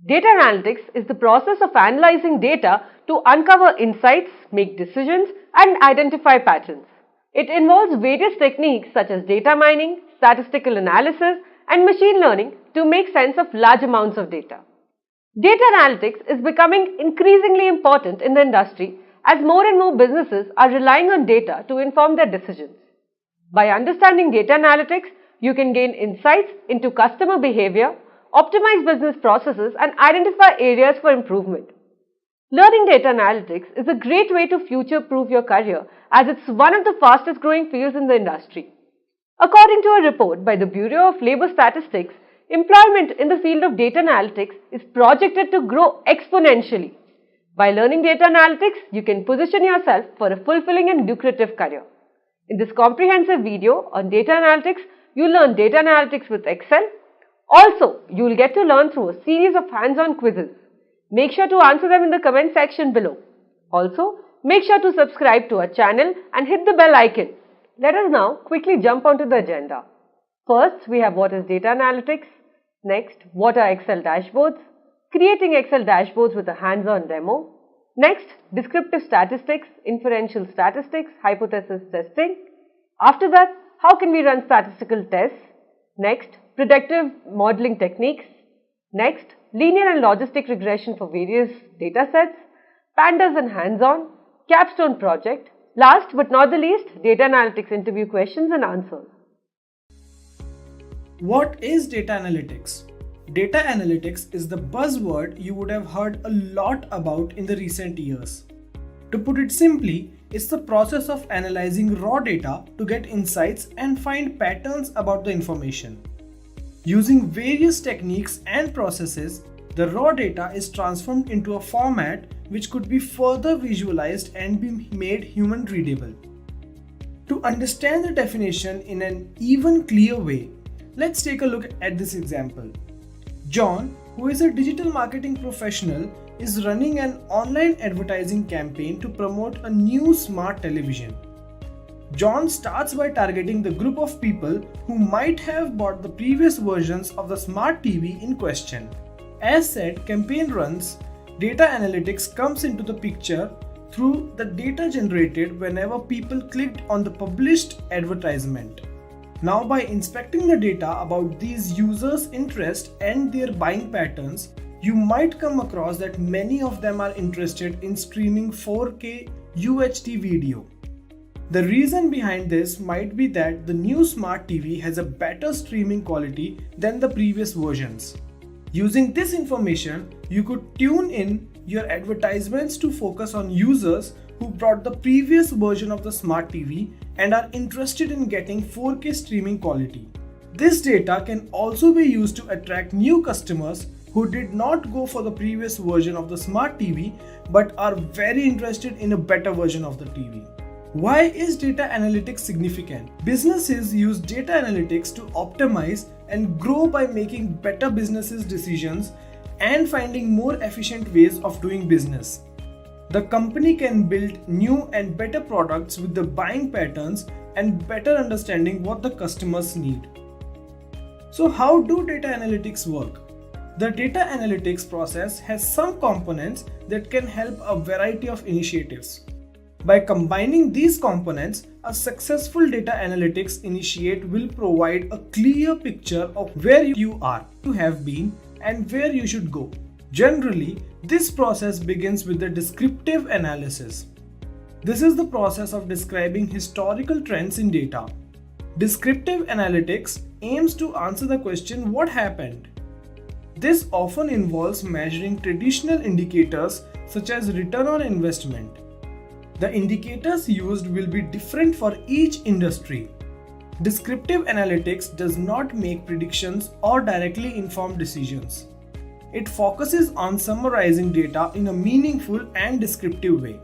Data analytics is the process of analyzing data to uncover insights, make decisions, and identify patterns. It involves various techniques such as data mining, statistical analysis, and machine learning to make sense of large amounts of data. Data analytics is becoming increasingly important in the industry as more and more businesses are relying on data to inform their decisions. By understanding data analytics, you can gain insights into customer behavior, optimize business processes, and identify areas for improvement. Learning data analytics is a great way to future-proof your career as it's one of the fastest growing fields in the industry. According to a report by the Bureau of Labor Statistics, employment in the field of data analytics is projected to grow exponentially. By learning data analytics, you can position yourself for a fulfilling and lucrative career. In this comprehensive video on data analytics, you'll learn data analytics with Excel. Also, you'll get to learn through a series of hands-on quizzes. Make sure to answer them in the comment section below. Also, make sure to subscribe to our channel and hit the bell icon. Let us now quickly jump onto the agenda. First, we have what is data analytics. Next, what are Excel dashboards? Creating Excel dashboards with a hands-on demo. Next, descriptive statistics, inferential statistics, hypothesis testing. After that, how can we run statistical tests? Next, predictive modeling techniques. Next, linear and logistic regression for various data sets. Pandas and Hands-on. Capstone project. Last but not the least, data analytics interview questions and answers. What is data analytics? Data analytics is the buzzword you would have heard a lot about in the recent years. To put it simply, it's the process of analyzing raw data to get insights and find patterns about the information. Using various techniques and processes, the raw data is transformed into a format which could be further visualized and be made human readable. To understand the definition in an even clear way, let's take a look at this example. John, who is a digital marketing professional, is running an online advertising campaign to promote a new smart television. John starts by targeting the group of people who might have bought the previous versions of the smart TV in question. As said campaign runs, data analytics comes into the picture through the data generated whenever people clicked on the published advertisement. Now, by inspecting the data about these users' interest and their buying patterns, you might come across that many of them are interested in streaming 4K UHD video. The reason behind this might be that the new smart TV has a better streaming quality than the previous versions. Using this information, you could tune in your advertisements to focus on users who bought the previous version of the smart TV and are interested in getting 4K streaming quality. This data can also be used to attract new customers who did not go for the previous version of the smart TV but are very interested in a better version of the TV. Why is data analytics significant? Businesses use data analytics to optimize and grow by making better business decisions and finding more efficient ways of doing business. The company can build new and better products with the buying patterns and better understanding what the customers need. So how do data analytics work? The data analytics process has some components that can help a variety of initiatives. By combining these components, a successful data analytics initiate will provide a clear picture of where you are, you have been, and where you should go. Generally, this process begins with the descriptive analysis. This is the process of describing historical trends in data. Descriptive analytics aims to answer the question, what happened? This often involves measuring traditional indicators such as return on investment. The indicators used will be different for each industry. Descriptive analytics does not make predictions or directly inform decisions. It focuses on summarizing data in a meaningful and descriptive way.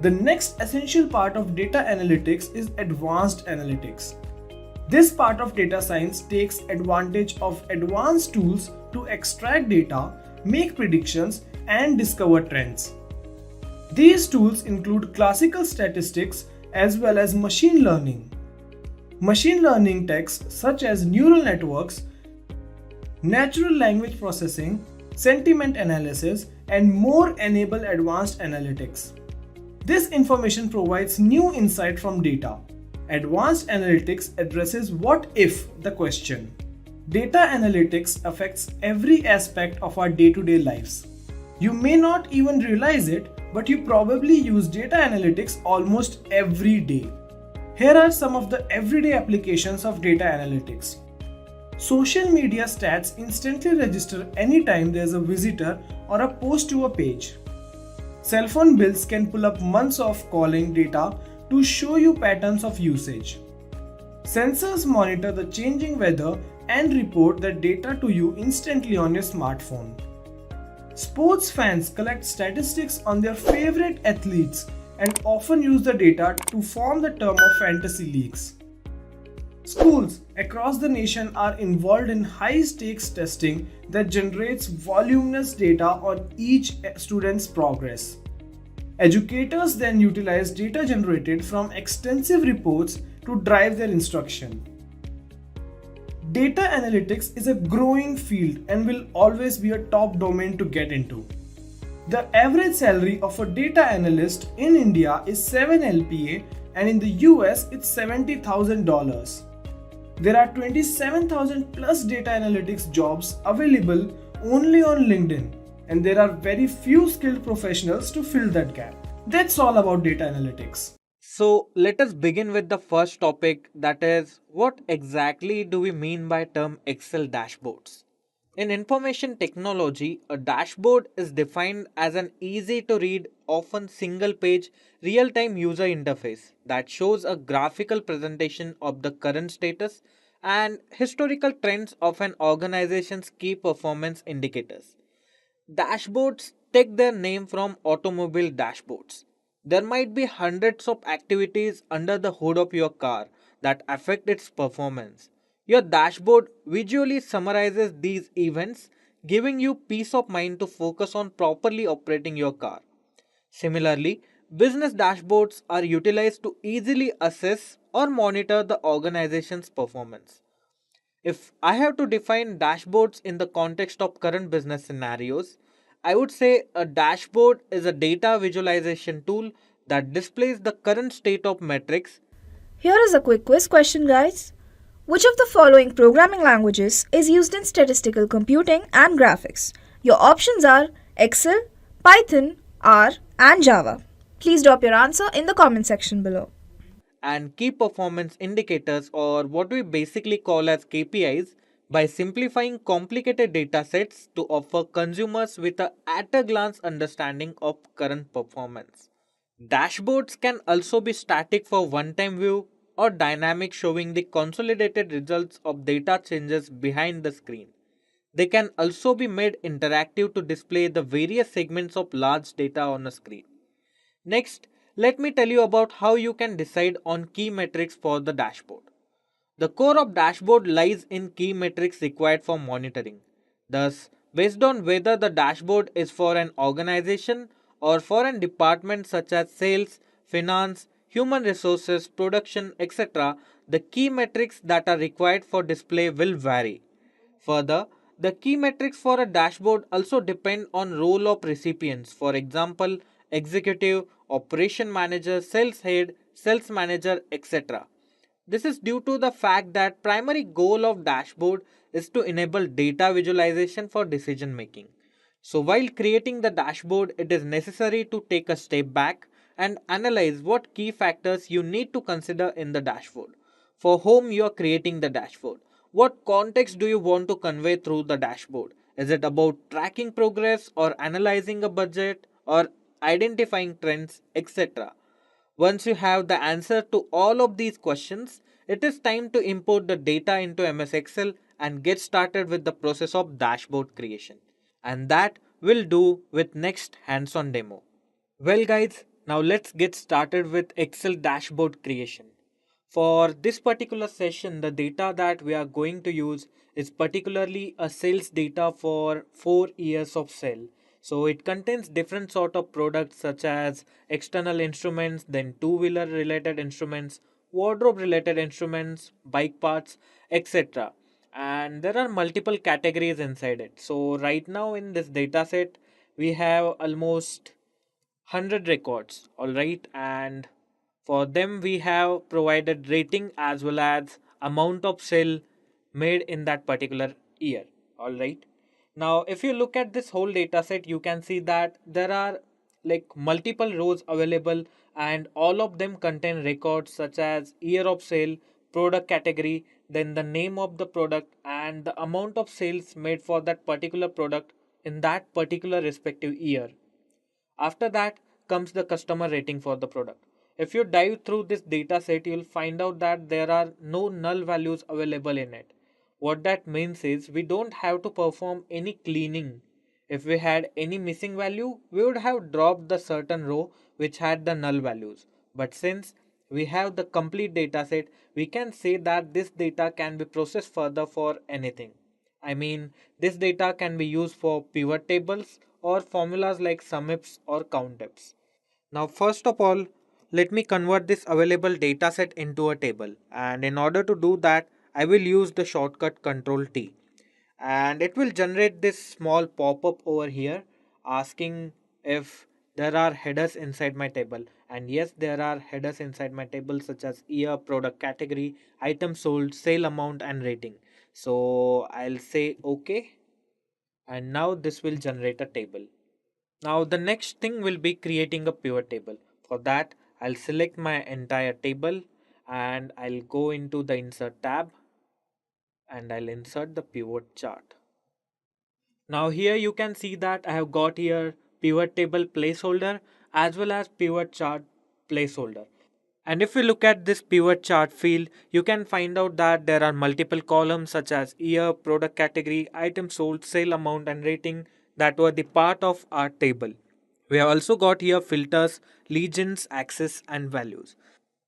The next essential part of data analytics is advanced analytics. This part of data science takes advantage of advanced tools to extract data, make predictions, and discover trends. These tools include classical statistics as well as machine learning. Machine learning techs such as neural networks, natural language processing, sentiment analysis, and more enable advanced analytics. This information provides new insight from data. Advanced analytics addresses what if the question. Data analytics affects every aspect of our day-to-day lives. You may not even realize it, but you probably use data analytics almost every day. Here are some of the everyday applications of data analytics. Social media stats instantly register anytime there's a visitor or a post to a page. Cell phone bills can pull up months of calling data to show you patterns of usage. Sensors monitor the changing weather and report that data to you instantly on your smartphone. Sports fans collect statistics on their favorite athletes and often use the data to form the term of fantasy leagues. Schools across the nation are involved in high-stakes testing that generates voluminous data on each student's progress. Educators then utilize data generated from extensive reports to drive their instruction. Data analytics is a growing field and will always be a top domain to get into. The average salary of a data analyst in India is 7 LPA and in the US it's $70,000. There are 27,000 plus data analytics jobs available only on LinkedIn, and there are very few skilled professionals to fill that gap. That's all about data analytics. So let us begin with the first topic, that is, what exactly do we mean by term Excel dashboards? In information technology, a dashboard is defined as an easy to read, often single page, real time user interface that shows a graphical presentation of the current status and historical trends of an organization's key performance indicators. Dashboards take their name from automobile dashboards. There might be hundreds of activities under the hood of your car that affect its performance. Your dashboard visually summarizes these events, giving you peace of mind to focus on properly operating your car. Similarly, business dashboards are utilized to easily assess or monitor the organization's performance. If I have to define dashboards in the context of current business scenarios, I would say a dashboard is a data visualization tool that displays the current state of metrics. Here is a quick quiz question, guys. Which of the following programming languages is used in statistical computing and graphics? Your options are Excel, Python, R, and Java. Please drop your answer in the comment section below. And key performance indicators, or what we basically call as KPIs, by simplifying complicated data sets to offer consumers with a at a glance understanding of current performance. Dashboards can also be static for one time view or dynamic, showing the consolidated results of data changes behind the screen. They can also be made interactive to display the various segments of large data on a screen. Next, let me tell you about how you can decide on key metrics for the dashboard. The core of dashboard lies in key metrics required for monitoring. Thus, based on whether the dashboard is for an organization or for a department such as sales, finance, human resources, production, etc., the key metrics that are required for display will vary. Further, the key metrics for a dashboard also depend on role of recipients. For example, executive, operation manager, sales head, sales manager, etc. This is due to the fact that primary goal of dashboard is to enable data visualization for decision making. So while creating the dashboard, it is necessary to take a step back and analyze what key factors you need to consider in the dashboard. For whom you are creating the dashboard? What context do you want to convey through the dashboard? Is it about tracking progress or analyzing a budget or identifying trends, etc.? Once you have the answer to all of these questions, it is time to import the data into MS Excel and get started with the process of dashboard creation. And that we'll do with next hands-on demo. Well guys, now let's get started with Excel dashboard creation. For this particular session, the data that we are going to use is particularly a sales data for 4 years of sale. So it contains different sort of products such as external instruments, then two-wheeler related instruments, wardrobe related instruments, bike parts, etc. and there are multiple categories inside it. So right now in this data set we have almost 100 records, all right, and for them we have provided rating as well as amount of sale made in that particular year, all right. Now if you look at this whole data set, you can see that there are like multiple rows available, and all of them contain records such as year of sale, product category, then the name of the product and the amount of sales made for that particular product in that particular respective year. After that comes the customer rating for the product. If you dive through this data set, you'll find out that there are no null values available in it. What that means is we don't have to perform any cleaning. If we had any missing value, we would have dropped the certain row which had the null values. But since we have the complete data set, we can say that this data can be processed further for anything. I mean, this data can be used for pivot tables or formulas like sumifs or countifs. Now, first of all, let me convert this available dataset into a table. And in order to do that, I will use the shortcut Control T. And it will generate this small pop-up over here asking if there are headers inside my table. And yes, there are headers inside my table such as year, product category, item sold, sale amount and rating. So I'll say OK. And now this will generate a table. Now the next thing will be creating a pivot table. For that, I'll select my entire table and I'll go into the insert tab and I'll insert the pivot chart. Now here you can see that I have got here pivot table placeholder as well as pivot chart placeholder. And if we look at this pivot chart field, you can find out that there are multiple columns such as year, product category, item sold, sale amount and rating that were the part of our table. We have also got here filters, legends, axes and values.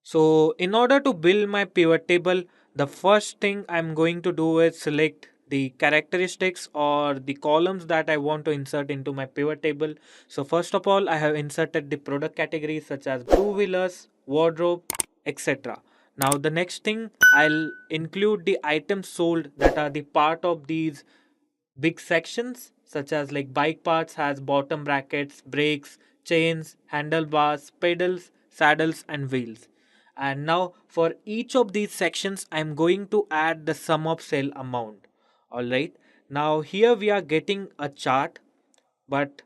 So in order to build my pivot table, the first thing I'm going to do is select the characteristics or the columns that I want to insert into my pivot table. So first of all, I have inserted the product categories such as two-wheelers, wardrobe, etc. Now the next thing, I'll include the items sold that are the part of these big sections such as like bike parts has bottom brackets, brakes, chains, handlebars, pedals, saddles and wheels. And now for each of these sections I'm going to add the sum of sale amount. Alright, now here we are getting a chart, but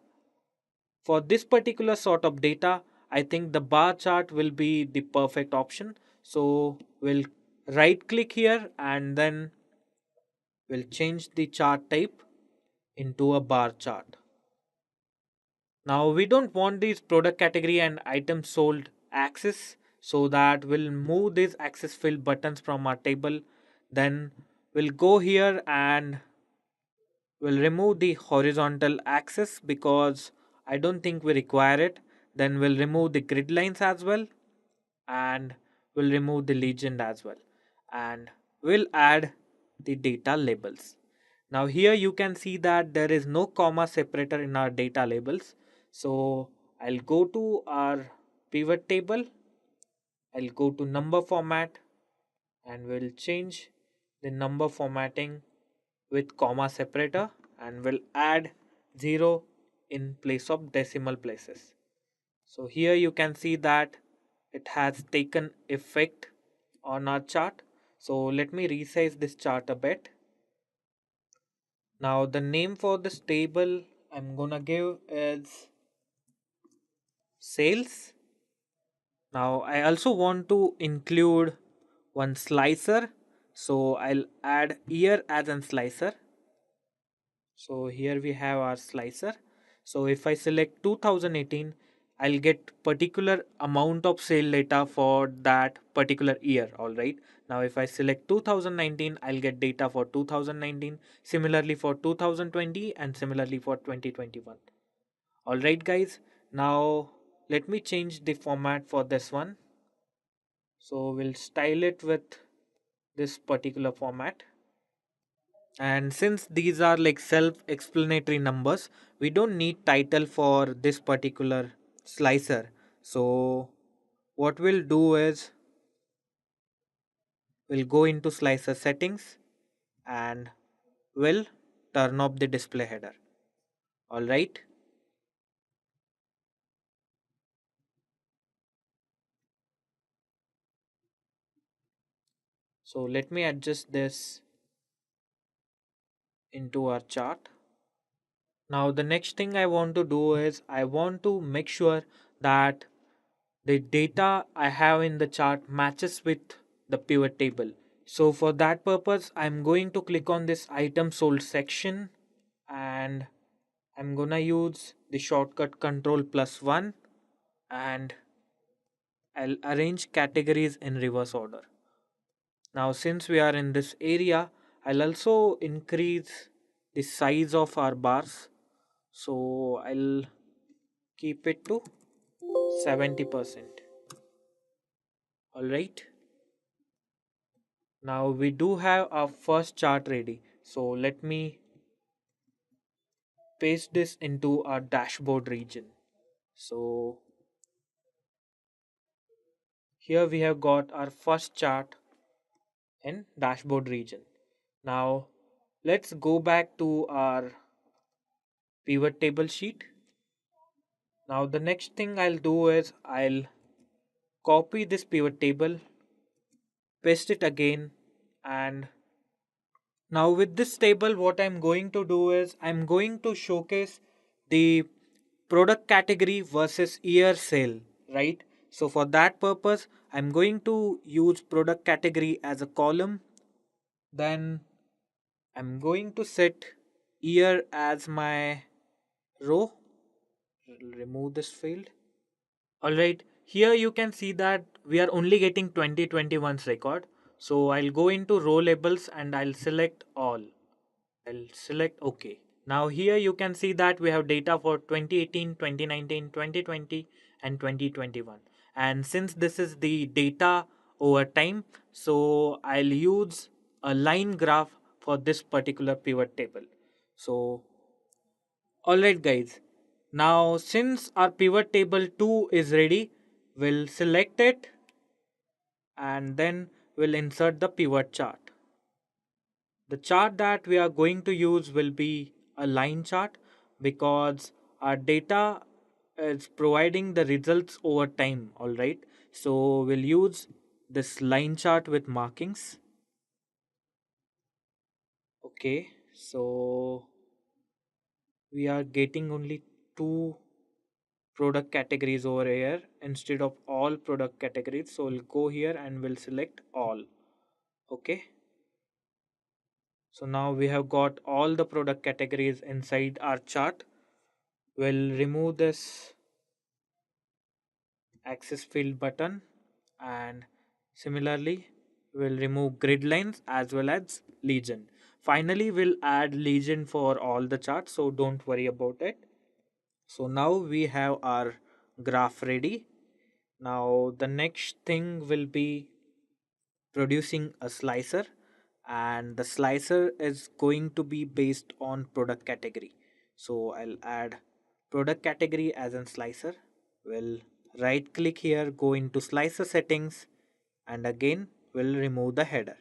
for this particular sort of data I think the bar chart will be the perfect option. So we'll right click here and then we'll change the chart type into a bar chart. Now we don't want these product category and item sold axis, so that we'll move these axis fill buttons from our table. Then we'll go here and we'll remove the horizontal axis because I don't think we require it. Then we'll remove the grid lines as well, and we'll remove the legend as well, and we'll add the data labels. Now here you can see that there is no comma separator in our data labels. So I'll go to our pivot table, I'll go to number format and we'll change the number formatting with comma separator and we'll add 0 in place of decimal places. So here you can see that it has taken effect on our chart. So let me resize this chart a bit. Now the name for this table I'm gonna give is sales. Now I also want to include one slicer, so I'll add year as an slicer. So here we have our slicer. So if I select 2018, I'll get particular amount of sale data for that particular year. All right. Now if I select 2019, I'll get data for 2019. Similarly for 2020 and similarly for 2021. All right, guys. Now let me change the format for this one. So we'll style it with this particular format. And since these are like self-explanatory numbers, we don't need title for this particular slicer. So what we'll do is we'll go into slicer settings and we'll turn off the display header. Alright. So let me adjust this into our chart. Now the next thing I want to do is I want to make sure that the data I have in the chart matches with the pivot table. So for that purpose, I'm going to click on this item sold section and I'm gonna use the shortcut Ctrl+1 and I'll arrange categories in reverse order. Now since we are in this area, I'll also increase the size of our bars. So I'll keep it to 70%. Alright. Now we do have our first chart ready. So let me paste this into our dashboard region. So here we have got our first chart in dashboard region. Now let's go back to our pivot table sheet. Now the next thing I'll do is I'll copy this pivot table, paste it again, and now with this table what I'm going to do is I'm going to showcase the product category versus year sale, right? So for that purpose I'm going to use product category as a column, then I'm going to set year as my row. Remove this field. Alright, here you can see that we are only getting 2021's record. So I'll go into row labels and I'll select all. I'll select OK. Now here you can see that we have data for 2018, 2019, 2020 and 2021. And since this is the data over time, so I'll use a line graph for this particular pivot table. So alright guys, now since our pivot table 2 is ready, we'll select it and then we'll insert the pivot chart. The chart that we are going to use will be a line chart because our data is providing the results over time. Alright, so we'll use this line chart with markings. Okay, so we are getting only two product categories over here instead of all product categories, so we'll go here and we'll select all. Okay, so now we have got all the product categories inside our chart. We'll remove this axis field button and similarly we'll remove grid lines as well as legend. Finally we'll add legend for all the charts, so don't worry about it. So now we have our graph ready. Now the next thing will be producing a slicer, and the slicer is going to be based on product category. So I'll add product category as in slicer. We'll right click here, go into slicer settings, and again we'll remove the header.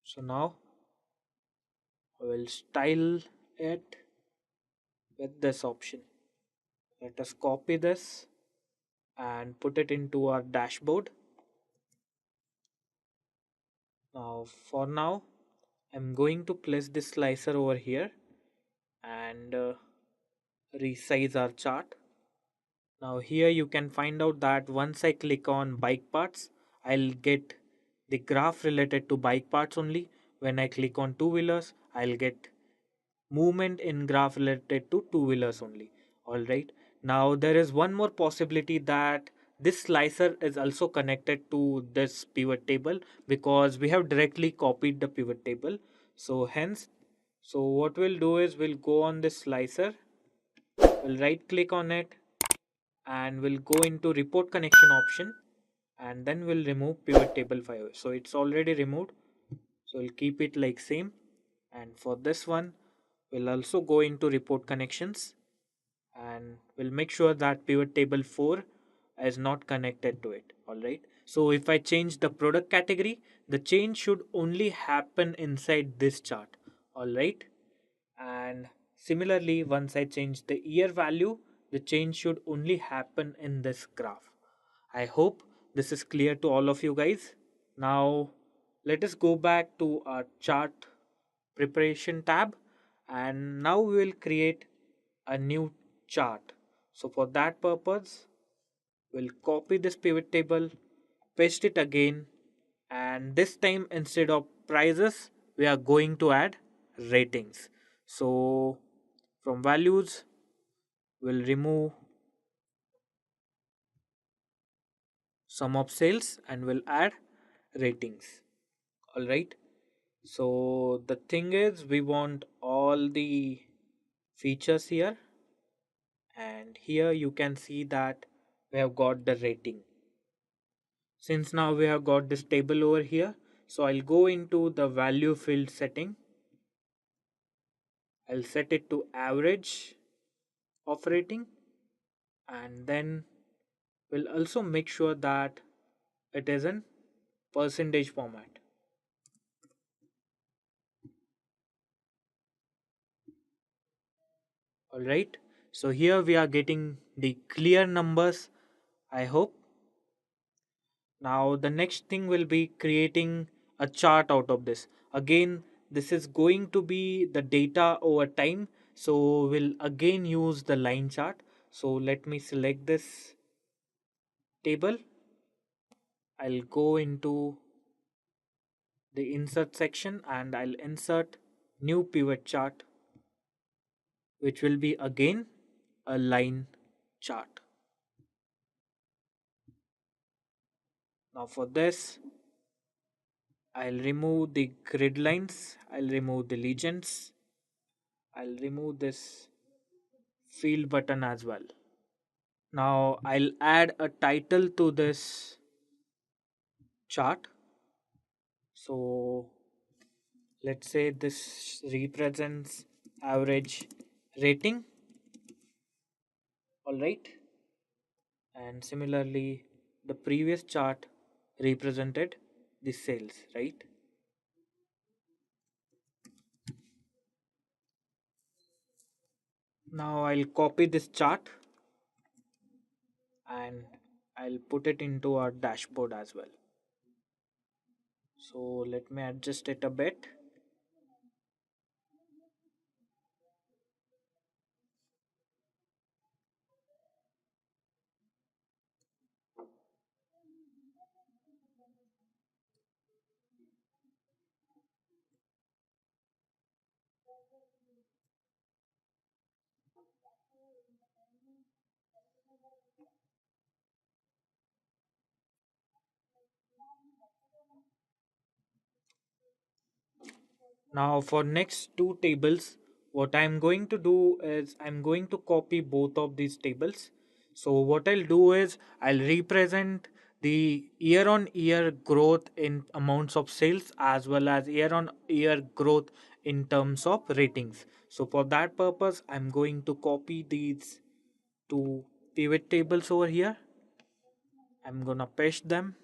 So now we'll style it with this option. Let us copy this and put it into our dashboard. Now for now I'm going to place this slicer over here and resize our chart. Now here you can find out that once I click on bike parts, I'll get the graph related to bike parts only. When I click on two-wheelers, I'll get movement in graph related to two-wheelers only. Alright, now there is one more possibility that this slicer is also connected to this pivot table because we have directly copied the pivot table. So hence, so what we'll do is we'll go on this slicer, we'll right click on it and we'll go into report connection option and then we'll remove pivot table 5. So it's already removed, so we'll keep it like same. And for this one we'll also go into report connections and we'll make sure that pivot table 4 is not connected to it. Alright, so if I change the product category, the change should only happen inside this chart. Alright, and similarly, once I change the year value, the change should only happen in this graph. I hope this is clear to all of you guys. Now let us go back to our chart preparation tab, and now we will create a new chart. So for that purpose, we'll copy this pivot table, paste it again, and this time instead of prices, we are going to add ratings. So from values, we'll remove sum of sales and we'll add ratings. Alright, so the thing is, we want all the features here, and here you can see that we have got the rating. Since now we have got this table over here, so I'll go into the value field setting. I'll set it to average of rating, and then we'll also make sure that it is in percentage format. Alright, so here we are getting the clear numbers, I hope. Now the next thing will be creating a chart out of this. Again, this is going to be the data over time, so we'll again use the line chart. So let me select this table. I'll go into the insert section and I'll insert new pivot chart, which will be again a line chart. Now for this, I'll remove the grid lines, I'll remove the legends, I'll remove this field button as well. Now I'll add a title to this chart. So let's say this represents average rating. Alright, and similarly the previous chart represented the sales, right? Now I'll copy this chart and I'll put it into our dashboard as well. So let me adjust it a bit. Now for next two tables, what I'm going to do is I'm going to copy both of these tables. So what I'll do is I'll represent the year on year growth in amounts of sales as well as year on year growth in terms of ratings. So for that purpose, I'm going to copy these two pivot tables over here. I'm gonna paste them.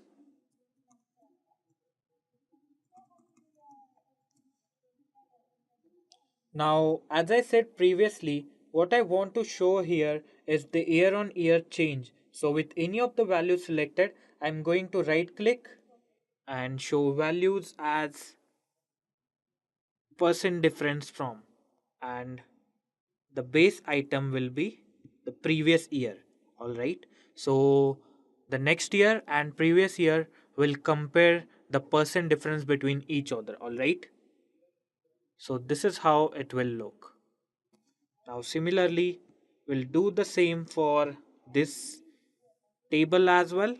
Now, as I said previously, what I want to show here is the year on year change. So with any of the values selected, I'm going to right click and show values as percent difference from, and the base item will be the previous year. Alright, so the next year and previous year will compare the percent difference between each other. Alright, so this is how it will look. Now similarly, we'll do the same for this table as well.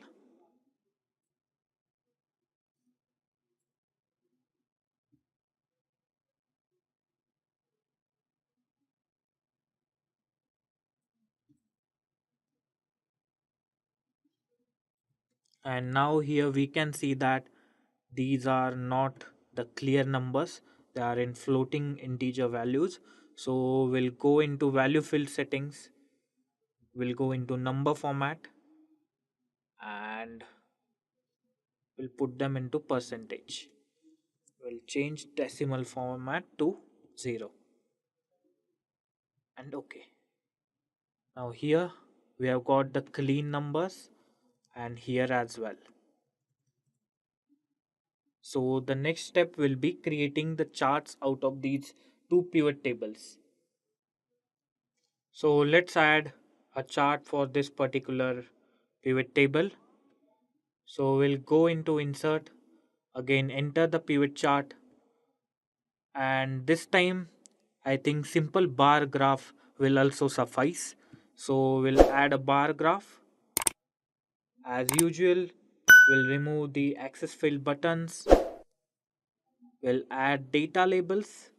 And now here we can see that these are not the clear numbers, they are in floating integer values. So we'll go into value field settings, we'll go into number format, and We'll put them into percentage. We'll change decimal format to 0 and OK. Now here we have got the clean numbers and here as well. So the next step will be creating the charts out of these two pivot tables. So let's add a chart for this particular pivot table. So we'll go into insert, again enter the pivot chart, and this time I think simple bar graph will also suffice. So we'll add a bar graph. As usual, we'll remove the access field buttons. We'll add data labels.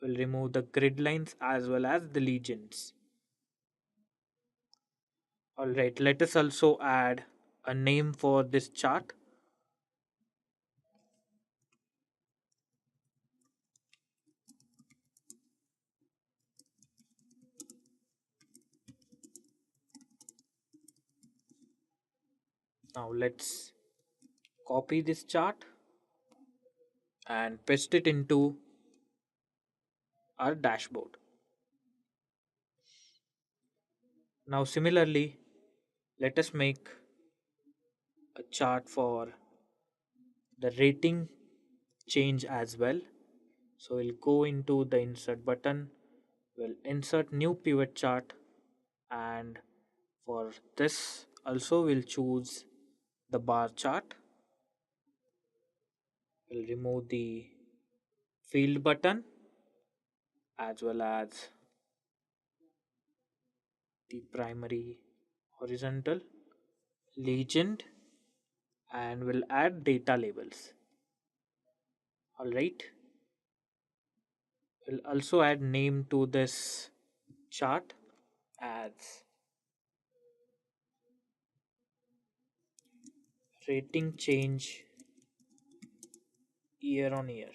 We'll remove the grid lines as well as the legends. Alright, let us also add a name for this chart. Now let's copy this chart and paste it into our dashboard. Now similarly, let us make a chart for the rating change as well. So we'll go into the insert button, we'll insert new pivot chart, and for this also we'll choose the bar chart. We'll remove the field button as well as the primary horizontal legend, and we'll add data labels. Alright, we'll also add name to this chart as rating change year on year.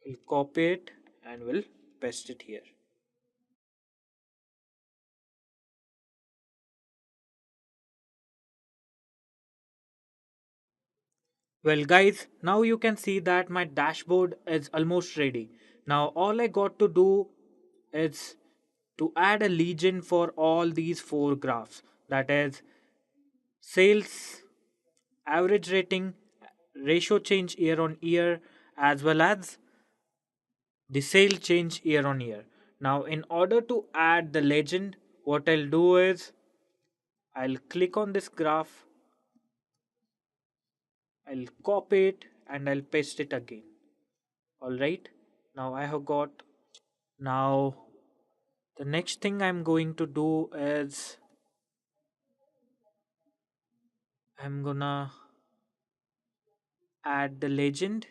We'll copy it and we'll paste it here. Well guys, now you can see that my dashboard is almost ready. Now all I got to do is to add a legend for all these four graphs, that is sales, average rating, ratio change year on year, as well as the sale change year on year. Now in order to add the legend, what I'll do is I'll click on this graph, I'll copy it and I'll paste it again. Alright, now I have got. Now the next thing I'm going to do is I'm gonna add the legend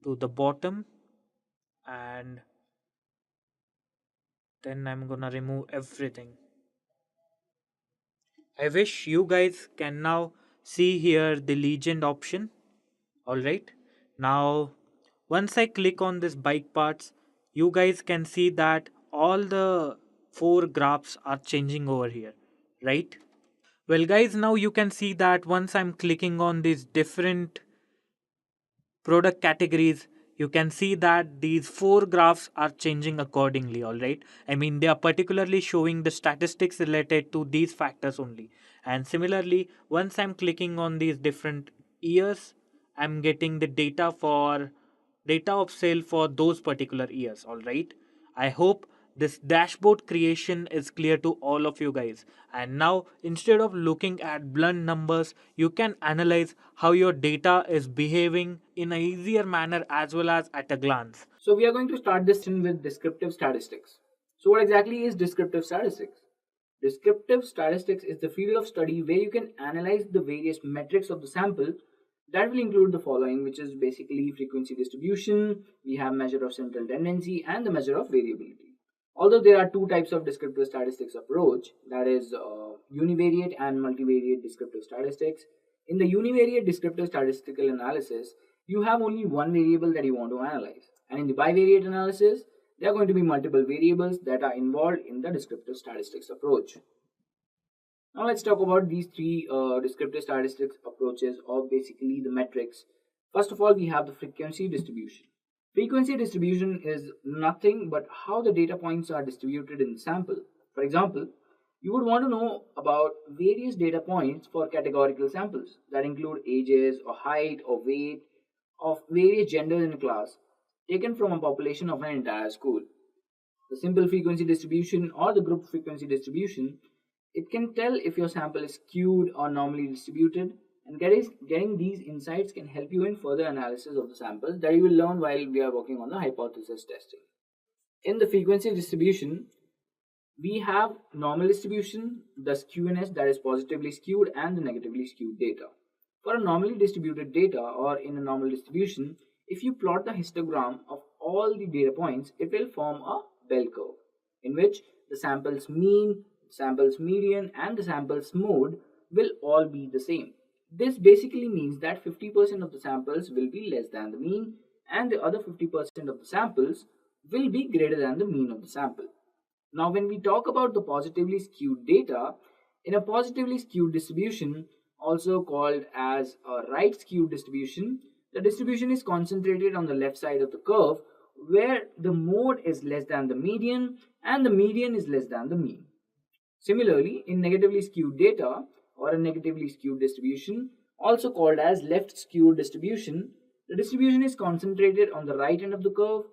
to the bottom, and then I'm gonna remove everything. I wish you guys can now see here the legend option. Alright, now once I click on this bike parts, you guys can see that all the four graphs are changing over here, right? Well guys, now you can see that once I'm clicking on these different product categories, you can see that these four graphs are changing accordingly. All right, I mean they are particularly showing the statistics related to these factors only. And similarly, once I'm clicking on these different years, I'm getting the data of sale for those particular years. All right, I hope this dashboard creation is clear to all of you guys. And now instead of looking at blunt numbers, you can analyze how your data is behaving in an easier manner as well as at a glance. So we are going to start this session with descriptive statistics. So what exactly is descriptive statistics? Descriptive statistics is the field of study where you can analyze the various metrics of the sample. That will include the following, which is basically frequency distribution, we have measure of central tendency, and the measure of variability. Although there are two types of descriptive statistics approach, that is univariate and multivariate descriptive statistics. In the univariate descriptive statistical analysis, you have only one variable that you want to analyze. And in the bivariate analysis, there are going to be multiple variables that are involved in the descriptive statistics approach. Now let's talk about these three descriptive statistics approaches, or basically the metrics. First of all, we have the frequency distribution. Frequency distribution is nothing but how the data points are distributed in the sample. For example, you would want to know about various data points for categorical samples that include ages or height or weight of various genders in a class taken from a population of an entire school. The simple frequency distribution or the group frequency distribution, it can tell if your sample is skewed or normally distributed, and getting these insights can help you in further analysis of the samples that you will learn while we are working on the hypothesis testing. In the frequency distribution, we have normal distribution, the skewness that is positively skewed, and the negatively skewed data. For a normally distributed data or in a normal distribution, if you plot the histogram of all the data points, it will form a bell curve in which the sample's mean, sample's median, and the sample's mode will all be the same. This basically means that 50% of the samples will be less than the mean, and the other 50% of the samples will be greater than the mean of the sample. Now, when we talk about the positively skewed data, in a positively skewed distribution, also called as a right skewed distribution, the distribution is concentrated on the left side of the curve, where the mode is less than the median and the median is less than the mean. Similarly, in negatively skewed data or a negatively skewed distribution, also called as left skewed distribution, the distribution is concentrated on the right end of the curve,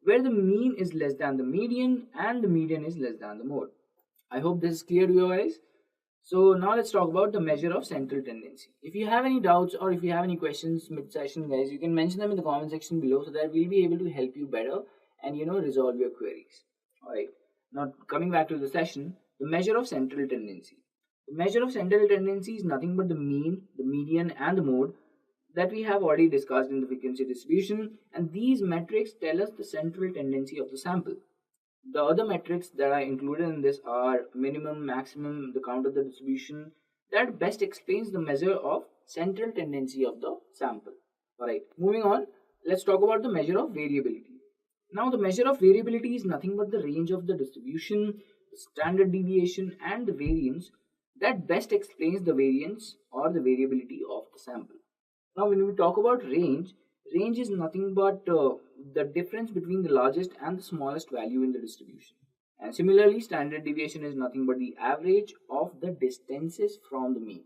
where the mean is less than the median and the median is less than the mode. I hope this is clear to you guys. So now let's talk about the measure of central tendency. If you have any doubts or if you have any questions mid-session, guys, you can mention them in the comment section below so that we'll be able to help you better and resolve your queries. Alright, now coming back to the session, the measure of central tendency. The measure of central tendency is nothing but the mean, the median, and the mode that we have already discussed in the frequency distribution, and these metrics tell us the central tendency of the sample. The other metrics that are included in this are minimum, maximum, the count of the distribution, that best explains the measure of central tendency of the sample. Alright, moving on, let's talk about the measure of variability. Now, the measure of variability is nothing but the range of the distribution, the standard deviation, and the variance that best explains the variance or the variability of the sample. Now, when we talk about range is nothing but the difference between the largest and the smallest value in the distribution. And similarly, standard deviation is nothing but the average of the distances from the mean.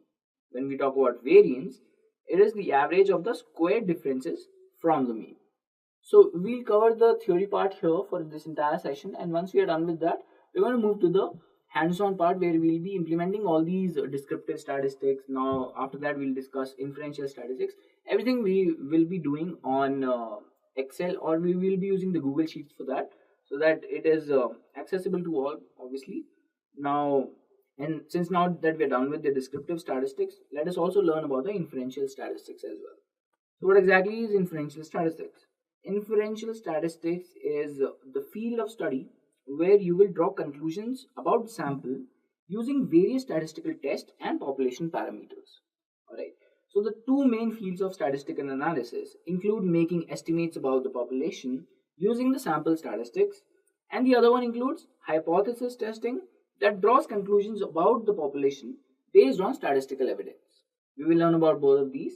When we talk about variance, it is the average of the square differences from the mean. So we'll cover the theory part here for this entire session, and once we are done with that, we're going to move to the hands-on part where we'll be implementing all these descriptive statistics. Now after that, we'll discuss inferential statistics. Everything we will be doing on Excel, or we will be using the Google Sheets for that, so that it is accessible to all, obviously. Now, and since now that we're done with the descriptive statistics, let us also learn about the inferential statistics as well. So what exactly is inferential statistics? Inferential statistics is the field of study where you will draw conclusions about the sample using various statistical tests and population parameters. Alright, so the two main fields of statistical analysis include making estimates about the population using the sample statistics, and the other one includes hypothesis testing that draws conclusions about the population based on statistical evidence. We will learn about both of these,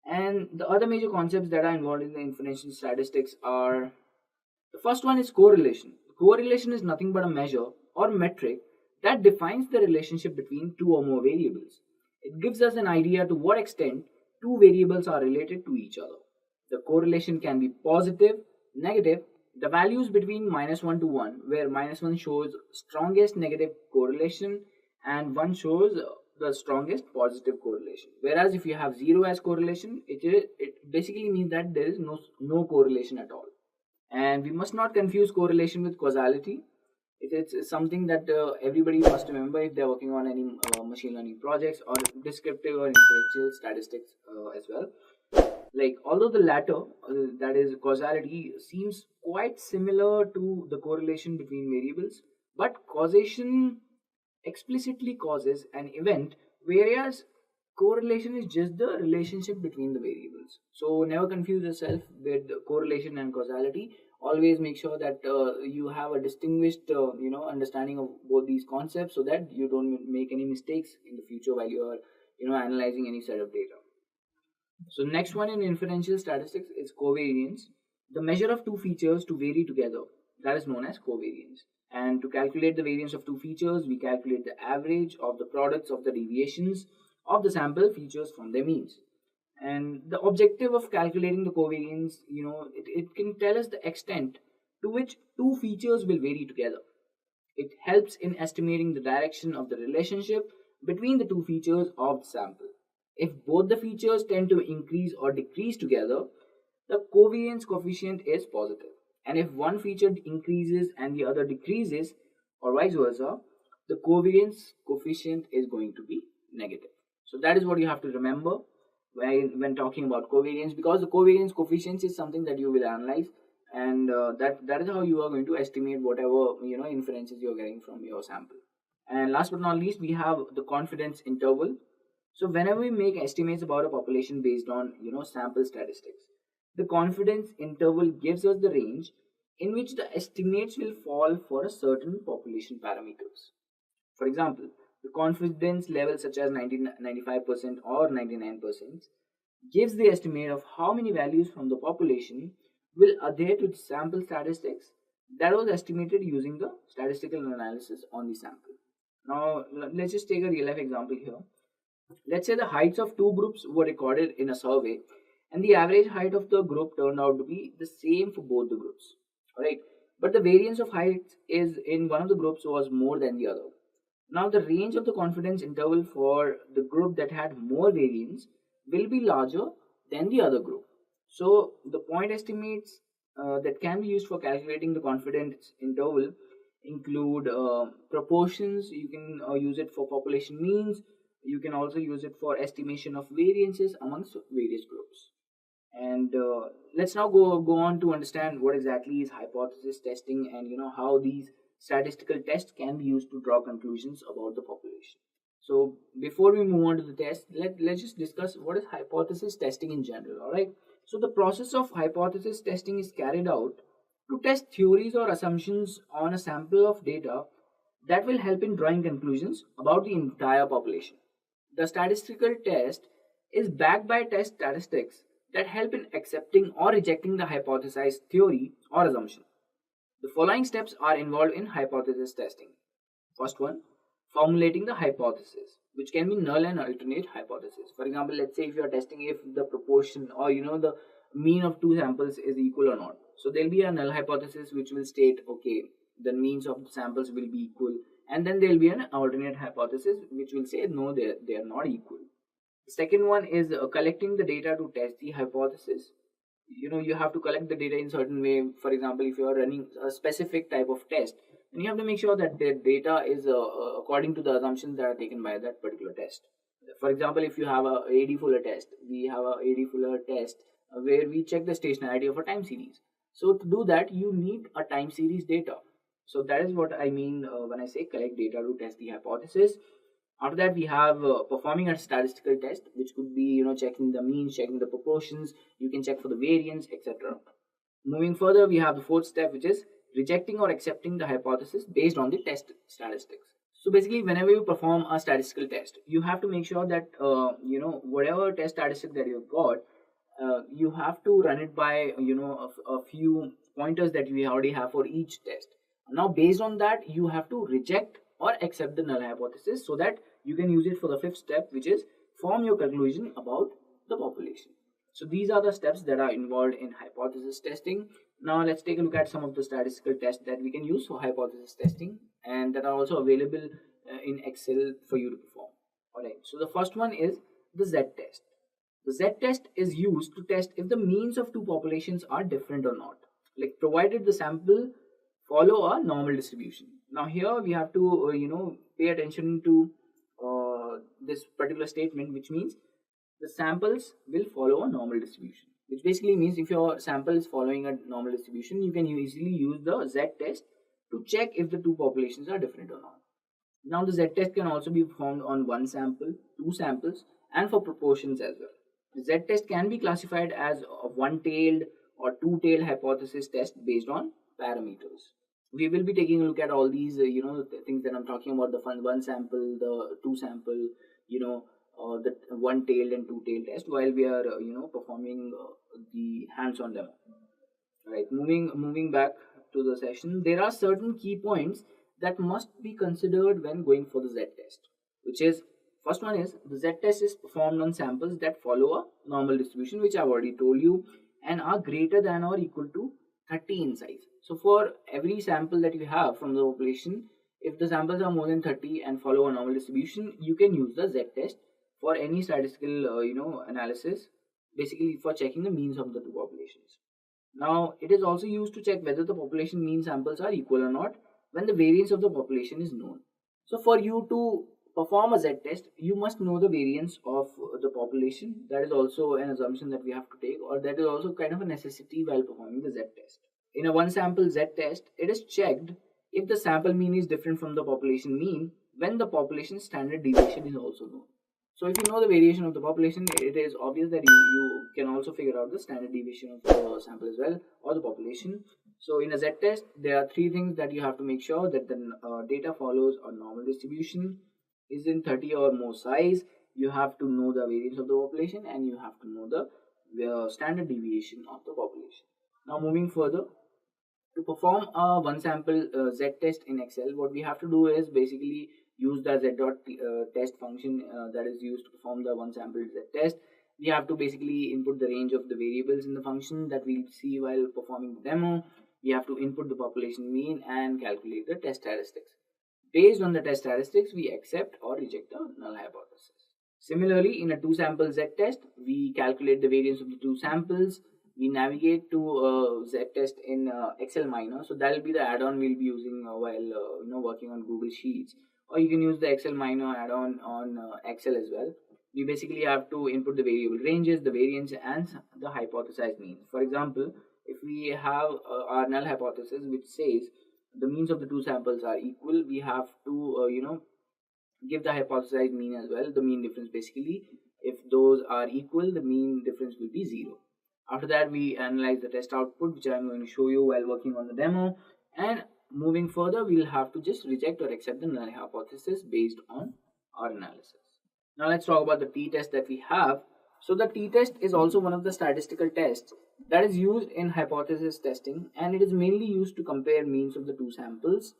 and the other major concepts that are involved in the inferential statistics are, the first one is correlation. Correlation is nothing but a measure or metric that defines the relationship between two or more variables. It gives us an idea to what extent two variables are related to each other. The correlation can be positive, negative. The values between -1 to 1, where -1 shows strongest negative correlation and 1 shows the strongest positive correlation. Whereas if you have 0 as correlation, it basically means that there is no correlation at all. And we must not confuse correlation with causality. It's something that everybody must remember if they're working on any machine learning projects or descriptive or inferential statistics as well. Like, although the latter, that is causality, seems quite similar to the correlation between variables, but causation explicitly causes an event, whereas correlation is just the relationship between the variables. So never confuse yourself with correlation and causality. always make sure that you have a distinguished understanding of both these concepts, so that you don't make any mistakes in the future while you are analyzing any set of data. So next one in inferential statistics is covariance, the measure of two features to vary together. That is known as covariance. And to calculate the variance of two features, we calculate the average of the products of the deviations of the sample features from their means. And the objective of calculating the covariance, it can tell us the extent to which two features will vary together. It helps in estimating the direction of the relationship between the two features of the sample. If both the features tend to increase or decrease together, the covariance coefficient is positive. And if one feature increases and the other decreases, or vice versa, the covariance coefficient is going to be negative. So that is what you have to remember when talking about covariance, because the covariance coefficient is something that you will analyze, and that is how you are going to estimate whatever inferences you are getting from your sample. And last but not least, we have the confidence interval. So whenever we make estimates about a population based on sample statistics, the confidence interval gives us the range in which the estimates will fall for a certain population parameters. For example, the confidence level such as 95% or 99% gives the estimate of how many values from the population will adhere to the sample statistics that was estimated using the statistical analysis on the sample. Now let's just take a real life example here. Let's say the heights of two groups were recorded in a survey, and the average height of the group turned out to be the same for both the groups. Alright, but the variance of heights is in one of the groups was more than the other. Now the range of the confidence interval for the group that had more variance will be larger than the other group. So the point estimates that can be used for calculating the confidence interval include proportions. You can use it for population means. You can also use it for estimation of variances amongst various groups. And let's now go on to understand what exactly is hypothesis testing, and how these statistical tests can be used to draw conclusions about the population. So before we move on to the test, let's just discuss what is hypothesis testing in general. All right. So the process of hypothesis testing is carried out to test theories or assumptions on a sample of data that will help in drawing conclusions about the entire population. The statistical test is backed by test statistics that help in accepting or rejecting the hypothesized theory or assumption. The following steps are involved in hypothesis testing. First one, formulating the hypothesis, which can be null and alternate hypothesis. For example, let's say if you are testing if the proportion or the mean of two samples is equal or not. So there will be a null hypothesis which will state, okay, the means of the samples will be equal, and then there will be an alternate hypothesis which will say no, they are not equal. The second one is collecting the data to test the hypothesis. You have to collect the data in certain way. For example, if you are running a specific type of test, then you have to make sure that the data is according to the assumptions that are taken by that particular test. For example, if you have a AD Fuller test, we have a AD Fuller test where we check the stationarity of a time series. So to do that, you need a time series data. So that is what I mean when I say collect data to test the hypothesis. After that, we have performing a statistical test, which could be checking the means, checking the proportions. You can check for the variance, etc. Moving further, we have the fourth step, which is rejecting or accepting the hypothesis based on the test statistics. So basically, whenever you perform a statistical test, you have to make sure that whatever test statistic that you've got, you have to run it by a few pointers that we already have for each test. Now, based on that, you have to reject or accept the null hypothesis so that you can use it for the fifth step, which is form your conclusion about the population. So these are the steps that are involved in hypothesis testing. Now let's take a look at some of the statistical tests that we can use for hypothesis testing and that are also available in Excel for you to perform. Alright, so the first one is the Z-test. The Z-test is used to test if the means of two populations are different or not, like provided the sample follow a normal distribution. Now here we have to pay attention to this particular statement, which means the samples will follow a normal distribution, which basically means if your sample is following a normal distribution, you can easily use the Z-test to check if the two populations are different or not. Now the Z-test can also be performed on one sample, two samples, and for proportions as well. The Z-test can be classified as a one-tailed or two-tailed hypothesis test based on parameters. We will be taking a look at all these, the things that I'm talking about: the one sample, the two sample, the one-tailed and two-tailed test, while we are, performing the hands-on demo. Right. Moving back to the session, there are certain key points that must be considered when going for the Z-test, which is, first one is, the Z-test is performed on samples that follow a normal distribution, which I've already told you, and are greater than or equal to 30 in size. So for every sample that you have from the population, if the samples are more than 30 and follow a normal distribution, you can use the Z-test for any statistical analysis, basically for checking the means of the two populations. Now, it is also used to check whether the population mean samples are equal or not when the variance of the population is known. So, for you to perform a Z-test, you must know the variance of the population. That is also an assumption that we have to take, or that is also kind of a necessity while performing the Z-test. In a one sample Z-test, it is checked if the sample mean is different from the population mean when the population standard deviation is also known. So if you know the variation of the population, it is obvious that you can also figure out the standard deviation of the sample as well, or the population. So in a Z-test, there are three things that you have to make sure: that the data follows a normal distribution, is in 30 or more size, you have to know the variance of the population, and you have to know the standard deviation of the population. Now moving further, to perform a one sample Z-test in Excel, what we have to do is basically use the z.test function that is used to perform the one sample Z-test. We have to basically input the range of the variables in the function that we'll see while performing the demo. We have to input the population mean and calculate the test statistics. Based on the test statistics, we accept or reject the null hypothesis. Similarly, in a two sample Z-test, we calculate the variance of the two samples. We navigate to Z-test in Excel Miner. So that will be the add-on we'll be using while working on Google Sheets. Or you can use the Excel Miner add-on on Excel as well. We basically have to input the variable ranges, the variance, and the hypothesized means. For example, if we have our null hypothesis which says the means of the two samples are equal, we have to give the hypothesized mean as well, the mean difference basically. If those are equal, the mean difference will be 0. After that, we analyze the test output, which I'm going to show you while working on the demo. And moving further, we'll have to just reject or accept the null hypothesis based on our analysis. Now let's talk about the t-test that we have. So the t-test is also one of the statistical tests that is used in hypothesis testing, and it is mainly used to compare means of the two samples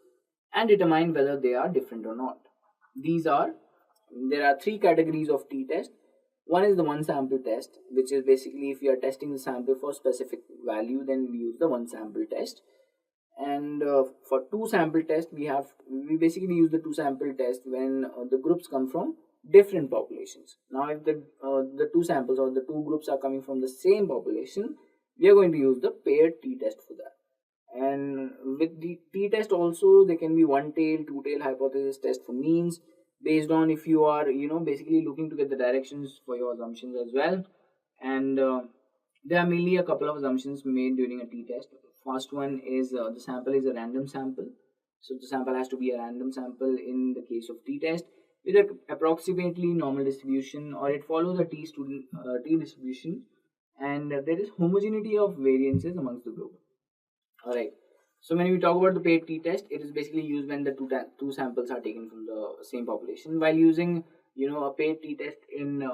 and determine whether they are different or not. There are three categories of t-test. One is the one sample test, which is basically if you are testing the sample for specific value, then we use the one sample test. And for two sample test, we basically use the two sample test when the groups come from different populations. Now, if the two samples or the two groups are coming from the same population, we are going to use the paired t-test for that. And with the t-test also, there can be one-tail, two-tail hypothesis test for means, based on if you are basically looking to get the directions for your assumptions as well. And there are mainly a couple of assumptions made during a t-test. First one is the sample is a random sample, so the sample has to be a random sample in the case of t-test with an approximately normal distribution, or it follows a t distribution, and there is homogeneity of variances amongst the group. Alright, so when we talk about the paired t-test, it is basically used when the two samples are taken from the same population. While using a paired t-test in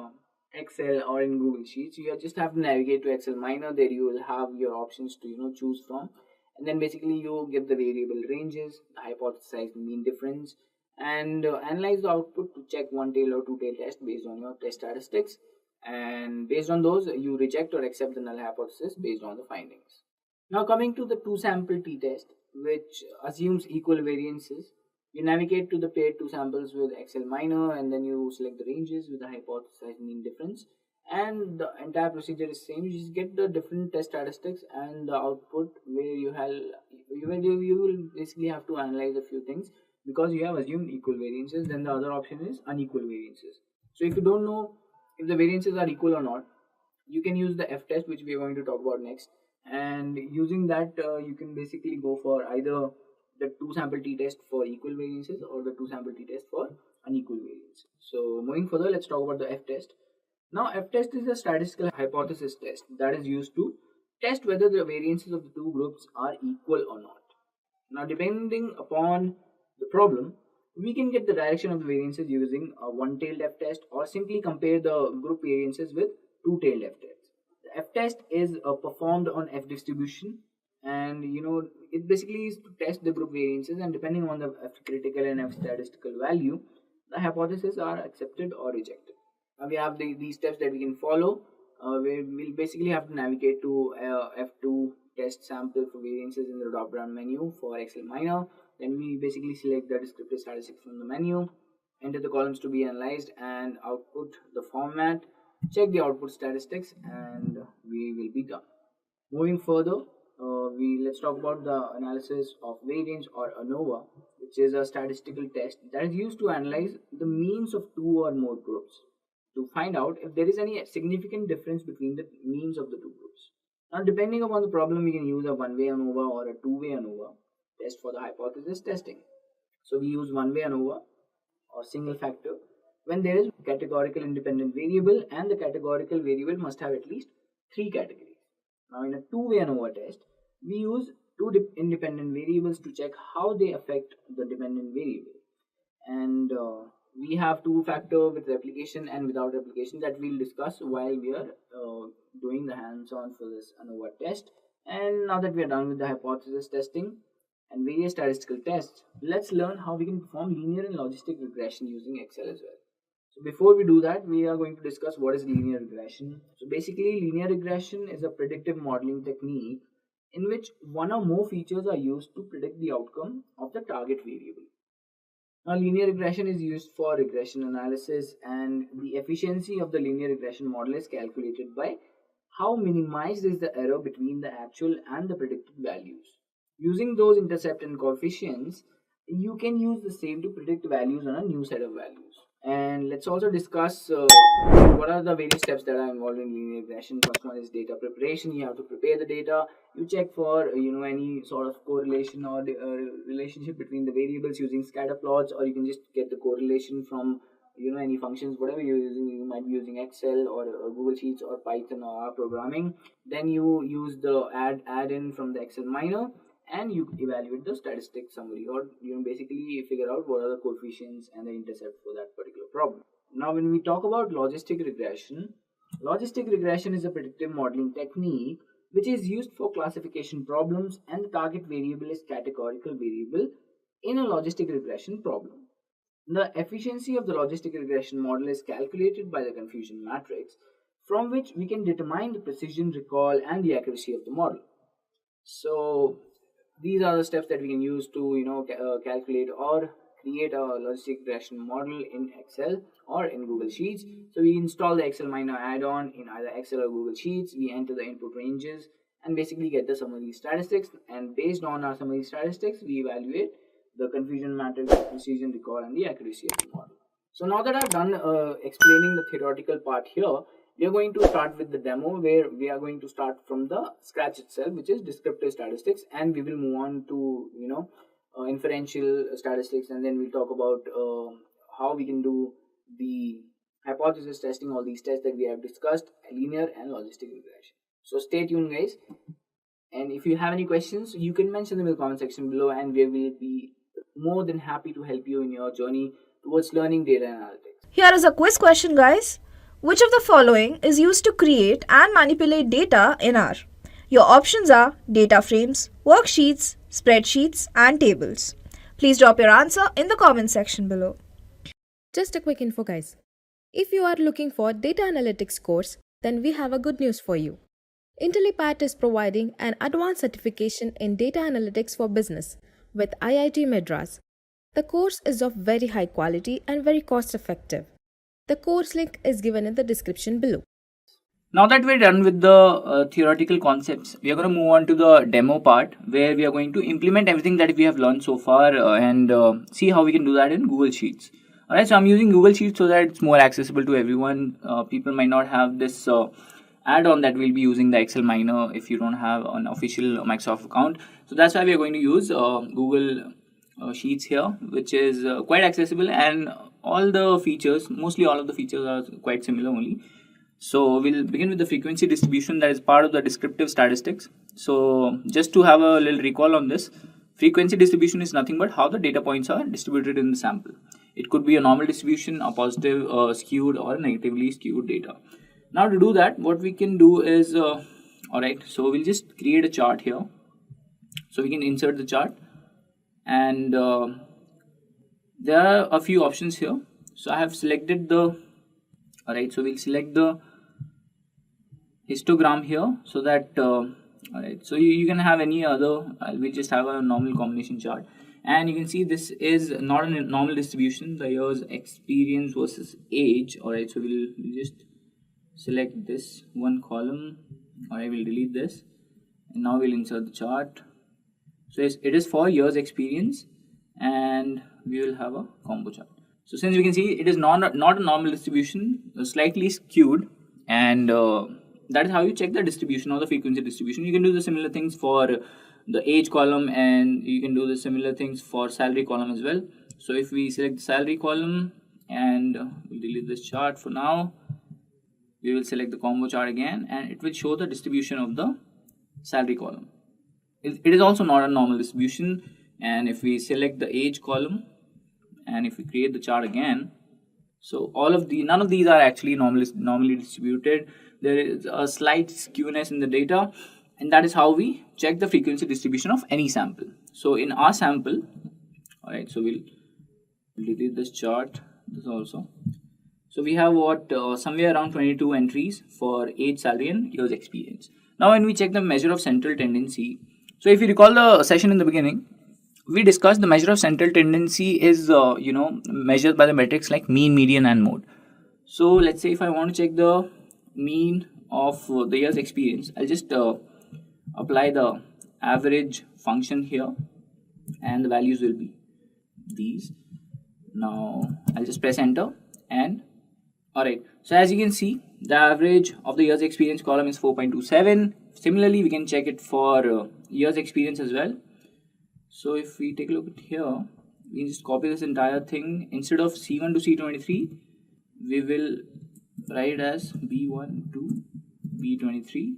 Excel or in Google Sheets, you just have to navigate to Excel Miner. There you will have your options to choose from, and then basically you give the variable ranges, the hypothesized mean difference, and analyze the output to check one-tail or two-tail test based on your test statistics. And based on those, you reject or accept the null hypothesis based on the findings. Now coming to the two sample t-test, which assumes equal variances, you navigate to the paired two samples with Excel Miner, and then you select the ranges with the hypothesized mean difference, and the entire procedure is same. You just get the different test statistics and the output where you will basically have to analyze a few things, because you have assumed equal variances. Then the other option is unequal variances. So if you don't know if the variances are equal or not, you can use the f-test, which we are going to talk about next. And using that, you can basically go for either the two sample t-test for equal variances or the two sample t-test for unequal variances. So moving further, let's talk about the f-test. Now f-test is a statistical hypothesis test that is used to test whether the variances of the two groups are equal or not. Now, depending upon the problem, we can get the direction of the variances using a one-tailed f-test or simply compare the group variances with two-tailed f-tests. The f-test is performed on f-distribution, and it basically is to test the group variances, and depending on the f-critical and f-statistical value, the hypotheses are accepted or rejected. Now we have these steps that we can follow. We'll basically have to navigate to F2 test sample for variances in the drop down menu for Excel minor. Then we basically select the descriptive statistics from the menu, enter the columns to be analyzed, and output the format, check the output statistics, and we will be done. Moving further, let's talk about the analysis of variance or ANOVA, which is a statistical test that is used to analyze the means of two or more groups to find out if there is any significant difference between the means of the two groups. Now, depending upon the problem, we can use a one-way ANOVA or a two-way ANOVA test for the hypothesis testing. So we use one-way ANOVA or single factor when there is categorical independent variable, and the categorical variable must have at least three categories. Now, in a two-way ANOVA test, we use two independent variables to check how they affect the dependent variable, and we have two-factor with replication and without replication that we'll discuss while we are doing the hands-on for this ANOVA test. And now that we are done with the hypothesis testing and various statistical tests, let's learn how we can perform linear and logistic regression using Excel as well. So before we do that, we are going to discuss what is linear regression. So basically, linear regression is a predictive modeling technique in which one or more features are used to predict the outcome of the target variable. Now, linear regression is used for regression analysis, and the efficiency of the linear regression model is calculated by how minimized is the error between the actual and the predicted values. Using those intercept and coefficients, you can use the same to predict values on a new set of values. And let's also discuss what are the various steps that are involved in linear regression. First one is data preparation. You have to prepare the data. You check for any sort of correlation or relationship between the variables using scatter plots, or you can just get the correlation from any functions, whatever you're using. You might be using Excel or Google Sheets or Python or R programming. Then you use the add-in from the Excel minor, and you evaluate the statistic summary, or basically figure out what are the coefficients and the intercept for that particular problem. Now, when we talk about logistic regression is a predictive modeling technique which is used for classification problems, and the target variable is categorical variable in a logistic regression problem. The efficiency of the logistic regression model is calculated by the confusion matrix, from which we can determine the precision, recall, and the accuracy of the model. So these are the steps that we can use to calculate or create a logistic regression model in Excel or in Google Sheets. So we install the Excel minor add-on in either Excel or Google Sheets. We enter the input ranges and basically get the summary statistics, and based on our summary statistics, we evaluate the confusion matrix, precision, recall, and the accuracy of the model. So now that I've done explaining the theoretical part here, we are going to start with the demo, where we are going to start from the scratch itself, which is descriptive statistics, and we will move on to inferential statistics, and then we'll talk about how we can do the hypothesis testing, all these tests that we have discussed, linear and logistic regression. So stay tuned, guys, and if you have any questions, you can mention them in the comment section below, and we will be more than happy to help you in your journey towards learning data analytics. Here is a quiz question, guys. Which of the following is used to create and manipulate data in R? Your options are data frames, worksheets, spreadsheets, and tables. Please drop your answer in the comment section below. Just a quick info, guys. If you are looking for Data Analytics course, then we have a good news for you. Intellipaat is providing an advanced certification in Data Analytics for Business with IIT Madras. The course is of very high quality and very cost effective. The course link is given in the description below. Now that we're done with the theoretical concepts, we are going to move on to the demo part, where we are going to implement everything that we have learned so far and see how we can do that in Google Sheets. Alright, so I'm using Google Sheets so that it's more accessible to everyone. People might not have this add-on that we'll be using the Excel minor if you don't have an official Microsoft account. So that's why we are going to use Google Sheets here, which is quite accessible, and all the features, mostly all of the features are quite similar only. So we'll begin with the frequency distribution that is part of the descriptive statistics. So just to have a little recall on this, frequency distribution is nothing but how the data points are distributed in the sample. It could be a normal distribution, a positive skewed or negatively skewed data. Now to do that, what we can do is, alright, so we'll just create a chart here. So we can insert the chart, and there are a few options here. So I have selected the, alright, so we'll select the histogram here, so that, alright, so you can have any other, we'll just have a normal combination chart. And you can see this is not a normal distribution, the years experience versus age. Alright, so we'll just select this one column. Alright, we'll delete this, and now we'll insert the chart. So it is for years experience, and we will have a combo chart. So since we can see it is not a normal distribution, slightly skewed, and that is how you check the distribution or the frequency distribution. You can do the similar things for the age column, and you can do the similar things for salary column as well. So if we select the salary column, and we'll delete this chart for now, we will select the combo chart again, and it will show the distribution of the salary column. It is also not a normal distribution. And if we select the age column, and if we create the chart again, so none of these are actually normally distributed. There is a slight skewness in the data, and that is how we check the frequency distribution of any sample. So in our sample, alright, so we'll delete this chart, this also. So we have somewhere around 22 entries for age, salary, and years experience. Now when we check the measure of central tendency, so if you recall the session in the beginning, we discussed the measure of central tendency is measured by the metrics like mean, median, and mode. So let's say if I want to check the mean of the year's experience, I'll just apply the average function here, and the values will be these. Now I'll just press enter, and alright, so as you can see, the average of the year's experience column is 4.27. Similarly, we can check it for year's experience as well. So if we take a look at here, we can just copy this entire thing. Instead of C1 to C23, we will write as B1 to B23.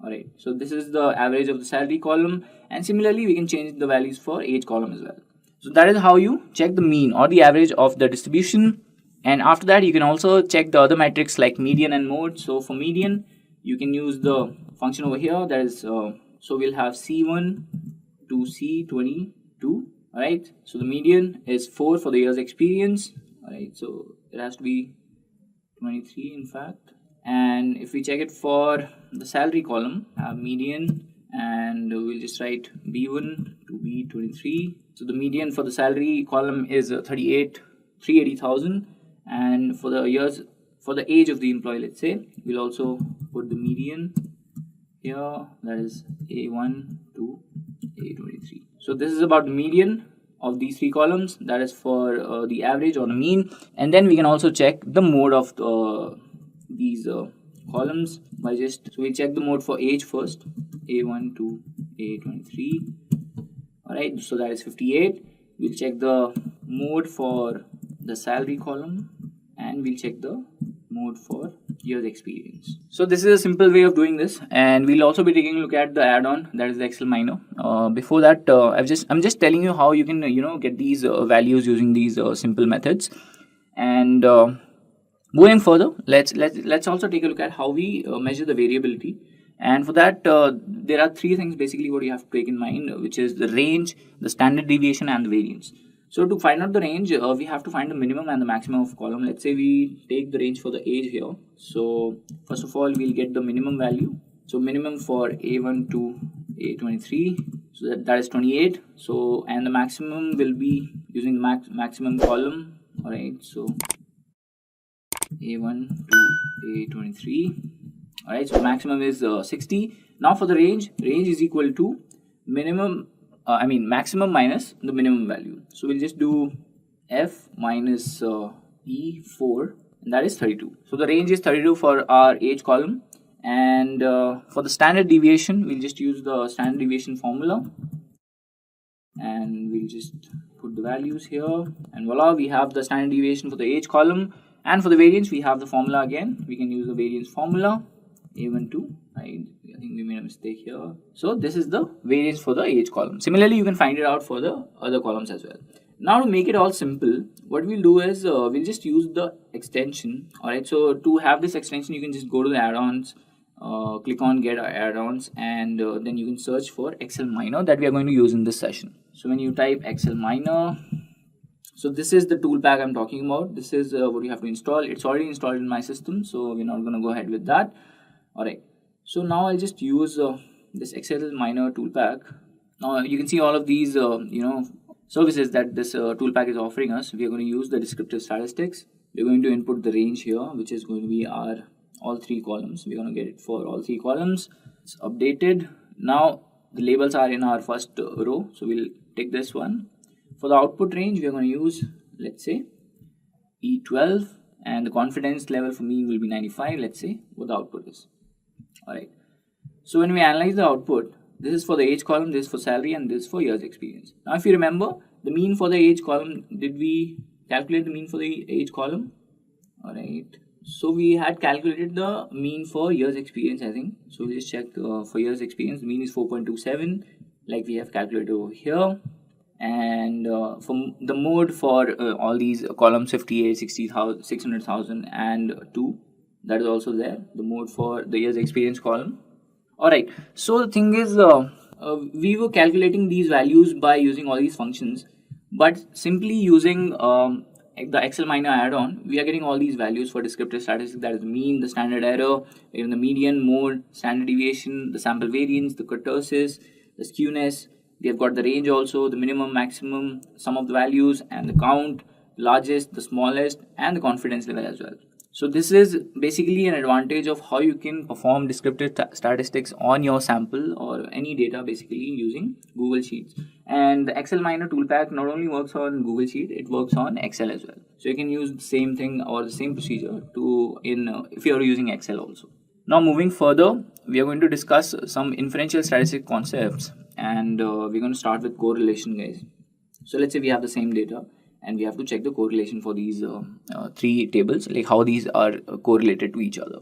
Alright, so this is the average of the salary column, and similarly we can change the values for age column as well. So that is how you check the mean or the average of the distribution. And after that, you can also check the other metrics like median and mode. So for median, you can use the function over here, that is, so we'll have C1 to C22. Alright, so the median is 4 for the year's experience. Alright, so it has to be 23 in fact. And if we check it for the salary column, have median, and we'll just write B1 to B23. So the median for the salary column is 380,000, and for the years, for the age of the employee, let's say, we'll also put the median here, that is A1 to A23. So this is about the median of these three columns, that is for the average or the mean. And then we can also check the mode of these columns by so we check the mode for age first, A1 to A23. Alright, so that is 58. We'll check the mode for the salary column, and we'll check the mode for years experience. So this is a simple way of doing this, and we'll also be taking a look at the add-on, that is the Excel Minor. Before that, I'm just telling you how you can get these values using these simple methods. And going further, let's also take a look at how we measure the variability. And for that, there are three things basically what you have to take in mind, which is the range, the standard deviation, and the variance. So to find out the range, we have to find the minimum and the maximum of column. Let's say we take the range for the age here. So first of all, we'll get the minimum value. So minimum for A1 to A23, so that is 28. So, and the maximum will be using the maximum column. Alright, so A1 to A23. Alright, so maximum is 60. Now for the range is equal to maximum minus the minimum value. So we'll just do F minus E4, and that is 32. So the range is 32 for our age column, and for the standard deviation, we'll just use the standard deviation formula, and we'll just put the values here, and voila, we have the standard deviation for the age column. And for the variance, we have the formula again. We can use the variance formula, A12. I think we made a mistake here. So this is the variance for the age column. Similarly, you can find it out for the other columns as well. Now to make it all simple, what we'll do is we'll just use the extension. Alright, so to have this extension, you can just go to the add-ons, click on get add-ons, and then you can search for Excel Miner that we are going to use in this session. So when you type Excel Miner, so this is the tool pack I'm talking about. This is what you have to install. It's already installed in my system, so we're not going to go ahead with that. Alright, so now I'll just use this Excel Miner tool pack. Now you can see all of these services that this tool pack is offering us. We are going to use the descriptive statistics. We're going to input the range here, which is going to be our all three columns. We're going to get it for all three columns. It's updated. Now the labels are in our first row, so we'll take this one. For the output range, we are going to use, let's say, E12, and the confidence level for me will be 95. Let's say what the output is. Alright, so when we analyze the output, this is for the age column, this is for salary, and this is for years experience. Now if you remember, the mean for the age column, did we calculate the mean for the age column? Alright, so we had calculated the mean for years experience, I think. So we'll just check for years experience, the mean is 4.27, like we have calculated over here. And from the mode for all these columns, 58, 60,000, 600,000 and 2, that is also there, the mode for the years experience column. Alright, so the thing is, we were calculating these values by using all these functions, but simply using the Excel Miner add-on, we are getting all these values for descriptive statistics, that is the mean, the standard error, even the median, mode, standard deviation, the sample variance, the kurtosis, the skewness. We have got the range also, the minimum, maximum, sum of the values, and the count, largest, the smallest, and the confidence level as well. So this is basically an advantage of how you can perform descriptive statistics on your sample or any data basically using Google Sheets. And the Excel Miner toolpack not only works on Google Sheet, it works on Excel as well. So you can use the same thing or the same procedure if you are using Excel also. Now moving further, we are going to discuss some inferential statistic concepts, and we're going to start with correlation, guys. So let's say we have the same data, and we have to check the correlation for these three tables, like how these are correlated to each other.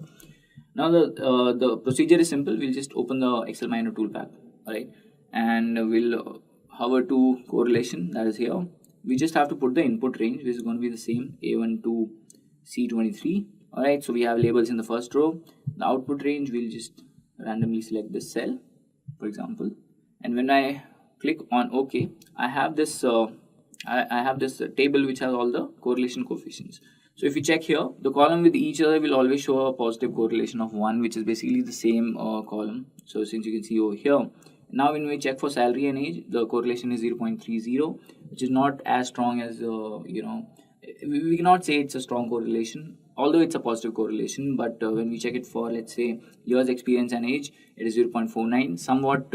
Now the procedure is simple. We'll just open the Excel Miner toolpack, alright, and we'll hover to correlation, that is here. We just have to put the input range, which is going to be the same, A1 to C23. Alright, so we have labels in the first row. The output range, we'll just randomly select this cell, for example, and when I click on OK, I have this I have this table which has all the correlation coefficients. So if you check here, the column with each other will always show a positive correlation of 1, which is basically the same column. So since you can see over here, now when we check for salary and age, the correlation is 0.30, which is not as strong as we cannot say it's a strong correlation, although it's a positive correlation. But when we check it for, let's say, years experience and age, it is 0.49, somewhat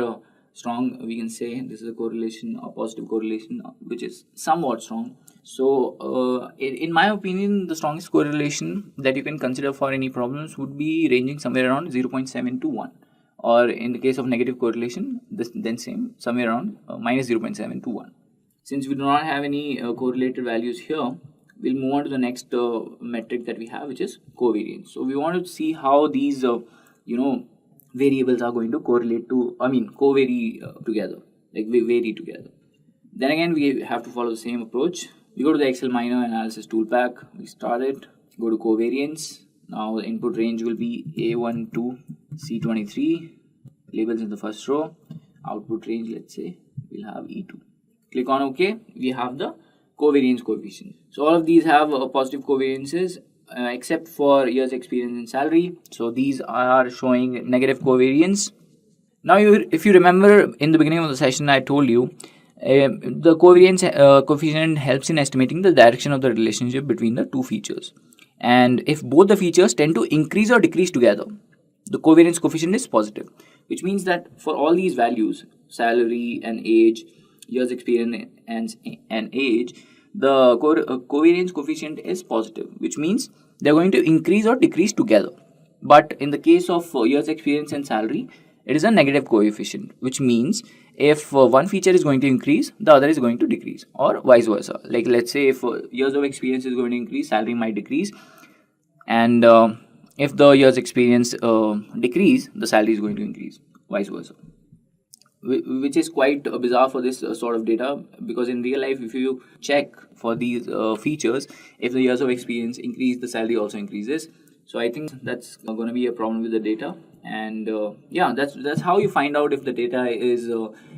strong. We can say this is a correlation, a positive correlation, which is somewhat strong. So in my opinion, the strongest correlation that you can consider for any problems would be ranging somewhere around 0.7 to 1, or in the case of negative correlation, then same, somewhere around minus 0.7 to 1. Since we do not have any correlated values here, we'll move on to the next metric that we have, which is covariance. So we want to see how these variables are going to co-vary together, like we vary together. Then again, we have to follow the same approach. We go to the Excel Miner analysis toolpack, we start it, go to covariance. Now the input range will be A1 to C23, labels in the first row. Output range, let's say, we'll have E2. Click on OK, we have the covariance coefficient. So all of these have positive covariances, except for years experience and salary. So these are showing negative covariance. Now if you remember in the beginning of the session, I told you the covariance coefficient helps in estimating the direction of the relationship between the two features, and if both the features tend to increase or decrease together, the covariance coefficient is positive, which means that for all these values, salary and age, years experience and age, the covariance coefficient is positive, which means they're going to increase or decrease together. But in the case of years experience and salary, it is a negative coefficient, which means if one feature is going to increase, the other is going to decrease, or vice versa. Like let's say if years of experience is going to increase, salary might decrease. and if the year's experience decrease, the salary is going to increase, vice versa, which is quite bizarre for this sort of data, because in real life, if you check for these features, if the years of experience increase, the salary also increases. So I think that's going to be a problem with the data, and yeah, that's how you find out if the data is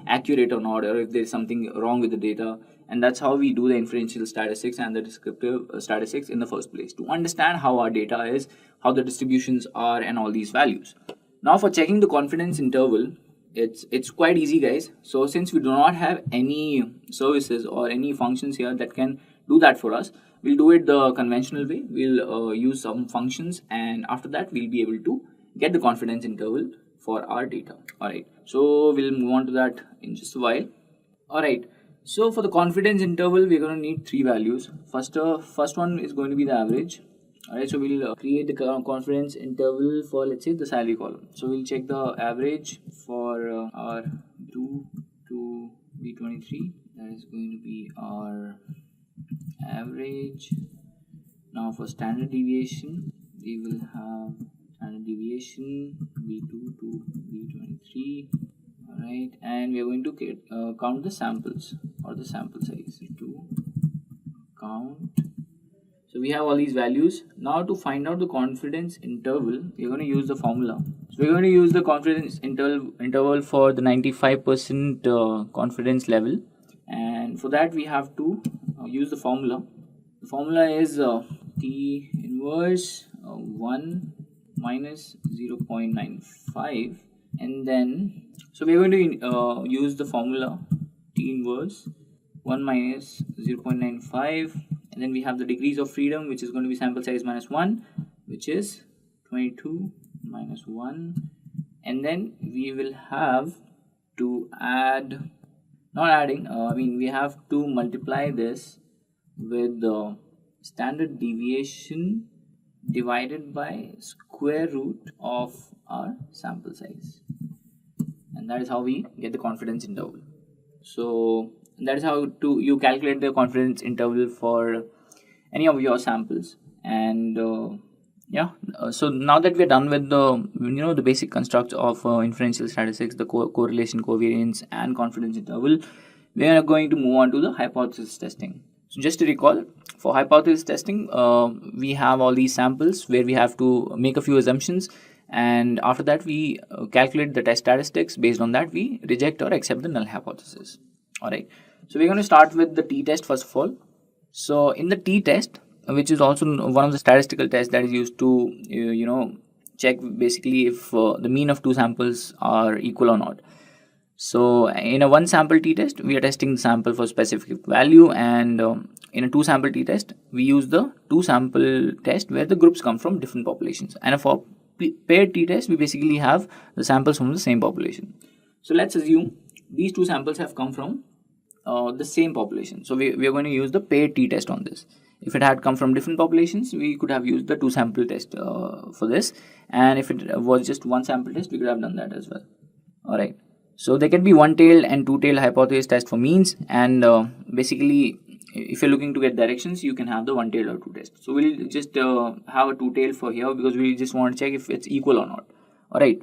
accurate or not, or if there's something wrong with the data. And that's how we do the inferential statistics and the descriptive statistics in the first place, to understand how our data is, how the distributions are, and all these values. Now for checking the confidence interval, it's quite easy, guys. So since we do not have any services or any functions here that can do that for us, we'll do it the conventional way. We'll use some functions, and after that we'll be able to get the confidence interval for our data. Alright, so we'll move on to that in just a while. Alright, so for the confidence interval, we're going to need three values. First one is going to be the average. Alright, so we'll create the confidence interval for, let's say, the salary column. So we'll check the average for our 2 to B23. That is going to be our average. Now for standard deviation, we will have standard deviation B2 to B23. Alright, and we are going to count the samples, or the sample size, to count. So we have all these values. Now to find out the confidence interval, we are going to use the formula. So we are going to use the confidence interval for the 95% confidence level, and for that we have to use the formula. The formula is T inverse 1 minus 0.95, and then so we are going to use the formula T inverse 1 minus 0.95, and then we have the degrees of freedom, which is going to be sample size minus 1, which is 22 minus 1, and then we will have to add, not adding, we have to multiply this with the standard deviation divided by square root of our sample size, and that is how we get the confidence interval. So that is how you calculate the confidence interval for any of your samples. And so now that we're done with the basic constructs of inferential statistics, the correlation, covariance, and confidence interval, we are going to move on to the hypothesis testing. So just to recall, for hypothesis testing, we have all these samples where we have to make a few assumptions, and after that we calculate the test statistics. Based on that, we reject or accept the null hypothesis. Alright, so we're going to start with the t-test first of all. So in the t-test, which is also one of the statistical tests that is used to check basically if the mean of two samples are equal or not. So in a one sample t-test, we are testing the sample for specific value, and in a two sample t-test, we use the two sample test where the groups come from different populations, and for paired t-test, we basically have the samples from the same population. So let's assume these two samples have come from the same population. So we are going to use the paired t-test on this. If it had come from different populations, we could have used the two sample test for this, and if it was just one sample test, we could have done that as well. Alright, so there can be one-tailed and two-tailed hypothesis test for means, and basically if you're looking to get directions, you can have the one-tailed or two test. So we'll just have a two-tailed for here, because we just want to check if it's equal or not. Alright,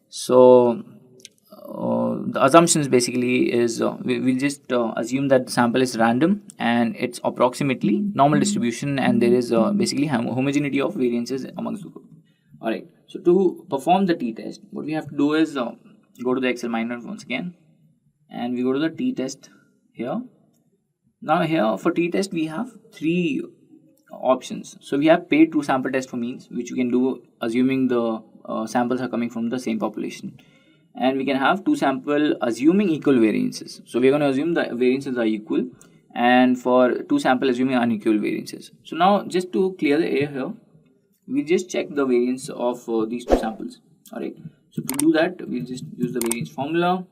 so the assumptions basically is we just assume that the sample is random and it's approximately normal distribution, and there is basically homogeneity of variances amongst the group. Alright, so to perform the t-test, what we have to do is go to the Excel miner once again, and we go to the t-test here. Now here for t-test, we have three options. So we have paired two sample test for means, which you can do assuming the samples are coming from the same population. And we can have two sample assuming equal variances. So we're going to assume the variances are equal, and for two sample assuming unequal variances. So now just to clear the air here, we just check the variance of these two samples. Alright, so to do that, we'll just use the variance formula,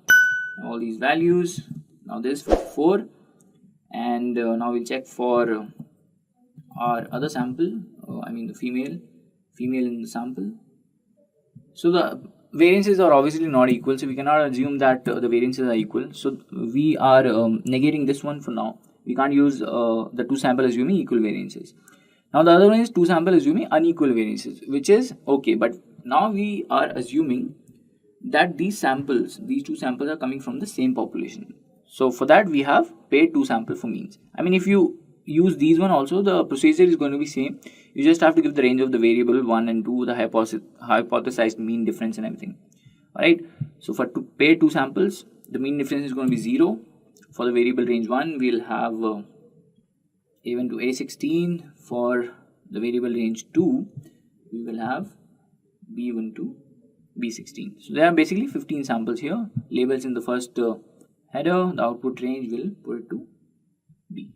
all these values. Now this for 4, and now we'll check for our other sample, the female in the sample. So the variances are obviously not equal, so we cannot assume that the variances are equal. So we are negating this one for now. We can't use the two sample assuming equal variances. Now the other one is 2 sample assuming unequal variances, which is okay, but now we are assuming that these 2 samples are coming from the same population. So for that we have paired 2 sample for means. I mean, if you use these one also, the procedure is going to be same. You just have to give the range of the variable 1 and 2, the hypothesized mean difference and everything. Alright, so for pair 2 samples, the mean difference is going to be 0. For the variable range 1, we'll have A1 to A16. For the variable range 2, we will have B1 to B16. So there are basically 15 samples here. Labels in the first header. The output range will put it to B.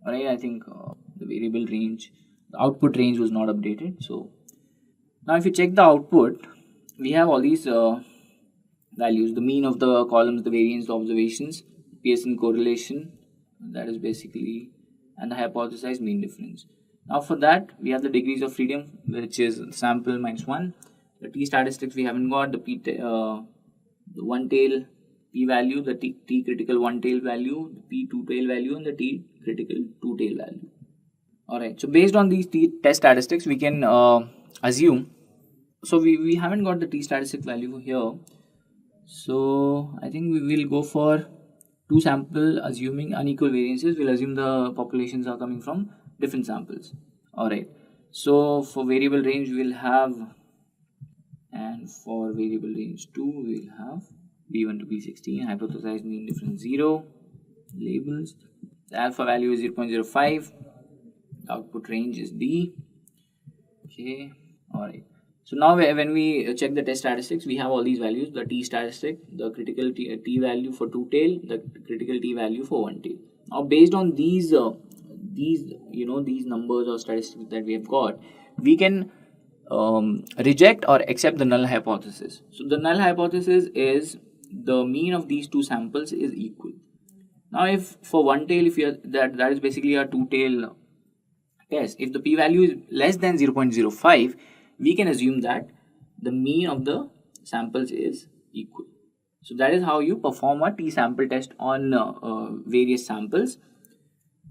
Alright, I think the variable range, the output range was not updated. So now if you check the output, we have all these values: the mean of the columns, the variance, the observations, Pearson correlation, that is basically, and the hypothesized mean difference. Now for that we have the degrees of freedom, which is sample minus 1. The t statistics we haven't got, the one tail p value, the t critical one tail value, the p two tail value, and the t critical two tail value. Alright, so based on these test statistics we can assume. So we haven't got the t statistic value here, so I think we will go for 2 sample assuming unequal variances. We'll assume the populations are coming from different samples. Alright, so for variable range we'll have, and for variable range 2 we'll have B1 to B16, hypothesized mean difference 0, labels, the alpha value is 0.05, output range is D. Okay, alright. So now when we check the test statistics, we have all these values: the t statistic, the critical t value for 2 tail, the critical t value for 1 tail. Now based on these numbers or statistics that we have got, we can reject or accept the null hypothesis. So the null hypothesis is the mean of these 2 samples is equal. Now if for 1 tail, if you are, that is basically a 2 tail test, if the p value is less than 0.05, we can assume that the mean of the samples is equal. So that is how you perform a t sample test on various samples.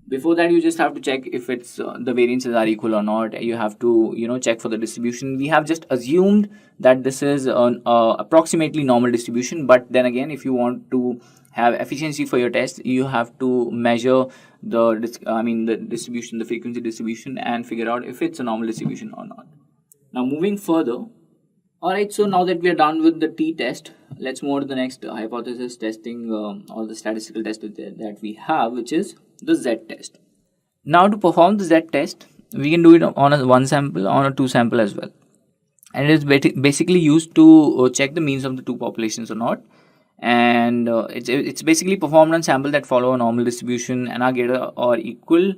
Before that, you just have to check if it's the variances are equal or not. You have to check for the distribution. We have just assumed that this is an approximately normal distribution, but then again, if you want to have efficiency for your test, you have to measure the distribution, the frequency distribution, and figure out if it's a normal distribution or not. Now moving further, alright, so now that we are done with the t-test, let's move to the next hypothesis testing or the statistical test that we have, which is the z-test. Now to perform the z-test, we can do it on a 1 sample, on a 2 sample as well. And it is basically used to check the means of the 2 populations or not. And it's basically performed on samples that follow a normal distribution and are greater or equal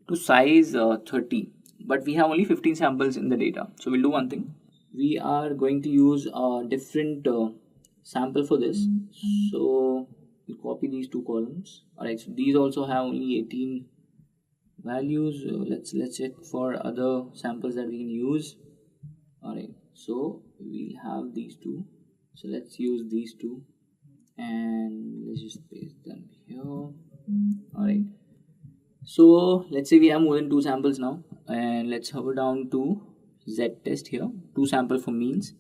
to size 30. But we have only 15 samples in the data. So we'll do one thing. We are going to use a different sample for this. So we copy these 2 columns. Alright, so these also have only 18 values. Let's check for other samples that we can use. Alright, so we'll have these 2. So let's use these 2 and let's just paste them here. Alright, so let's say we have more than 2 samples now, and let's hover down to z-test here, 2 sample for means.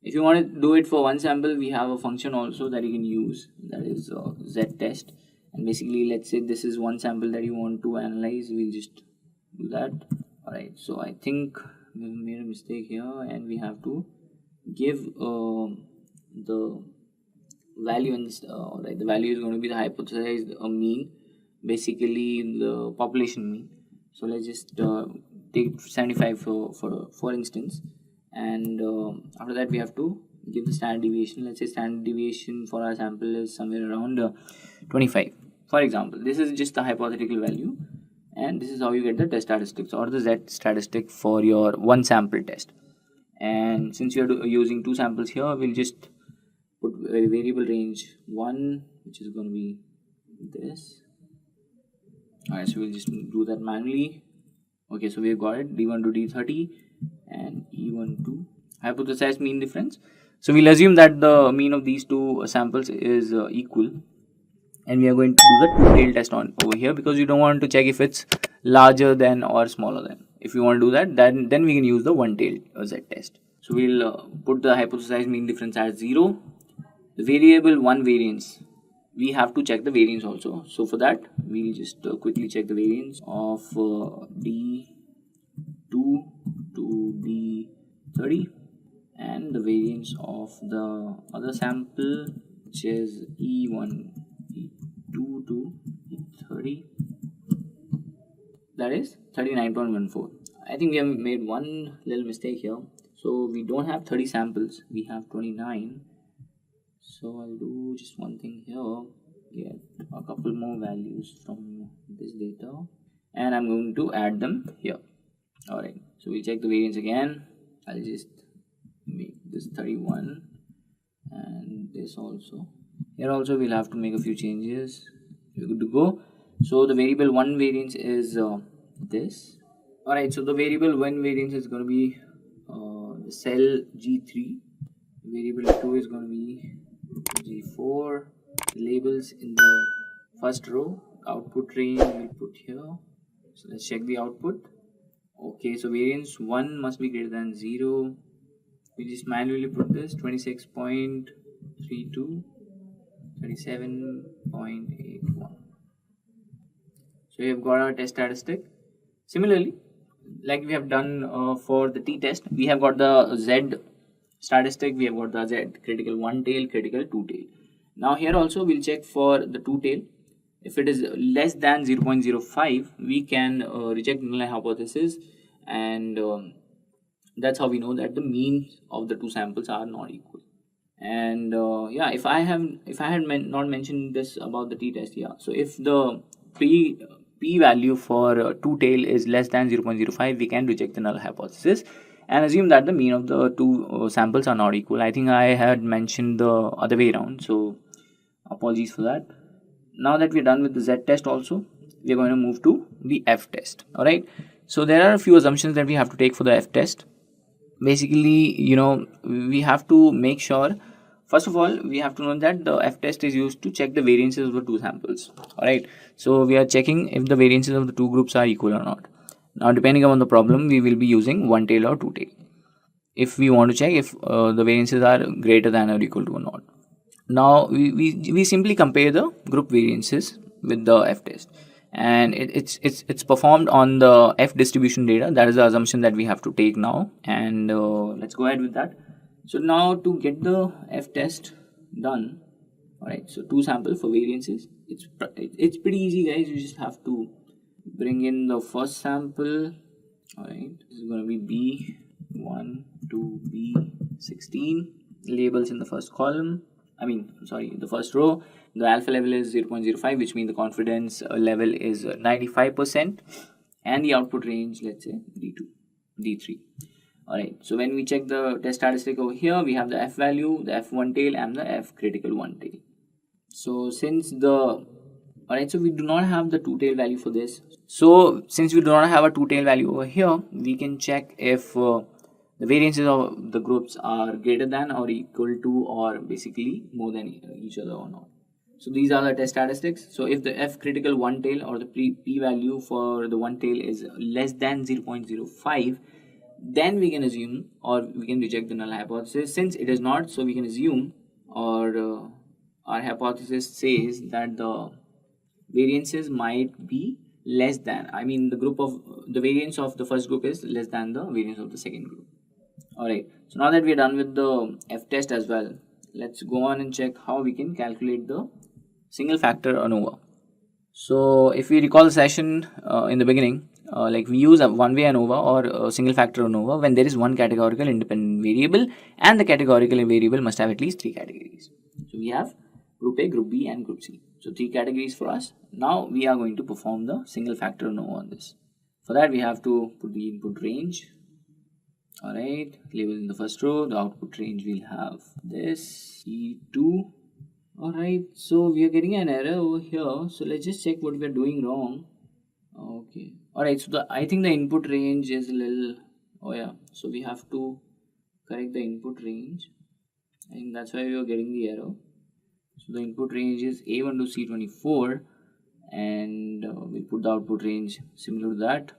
If you want to do it for 1 sample, we have a function also that you can use, that is z-test. And basically, let's say this is 1 sample that you want to analyze, we'll just do that. Alright, so I think we made a mistake here, and we have to give the value in this. Alright, the value is going to be the hypothesized mean, basically the population mean. So let's just take 75 for instance, and after that we have to give the standard deviation. Let's say standard deviation for our sample is somewhere around 25, for example. This is just the hypothetical value, and this is how you get the test statistics or the z statistic for your 1 sample test. And since you are using 2 samples here, we'll just put a variable range 1, which is going to be this. Alright, so we'll just do that manually. Okay, so we've got it, D1 to D30 and E1 to hypothesized mean difference. So we'll assume that the mean of these 2 samples is equal, and we are going to do the 2-tail test on over here, because you don't want to check if it's larger than or smaller than. if we want to do that, then we can use the one-tailed z-test. So we'll put the hypothesized mean difference as 0. The variable 1 variance, we have to check the variance also. So for that, we'll just quickly check the variance of D2 to D30, and the variance of the other sample, which is E1, E2 to E30, that is 39.14. I think we have made one little mistake here. So we don't have 30 samples, we have 29. So I'll do just one thing here, get a couple more values from this data, and I'm going to add them here. Alright, so we'll check the variance again. I'll just make this 31 and this also. Here also we'll have to make a few changes. We're good to go. So the variable 1 variance is this. Alright, so the variable 1 variance is going to be the cell G3. Variable 2 is going to be G4. The labels in the first row, output range we'll put here. So let's check the output. Okay, so variance 1 must be greater than 0. We just manually put this 26.32, 37.81. So we have got our test statistic. Similarly, like we have done for the t-test, we have got the z statistic, we have got the z critical 1 tail, critical 2 tail. Now here also we'll check for the 2 tail. If it is less than 0.05, we can reject null hypothesis, and that's how we know that the means of the two samples are not equal. And yeah, if I had not mentioned this about the t-test, yeah. So if the p value for 2 tail is less than 0.05, we can reject the null hypothesis and assume that the mean of the two samples are not equal. I think I had mentioned the other way around, so apologies for that. Now that we're done with the z-test also, we're going to move to the f-test. Alright, so there are a few assumptions that we have to take for the f-test. Basically, we have to make sure, first of all, we have to know that the f-test is used to check the variances of the two samples. Alright, so we are checking if the variances of the two groups are equal or not. Now, depending on the problem, we will be using 1 tail or 2 tail if we want to check if the variances are greater than or equal to or not. Now, we simply compare the group variances with the f-test, and it's performed on the f distribution data. That is the assumption that we have to take now, and let's go ahead with that. So now to get the f-test done, alright, so 2 samples for variances, it's pretty easy, guys. You just have to bring in the first sample. Alright, this is going to be B1 to B16. Labels in the first column, the first row. The alpha level is 0.05, which means the confidence level is 95%, and the output range, let's say D2, D3. Alright, so when we check the test statistic over here, we have the f value, the f1 tail, and the f critical 1 tail. So so we do not have the 2 tail value for this. So since we do not have a 2 tail value over here, we can check if the variances of the groups are greater than or equal to or basically more than each other or not. So these are the test statistics. So if the f critical 1 tail or the p value for the 1 tail is less than 0.05, then we can assume or we can reject the null hypothesis. Since it is not, so we can assume, or our hypothesis says that the variances might be less than, the variance of the first group is less than the variance of the second group. Alright, so now that we are done with the f-test as well, let's go on and check how we can calculate the single factor ANOVA. So if we recall the session in the beginning, we use a one-way ANOVA or a single factor ANOVA when there is one categorical independent variable and the categorical variable must have at least 3 categories. So we have group A, group B, and group C. So 3 categories for us. Now we are going to perform the single factor ANOVA on this. For that we have to put the input range. Alright, label in the first row. The output range will have this E2. Alright, so we are getting an error over here. So let's just check what we are doing wrong. Okay. Alright, so I think the input range is a little, so we have to correct the input range. I think that's why we are getting the error. So the input range is A1 to C24, and we'll put the output range similar to that.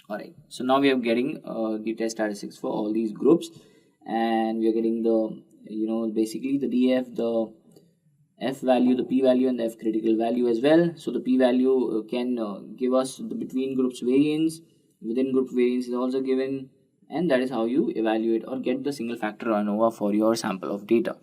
Alright, so now we are getting the test statistics for all these groups, and we are getting the basically the DF, the F value, the P value, and the F critical value as well. So the P value can give us the between groups variance, within group variance is also given, and that is how you evaluate or get the single factor ANOVA for your sample of data.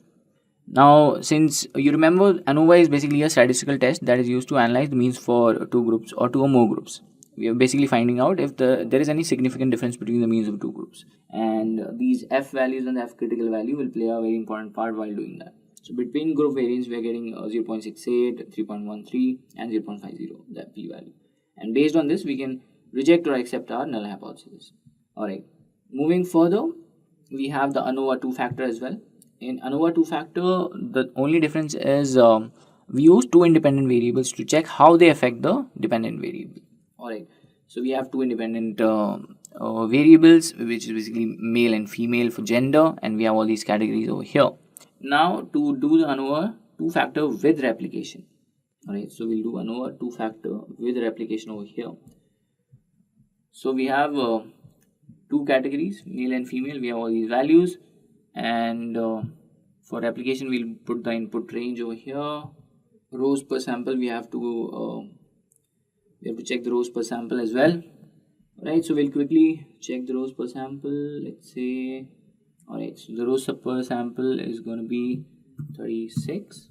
Now, since you remember, ANOVA is basically a statistical test that is used to analyze the means for two groups or two or more groups. We are basically finding out if there is any significant difference between the means of two groups, and these F values and the F critical value will play a very important part while doing that. So between group variance, we are getting 0.68, 3.13, and 0.50, that P value. And based on this, we can reject or accept our null hypothesis. Alright, moving further, we have the ANOVA two-factor as well. In ANOVA two-factor, the only difference is we use two independent variables to check how they affect the dependent variable. Alright, so we have two independent variables, which is basically male and female for gender, and we have all these categories over here. Now, to do the ANOVA two-factor with replication. Alright, so we'll do ANOVA two-factor with replication over here. So we have two categories, male and female. We have all these values, and for replication, we'll put the input range over here. Rows per sample, we have to check the rows per sample as well. Alright, so we'll quickly check the rows per sample. Let's say, alright, so the rows per sample is going to be 36.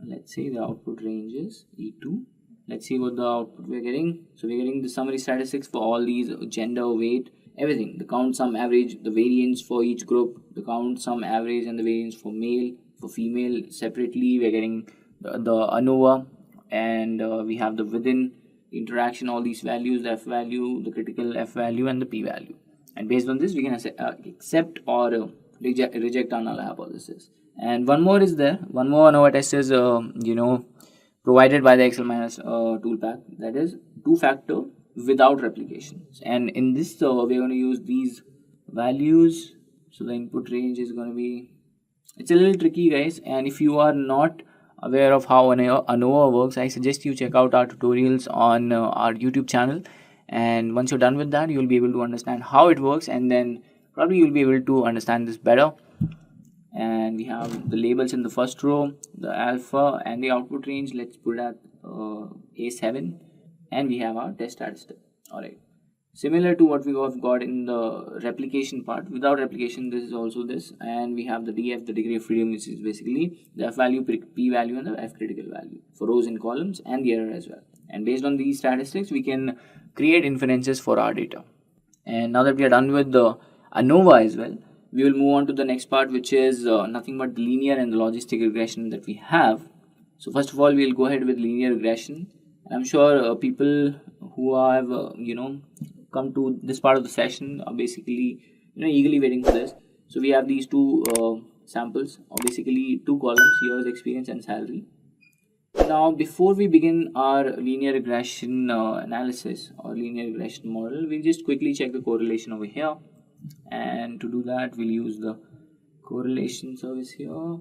Let's say the output range is E2. Let's see what the output we're getting. So we're getting the summary statistics for all these: gender, weight, everything. The count, sum, average, the variance for each group, the count, sum, average, and the variance for male, for female separately. We're getting the ANOVA, and we have the within, the interaction, all these values, the F value, the critical F value, and the P value. And based on this, we can accept or reject our null hypothesis. And one more is there. One more ANOVA test is provided by the Excel minus toolpack, that is two-factor without replications. And in this we're going to use these values. So the input range is going to be, it's a little tricky, guys, and if you are not aware of how ANOVA works, I suggest you check out our tutorials on our YouTube channel, and once you're done with that, you'll be able to understand how it works, and then probably you'll be able to understand this better. And we have the labels in the first row, the alpha and the output range. Let's put at A7, and we have our test statistic. Alright, similar to what we have got in the replication part. Without replication, this is also this, and we have the DF, the degree of freedom, which is basically the F value, P value, and the F critical value for rows and columns, and the error as well. And based on these statistics, we can create inferences for our data. And now that we are done with the ANOVA as well, we will move on to the next part, which is nothing but the linear and the logistic regression that we have. So first of all, we'll go ahead with linear regression. I'm sure people who have come to this part of the session are basically eagerly waiting for this. So we have these two samples, or basically two columns: years, experience, and salary. Now, before we begin our linear regression analysis or linear regression model, we'll just quickly check the correlation over here. And to do that, we'll use the correlation service here.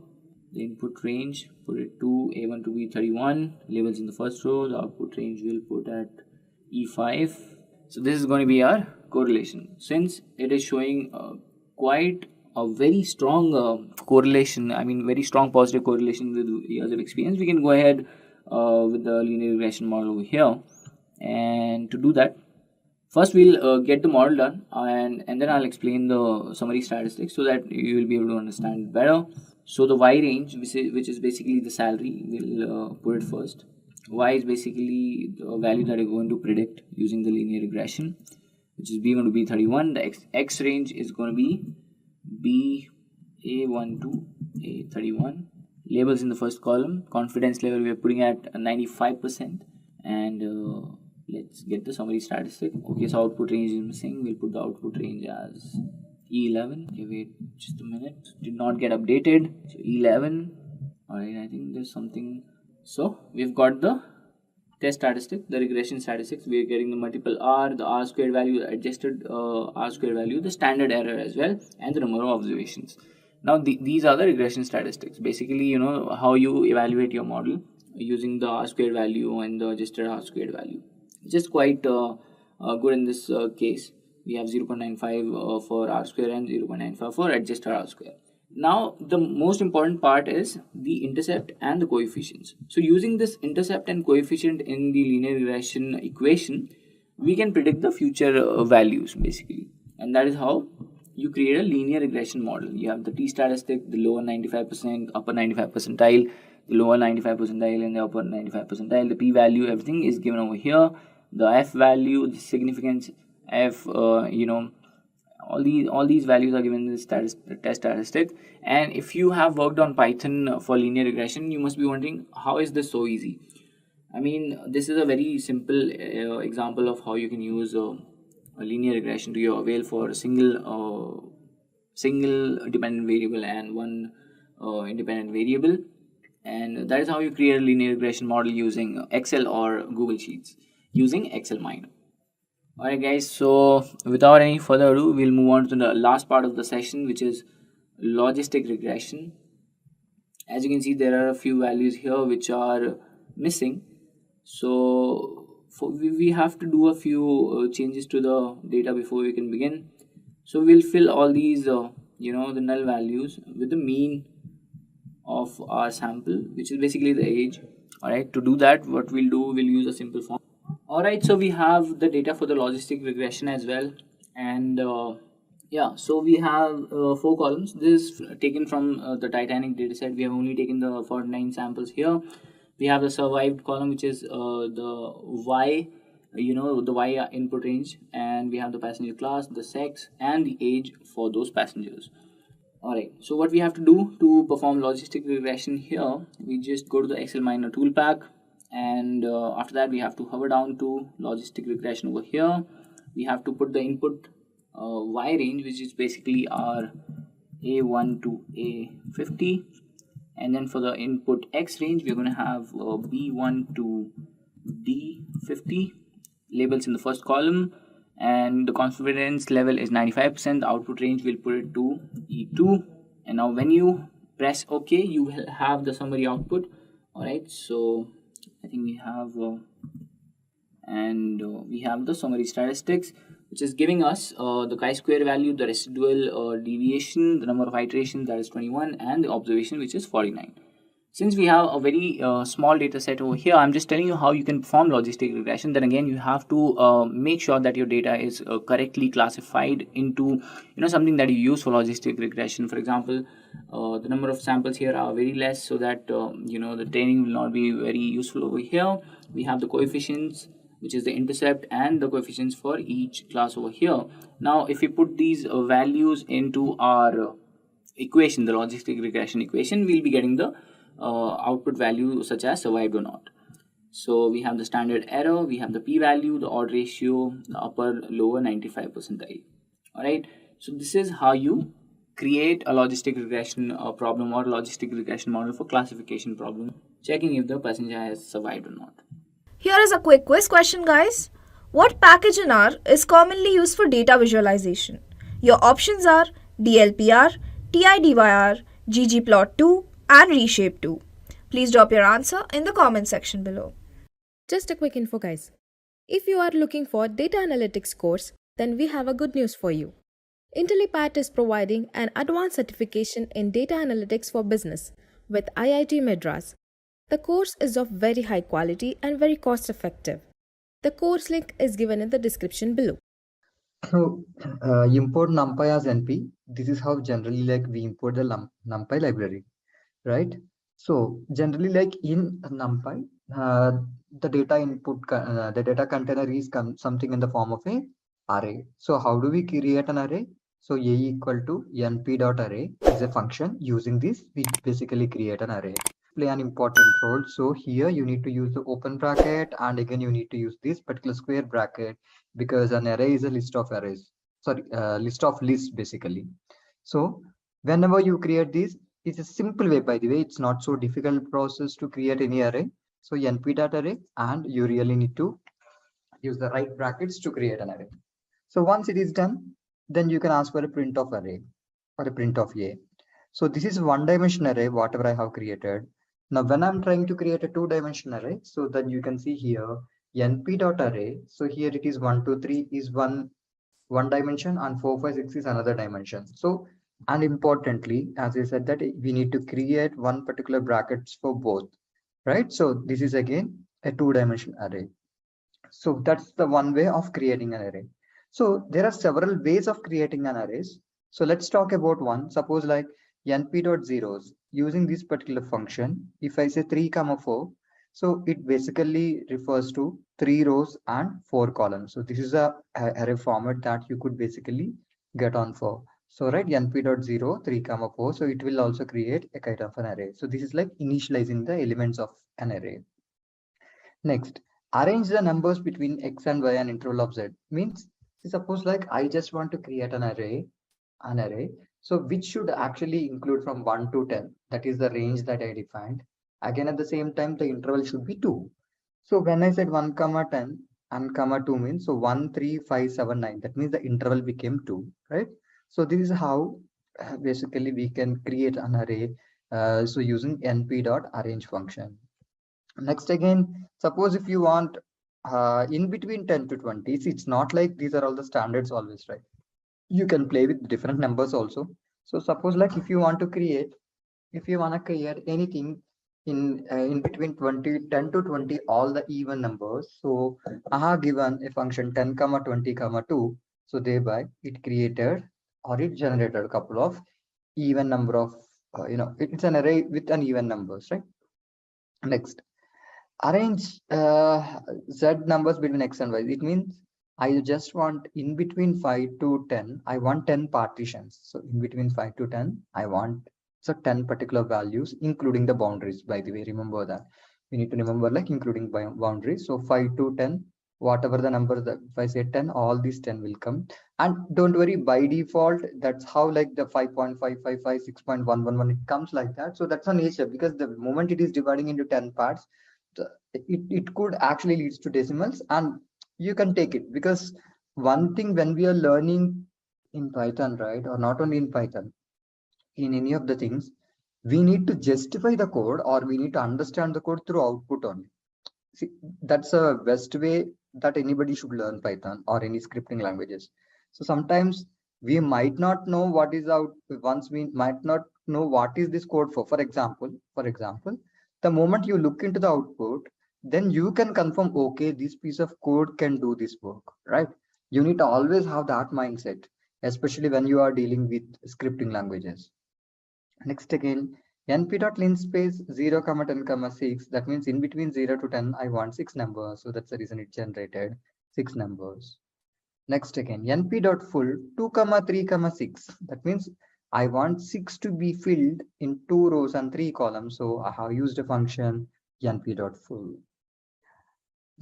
The input range, put it to A1 to B31, labels in the first row. The output range we'll put at E5. So this is going to be our correlation. Since it is showing quite a very strong correlation, very strong positive correlation with years of experience, we can go ahead with the linear regression model over here. And to do that, first we'll get the model done, and then I'll explain the summary statistics so that you will be able to understand it better. So the Y range, which is basically the salary, we'll put it first. Y is basically the value that you're going to predict using the linear regression, which is B1 to B31. The X range is going to be A1 to A31. Labels in the first column. Confidence level we are putting at 95%. And let's get the summary statistic. Okay, so output range is missing. We'll put the output range as E11. Okay, wait just a minute. Did not get updated. So E11. Alright, I think there's something. So we've got the test statistic, the regression statistics. We are getting the multiple R, the R squared value, the adjusted R squared value, the standard error as well, and the number of observations. Now these are the regression statistics. Basically, how you evaluate your model using the R squared value and the adjusted R squared value. Just quite good in this case. We have 0.95 for r square and 0.95 for adjusted r square. Now the most important part is the intercept and the coefficients. So using this intercept and coefficient in the linear regression equation, we can predict the future values basically, and that is how you create a linear regression model. You have the t statistic, the lower 95%, upper 95 percentile, the lower 95 percentile and the upper 95 percentile, the p value, everything is given over here, the f value, the significance f, all these values are given in this test statistic. And if you have worked on Python for linear regression, you must be wondering, how is this so easy? I mean, this is a very simple example of how you can use a linear regression to your avail for a single dependent variable and one independent variable, and that is how you create a linear regression model using Excel or Google Sheets using Excel Miner. Alright guys, so without any further ado, we'll move on to the last part of the session, which is logistic regression. As you can see, there are a few values here which are missing, so we have to do a few changes to the data before we can begin. So we'll fill all these the null values with the mean of our sample, which is basically the age. Alright, to do that, what we'll do, we'll use a simple form. Alright, so we have the data for the logistic regression as well, and so we have 4 columns. This is taken from the Titanic dataset. We have only taken the 49 samples here. We have the survived column, which is the Y, the Y input range, and we have the passenger class, the sex, and the age for those passengers. Alright, so what we have to do to perform logistic regression here, we just go to the Excel Miner tool pack, and after that we have to hover down to logistic regression over here. We have to put the input Y range, which is basically our A1 to A50, and then for the input X range, we're going to have B1 to D50 labels in the first column, and the confidence level is 95%. The output range, we'll put it to E2, and now when you press OK, you will have the summary output. Alright, so I think we have we have the summary statistics, which is giving us the chi-square value, the residual deviation, the number of iterations, that is 21, and the observation, which is 49. Since we have a very small data set over here, I'm just telling you how you can perform logistic regression. Then again, you have to make sure that your data is correctly classified into something that you use for logistic regression. For example, the number of samples here are very less, so that the training will not be very useful over here. We have the coefficients, which is the intercept, and the coefficients for each class over here. Now if we put these values into our equation, the logistic regression equation, we'll be getting the output value such as survived or not. So we have the standard error, we have the p-value, the odd ratio, the upper lower 95 percentile. Alright, so this is how you create a logistic regression problem or logistic regression model for classification problem, checking if the passenger has survived or not. Here is a quick quiz question, guys. What package in R is commonly used for data visualization? Your options are DLPR, TIDYR, ggplot2, and reshape2. Please drop your answer in the comment section below. Just a quick info, guys. If you are looking for Data Analytics course, then we have a good news for you. Intellipaat is providing an advanced certification in Data Analytics for Business with IIT Madras. The course is of very high quality and very cost effective. The course link is given in the description below. So import NumPy as NP. This is how generally we import the NumPy library, right? So generally in NumPy, the data input, the data container is something in the form of a array. So how do we create an array? So a equal to np.array is a function. Using this, we basically create an array. Play an important role. So here you need to use the open bracket, and again you need to use this particular square bracket, because an array is a list of arrays. Sorry, list of lists basically. So whenever you create this, it's a simple way, by the way. It's not so difficult process to create any array. So np.array, and you really need to use the right brackets to create an array. So once it is done, then you can ask for a print of array or a print of a. So this is one-dimensional array, whatever I have created. Now when I'm trying to create a two-dimensional array, so then you can see here, np.array. So here it is 1, 2, 3 is one dimension and 4, 5, 6 is another dimension. So, and importantly, as I said, that we need to create one particular brackets for both, right? So this is again a 2-dimensional array. So that's the one way of creating an array. So there are several ways of creating an arrays. So let's talk about one. Suppose like np.zeros using this particular function. If I say 3, 4, so it basically refers to 3 rows and 4 columns. So this is a array format that you could basically get on for. So right, np.0 3, 4. So it will also create a kind of an array. So this is like initializing the elements of an array. Next, arrange the numbers between x and y and interval of z. Means, suppose like I just want to create an array. So which should actually include from 1 to 10. That is the range that I defined. Again, at the same time, the interval should be 2. So when I said 1, 10 and 2 means, so 1, 3, 5, 7, 9. That means the interval became 2, right? So this is how basically we can create an array. So using np.arrange function. Next again, suppose if you want in between 10 to 20, it's not like these are all the standards always, right? You can play with different numbers also. So suppose like if you want to create anything in between 10 to 20, all the even numbers. So I have given a function 10, 20, 2. So thereby it created or it generated a couple of even number of, it's an array with an even numbers, right? Next, arrange z numbers between x and y. It means I just want in between 5 to 10, I want 10 partitions. So in between 5 to 10, I want 10 particular values, including the boundaries. By the way, remember that we need to remember like including boundaries. So 5 to 10, whatever the number that if I say 10, all these 10 will come. And don't worry, by default, that's how like the 5.555, 6.111, it comes like that. So that's a nature, because the moment it is dividing into 10 parts, it could actually leads to decimals, and you can take it, because one thing when we are learning in Python, right, or not only in Python, in any of the things, we need to justify the code, or we need to understand the code through output only. See, that's a best way that anybody should learn Python or any scripting languages. So sometimes we might not know what is out, once we might not know what is this code for. For example, the moment you look into the output, then you can confirm, okay, this piece of code can do this work, right? You need to always have that mindset, especially when you are dealing with scripting languages. Next again, np.linspace 0, 10, 6. That means in between 0 to 10, I want 6 numbers. So that's the reason it generated 6 numbers. Next again, np.full 2, 3, 6. That means I want 6 to be filled in 2 rows and 3 columns. So I have used a function np.full.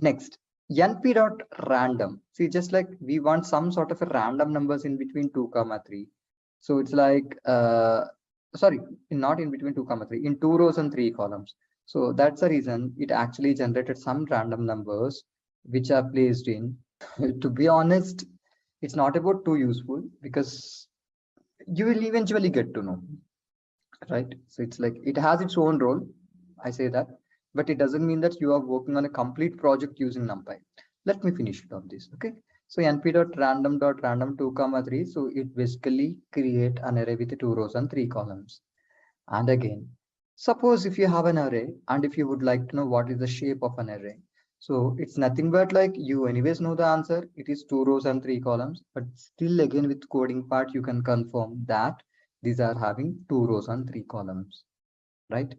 Next, np.random. See, just like we want some sort of a random numbers in between 2, 3. So it's like, sorry, not in between 2, 3, in 2 rows and 3 columns. So that's the reason it actually generated some random numbers which are placed in. To be honest, it's not about too useful, because you will eventually get to know, right? So it's like it has its own role, I say that, but it doesn't mean that you are working on a complete project using NumPy. Let me finish it on this, okay? So np.random.random 2, 3. So it basically create an array with 2 rows and 3 columns. And again, suppose if you have an array and if you would like to know what is the shape of an array, so it's nothing but like you anyways know the answer. It is 2 rows and 3 columns, but still again with coding part, you can confirm that these are having 2 rows and 3 columns, right?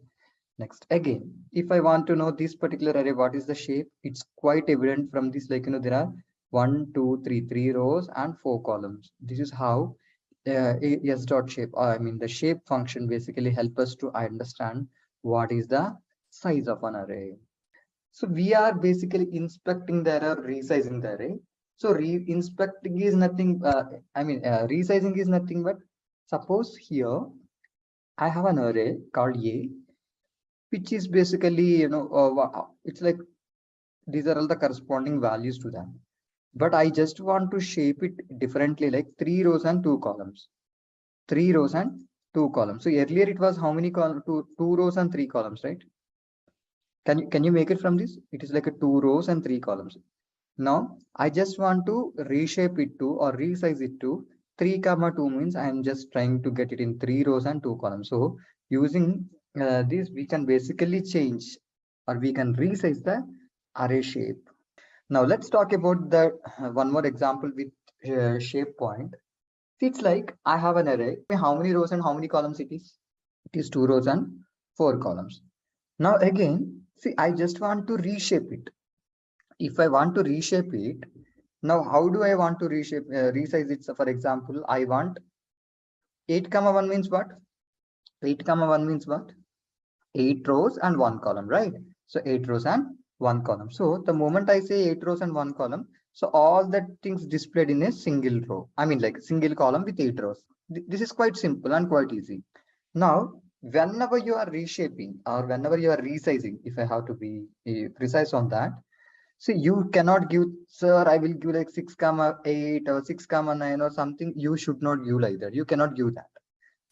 Next, again, if I want to know this particular array, what is the shape? It's quite evident from this, like, there are 1, 2, 3, 3 rows and 4 columns. This is how s dot shape, I mean the shape function basically help us to understand what is the size of an array. So we are basically inspecting the array, resizing the array. So inspecting is nothing, resizing is nothing but, suppose here I have an array called A, which is basically, it's like these are all the corresponding values to them. But I just want to shape it differently, like 3 rows and 2 columns. 3 rows and 2 columns. So earlier it was how many columns? 2 rows and 3 columns, right? Can you make it from this? It is like a 2 rows and 3 columns. Now I just want to reshape it to or resize it to 3 comma 2 means I am just trying to get it in 3 rows and 2 columns. So using this, we can basically change or we can resize the array shape. Now let's talk about the one more example with shape point. It's like I have an array. How many rows and how many columns it is? It is 2 rows and 4 columns. Now again, see, I just want to reshape it. If I want to reshape it, now how do I want to reshape, resize it? So for example, I want 8 comma 1 means what? 8 comma 1 means what? 8 rows and 1 column, right? So 8 rows and 1 column. So the moment I say 8 rows and 1 column, so all the things displayed in a single row. I mean like single column with 8 rows. This is quite simple and quite easy. Now, whenever you are reshaping or whenever you are resizing, if I have to be precise on that, see, you cannot give, sir, I will give like 6 comma 8 or 6 comma 9 or something. You should not give like that. You cannot give that.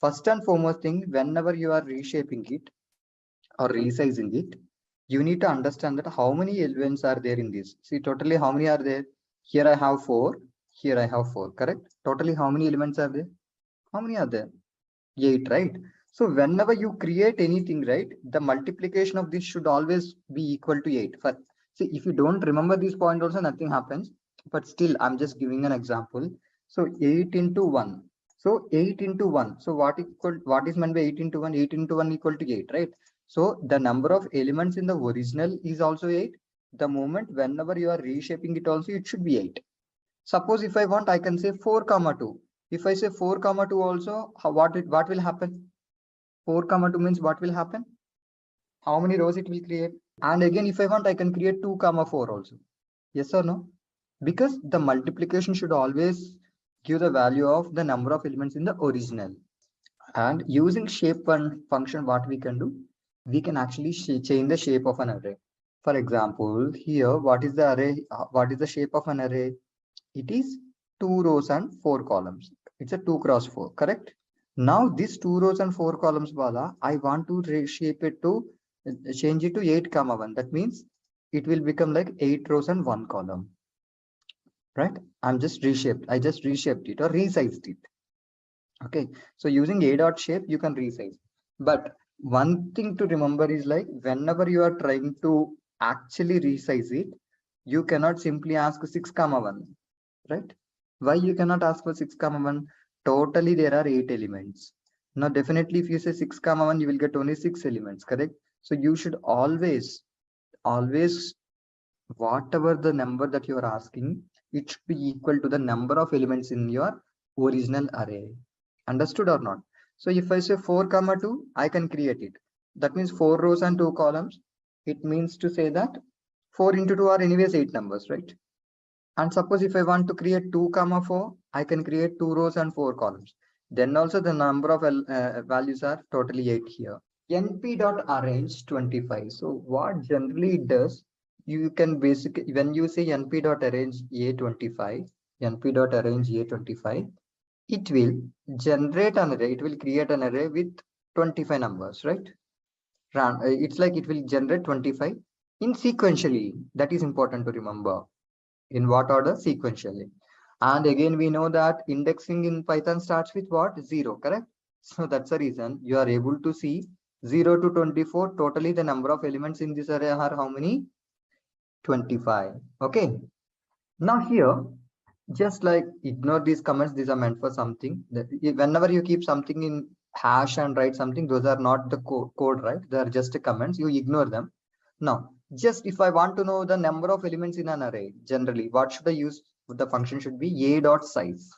First and foremost thing, whenever you are reshaping it or resizing it, you need to understand that how many elements are there in this. See, totally how many are there? Here I have 4. Here I have 4, correct? Totally how many elements are there? How many are there? 8, right? So whenever you create anything, right, the multiplication of this should always be equal to 8. For, see, if you don't remember this point also, nothing happens. But still, I'm just giving an example. So 8 into 1. So 8 into 1. So what is meant by 8 into 1? 8 into 1 equal to 8, right? So the number of elements in the original is also 8. The moment whenever you are reshaping it also, it should be 8. Suppose if I want, I can say 4 comma 2. If I say 4 comma 2 also, what will happen? 4 comma 2 means what will happen? How many rows it will create? And again, if I want, I can create 2 comma 4 also. Yes or no? Because the multiplication should always give the value of the number of elements in the original. And using shape function, what we can do? We can actually change the shape of an array. For example, here, what is the array? What is the shape of an array? It is 2 rows and 4 columns. It's a 2 cross 4, correct? Now this 2 rows and 4 columns wala, I want to reshape it to change it to 8 comma 1. That means it will become like 8 rows and 1 column, right? I just reshaped it or resized it. Okay, so using a dot shape, you can resize. But one thing to remember is like whenever you are trying to actually resize it, you cannot simply ask 6 comma 1, right? Why you cannot ask for 6 comma 1? Totally there are 8 elements. Now definitely if you say 6 comma 1, you will get only 6 elements, correct? So you should always whatever the number that you are asking, it should be equal to the number of elements in your original array. Understood or not? So if I say 4 comma 2, I can create it. That means 4 rows and 2 columns. It means to say that 4 into 2 are anyways 8 numbers, right? And suppose if I want to create 2 comma 4, I can create 2 rows and 4 columns. Then also the number of values are totally 8 here. np.arrange 25. So what generally it does, you can basically, when you say np.arrange a25, np.arrange a25, it will generate an array, it will create an array with 25 numbers, right? It's like it will generate 25 in sequentially. That is important to remember. In what order? Sequentially. And again, we know that indexing in Python starts with what? 0, correct? So that's the reason you are able to see 0 to 24. Totally the number of elements in this array are how many? 25. Okay. Now here, just like ignore these comments, these are meant for something. Whenever you keep something in hash and write something, those are not the code, right? They are just comments. You ignore them. Now, just if I want to know the number of elements in an array, generally, what should I use? The function should be a dot size.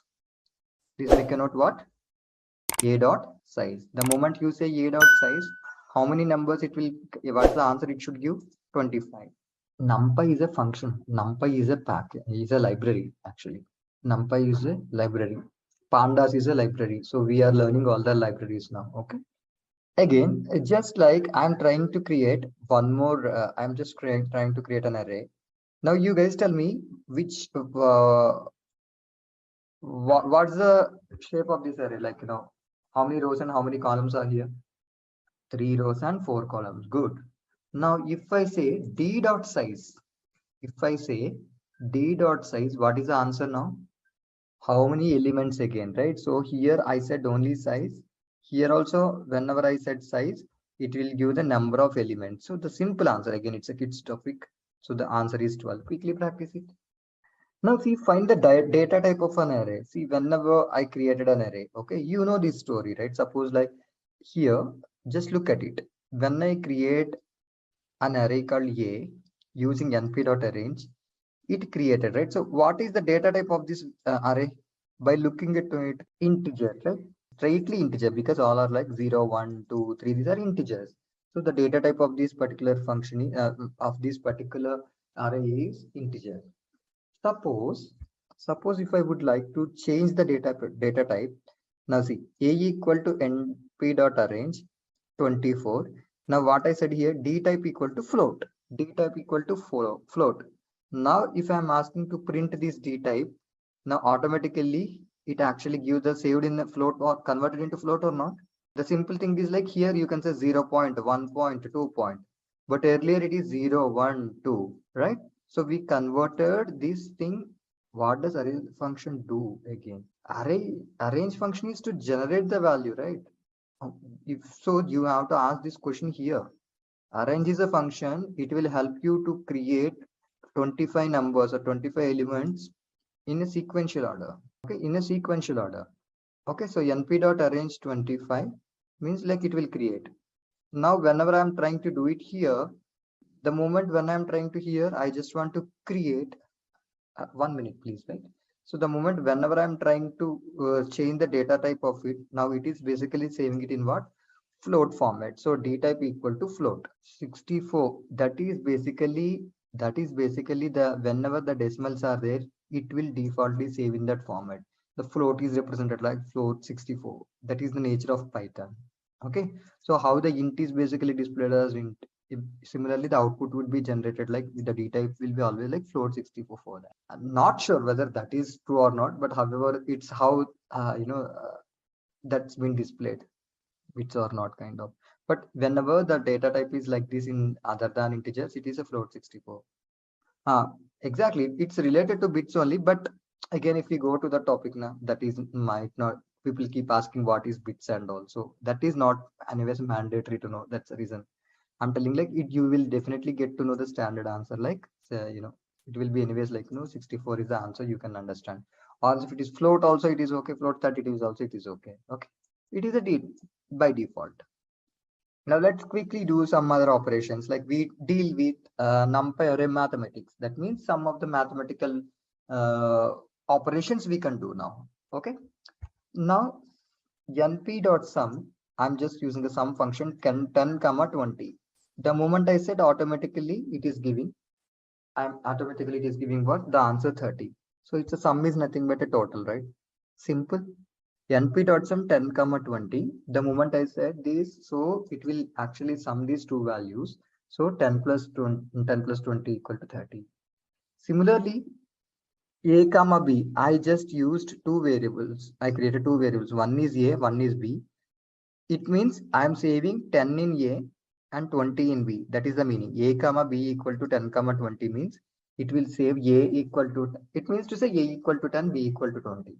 Please make a note what? A dot size. The moment you say a dot size, how many numbers it will, what's the answer it should give? 25. NumPy is a function. NumPy is a package, is a library actually. NumPy is a library. Pandas is a library. So we are learning all the libraries now. Okay. Again, just like I'm trying to create one more, I'm just trying to create an array. Now you guys tell me which, what's the shape of this array? Like, how many rows and how many columns are here? 3 rows and 4 columns. Good. Now, if I say d dot size, if I say d dot size, what is the answer now? How many elements again, right? So here I said only size. Here also, whenever I said size, it will give the number of elements. So the simple answer, again, it's a kids topic. So the answer is 12. Quickly practice it. Now, see, find the data type of an array. See, whenever I created an array, okay, you know this story, right? Suppose like here, just look at it. When I create an array called A using np.arrange, it created, right? So what is the data type of this array? By looking at it, integer, right? Straightly integer, because all are like 0, 1, 2, 3. These are integers. So the data type of this particular function of this particular array is integer. Suppose if I would like to change the data type. Now see, a equal to np dot arrange 24. Now what I said here, d type equal to float, d type equal to float. Now if I'm asking to print this d type, now automatically it actually gives the saved in the float or converted into float or not. The simple thing is like here you can say 0 0.1 point 2 point, but earlier it is 0 1 2, right? So we converted this thing. What does array function do again? Arrange function is to generate the value, right? If so, you have to ask this question here. Arrange is a function. It will help you to create 25 numbers or 25 elements in a sequential order. Okay, in a sequential order. Okay, so np.arrange 25 means like it will create. Now, whenever I'm trying to do it here, the moment when I'm trying to here, I just want to create 1 minute, please, right? So the moment whenever I'm trying to change the data type of it, now it is basically saving it in what? Float format. So d type equal to float 64. That is basically the whenever the decimals are there, it will defaultly save in that format. The float is represented like float 64. That is the nature of Python. Okay, so how the int is basically displayed as int. Similarly, the output would be generated like the d type will be always like float 64 for that. I'm not sure whether that is true or not, but however, it's how that's been displayed, which or not kind of. But whenever the data type is like this in other than integers, it is a float 64. Exactly, it's related to bits only, but again, if we go to the topic now, that is might not, people keep asking what is bits and also that is not anyways mandatory to know. That's the reason I'm telling like it, you will definitely get to know the standard answer. Like it will be anyways like 64 is the answer, you can understand. Or if it is float also it is okay, float 32 is also it is okay. Okay, it is a by default. Now let's quickly do some other operations. Like we deal with NumPy array mathematics. That means some of the mathematical operations we can do now. Okay. Now np.sum, I'm just using the sum function 10, 20. The moment I said automatically it is giving, automatically it is giving what? The answer 30. So it's a sum is nothing but a total, right? Simple. np.sum 10, 20. The moment I said this, so it will actually sum these two values. So 10 plus 20 equal to 30. Similarly, a comma b, I just used two variables. I created two variables. One is a, one is b. It means I'm saving 10 in a and 20 in b. That is the meaning. A comma b equal to 10 comma 20 means it will save a equal to, it means to say a equal to 10, b equal to 20.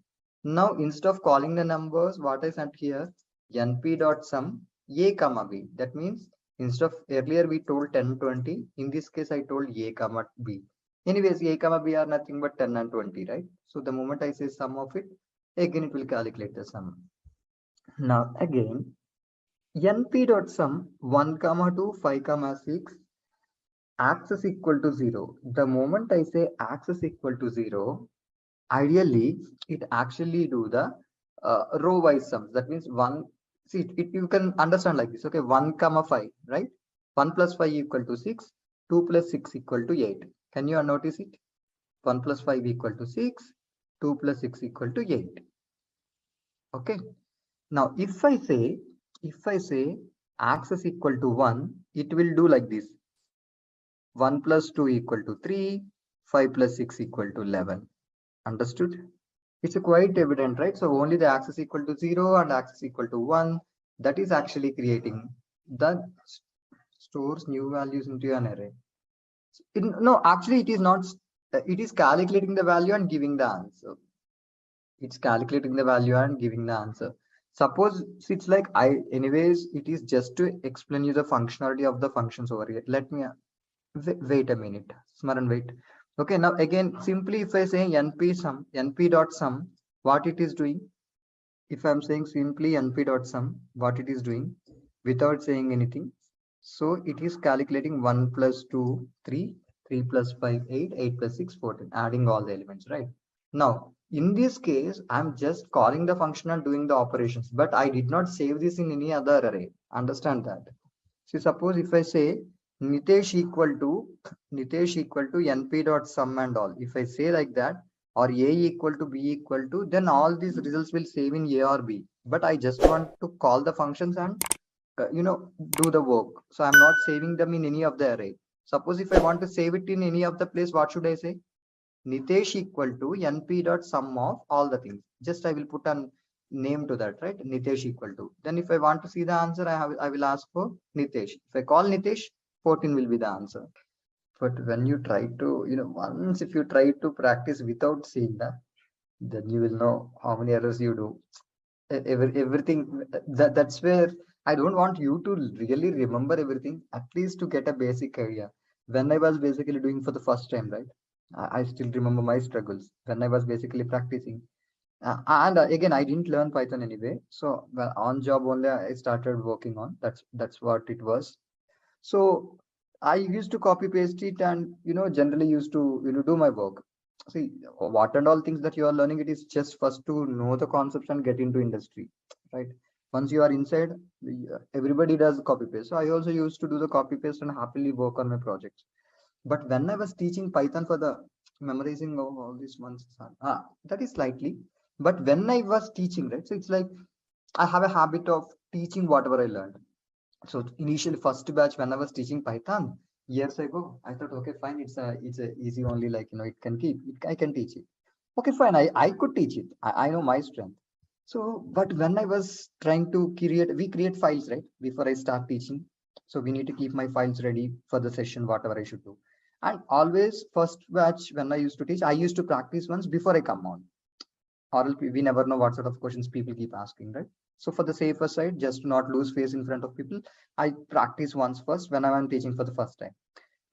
Now, instead of calling the numbers, what I sent here, np.sum a comma b. That means instead of earlier we told 10, 20. In this case, I told a comma b. Anyways, a comma b are nothing but 10 and 20, right? So the moment I say sum of it, again it will calculate the sum. Now again, np.sum 1 comma 2 5 comma 6 axis equal to 0. The moment I say axis equal to 0, ideally it actually do the row wise sums. That means one, see it, you can understand like this. Okay, 1 comma 5, right? 1 plus 5 equal to 6, 2 plus 6 equal to 8. Can you notice it? 1 plus 5 equal to 6, 2 plus 6 equal to 8. Okay, now if I say axis equal to 1, it will do like this. 1 plus 2 equal to 3, 5 plus 6 equal to 11. Understood? It's quite evident, right? So only the axis equal to 0 and axis equal to 1, that is actually creating the stores new values into an array. No, actually, it is not. It is calculating the value and giving the answer. It's calculating the value and giving the answer. Suppose it's like anyways, it is just to explain you the functionality of the functions over here. Let me wait a minute. Smaran, wait. Okay, now again, simply if I say np dot sum, what it is doing? If I'm saying simply np dot sum, what it is doing without saying anything. So it is calculating 1 plus 2, 3, 3 plus 5, 8, 8 plus 6, 14, adding all the elements, right? Now, in this case, I'm just calling the function and doing the operations, but I did not save this in any other array. Understand that. So suppose if I say Nitesh equal to np dot sum and all, if I say like that, or a equal to b equal to, then all these results will save in a or b. But I just want to call the functions and do the work. So I'm not saving them in any of the array. Suppose if I want to save it in any of the place, what should I say? Nitesh equal to np dot sum of all the things. Just I will put a name to that, right? Nitesh equal to. Then if I want to see the answer, I will ask for Nitesh. If I call Nitesh, 14 will be the answer. But when you try to, once if you try to practice without seeing that, then you will know how many errors you do. Everything that's where I don't want you to really remember everything, at least to get a basic idea. When I was basically doing for the first time, right? I still remember my struggles when I was basically practicing. And again, I didn't learn Python anyway. So well, on job only I started working on. That's what it was. So I used to copy paste it and generally used to do my work. See what and all things that you are learning, it is just first to know the concepts and get into industry, right? Once you are inside, everybody does copy paste. So I also used to do the copy paste and happily work on my projects. But when I was teaching Python for the memorizing of all these ones, that is slightly. But when I was teaching, right, so it's like I have a habit of teaching whatever I learned. So initially, first batch when I was teaching Python years ago, I thought, okay, fine, it's a easy only, like it can keep it, I can teach it. Okay, fine, I could teach it. I know my strength. So, but when I was trying to we create files, right, before I start teaching. So we need to keep my files ready for the session, whatever I should do. And always first batch when I used to teach, I used to practice once before I come on. Or we never know what sort of questions people keep asking, right? So for the safer side, just to not lose face in front of people, I practice once first when I'm teaching for the first time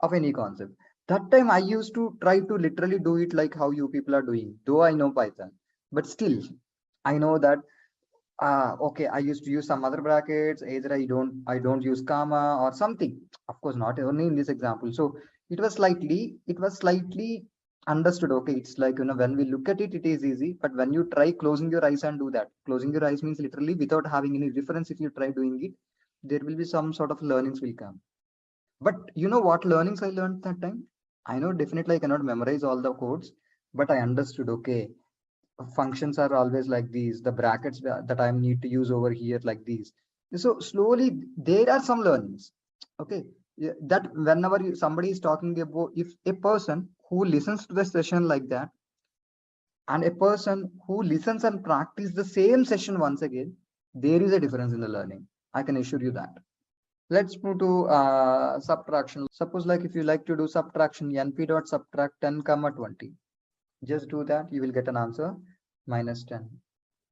of any concept. That time I used to try to literally do it like how you people are doing, though I know Python, but still I know that okay, I used to use some other brackets, either I don't use comma or something. Of course, not only in this example. So it was slightly understood. Okay, it's like when we look at it, it is easy. But when you try closing your eyes and do that, closing your eyes means literally without having any reference. If you try doing it, there will be some sort of learnings will come. But you know what learnings I learned that time? I know definitely I cannot memorize all the codes, but I understood. Okay, functions are always like these, the brackets that I need to use over here like these. So slowly there are some learnings. Okay, yeah, that whenever somebody is talking about, if a person who listens to the session like that and a person who listens and practice the same session once again, there is a difference in the learning, I can assure you that. Let's move to subtraction. Suppose like if you like to do subtraction, np dot subtract 10 comma 20, just do that, you will get an answer minus 10.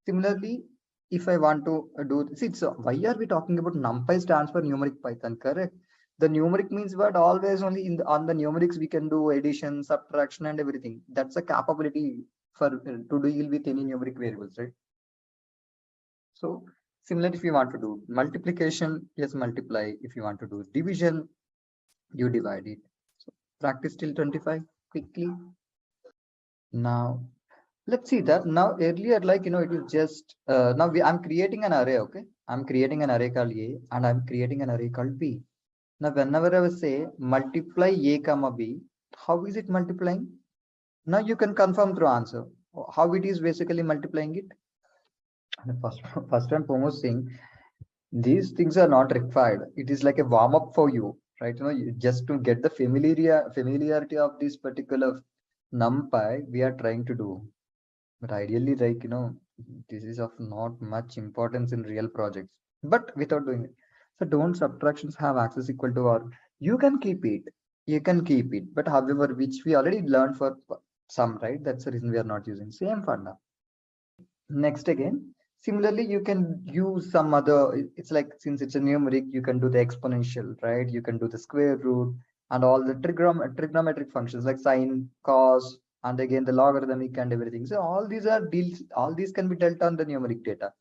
Similarly, if I want to do see, so why are we talking about numpy stands for numeric Python, correct? The numeric means what, always only on the numerics we can do addition, subtraction and everything. That's a capability for to deal with any numeric variables, right? So similar, if you want to do multiplication, yes, multiply. If you want to do division, you divide it. So practice till 25 quickly. Now let's see that. Now earlier, like it was just now I'm creating an array. Okay, I'm creating an array called A and I'm creating an array called B. Now whenever I will say multiply A comma B, how is it multiplying? Now you can confirm through answer how it is basically multiplying it. And first and foremost thing, these things are not required. It is like a warm up for you, right? Just to get the familiarity of this particular numpy we are trying to do. But ideally, like this is of not much importance in real projects. But without doing it, So don't subtractions have access equal to or you can keep it. You can keep it, but however, which we already learned for some, right? That's the reason we are not using same for now. Next again, similarly, you can use some other, it's like since it's a numeric, you can do the exponential, right? You can do the square root and all the trigonometric functions like sine, cos, and again the logarithmic and everything. So all these are deals, all these can be dealt on the numeric data.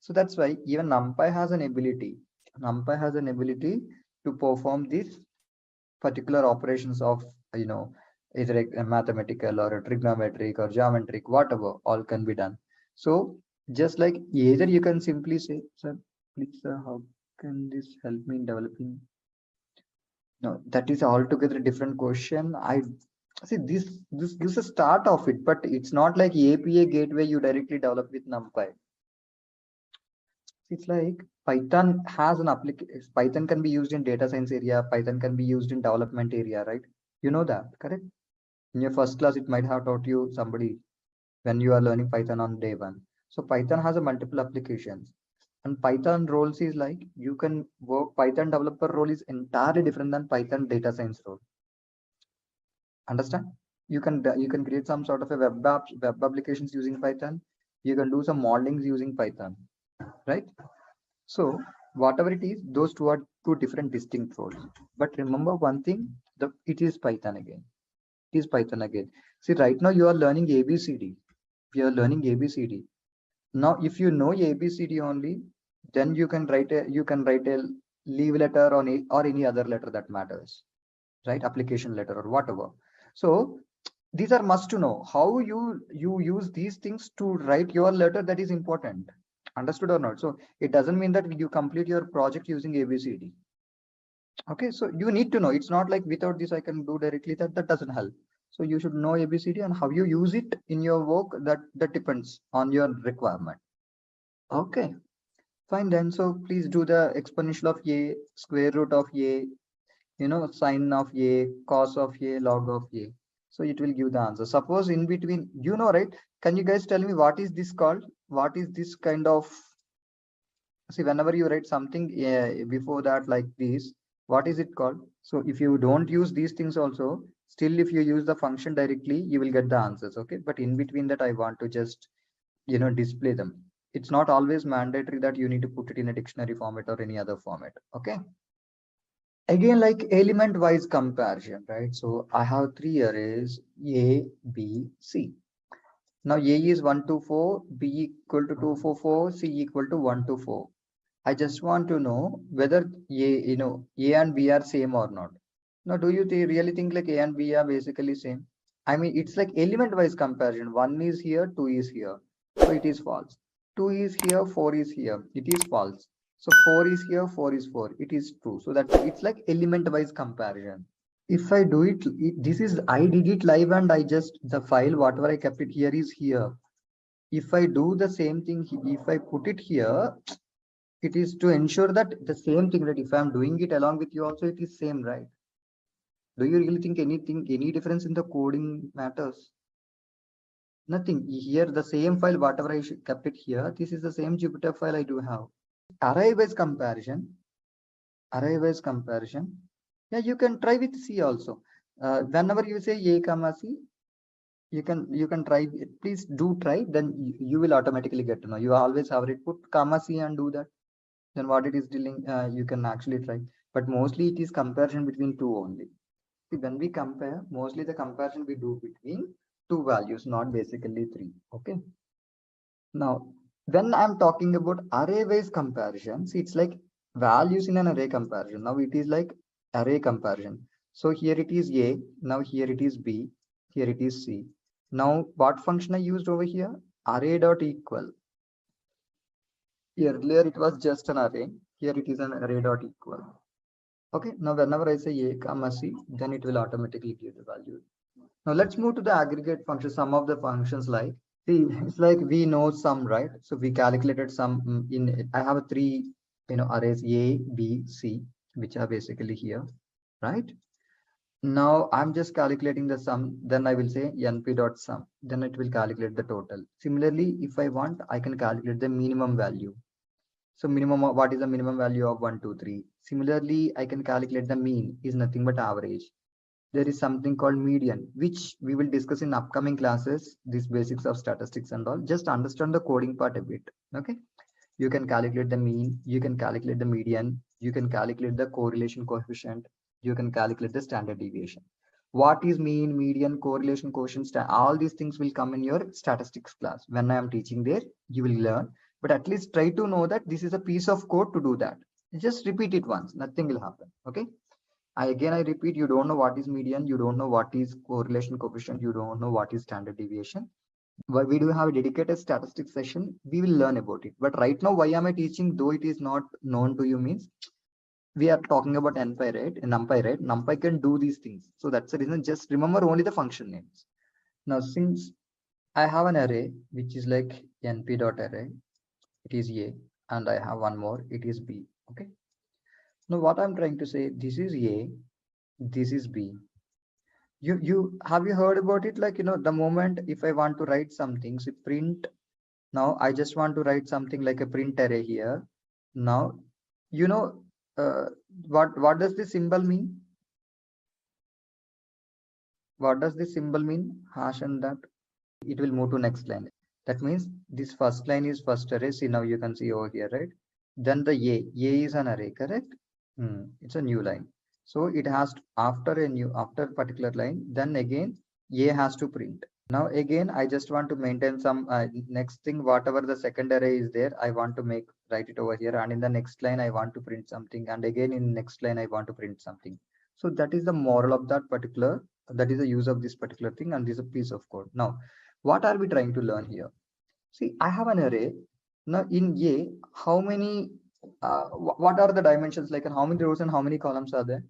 So that's why even NumPy has an ability. NumPy has an ability to perform these particular operations of, either a mathematical or a trigonometric or geometric, whatever, all can be done. So just like either you can simply say, sir, please, sir, how can this help me in developing? No, that is altogether a different question. I see this gives a start of it, but it's not like API gateway you directly develop with NumPy. It's like Python has an application. Python can be used in data science area. Python can be used in development area, right? You know that, correct? In your first class, it might have taught you somebody when you are learning Python on day one. So Python has a multiple applications. And Python roles is like you can work Python developer role is entirely different than Python data science role. Understand? You can create some sort of a web applications using Python. You can do some modelings using Python, right? So whatever it is, those two are two different distinct roles. But remember one thing, it is Python again. It is Python again. See, right now you are learning ABCD. We are learning ABCD. Now, if you know ABCD only, then you can write a leave letter or any other letter that matters, right? Application letter or whatever. So these are must to know. How you use these things to write your letter, that is important. Understood or not? So it doesn't mean that you complete your project using ABCD. Okay, so you need to know. It's not like without this I can do directly. That doesn't help. So you should know ABCD and how you use it in your work. That depends on your requirement. Okay, fine then. So please do the exponential of a, square root of a, sine of a, cos of a, log of a. So it will give the answer. Suppose in between, right? Can you guys tell me what is this called? What is this kind of, see, whenever you write something before that like this, what is it called? So if you don't use these things also, still if you use the function directly, you will get the answers. Okay, but in between that, I want to just, display them. It's not always mandatory that you need to put it in a dictionary format or any other format. Okay. Again, like element wise comparison, right? So I have three arrays A, B, C. Now A is 1 to 4, B equal to 2, 4, 4, C equal to 1 to 4. I just want to know whether A and B are same or not. Now, do you really think like A and B are basically same? I mean, it's like element wise comparison. 1 is here, 2 is here. So it is false. 2 is here, 4 is here. It is false. So 4 is here, 4 is 4. It is true. So that it's like element wise comparison. If I do it, I did it live and the file, whatever I kept it here is here. If I do the same thing, if I put it here, it is to ensure that the same thing, that if I'm doing it along with you also, it is same, right? Do you really think any difference in the coding matters? Nothing. Here, the same file, whatever I kept it here, this is the same Jupyter file I do have. Array-wise comparison. Yeah, you can try with C also. Whenever you say A comma C, you can try. Please do try. Then you will automatically get to know. You always have it. Put comma C and do that. Then what it is dealing, you can actually try. But mostly it is comparison between two only. See, when we compare, mostly the comparison we do between two values, not basically three. Okay. Now, when I'm talking about array-wise comparisons, it's like values in an array comparison. Now it is like array comparison. So here it is A, now here it is B, here it is C. Now what function I used over here? Array dot equal. Earlier it was just an array. Here it is an array dot equal. Okay, now whenever I say A comma C, then it will automatically give the value. Now let's move to the aggregate function. Some of the functions like, see, it's like we know some, right? So we calculated some I have three, arrays A, B, C, which are basically here, right? Now I'm just calculating the sum. Then I will say np dot sum. Then it will calculate the total. Similarly, if I want, I can calculate the minimum value. So minimum, what is the minimum value of 1, 2, 3? Similarly, I can calculate the mean is nothing but average. There is something called median, which we will discuss in upcoming classes, these basics of statistics and all. Just understand the coding part a bit. Okay. You can calculate the mean, you can calculate the median, you can calculate the correlation coefficient, you can calculate the standard deviation. What is mean, median, correlation coefficient, all these things will come in your statistics class. When I am teaching there, you will learn, but at least try to know that this is a piece of code to do that. Just repeat it once, nothing will happen. Okay. I repeat, you don't know what is median, you don't know what is correlation coefficient, you don't know what is standard deviation. But we do have a dedicated statistics session. We will learn about it. But right now, why am I teaching? Though it is not known to you, means we are talking about NumPy, right? NumPy, right? NumPy can do these things. So that's the reason. Just remember only the function names. Now, since I have an array which is like np.array, it is A, and I have one more, it is B. Okay. Now, what I'm trying to say, this is A, this is B. You have you heard about it? Like, the moment if I want to write something, so print. Now I just want to write something like a print array here. Now, you know, what does this symbol mean? What does this symbol mean? Hash and that. It will move to next line. That means this first line is first array. See, now you can see over here, right? Then the A is an array, correct? It's a new line. So it has to, after particular line, then again A has to print. Now again, I just want to maintain some next thing, whatever the second array is there, I want to write it over here. And in the next line, I want to print something. And again, in next line, I want to print something. So that is the moral of that particular, that is the use of this particular thing. And this is a piece of code. Now, what are we trying to learn here? See, I have an array. Now in A, how many, what are the dimensions, like, and how many rows and how many columns are there?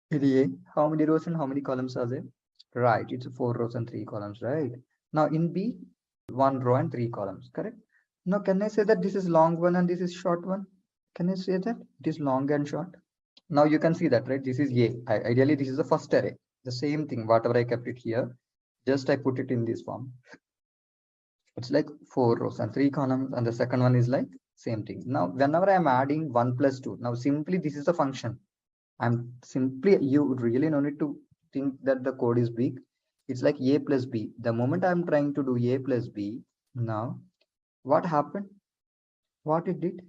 In A, how many rows and how many columns are there? Right, it's 4 rows and 3 columns, right? Now in B, 1 row and 3 columns, correct? Now can I say that this is long one and this is short one? Can I say that it is long and short? Now you can see that, right? This is A. Ideally, this is the first array. The same thing, whatever I kept it here, just I put it in this form. It's like 4 rows and 3 columns, and the second one is like same thing. Now, whenever I'm adding 1 plus 2, now simply this is a function. I'm simply, you really no need to think that the code is big. It's like A plus B. The moment I'm trying to do A plus B, now what happened? What it did?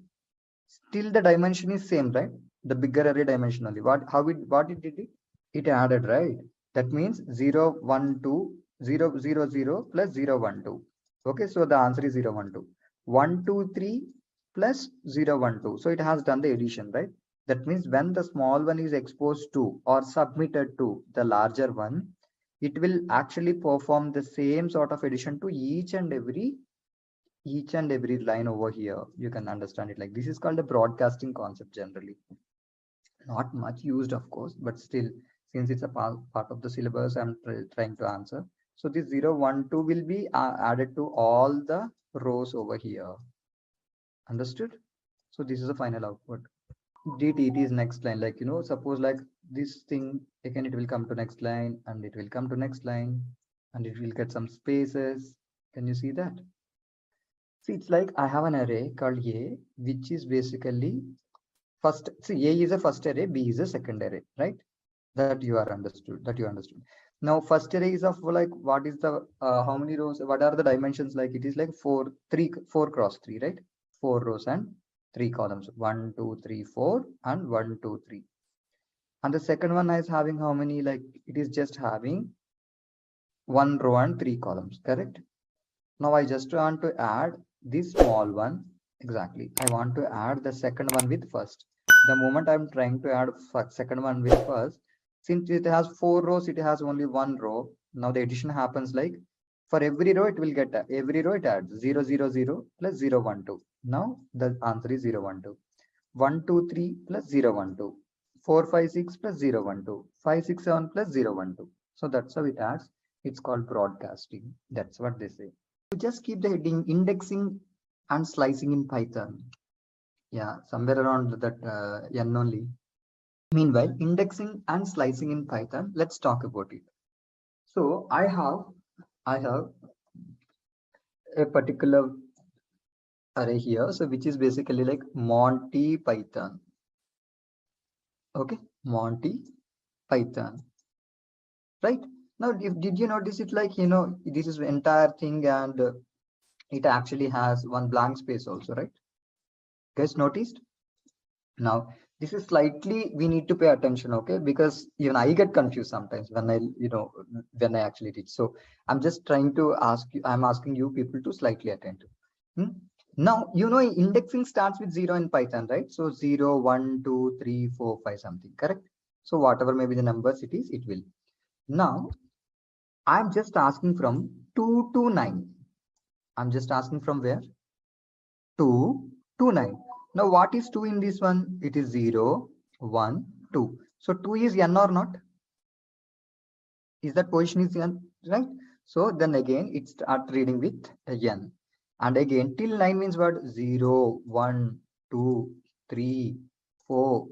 Still the dimension is same, right? The bigger array dimension only. What it did? It added, right? That means 0, 1, 2, 0, 0, 0 plus 0, 1, 2. Okay, so the answer is 0, 1, 2. 1, 2, 3 plus 0, 1, 2. So it has done the addition, right? That means when the small one is exposed to or submitted to the larger one, it will actually perform the same sort of addition to each and every line over here. You can understand it like this is called a broadcasting concept generally. Not much used, of course, but still, since it's a part of the syllabus, I'm trying to answer. So this 0, 1, 2 will be added to all the rows over here. Understood? So this is the final output. DT, it is next line. Like, suppose like this thing, again, it will come to next line and it will come to next line and it will get some spaces. Can you see that? See, it's like I have an array called A, which is basically first. See, A is a first array, B is a second array, right? That you understood. Now, first array is of like, what is the, how many rows, what are the dimensions? Like it is like 4 cross 3, right? 4 rows and 3 columns, 1, 2, 3, 4 and 1, 2, 3. And the second one is having how many? Like it is just having 1 row and 3 columns, correct? Now I just want to add this small one. Exactly. I want to add the second one with first. The moment I'm trying to add second one with first, since it has 4 rows, it has only 1 row. Now the addition happens like for every row, it will get every row it adds 0, 0, 0 plus 0, 1, 2. Now the answer is 0, 1, 2. 1, 2, 3 plus 0, 1, 2. 4, 5, 6 plus 0, 1, 2. 5, 6, 7 plus 0, 1, 2. So that's how it adds. It's called broadcasting. That's what they say. So just keep the heading indexing and slicing in Python. Yeah, somewhere around that N only. Meanwhile, indexing and slicing in Python, let's talk about it. So I have a particular array here, so which is basically like Monty Python. Okay, Monty Python, right? Now, did you notice it, like, this is the entire thing, and it actually has one blank space also, right? Guys noticed? Now, this is slightly, we need to pay attention, okay? Because even I get confused sometimes when when I actually teach. So I'm just trying to ask you, I'm asking you people to slightly attend to. Now, indexing starts with 0 in Python, right? So 0, 1, 2, 3, 4, 5, something, correct? So whatever may be the numbers it is, it will. Now, I'm just asking from 2 to 9. I'm just asking from where? 2 to 9. Now, what is 2 in this one? It is 0, 1, 2. So 2 is n or not? Is that position is n, right? So then again, it start reading with n. And again, till 9 means what? 0, 1, 2, 3, 4,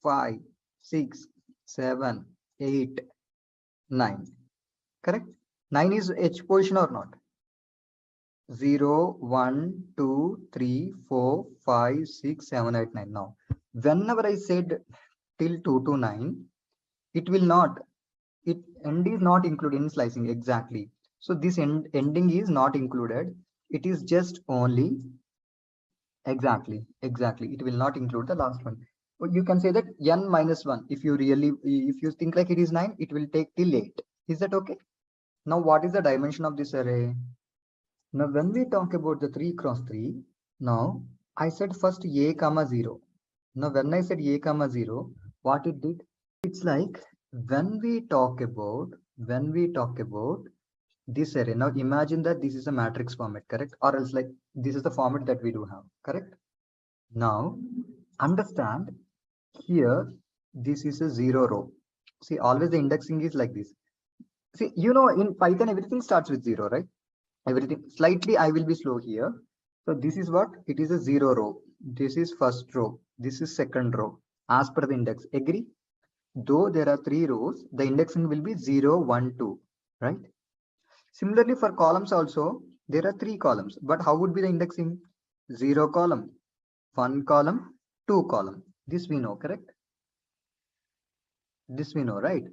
5, 6, 7, 8, 9. Correct? 9 is h position or not? 0, 1, 2, 3, 4, 5, 6, 7, 8, 9. Now, whenever I said till 2 to 9, it will not, end is not included in slicing, exactly. So this ending is not included. It is just only, exactly. It will not include the last one. You can say that n minus 1. If you think like it is 9, it will take till 8. Is that okay? Now, what is the dimension of this array? Now, when we talk about the 3 cross 3, now I said first a comma 0. Now, when I said a comma 0, what it did? It's like when we talk about this array. Now, imagine that this is a matrix format, correct? Or else, like, this is the format that we do have, correct? Now, understand here, this is a 0 row. See, always the indexing is like this. See, in Python, everything starts with 0, right? Everything slightly, I will be slow here. So this is what it is, a 0 row. This is first row. This is second row as per the index. Agree? Though there are 3 rows, the indexing will be 0, 1, 2, right? Similarly, for columns also, there are 3 columns. But how would be the indexing? 0 column, 1 column, 2 column. This we know, correct? This we know, right?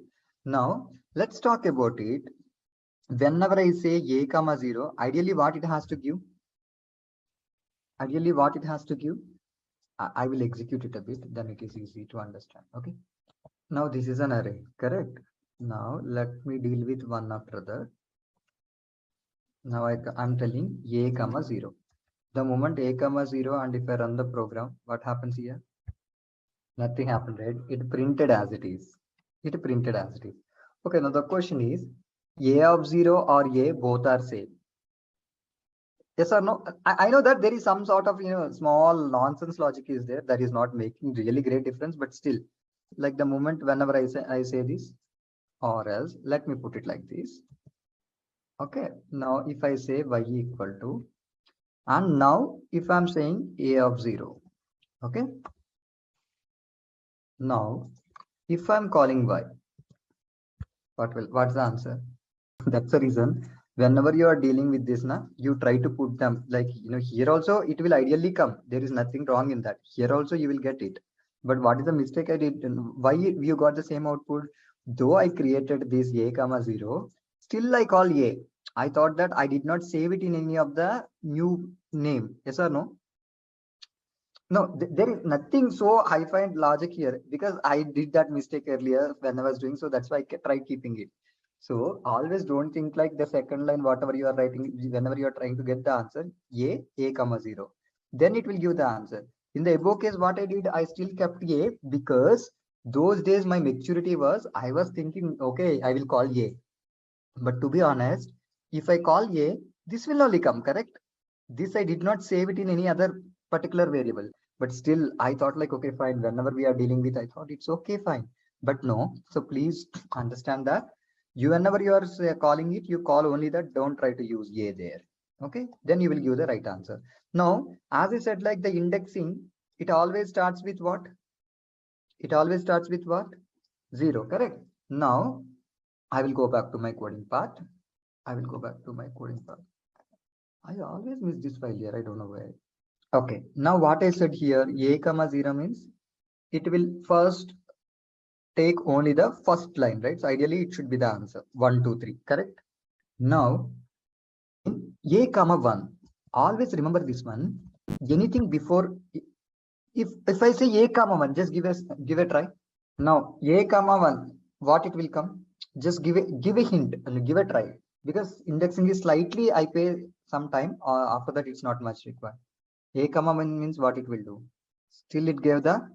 Now, let's talk about it. Whenever I say a comma 0, ideally what it has to give? Ideally what it has to give? I will execute it a bit, then it is easy to understand. Okay. Now this is an array, correct? Now let me deal with one after the. Now I'm telling a comma 0. The moment a comma 0, and if I run the program, what happens here? Nothing happened, right? It printed as it is. It printed as it is. Okay, now the question is, a of 0 or a, both are same. Yes or no? I know that there is some sort of small nonsense logic is there that is not making really great difference, but still, like the moment whenever I say this, or else let me put it like this. Okay, now if I say y equal to, and now if I'm saying a of 0, okay. Now if I'm calling y, what's the answer? That's the reason whenever you are dealing with this, you try to put them like, here also it will ideally come. There is nothing wrong in that. Here also you will get it. But what is the mistake I did? Why you got the same output? Though I created this a comma 0, still I call a. I thought that I did not save it in any of the new name. Yes or no? No, there is nothing so high-fi logic here, because I did that mistake earlier when I was doing. So that's why I tried keeping it. So always don't think like the second line, whatever you are writing, whenever you are trying to get the answer, a comma 0, then it will give the answer. In the above case, what I did, I still kept a, because those days my maturity was, I was thinking, okay, I will call a. But to be honest, if I call a, this will only come, correct? This I did not save it in any other particular variable, but still I thought like, okay, fine. Whenever we are dealing with, I thought it's okay, fine. But no, so please understand that whenever you are calling it, you call only that, don't try to use a there. Okay, then you will give the right answer. Now, as I said, like the indexing, it always starts with what? It always starts with what? 0, correct? Now, I will go back to my coding part. I always miss this file here. I don't know why. Okay. Now what I said here, a comma 0 means it will first take only the first line, right? So ideally it should be the answer 1, 2, 3, correct? Now a comma 1, always remember this one. Anything before, if I say a comma 1, just give a try. Now a comma 1, what it will come? Just give a hint and give a try, because indexing is slightly I pay some time, after that it's not much required. A comma 1 means what it will do? Still it gave the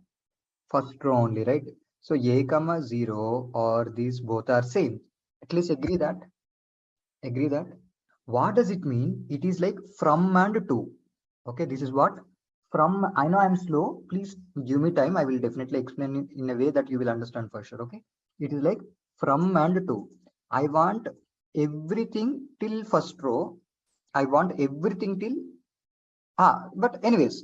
first row only, right? So a comma 0 or these both are same. At least agree that. Agree that. What does it mean? It is like from and to. Okay, this is what from. I know I'm slow. Please give me time. I will definitely explain it in a way that you will understand for sure. Okay, it is like from and to. I want everything till first row. I want everything till but anyways,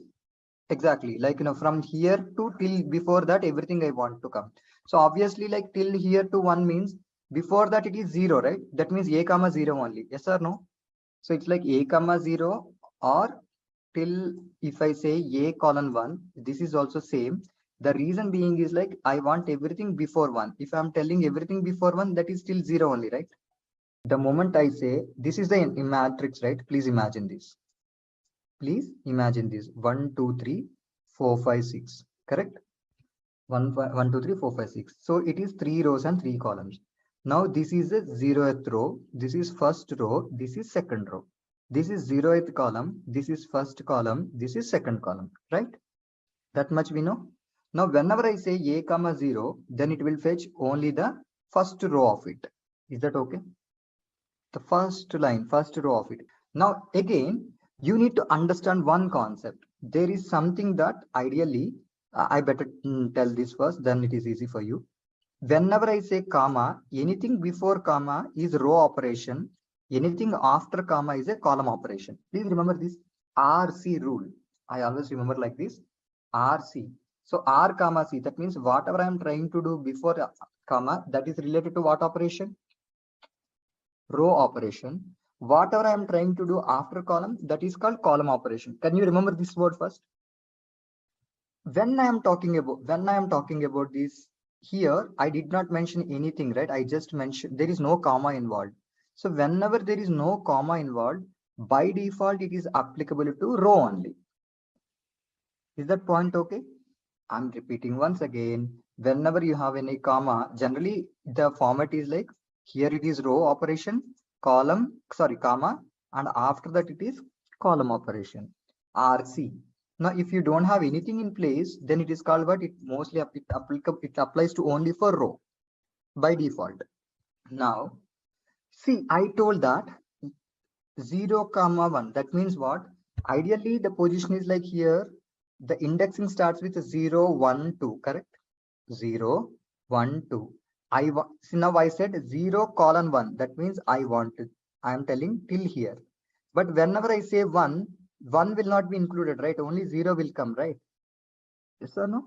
exactly, like from here to till before that everything I want to come. So obviously like till here to 1 means before that it is 0, right? That means a comma 0 only, yes or no? So it's like a comma 0 or till, if I say a colon 1, this is also same. The reason being is like I want everything before 1. If I'm telling everything before 1, that is still 0 only, right? The moment I say this is the matrix, right? Please imagine this. Please imagine this 1, 2, 3, 4, 5, 6. Correct? 1, 2, 3, 4, 5, 6. So it is 3 rows and 3 columns. Now this is the 0th row. This is first row. This is second row. This is 0th column. This is first column. This is second column. Right? That much we know. Now whenever I say a comma 0, then it will fetch only the first row of it. Is that okay? The first line, first row of it. Now again, you need to understand one concept. There is something that ideally, I better tell this first, then it is easy for you. Whenever I say comma, anything before comma is row operation. Anything after comma is a column operation. Please remember this RC rule. I always remember like this RC. So R comma C, that means whatever I am trying to do before comma, that is related to what operation? Row operation. Whatever I am trying to do after column, that is called column operation. Can you remember this word first? When I am talking about this here, I did not mention anything, right? I just mentioned there is no comma involved. So whenever there is no comma involved, by default it is applicable to row only. Is that point okay? I'm repeating once again. Whenever you have any comma, generally the format is like here it is row operation, comma, and after that it is column operation, RC. Now, if you don't have anything in place, then it is called what? It mostly it applies to only for row by default. Now, see, I told that 0 comma 1. That means what? Ideally, the position is like here. The indexing starts with 0, 1, 2, correct? 0, 1, 2. See, now I said 0 colon 1. That means I wanted. I am telling till here. But whenever I say 1, 1 will not be included, right? Only 0 will come, right? Yes or no?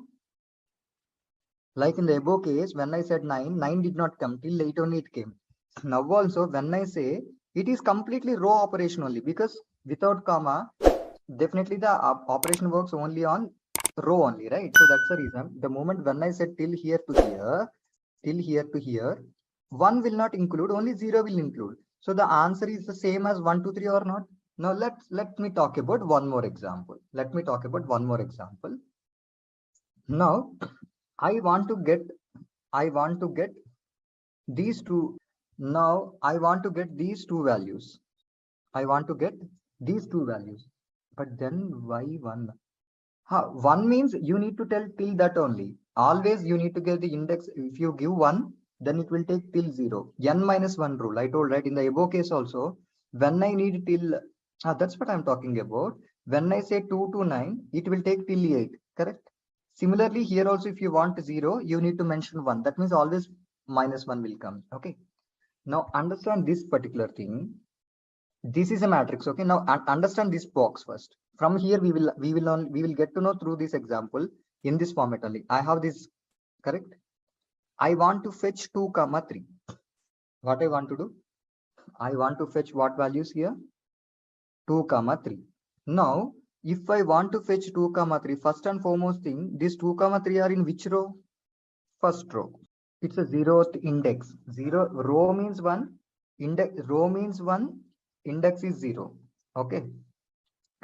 Like in the above case, when I said 9, 9 did not come. Till 8 only it came. Now also, when I say it is completely row operation only, because without comma, definitely the operation works only on row only, right? So that's the reason. The moment when I said till here to here, 1 will not include, only 0 will include. So the answer is the same as 1, 2, 3 or not? Now let me talk about one more example. Now I want to get these two. Now I want to get these two values. But then why 1? 1 means you need to tell till that only. Always you need to get the index. If you give 1, then it will take till 0. N minus 1 rule. I told, right, in the above case also, when I need till, that's what I'm talking about. When I say 2 to 9, it will take till 8, correct? Similarly, here also, if you want 0, you need to mention 1. That means always minus 1 will come. Okay. Now understand this particular thing. This is a matrix. Okay. Now understand this box first. From here, we will get to know through this example in this format only. I have this, correct? I want to fetch 2 comma 3. What I want to do? I want to fetch what values here? 2, 3. Now, if I want to fetch 2, 3, first and foremost thing, these 2, 3 are in which row? First row. It's a zeroth index. Zero row means 1, index row means 1, index is 0. Okay.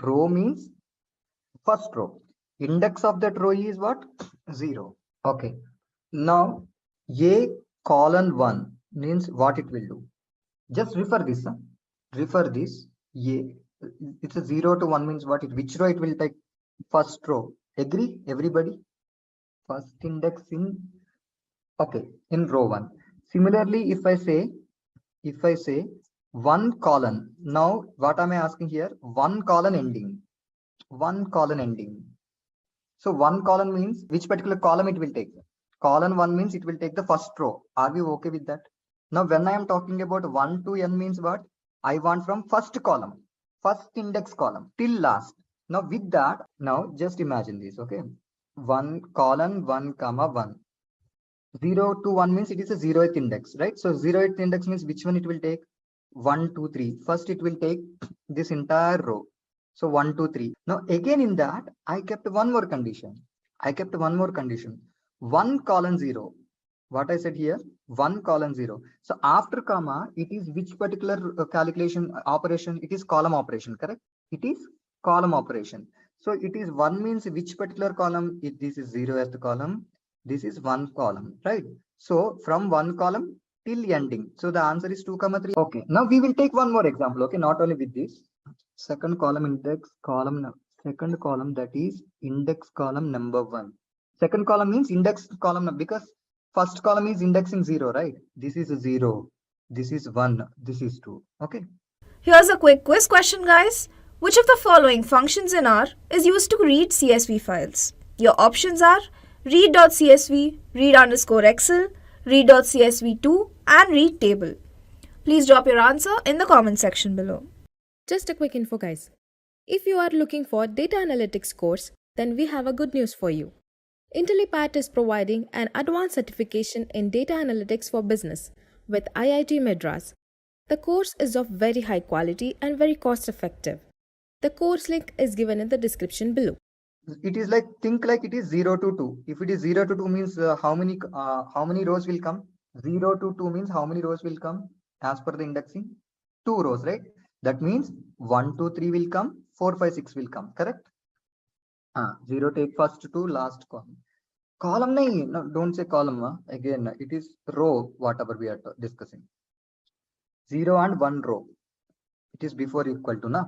Row means first row. Index of that row is what? 0. Okay. Now, A colon 1 means what it will do. Just refer this. Refer this. A. It's a 0 to 1 means what? Which row it will take? First row. Agree, everybody? First index in. Okay, in row 1. Similarly, if I say 1 colon. Now, what am I asking here? 1 colon ending. 1 colon ending. So 1 column means which particular column it will take? Column 1 means it will take the first row. Are we okay with that? Now, when I am talking about 1 to n means what? I want from first column, first index column till last. Now, with that, now just imagine this, okay? 1 colon 1 comma 1. 0 to 1 means it is a 0th index, right? So 0th index means which one it will take? 1, 2, 3. First, it will take this entire row. So 1, 2, 3. Now, again in that, I kept one more condition. 1 colon 0. What I said here? 1 colon 0. So after comma, it is which particular calculation operation? It is column operation, correct? It is column operation. So it is 1 means which particular column? This is 0th column. This is 1 column, right? So from 1 column till ending. So the answer is 2, 3. Okay. Now we will take one more example. Okay. Not only with this. Second column index column. Second column, that is index column number 1. Second column means index column because first column is indexing 0, right? This is 0. This is 1. This is 2. Okay. Here's a quick quiz question, guys. Which of the following functions in R is used to read CSV files? Your options are read.csv, read_excel, read.csv2, and read table. Please drop your answer in the comment section below. Just a quick info, guys. If you are looking for Data Analytics course, then we have a good news for you. Intellipaat is providing an advanced certification in Data Analytics for Business with IIT Madras. The course is of very high quality and very cost effective. The course link is given in the description below. It is like, think like it is 0 to 2. If it is 0 to 2 means how many rows will come? 0 to 2 means how many rows will come as per the indexing? 2 rows, right? That means 1, 2, 3 will come, 4, 5, 6 will come, correct? 0 take first to last column. Column nahi, no, don't say column. Again, it is row, whatever we are discussing. 0 and 1 row. It is before equal to, na?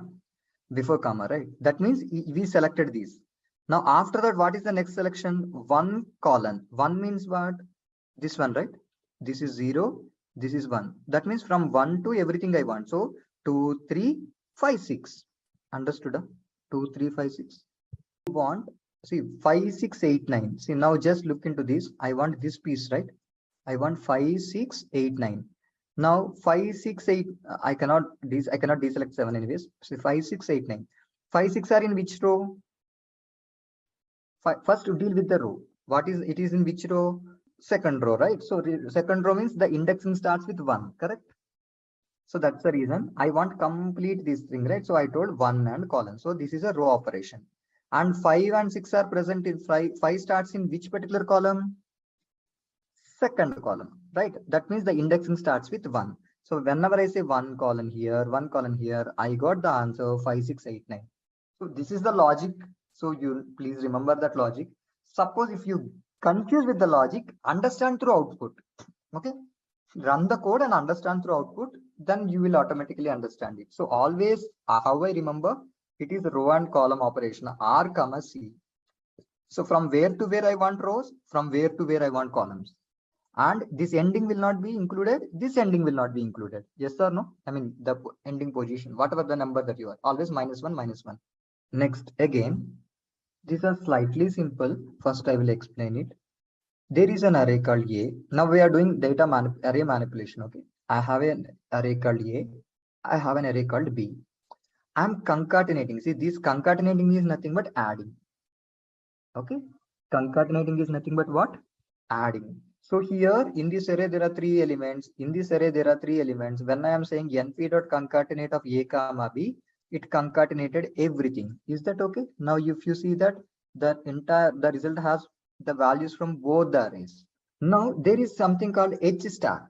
Before comma, right? That means we selected these. Now, after that, what is the next selection? 1 colon. 1 means what? This one, right? This is 0. This is 1. That means from 1 to everything I want. So 2, 3, 5, 6. Understood? 2, 3, 5, 6. Want, see, 5, 6, 8, 9. See, now just look into this. I want this piece, right? I want 5, 6, 8, 9. Now 5, 6, 8. I cannot deselect 7 anyways. So 5, 6, 8, 9. 5, 6 are in which row? First to deal with the row. What is it is in which row? Second row, right? So second row means the indexing starts with 1, correct? So that's the reason I want complete this thing, right? So I told 1 and colon. So this is a row operation. And 5 and 6 are present in 5 starts in which particular column? Second column, right? That means the indexing starts with 1. So whenever I say 1 colon here, 1 colon here, I got the answer 5, 6, 8, 9. So this is the logic. So you please remember that logic. Suppose if you confuse with the logic, understand through output. Okay. Run the code and understand through output, then you will automatically understand it. So always how I remember, it is row and column operation, R comma C. So from where to where I want rows, from where to where I want columns. And this ending will not be included. This ending will not be included. Yes or no? I mean the ending position, whatever the number that you are, always -1, -1. Next, again, these are slightly simple. First, I will explain it. There is an array called A. Now we are doing array manipulation. Okay. I have an array called A. I have an array called B. I'm concatenating. See, this concatenating is nothing but adding. Okay. Concatenating is nothing but what? Adding. So here in this array, there are 3 elements. In this array, there are 3 elements. When I am saying np.concatenate of A comma B, it concatenated everything. Is that okay? Now, if you see that the result has the values from both the arrays. Now, there is something called H stack.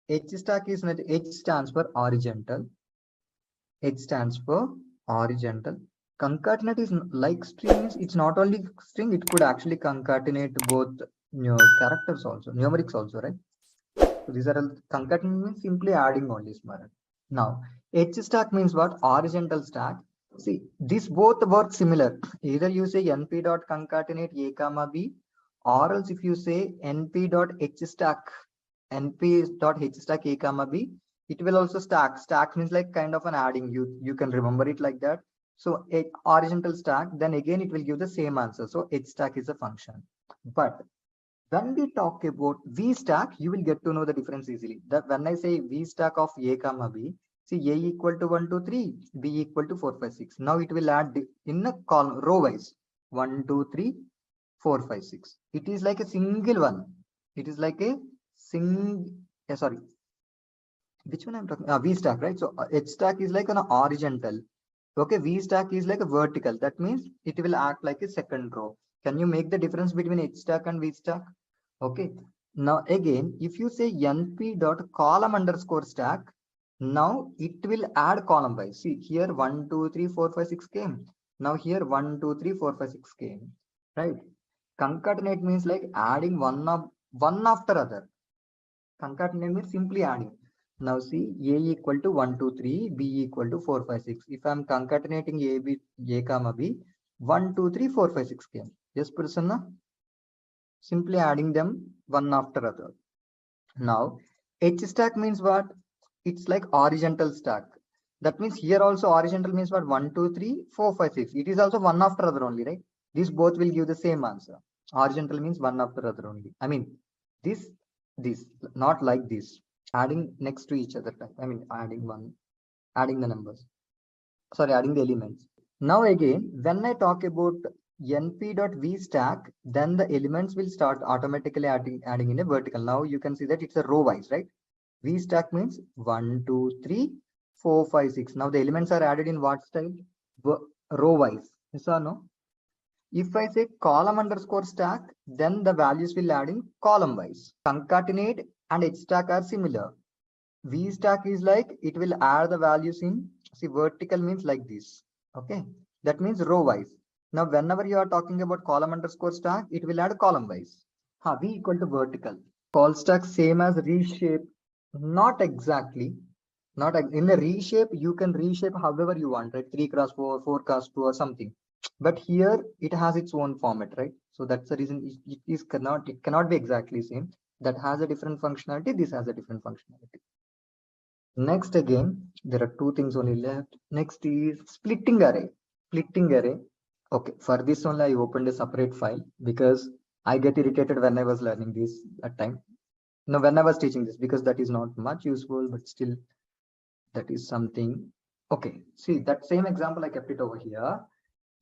H stack is not, H stands for horizontal. H stands for horizontal. Concatenate is like string, means it's not only string, it could actually concatenate both characters also, numerics also, right? So these are all concatenate means simply adding only, Smaran. Now, H stack means what? Horizontal stack. See, these both work similar. Either you say np dot concatenate a comma b, or else if you say np dot h stack, np dot h stack a comma b, it will also stack. Stack means like kind of an adding. You can remember it like that. So a horizontal stack, then again it will give the same answer. So h stack is a function. But when we talk about v stack, you will get to know the difference easily. That when I say v stack of a comma b, see a equal to 1 2 3, b equal to 4 5 6. Now it will add in a column row wise 1 2 3 4 5 6. It is like a single one. It is like a sorry, which one I'm talking? V stack, right? So h stack is like an horizontal. Okay, v stack is like a vertical. That means it will act like a second row. Can you make the difference between h stack and v stack? Okay. Now again, if you say np dot column underscore stack, now it will add column wise. See here 1 2 3 4 5 6 came. Now here 1 2 3 4 5 6 came. Right? Concatenate means like adding one after other. Concatenate means simply adding. Now see a equal to 1 2 3, b equal to 4 5 6. If I'm concatenating a comma b, 1 2 3 4 5 6 came. Yes, Prasanna? Simply adding them one after other. Now H stack means what? It's like horizontal stack. That means here also horizontal means what? 1 2 3 4 5 6. It is also one after other only, right? These both will give the same answer. Horizontal means one after other only. I mean this not like this, adding next to each other. I mean adding the numbers, sorry, adding the elements. Now again, when I talk about np.v stack, then the elements will start automatically adding in a vertical. Now you can see that it's a row wise, right? V stack means 1 2 3 4 5 6. Now the elements are added in what style? Row wise. Yes or no? If I say column underscore stack, then the values will add in column wise. Concatenate and H stack are similar. V stack is like it will add the values in, see, vertical means like this. Okay, that means row wise. Now whenever you are talking about column underscore stack, it will add column wise. V equal to vertical. Call stack same as reshape. Not exactly. Not in the reshape, you can reshape however you want, right? 3 cross 4, 4 cross 2 or something. But here it has its own format, right? So that's the reason it cannot be exactly same. That has a different functionality. This has a different functionality. Next again, there are two things only left. Next is splitting array. Splitting array. Okay, for this only I opened a separate file because I get irritated when I was learning this at time. No, when I was teaching this, because that is not much useful, but still that is something. Okay, see that same example I kept it over here.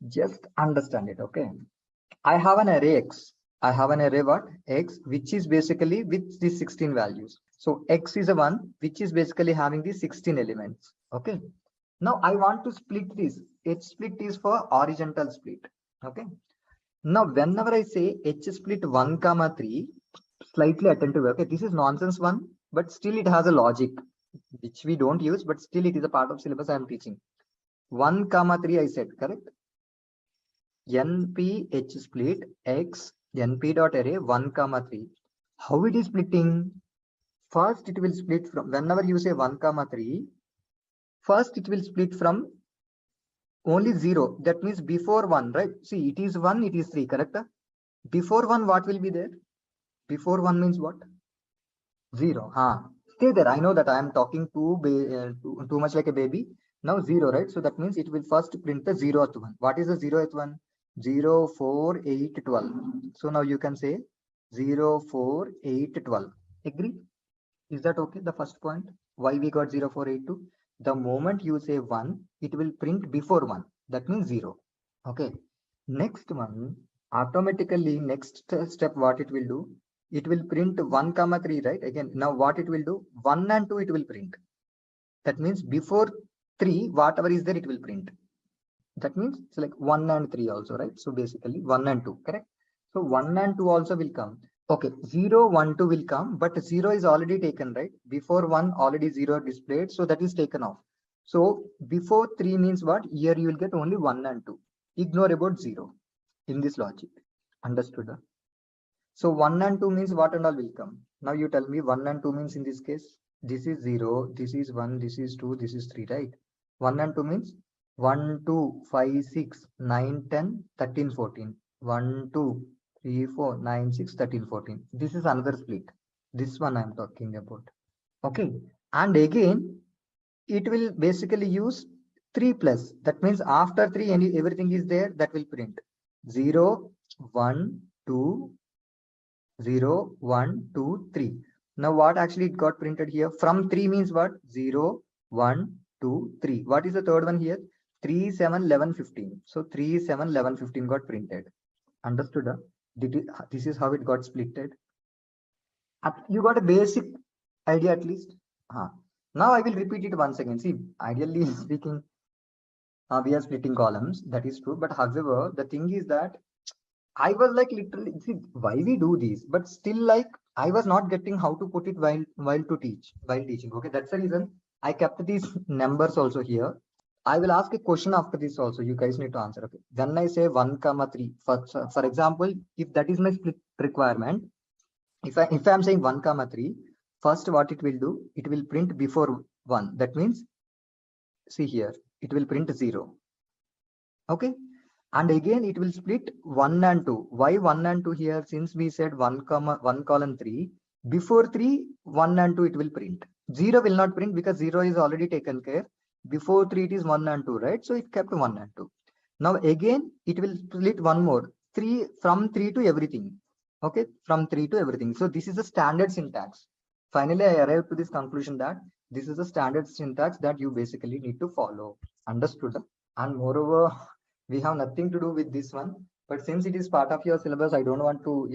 Just understand it. Okay, I have an array X. I have an array what? X, which is basically with these 16 values. So X is a one, which is basically having these 16 elements. Okay. Now I want to split this. H split is for horizontal split. Okay. Now whenever I say H split 1 comma 3, slightly attentive. Okay, this is nonsense one, but still it has a logic which we don't use, but still it is a part of syllabus I am teaching. 1 comma 3 I said, correct? np h split x np dot array 1 comma 3. How it is splitting? First it will split from, whenever you say 1 comma 3, first it will split from only 0. That means before 1, right? See, it is 1, it is 3, correct? Before 1, what will be there? Before 1 means what? 0. Stay there. I know that I am talking too much like a baby. Now 0, right? So that means it will first print the 0th one. What is the 0th one? 0 4 8 12. So now you can say 0 4 8 12. Agree? Is that okay? The first point. Why we got 0 4 8 2? The moment you say 1, it will print before 1. That means 0. Okay. Next one, automatically next step what it will do? It will print 1 comma 3, right? Again, now what it will do? 1 and 2 it will print. That means before 3, whatever is there, it will print. That means it's like 1 and 3 also, right? So basically 1 and 2, correct? So 1 and 2 also will come. Okay, 0, 1, 2 will come, but 0 is already taken, right? Before 1, already 0 displayed, so that is taken off. So before 3 means what? Here you will get only 1 and 2. Ignore about 0 in this logic. Understood? Huh? So 1 and 2 means what and all will come? Now you tell me 1 and 2 means in this case, this is 0, this is 1, this is 2, this is 3, right? 1 and 2 means 1, 2, 5, 6, 9, 10, 13, 14. 1, 2, 3, 4, 9, 6, 13, 14. This is another split. This one I'm talking about. Okay. And again, it will basically use 3 plus. That means after 3, everything is there, that will print 0, 1, 2, 0, 1, 2, 3. Now what actually it got printed here? From 3 means what? 0, 1, 2, 3. What is the third one here? 3, 7, 11, 15. So 3, 7, 11, 15 got printed. Understood? Huh? This is how it got splitted. You got a basic idea at least. Now I will repeat it once again. See, ideally speaking, we are splitting columns. That is true. But however, the thing is that I was like literally, see, why we do this, but still like I was not getting how to put it while teaching. Okay, that's the reason I kept these numbers also here. I will ask a question after this also. You guys need to answer. Okay, when I say 1, 3, for example, if that is my split requirement, if I'm saying 1, 3, first what it will do, it will print before 1. That means, see here, it will print 0. Okay. And again, it will split 1 and 2. Why 1 and 2 here? Since we said 1, 1 colon 3, before 3, 1 and 2 it will print. 0 will not print because 0 is already taken care. Before 3 it is 1 and 2, right? So it kept 1 and 2. Now again, it will split one more. 3 from 3 to everything. Okay, from 3 to everything. So this is a standard syntax. Finally, I arrived to this conclusion that this is a standard syntax that you basically need to follow. Understood? And moreover, we have nothing to do with this one, but since it is part of your syllabus, I don't want to,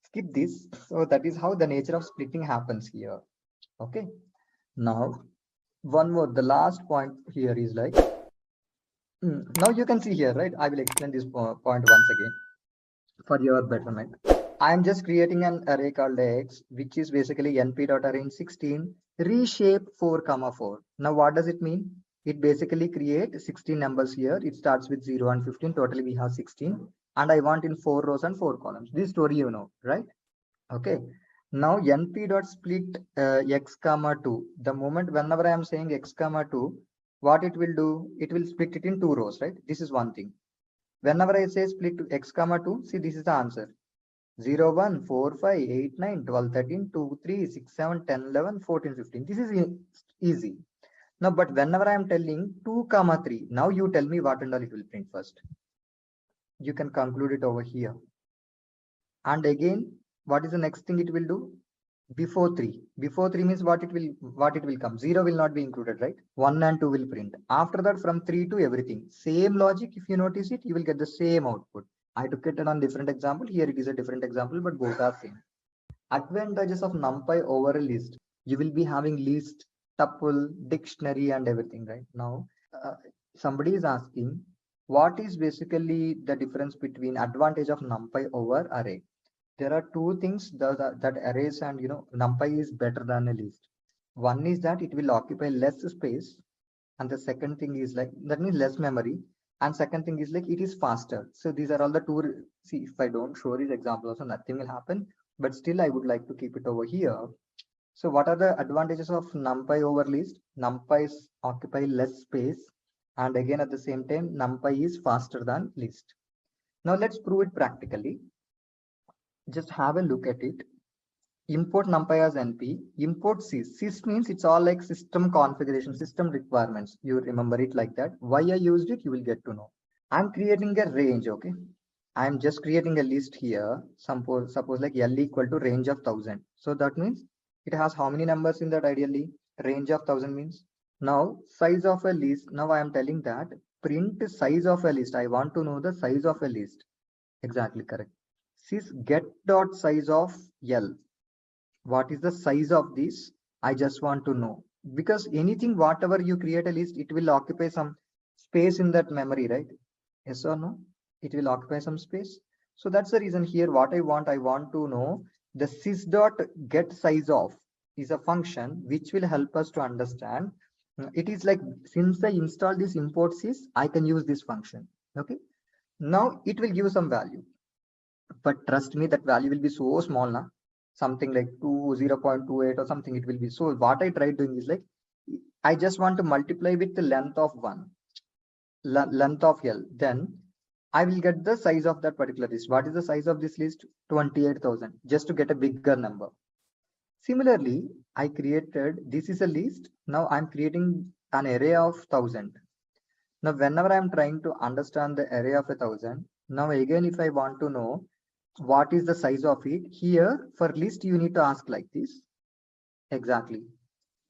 skip this. So that is how the nature of splitting happens here. Okay. Now, one more, the last point here is like, now you can see here, right? I will explain this point once again for your betterment. I am just creating an array called x, which is basically np.arrange 16 reshape 4, 4. Now, what does it mean? It basically creates 16 numbers here. It starts with 0 and 15. Totally, we have 16. And I want in 4 rows and 4 columns. This story you know, right? Okay. Now, np.split x, 2. The moment whenever I am saying x, 2, what it will do? It will split it in 2 rows, right? This is one thing. Whenever I say split x, 2, see, this is the answer. 0, 1, 4, 5, 8, 9, 12, 13, 2, 3, 6, 7, 10, 11, 14, 15. This is easy. Now, but whenever I am telling 2, 3, now you tell me what and all it will print first. You can conclude it over here. And again, what is the next thing it will do? Before 3. Before 3 means what it will come. 0 will not be included, right? 1 and 2 will print. After that, from 3 to everything. Same logic, if you notice it, you will get the same output. I took it on different example. Here it is a different example, but both are same. Advantages of NumPy over a list. You will be having list, tuple, dictionary, and everything, right? Now, somebody is asking, what is basically the difference between advantage of NumPy over array? There are two things that arrays and NumPy is better than a list. One is that it will occupy less space, and the second thing is like that means less memory. And second thing is like it is faster. So these are all the two. See, if I don't show these examples, also nothing will happen. But still, I would like to keep it over here. So what are the advantages of NumPy over list? NumPy occupy less space, and again at the same time, NumPy is faster than list. Now let's prove it practically. Just have a look at it. Import NumPy as NP, import sys. Sys means it's all like system configuration, system requirements. You remember it like that. Why I used it, you will get to know. I'm creating a range, okay? I'm just creating a list here. Suppose like L equal to range of 1000. So that means it has how many numbers in that ideally? Range of 1000 means. Now size of a list. Now I am telling that print size of a list. I want to know the size of a list. Exactly correct. Sys get dot size of L. What is the size of this? I just want to know. because anything, whatever you create a list, it will occupy some space in that memory, right? Yes or no? It will occupy some space. So that's the reason here what I want to know the sys dot get size of is a function which will help us to understand. It is like, since I install this import sys, I can use this function. Okay. Now it will give some value, but trust me, that value will be so small now, something like 0.28 or something it will be. So what I tried doing is like, I just want to multiply with the length of length of L, then I will get the size of that particular list. What is the size of this list? 28,000, just to get a bigger number. Similarly, I created, this is a list. Now I'm creating an array of 1,000. Now, whenever I'm trying to understand the array of 1,000, now again, if I want to know what is the size of it, here for list, you need to ask like this. Exactly.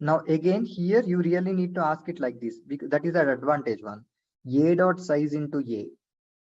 Now, again, here you really need to ask it like this, because that is an advantage one. A dot size into A,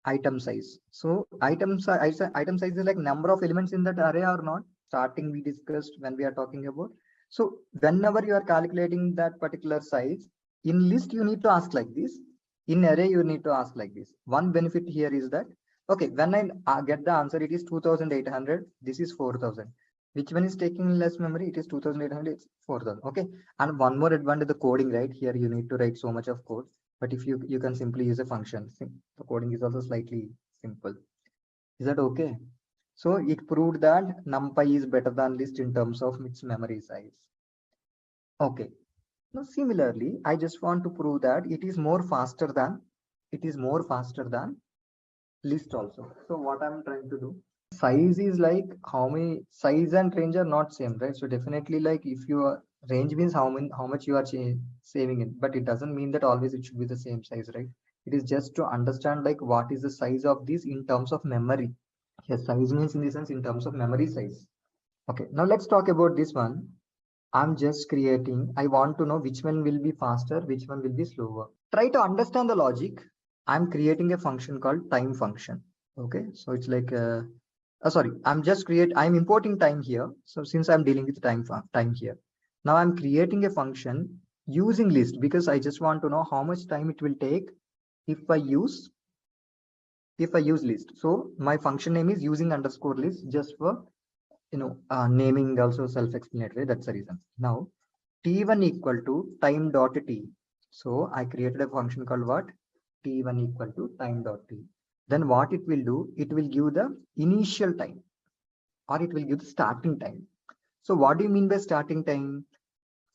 item size. So item size is like number of elements in that array or not. Starting we discussed when we are talking about. So whenever you are calculating that particular size, in list you need to ask like this. In array you need to ask like this. One benefit here is that, okay, when I get the answer, it is 2,800. This is 4,000. Which one is taking less memory? It is 2,800. It's 4,000. Okay. And one more advantage, the coding, right? Here you need to write so much of code. But if you can simply use a function, the coding is also slightly simple. Is that okay? So it proved that NumPy is better than list in terms of its memory size. Okay. Now similarly, I just want to prove that it is more faster than list also. So what I'm trying to do, size is like how many, size and range are not same, right? So definitely, like if you are, range means how much you are saving it, but it doesn't mean that always it should be the same size, right? It is just to understand like what is the size of this in terms of memory. Yes, size means in the sense in terms of memory size. Okay, now let's talk about this one. I'm just creating, I want to know which one will be faster, which one will be slower. Try to understand the logic. I'm creating a function called time function. Okay, so it's like sorry, I'm importing time here. So since I'm dealing with time here, now I'm creating a function using list, because I just want to know how much time it will take if I use list. So my function name is using underscore list, just for naming also self-explanatory. That's the reason. Now t1 equal to time dot t. So I created a function called what? T1 equal to time dot t. Then what it will do, it will give the initial time, or it will give the starting time. So what do you mean by starting time?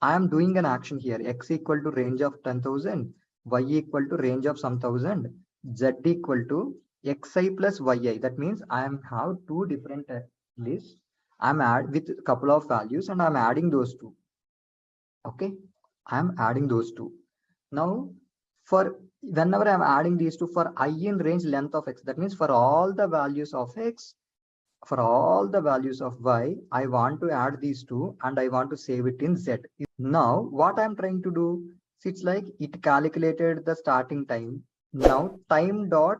I am doing an action here. X equal to range of 10,000, Y equal to range of some thousand, Z equal to Xi plus Yi. That means I am have two different lists. I'm add with a couple of values and I'm adding those two. Okay, I'm adding those two. Now for whenever I'm adding these two, for I in range length of X, that means for all the values of X, for all the values of Y, I want to add these two and I want to save it in Z. Now what I'm trying to do, it's like it calculated the starting time. Now time dot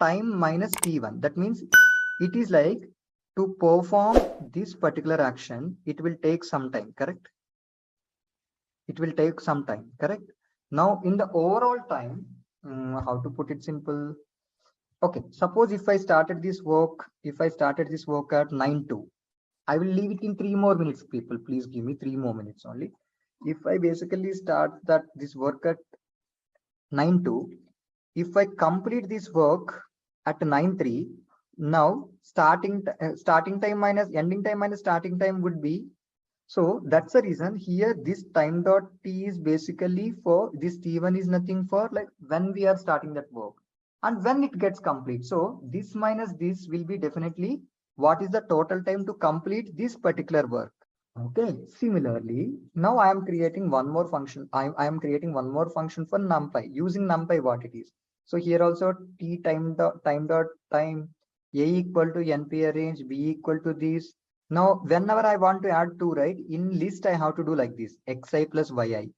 time minus t1. That means it is like to perform this particular action, it will take some time, correct? It will take some time, correct? Now in the overall time, how to put it simple? Okay, suppose if I started this work at 9:02, I will leave it in 3 more minutes. People, please give me 3 more minutes only. If I basically start this work at 9:02, if I complete this work at 9:03, now starting time minus ending time minus starting time would be. So that's the reason here this time dot t is basically for this t1 is nothing for like when we are starting that work and when it gets complete. So this minus this will be definitely what is the total time to complete this particular work. Okay, similarly, now I am creating one more function. I am creating one more function for NumPy, using NumPy what it is. So here also t time dot time a equal to np arrange, b equal to this. Now whenever I want to add 2, right, in list I have to do like this, xi plus yi.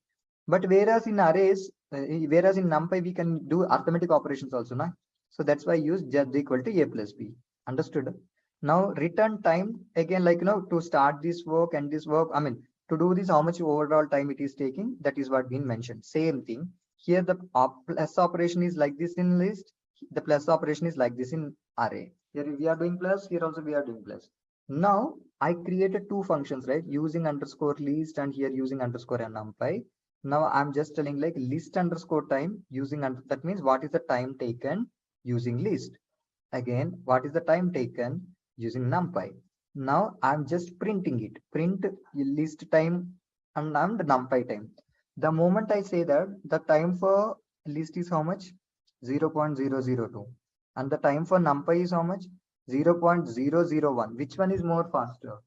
But whereas in arrays, whereas in NumPy we can do arithmetic operations also, na? So that's why I use z equal to a plus b. Understood? Now return time again, like to start this work and this work, I mean To do this, how much overall time it is taking, that is what been mentioned. Same thing here, the plus operation is like this in list, the plus operation is like this in array. Here we are doing plus, here also we are doing plus. Now I created two functions, right, using underscore list and here using underscore numpy. Now I'm just telling like list underscore time using, that means what is the time taken using list. Again, what is the time taken using numpy. Now I'm just printing it, print list time and numpy time. The moment I say that, the time for list is how much? 0.002, and the time for numpy is how much? 0.001. Which one is more faster?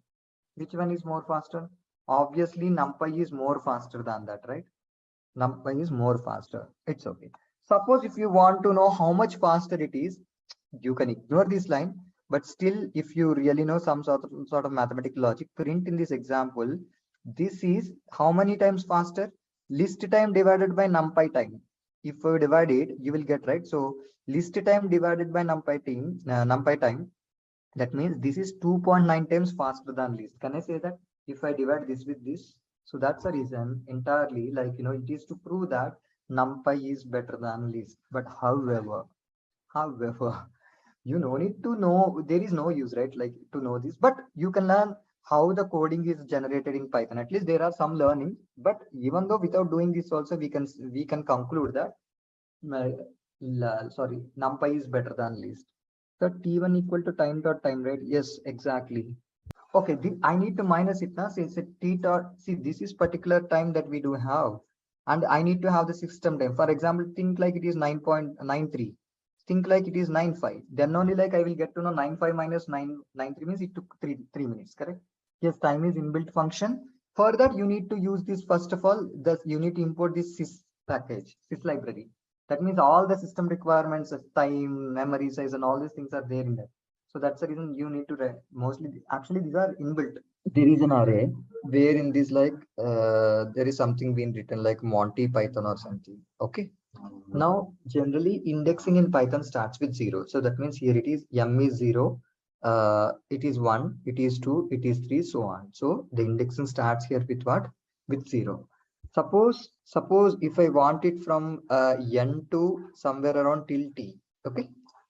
Which one is more faster? Obviously numpy is more faster than that, right? Numpy is more faster. It's okay. Suppose if you want to know how much faster it is, you can ignore this line, but still if you really know some sort of mathematical logic, print in this example, this is how many times faster? List time divided by numpy time. If you divide it, you will get, right? So list time divided by numpy time, that means this is 2.9 times faster than list. Can I say that if I divide this with this? So that's the reason entirely, like, it is to prove that numpy is better than list. But however, you no need to know, there is no use, right, like to know this, but you can learn how the coding is generated in Python. At least there are some learning, but even though without doing this also we can conclude that numpy is better than list. So t1 equal to time dot time, right? Yes, exactly. Okay, I need to minus it now. Since t dot, see, this is particular time that we do have, and I need to have the system time. For example, think like it is 9.93. Think like it is 95. Then only like I will get to know 95 minus 993 means it took 3 minutes, correct? Yes, time is inbuilt function. For that, you need to use this first of all. Thus, you need to import this sys package, sys library. That means all the system requirements, time, memory size, and all these things are there in that. So that's the reason you need to write. Mostly, actually, these are inbuilt. There is an array where in this like there is something being written like Monty Python or something. Okay. Now, generally indexing in Python starts with 0. So that means here it is m is 0, it is 1, it is 2, it is 3, so on. So the indexing starts here with what? With 0. Suppose if I want it from n to somewhere around till t. Okay.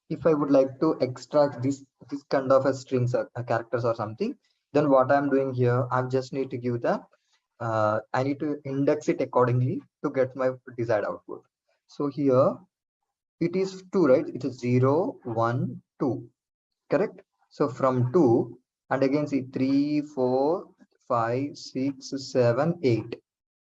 If I would like to extract this kind of a strings or a characters or something, then what I'm doing here, I just need to give the I need to index it accordingly to get my desired output. So here it is 2, right? It is 0, 1, 2, correct? So from 2 and again see 3, 4, 5, 6, 7, 8.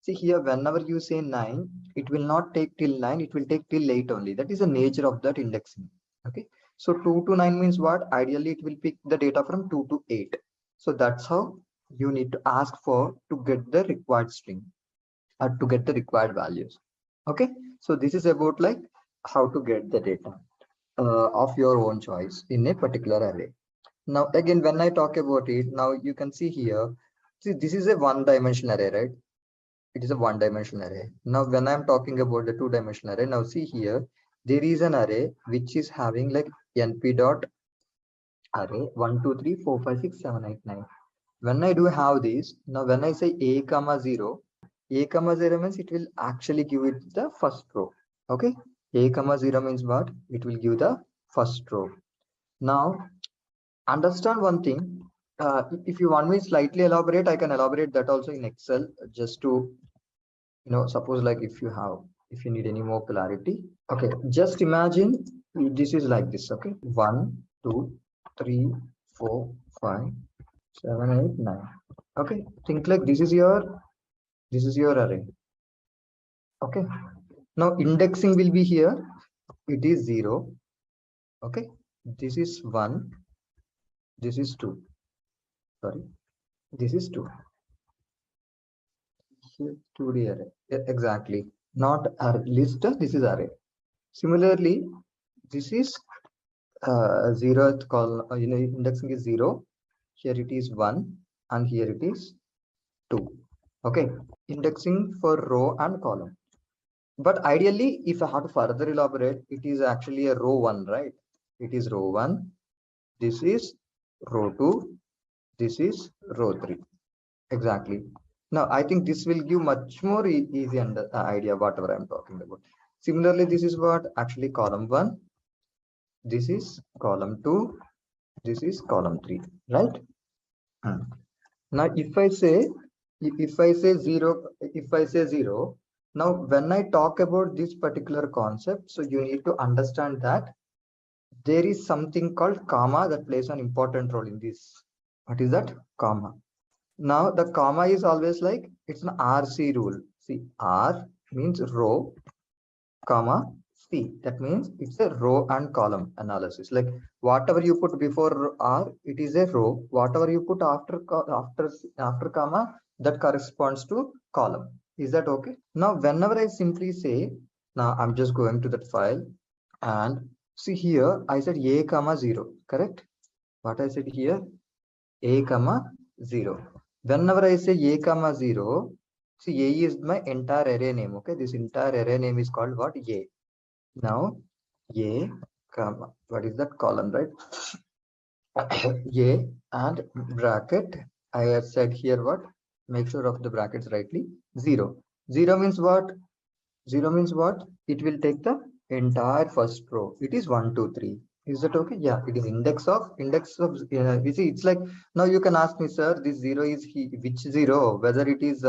See here, whenever you say 9, it will not take till 9, it will take till 8 only. That is the nature of that indexing. Okay. So 2 to 9 means what? Ideally, it will pick the data from 2 to 8. So that's how you need to ask for to get the required string or to get the required values. Okay. So this is about like how to get the data of your own choice in a particular array. Now, again, when I talk about it, now you can see here, see, this is a one-dimensional array, right? It is a one-dimensional array. Now, when I'm talking about the two-dimensional array, now see here, there is an array which is having like np dot array 1, 2, 3, 4, 5, 6, 7, 8, 9. When I do have this, now when I say a comma 0, a comma 0 means it will actually give it the first row. Okay, a comma 0 means what? It will give the first row. Now, understand one thing. If you want me slightly elaborate, I can elaborate that also in Excel, just to, suppose like if you need any more clarity. Okay, just imagine this is like this. Okay, 1, 2, 3, 4, 5, 7, 8, 9. Okay, think like this is your array. Okay, now indexing will be here. It is 0. Okay, this is 1. This is 2. Sorry, this is 2. 2D array. Exactly. Not a list. This is array. Similarly, this is 0th column. Indexing is 0. Here it is 1, and here it is 2. Okay, indexing for row and column. But ideally, if I have to further elaborate, it is actually a row 1, right? It is row 1. This is row 2. This is row 3. Exactly. Now, I think this will give much more easy idea whatever I'm talking about. Similarly, this is what actually column 1. This is column 2. This is column 3, right? Now, if I say 0, now when I talk about this particular concept, so you need to understand that there is something called comma that plays an important role in this. What is that? Comma. Now the comma is always like, it's an RC rule. See, R means row, comma C. That means it's a row and column analysis. Like whatever you put before R, it is a row. Whatever you put after comma, that corresponds to column. Is that okay? Now, whenever I simply say, now I'm just going to that file and see here, I said a comma 0, correct? What I said here, a comma 0. Whenever I say a comma 0, see a is my entire array name. Okay, this entire array name is called what? A. Now a comma, what is that? Column, right? A and bracket. I have said here what? Make sure of the brackets rightly. 0. 0 means what? 0 means what? It will take the entire first row. It is 1, 2, 3. Is that okay? Yeah, it is index of you see, it's like, now you can ask me, sir, this 0 is which 0? Whether it is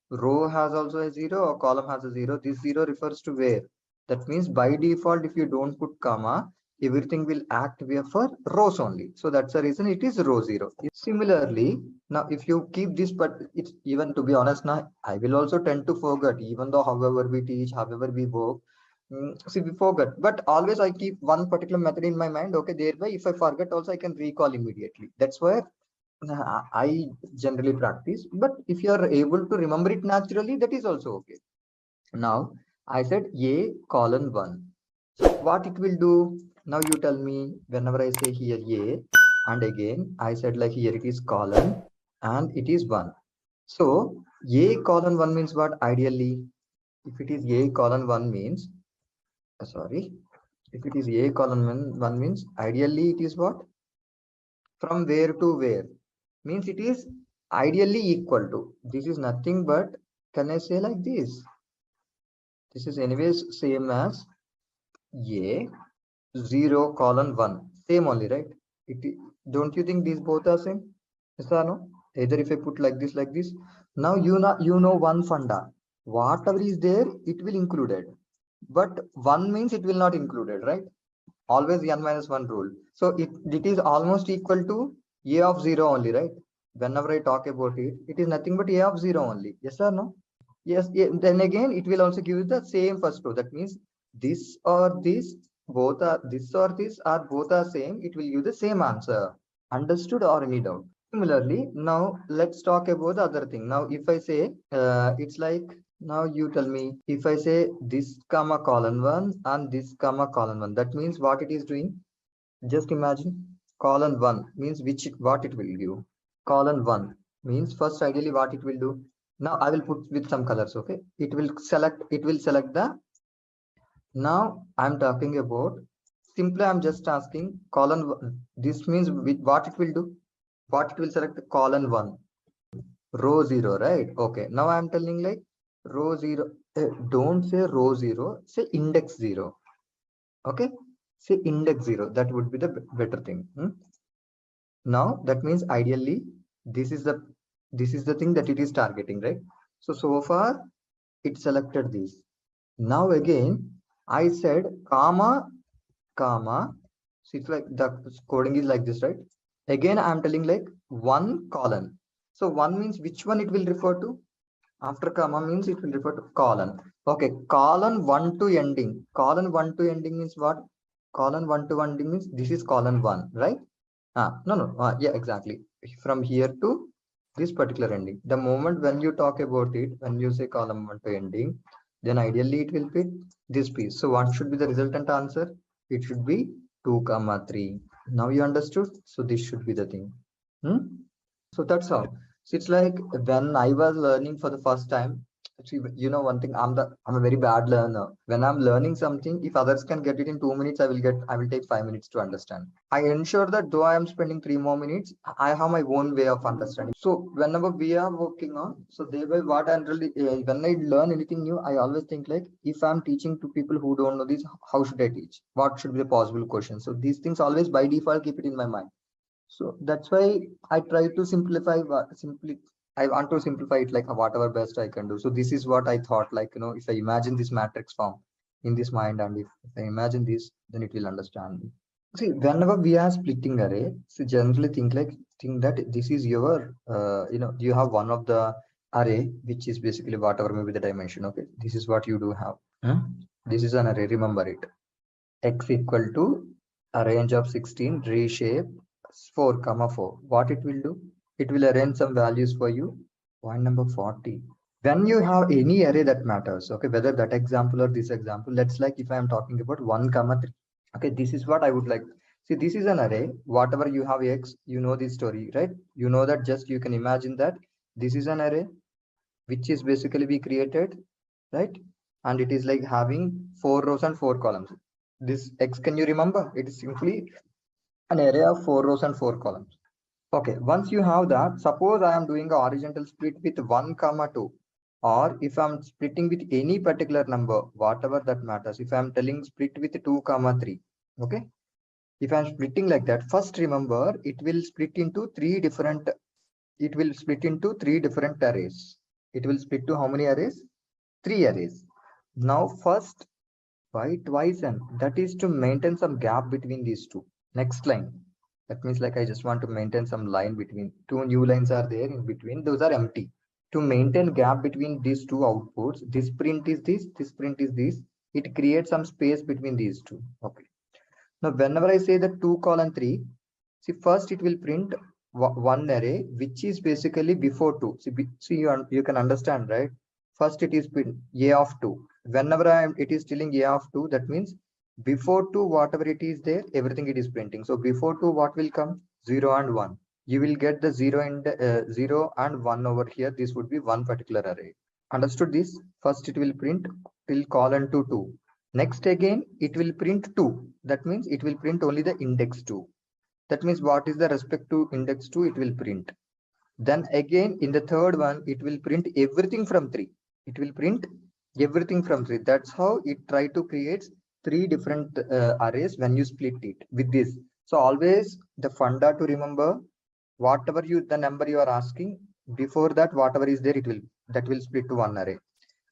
row has also a 0 or column has a 0. This 0 refers to where? That means by default, if you don't put comma, everything will act where for rows only. So that's the reason it is row 0. Similarly, now if you keep this, but it's even, to be honest, now I will also tend to forget, even though however we teach, however we work, see, we forget, but always I keep one particular method in my mind. Okay, thereby if I forget also I can recall immediately. That's where I generally practice. But if you are able to remember it naturally, that is also okay. Now I said a colon 1. So what it will do? Now you tell me, whenever I say here a, and again I said like here it is colon and it is 1. So a colon 1 means what? Ideally, if it is a colon 1 means, sorry, if it is a colon 1 means ideally it is what? From where to where? Means it is ideally equal to. This is nothing but, can I say like this? This is anyways same as a 0 colon 1. Same only, right? Don't you think these both are same? Yes or no? Either if I put like this. Now you know one funda. Whatever is there, it will included. But 1 means it will not included, right? Always n minus 1 rule. So it is almost equal to a of 0 only, right? Whenever I talk about it, it is nothing but a of 0 only. Yes or no? Yes. Yeah, then again, it will also give you the same first row. That means this or this, both are this or this are both are same. It will give the same answer. Understood or any doubt? Similarly, now let's talk about the other thing. Now, if I say it's like, now you tell me, if I say this comma colon 1 and this comma colon 1, that means what it is doing? Just imagine, colon 1 means what it will give. Colon 1 means first ideally what it will do. Now I will put with some colors, okay? It will select the, now I'm talking about, simply I'm just asking colon 1. This means with what it will do? What it will select? Colon 1. Row 0, right? Okay, now I'm telling like row 0. Don't say row 0, say index 0. Okay, say index 0. That would be the better thing. Now that means ideally this is the thing that it is targeting, right? So far it selected this. Now again I said comma. So it's like the coding is like this, right? Again I'm telling like 1 colon. So 1 means which one it will refer to? After comma means it will refer to colon. Okay, colon 1 to ending. Colon 1 to ending means what? Colon 1 to ending means this is colon 1, right? No. Yeah, exactly. From here to this particular ending. The moment when you talk about it, when you say column 1 to ending, then ideally it will fit this piece. So what should be the resultant answer? It should be 2, 3. Now you understood? So this should be the thing. So that's how. So it's like when I was learning for the first time, See, you know one thing, I'm a very bad learner. When I'm learning something, if others can get it in 2 minutes, I will take 5 minutes to understand. I ensure that though I am spending 3 more minutes, I have my own way of understanding. So whenever we are working on, so thereby what I really when I learn anything new, I always think like, if I'm teaching to people who don't know this, how should I teach? What should be the possible question? So these things always by default keep it in my mind. So that's why I try to simplify I want to simplify it like whatever best I can do. So this is what I thought, like, if I imagine this matrix form in this mind, and if I imagine this, then it will understand me. See, whenever we are splitting array, so generally think that this is your, you have one of the array, which is basically whatever maybe the dimension. Okay, this is what you do have. This is an array, remember it. X equal to a range of 16, reshape 4, 4. What it will do? It will arrange some values for you. Point number 40. When you have any array that matters, okay, whether that example or this example, let's like if I am talking about 1, 3. Okay, this is what I would like. See, this is an array. Whatever you have X, you know this story, right? You know that just you can imagine that this is an array, which is basically we created, right? And it is like having 4 rows and 4 columns. This X, can you remember? It is simply an array of 4 rows and 4 columns. Okay, once you have that, suppose I am doing a horizontal split with 1, 2, or if I'm splitting with any particular number, whatever that matters. If I'm telling split with 2, 3, okay. If I'm splitting like that, first remember it will split into three different arrays. It will split to how many arrays? 3 arrays. Now first, why twice n? That is to maintain some gap between these two. Next line. That means like I just want to maintain some line between two new lines are there in between. Those are empty. To maintain gap between these two outputs, this print is this print is this. It creates some space between these two. Okay. Now whenever I say that 2, 3, see first it will print one array which is basically before 2. See you can understand, right? First it is print a of 2. Whenever it is telling a of 2, that means before 2 whatever it is there, everything it is printing. So before 2 what will come? 0 and 1. You will get the 0 and 0 and 1 over here. This would be one particular array. Understood this? First it will print till colon to 2. Next again it will print 2. That means it will print only the index 2. That means what is the respect to index 2, it will print. Then again in the third one, it will print everything from 3. It will print everything from 3. That's how it try to create 3 different arrays when you split it with this. So always the funda to remember, whatever the number you are asking, before that whatever is there, that will split to one array.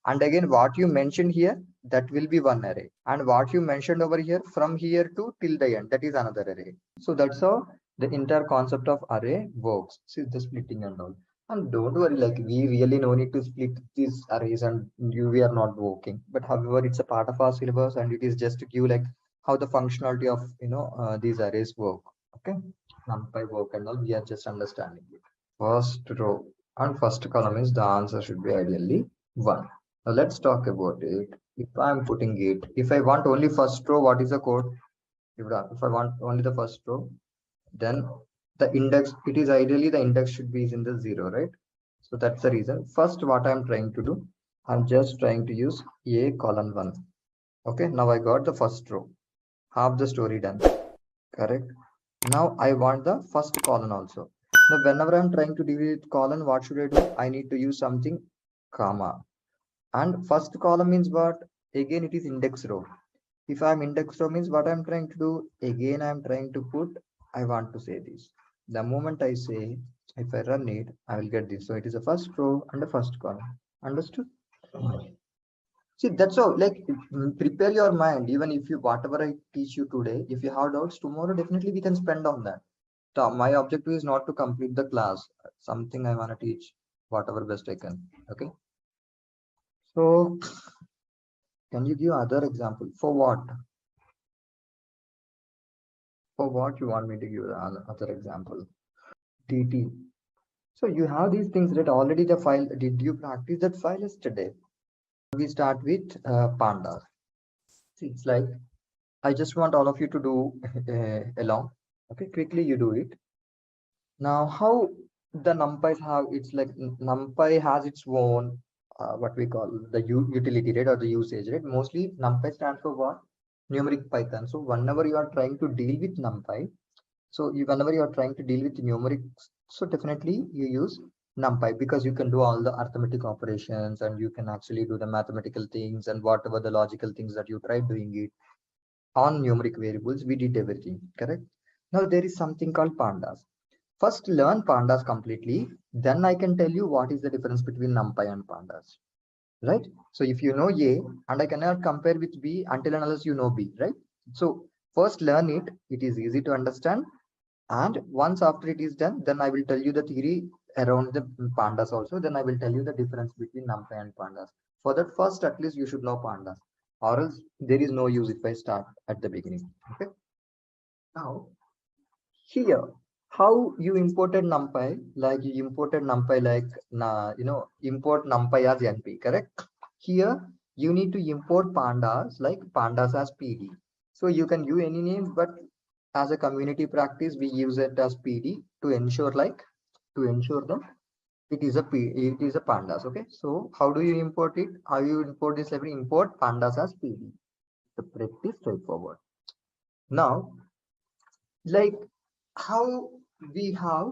And again what you mentioned here, that will be one array, and what you mentioned over here from here to till the end, that is another array. So that's how the entire concept of array works. See the splitting and all. And don't worry, like we really no need to split these arrays, and we are not working, but however it's a part of our syllabus, and it is just to give like how the functionality of these arrays work. Okay, numpy work and all, we are just understanding it. First row and first column is the answer should be ideally 1. Now let's talk about it. If I'm putting it, if I want only first row, what is the code? If I want only the first row, then the index, it is ideally the index should be in the 0, right? So that's the reason. First, what I'm trying to do, I'm just trying to use a colon 1. Okay, now I got the first row. Half the story done. Correct. Now I want the first column also. Now whenever I'm trying to divide column, what should I do? I need to use something comma. And first column means what? Again it is index row. If I'm index row means what I'm trying to do, again I'm trying to put, I want to say this. The moment I say, if I run it, I will get this. So it is a first row and a first column. Understood? See, that's all. Like, prepare your mind. Even if you whatever I teach you today, if you have doubts tomorrow, definitely we can spend on that. So my objective is not to complete the class. Something I want to teach, whatever best I can. Okay. So can you give other example? For what? For what you want me to give other example? TT. So you have these things that already the file. Did you practice that file yesterday? We start with pandas. See, it's like I just want all of you to do along. Okay, quickly you do it. Now, how the numpys have, it's like numpy has its own what we call the utility rate or the usage rate. Mostly NumPy stands for what? Numeric Python. So whenever you are trying to deal with NumPy, whenever you are trying to deal with numerics, so definitely you use NumPy because you can do all the arithmetic operations and you can actually do the mathematical things and whatever the logical things that you tried doing it on numeric variables, we did everything, correct? Now there is something called pandas. First learn pandas completely, then I can tell you what is the difference between NumPy and pandas, right? So if you know A and I cannot compare with B until and unless you know B, right? So first learn it, it is easy to understand. And once after it is done, then I will tell you the theory around the pandas also. Then I will tell you the difference between NumPy and pandas. For that, first at least you should know pandas, or else there is no use if I start at the beginning. Okay. Now here, how you imported NumPy? Like you imported NumPy, like import NumPy as NP, correct? Here you need to import pandas, like pandas as PD. So you can use any name, but as a community practice, we use it as PD to ensure that it is a pandas. Okay. So how do you import it? How you import this library? Import pandas as PD. The pretty straightforward. Now, like how we have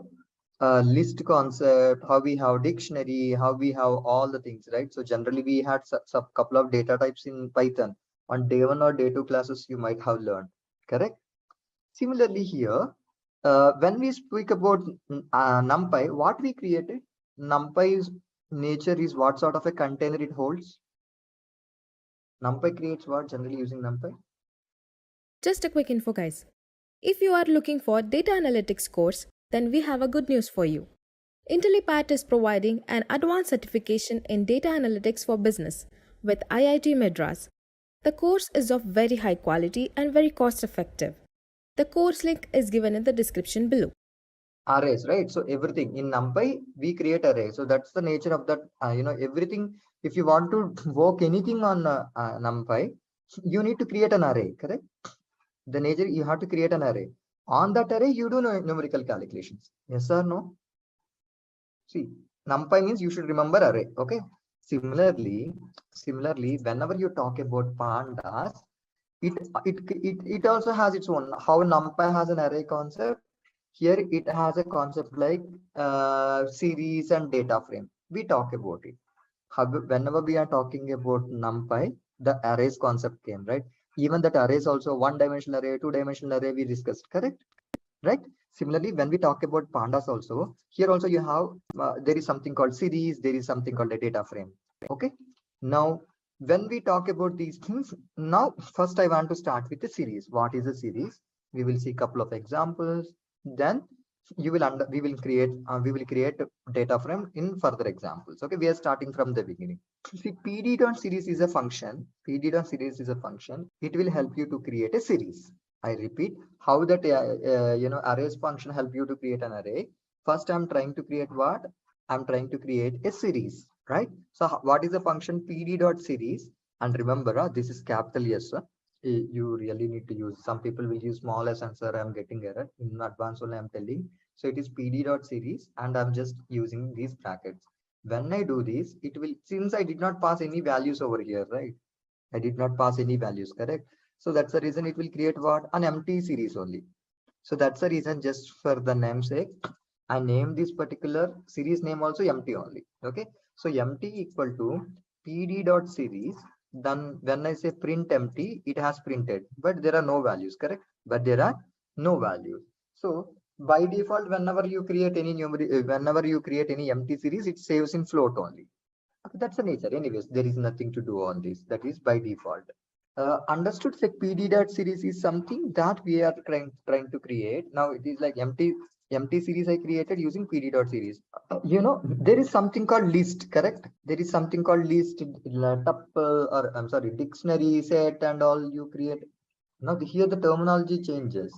a list concept, how we have dictionary, how we have all the things, right? So generally we had some couple of data types in Python. On day 1 or day 2 classes, you might have learned, correct? Similarly here, when we speak about NumPy, what we created, NumPy's nature is what sort of a container it holds? NumPy creates what generally using NumPy? Just a quick info, guys. If you are looking for Data Analytics course, then we have a good news for you. Intellipaat is providing an advanced certification in Data Analytics for Business with IIT Madras. The course is of very high quality and very cost effective. The course link is given in the description below. Arrays, right? So everything in NumPy, we create array. So that's the nature of that, everything. If you want to work anything on NumPy, you need to create an array, correct? The nature, you have to create an array. On that array, you do numerical calculations. Yes or no? See, NumPy means you should remember array. Okay. Similarly, whenever you talk about pandas, it also has its own. How NumPy has an array concept, here it has a concept like series and data frame. We talk about it. Whenever we are talking about NumPy, the arrays concept came, right? Even that array is also one-dimensional array, two-dimensional array we discussed, correct? Right? Similarly, when we talk about pandas also, here also you have, there is something called series, there is something called a data frame. Okay. Now, when we talk about these things, now first I want to start with the series. What is a series? We will see a couple of examples. Then we will create data frame in further examples. Okay, we are starting from the beginning. See, pd.series is a function. Pd.series is a function. It will help you to create a series. I repeat, how that arrays function help you to create an array. First, I'm trying to create what? I'm trying to create a series, right? So what is the function pd.series? And remember, this is capital S. You really need to use. Some people will use small s and sir, I'm getting error. In advance only I'm telling. So it is pd.series and I'm just using these brackets. When I do this, it will, since I did not pass any values over here, right? I did not pass any values, correct? So that's the reason it will create what? An empty series only. So that's the reason, just for the namesake, I name this particular series name also empty only. Okay. So empty equal to pd.series. Then when I say print empty, it has printed, but there are no values, correct? But there are no values. So by default, whenever you create any empty series, it saves in float only. That's the nature. Anyways, there is nothing to do on this. That is by default. Understood that pd.series is something that we are trying to create. Now it is like empty series I created using pd.series. There is something called list, correct? There is something called list, tuple, or I'm sorry, dictionary, set, and all you create. Now here the terminology changes.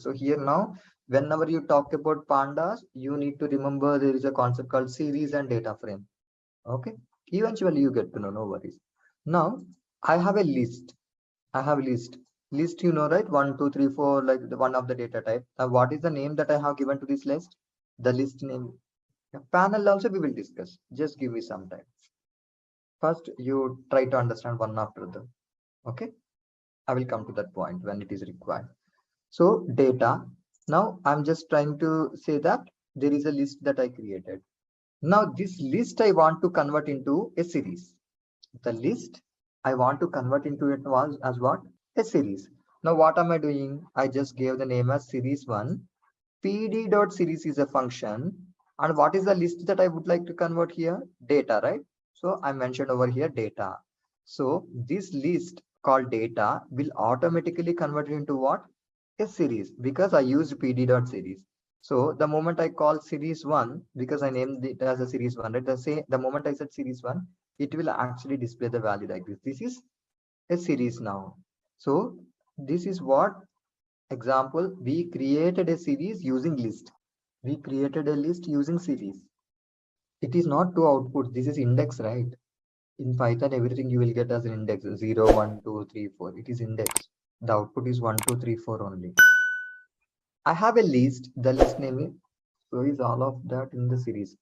So here now, whenever you talk about pandas, you need to remember there is a concept called series and data frame. Okay. Eventually you get to know, no worries. Now I have a list. List, right? 1, 2, 3, 4, like the one of the data type. Now what is the name that I have given to this list? The list name. A panel also we will discuss. Just give me some time. First, you try to understand one after the. Okay, I will come to that point when it is required. So data. Now I'm just trying to say that there is a list that I created. Now this list I want to convert into a series. The list I want to convert into it was as what? A series. Now what am I doing? I just gave the name as series 1. pd.series is a function. And what is the list that I would like to convert here? Data, right? So I mentioned over here data. So this list called data will automatically convert it into what? A series, because I used pd.series. So the moment I call series 1, because I named it as a series 1, right? The moment I said series 1, it will actually display the value like this. This is a series now. So this is what example, we created a series using list. We created a list using series. It is not two outputs. This is index, right? In Python, everything you will get as an index 0, 1, 2, 3, 4. It is index. The output is 1, 2, 3, 4 only. I have a list. The list name is, so is all of that in the series.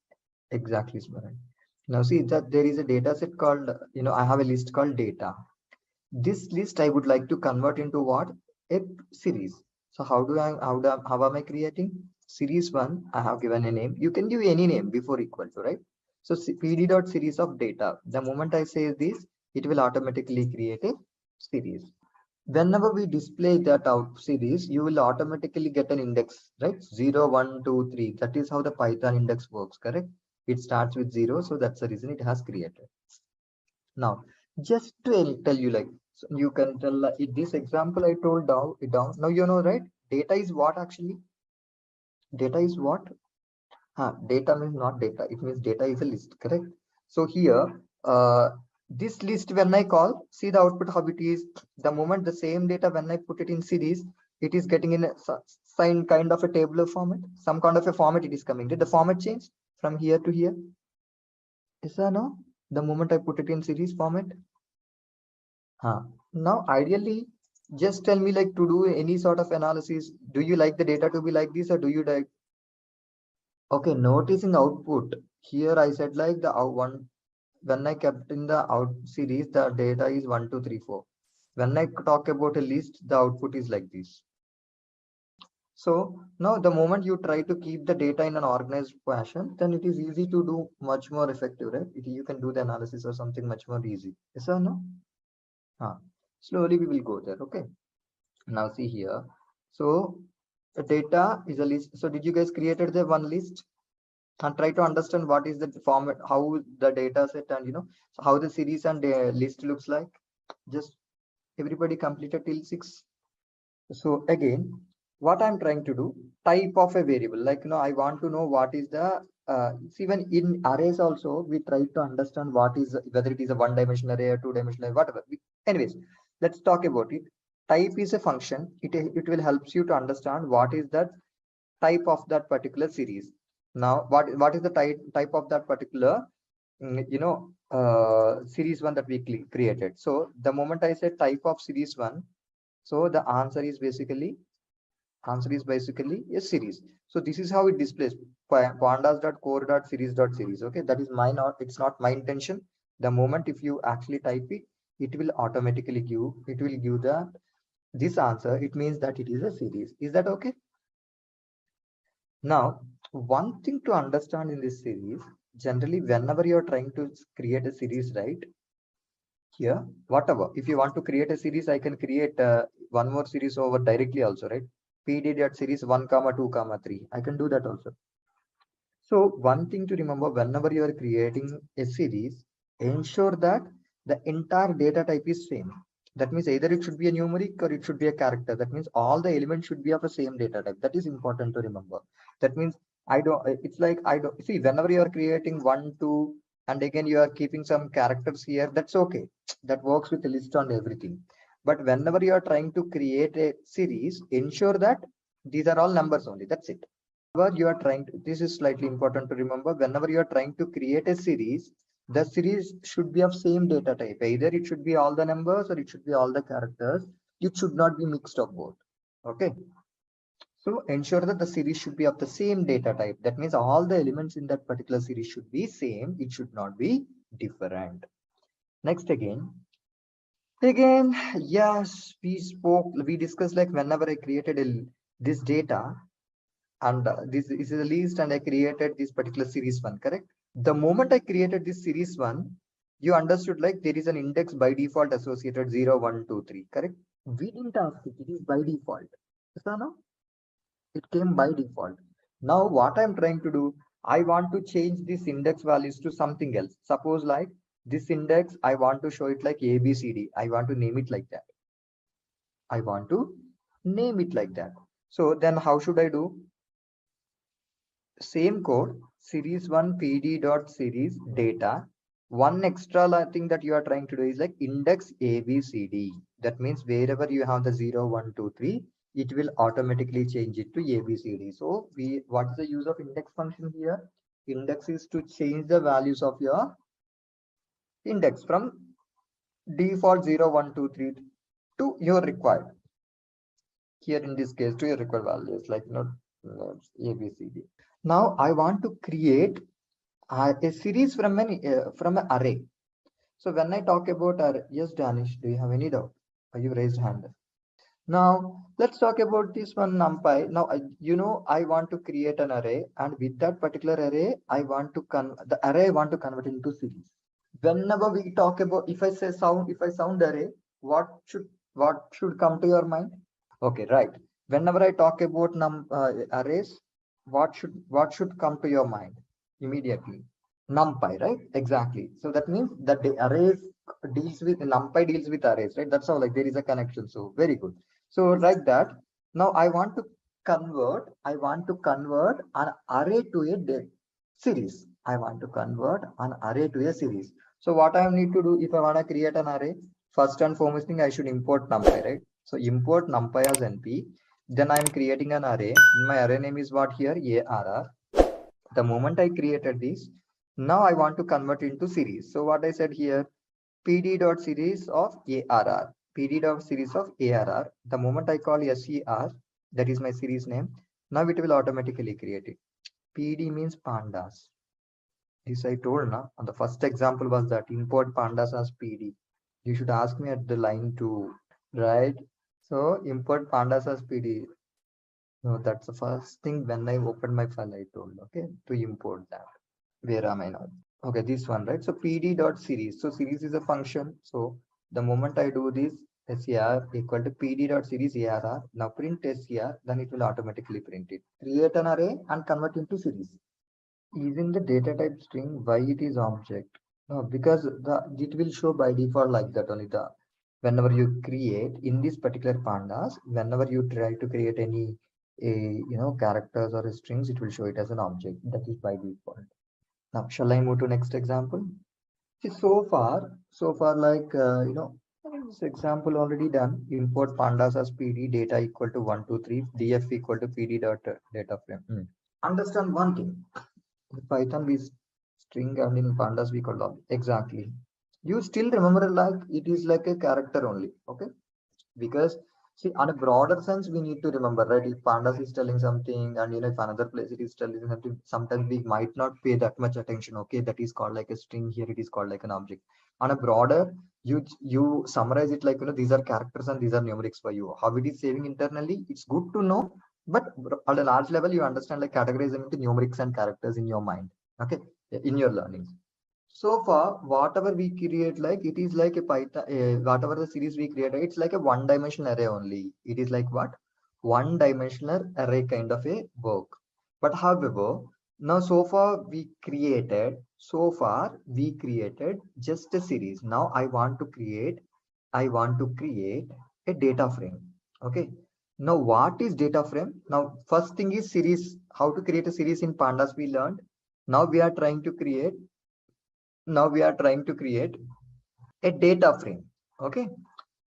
Exactly, Smaran. Now see that there is a data set called, I have a list called data. This list I would like to convert into what? A series. So how am I creating? Series 1, I have given a name. You can give any name before equal to, right? So pd.series of data. The moment I say this, it will automatically create a series. Whenever we display that out series, you will automatically get an index, right? 0, 1, 2, 3. That is how the Python index works, correct? It starts with 0, so that's the reason it has created. Now, just to tell you, like, so you can tell in this example I told down. Now you know, right? Data is what actually? Data is what? Data means not data. It means data is a list, correct? So here, this list when I call, see the output how it is. The moment the same data when I put it in series, it is getting in a sign kind of a tabular format. Some kind of a format it is coming. Did the format change from here to here? Is that no? The moment I put it in series format. Now, ideally, just tell me like to do any sort of analysis. Do you like the data to be like this or do you like? Okay, noticing output. Here I said like the out one when I kept in the out series, the data is 1, 2, 3, 4. When I talk about a list, the output is like this. So now the moment you try to keep the data in an organized fashion, then it is easy to do much more effective, right? You can do the analysis or something much more easy. Yes or no? Slowly we will go there. Okay. Now see here. So the data is a list. So did you guys created the one list and try to understand what is the format, how the data set and so how the series and the list looks like? Just everybody completed till 6. So again, what I'm trying to do, type of a variable, like I want to know what is the even in arrays also we try to understand what is whether it is a one-dimensional array or two-dimensional array, whatever. Anyways, let's talk about it. Type is a function. It will helps you to understand what is that type of that particular series. Now, what is the type of that particular series 1 that we created? So the moment I say type of series 1, so the answer is basically a series. So this is how it displays pandas.core.series.series. Okay, that is it's not my intention. The moment if you actually type it, it will automatically give this answer. It means that it is a series. Is that okay? Now, one thing to understand in this series, generally whenever you're trying to create a series, right? Here, whatever, if you want to create a series, I can create one more series over directly also, right? pd.series 1, 2, 3. I can do that also. So one thing to remember, whenever you are creating a series, ensure that the entire data type is same. That means either it should be a numeric or it should be a character. That means all the elements should be of the same data type. That is important to remember. That means it's like I don't see whenever you are creating 1, 2, and again you are keeping some characters here, that's okay. That works with the list on everything. But whenever you are trying to create a series, ensure that these are all numbers only. That's it. You are trying to, this is slightly important to remember, whenever you are trying to create a series, the series should be of same data type. Either it should be all the numbers or it should be all the characters. It should not be mixed of both. Okay. So ensure that the series should be of the same data type. That means all the elements in that particular series should be same. It should not be different. Next again, yes, we discussed like whenever I created this data, and this is a list, and I created this particular series one, correct? The moment I created this series one, you understood like there is an index by default associated 0, 1, 2, 3, correct? We didn't ask it, it is by default. So now it came by default. Now what I'm trying to do, I want to change this index values to something else. Suppose like this index, I want to show it like ABCD. I want to name it like that. I want to name it like that. So then how should I do? Same code, series one pd dot series data. One extra thing that you are trying to do is like index ABCD. That means wherever you have the 0, 1, 2, 3, it will automatically change it to ABCD. So what is the use of index function here? Index is to change the values of your index from default 0, 1, 2, 3 to your required. Here in this case, to your required values like not ABCD. Now I want to create a series from an array. So when I talk about array, yes, Danish, do you have any doubt? Are you raised hand? Now let's talk about this one NumPy. Now I want to create an array, and with that particular array, I want to convert into series. Whenever we talk about, if I sound array, what should come to your mind? Okay, right. Whenever I talk about arrays, what should come to your mind immediately? NumPy, right? Exactly. So that means that the arrays NumPy deals with arrays, right? That's how like there is a connection. So very good. So like that. Now I want to convert an array to a series. I want to convert an array to a series. So what I need to do if I want to create an array, first and foremost thing I should import NumPy, right? So import NumPy as NP. Then I'm creating an array. My array name is what here? ARR. The moment I created this, now I want to convert into series. So what I said here, pd.series of ARR. pd.series of ARR. The moment I call SER, that is my series name. Now it will automatically create it. PD means pandas. This I told now. And the first example was that import pandas as PD. You should ask me at the line 2, right? So import pandas as PD. No, that's the first thing when I opened my file I told, okay, to import that. Where am I now? Okay, this one, right? So pd.series. So series is a function. So the moment I do this, ser equal to pd.series arr. Now print ser, then it will automatically print it. Create an array and convert into series. Using the data type string, why it is object? No, because it will show by default like that only. Whenever you create in this particular pandas, whenever you try to create any characters or strings, it will show it as an object. That is by default. Now shall I move to next example? See, so far like this example already done. Import pandas as PD, data equal to 1, 2, 3, df equal to pd dot data frame. Understand one thing. In Python we string, and in pandas we call object. Exactly. You still remember like it is like a character only, okay? Because see, on a broader sense, we need to remember, right? If pandas is telling something, and if another place it is telling something, sometimes we might not pay that much attention. Okay, that is called like a string. Here it is called like an object. On a broader, you summarize it like these are characters and these are numerics for you. How it is saving internally, it's good to know, but at a large level, you understand like categorize them into numerics and characters in your mind. Okay, in your learning. So far, whatever we create, like it is like a Python, whatever the series we create, it's like a one-dimensional array only. It is like what? One-dimensional array kind of a work. But however, now so far we created just a series. Now I want to create a data frame. Okay. Now what is data frame? Now first thing is series. How to create a series in pandas we learned. Now we are trying to create a data frame. Okay,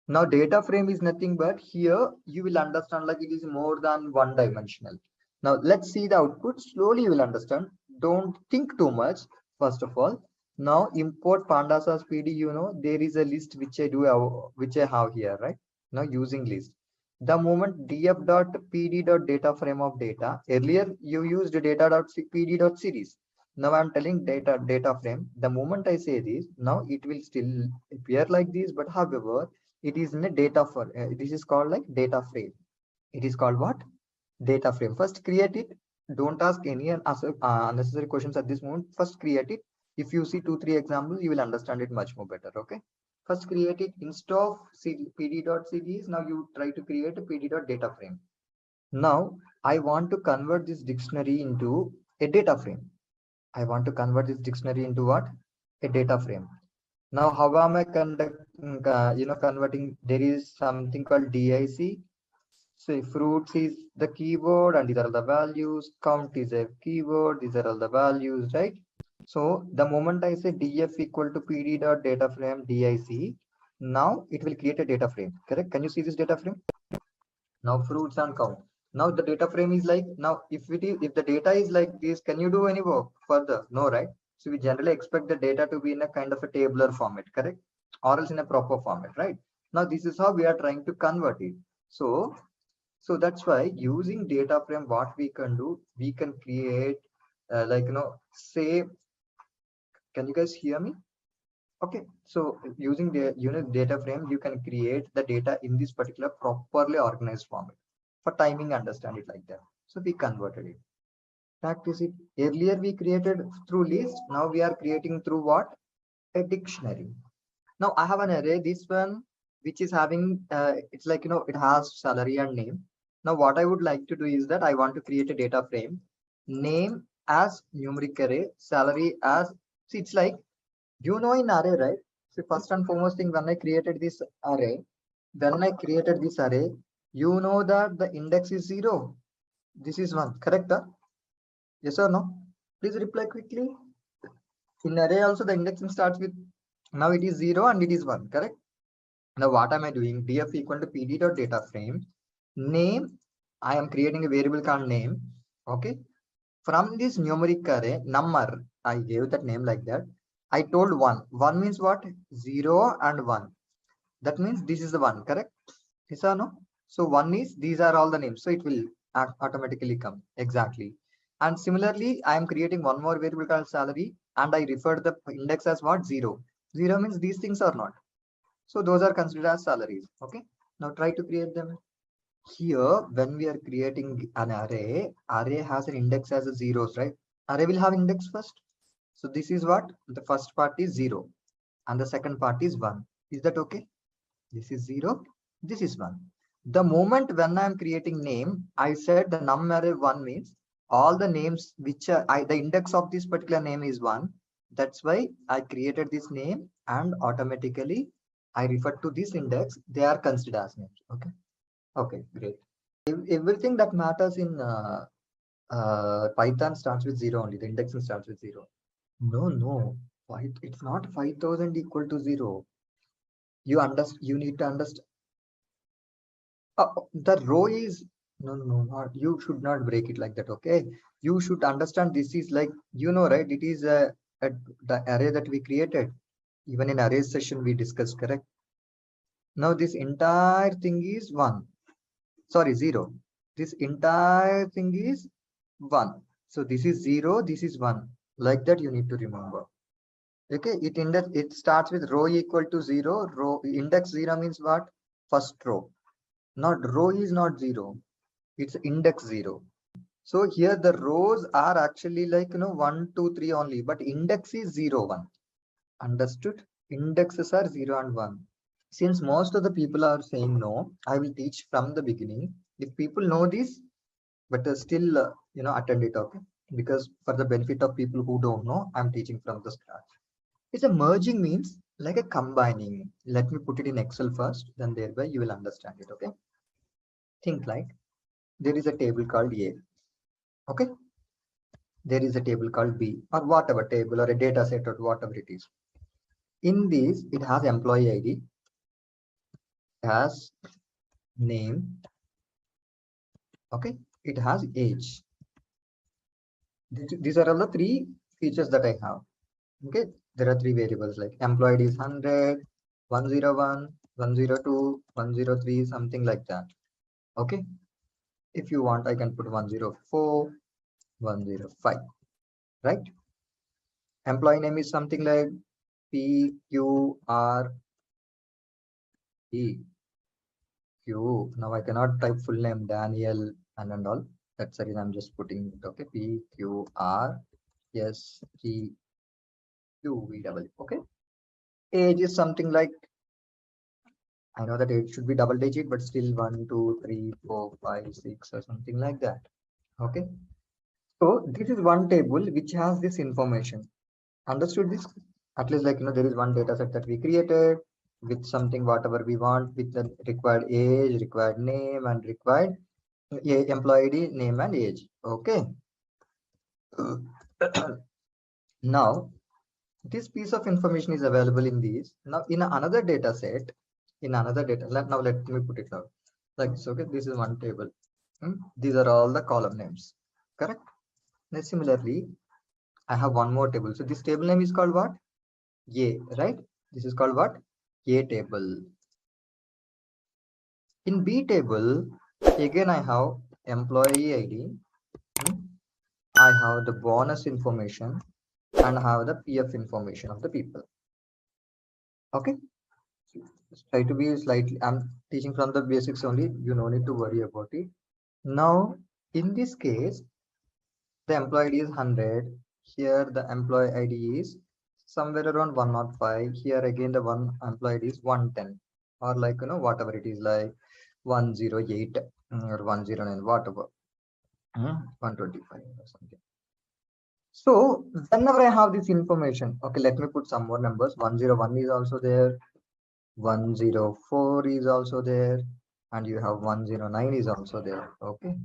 now data frame is nothing but here you will understand like it is more than one dimensional. Now let's see the output. Slowly you will understand. Don't think too much. First of all, now import pandas as PD. There is a list which I have here, right? Now using list. The moment df.pd.data frame of data, earlier you used data.pd.series. Now I'm telling data frame. The moment I say this, now it will still appear like this, but however, it is in a data for this is called like data frame. It is called what? Data frame. First create it. Don't ask any unnecessary questions at this moment. First create it. If you see 2-3 examples, you will understand it much more better. Okay. First create it instead of pd.cds. Now you try to create a pd.data frame. Now I want to convert this dictionary into a data frame. I want to convert this dictionary into what? A data frame. Now how am I converting? There is something called dic. So fruits is the keyword and these are the values. Count is a keyword. These are all the values, right? So the moment I say df equal to pd.data frame dic, now it will create a data frame, correct? Can you see this data frame? Now fruits and count. Now the data frame is like, now if the data is like this, can you do any work further? No, right? So we generally expect the data to be in a kind of a tabular format, correct? Or else in a proper format, right? Now this is how we are trying to convert it. So that's why using data frame, what we can do, we can create say, can you guys hear me? Okay, so using the unit data frame, you can create the data in this particular properly organized format. For timing, understand it like that. So we converted it. Practice it. Earlier we created through list. Now we are creating through what? A dictionary. Now I have an array, this one, which is having, it's like, it has salary and name. Now what I would like to do is that I want to create a data frame, name as numeric array, salary as, see, it's like, in array, right? So first and foremost thing, when I created this array, you know that the index is 0. This is 1, correct? Yes or no? Please reply quickly. In array also the indexing starts with, now it is 0 and it is 1, correct? Now what am I doing? df equal to pd.data frame name. I am creating a variable called name. Okay. From this numeric array number, I gave that name like that. I told 1. 1 means what? 0 and 1. That means this is the 1, correct? Yes or no? So 1 is, these are all the names. So it will automatically come. Exactly. And similarly, I am creating one more variable called salary and I referred the index as what? 0. 0 means these things are not. So those are considered as salaries. Okay. Now try to create them. Here, when we are creating an array has an index as a zeros, right? Array will have index first. So this is what? The first part is 0 and the second part is 1. Is that okay? This is 0. This is 1. The moment when I am creating name, I said the num array 1 means all the names which are the index of this particular name is 1. That's why I created this name and automatically I refer to this index. They are considered as names. Okay. Okay, great. Everything that matters in Python starts with 0 only. The indexing starts with 0. No. It's not 5000 equal to 0. You need to understand. The row is no, not, you should not break it like that. Okay, you should understand this is like, right? It is the array that we created. Even in array session we discussed, correct? Now this entire thing is 1. Sorry, 0. This entire thing is 1. So this is 0. This is 1. Like that you need to remember. Okay, it starts with row equal to 0. Row index 0 means what? First row. Not row is not 0. It's index 0. So here the rows are actually like 1, 2, 3 only, but index is 0, 1. Understood? Indexes are 0 and 1. Since most of the people are saying no, I will teach from the beginning. If people know this, but still attend it, okay? Because for the benefit of people who don't know, I'm teaching from the scratch. It's a merging means like a combining. Let me put it in Excel first, then thereby you will understand it, okay? Think like there is a table called A. Okay. There is a table called B or whatever table or a data set or whatever it is. In this, it has employee ID, it has name. Okay. It has age. These are all the 3 features that I have. Okay. There are 3 variables like employee is 100, 101, 102, 103, something like that. Okay, if you want, I can put 104, 105, right? Employee name is something like PQREQ. Now I cannot type full name Daniel and all. That's the reason I'm just putting it. Okay, PQRSTQVW. Okay, age is something like, I know that it should be double digit, but still 1, 2, 3, 4, 5, 6 or something like that. Okay. So this is one table which has this information. Understood this? At least like, there is one data set that we created with something, whatever we want, with the required age, required name and required employee ID, name and age. Okay. Now, this piece of information is available in these. Now, in another data set, now let me put it out like this. Okay, this is one table. These are all the column names, correct? Now, similarly, I have one more table. So this table name is called what? A, right? This is called what? A table. In B table, again I have employee ID. I have the bonus information and I have the PF information of the people. Okay. Try to be slightly, I'm teaching from the basics only, you no need to worry about it. Now in this case, the employee ID is 100. Here the employee ID is somewhere around 105. Here again the one employee ID is 110, or like whatever it is, like 108 or 109, whatever, 125 or something. So whenever I have this information, okay, let me put some more numbers. 101 is also there, 104 is also there, and you have 109 is also there. Okay,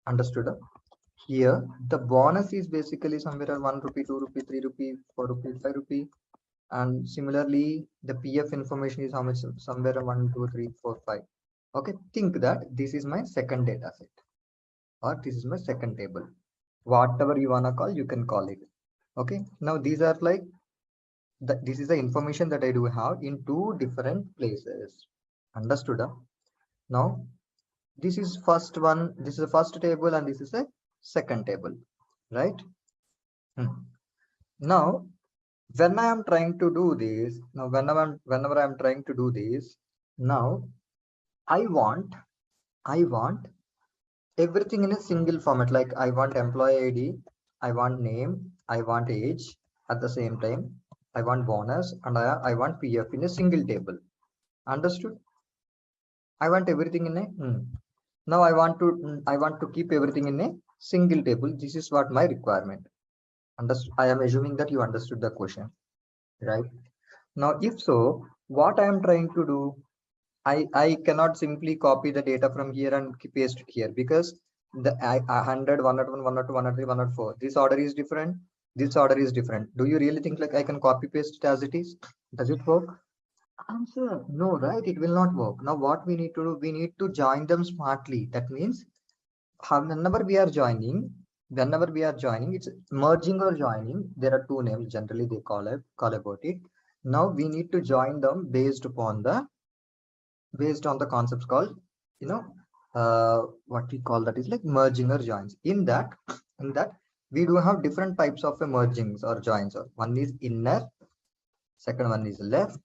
understood? Here the bonus is basically somewhere around 1 rupee, 2 rupee, 3 rupee, 4 rupee, 5 rupee, and similarly the PF information is how much? Somewhere around 1, 2, 3, 4, 5. Okay, think that this is my second data set, or this is my second table. Whatever you wanna call, you can call it. Okay, now these are like this is the information that I do have in two different places. Understood? Now this is first one, this is the first table, and this is a second table, right? Now when I am trying to do this, whenever I'm trying to do this, now I want everything in a single format. Like I want employee ID, I want name, I want age, at the same time I want bonus, and I want PF in a single table. Understood? I want everything in a now I want to keep everything in a single table. This is what my requirement. Understood? I am assuming that you understood the question, right? Now if so, what I am trying to do, I cannot simply copy the data from here and paste it here, because the 100, 101, 102, 103, 104, this order is different, this order is different. Do you really think like I can copy paste it as it is? Does it work? Answer no, right? It will not work. Now what we need to do, we need to join them smartly. That means whenever we are joining, it's merging or joining. There are two names generally they call about it. Now we need to join them based on the concepts called, what we call that is like merging or joins. In that we do have different types of mergings or joins. One is inner, second one is left,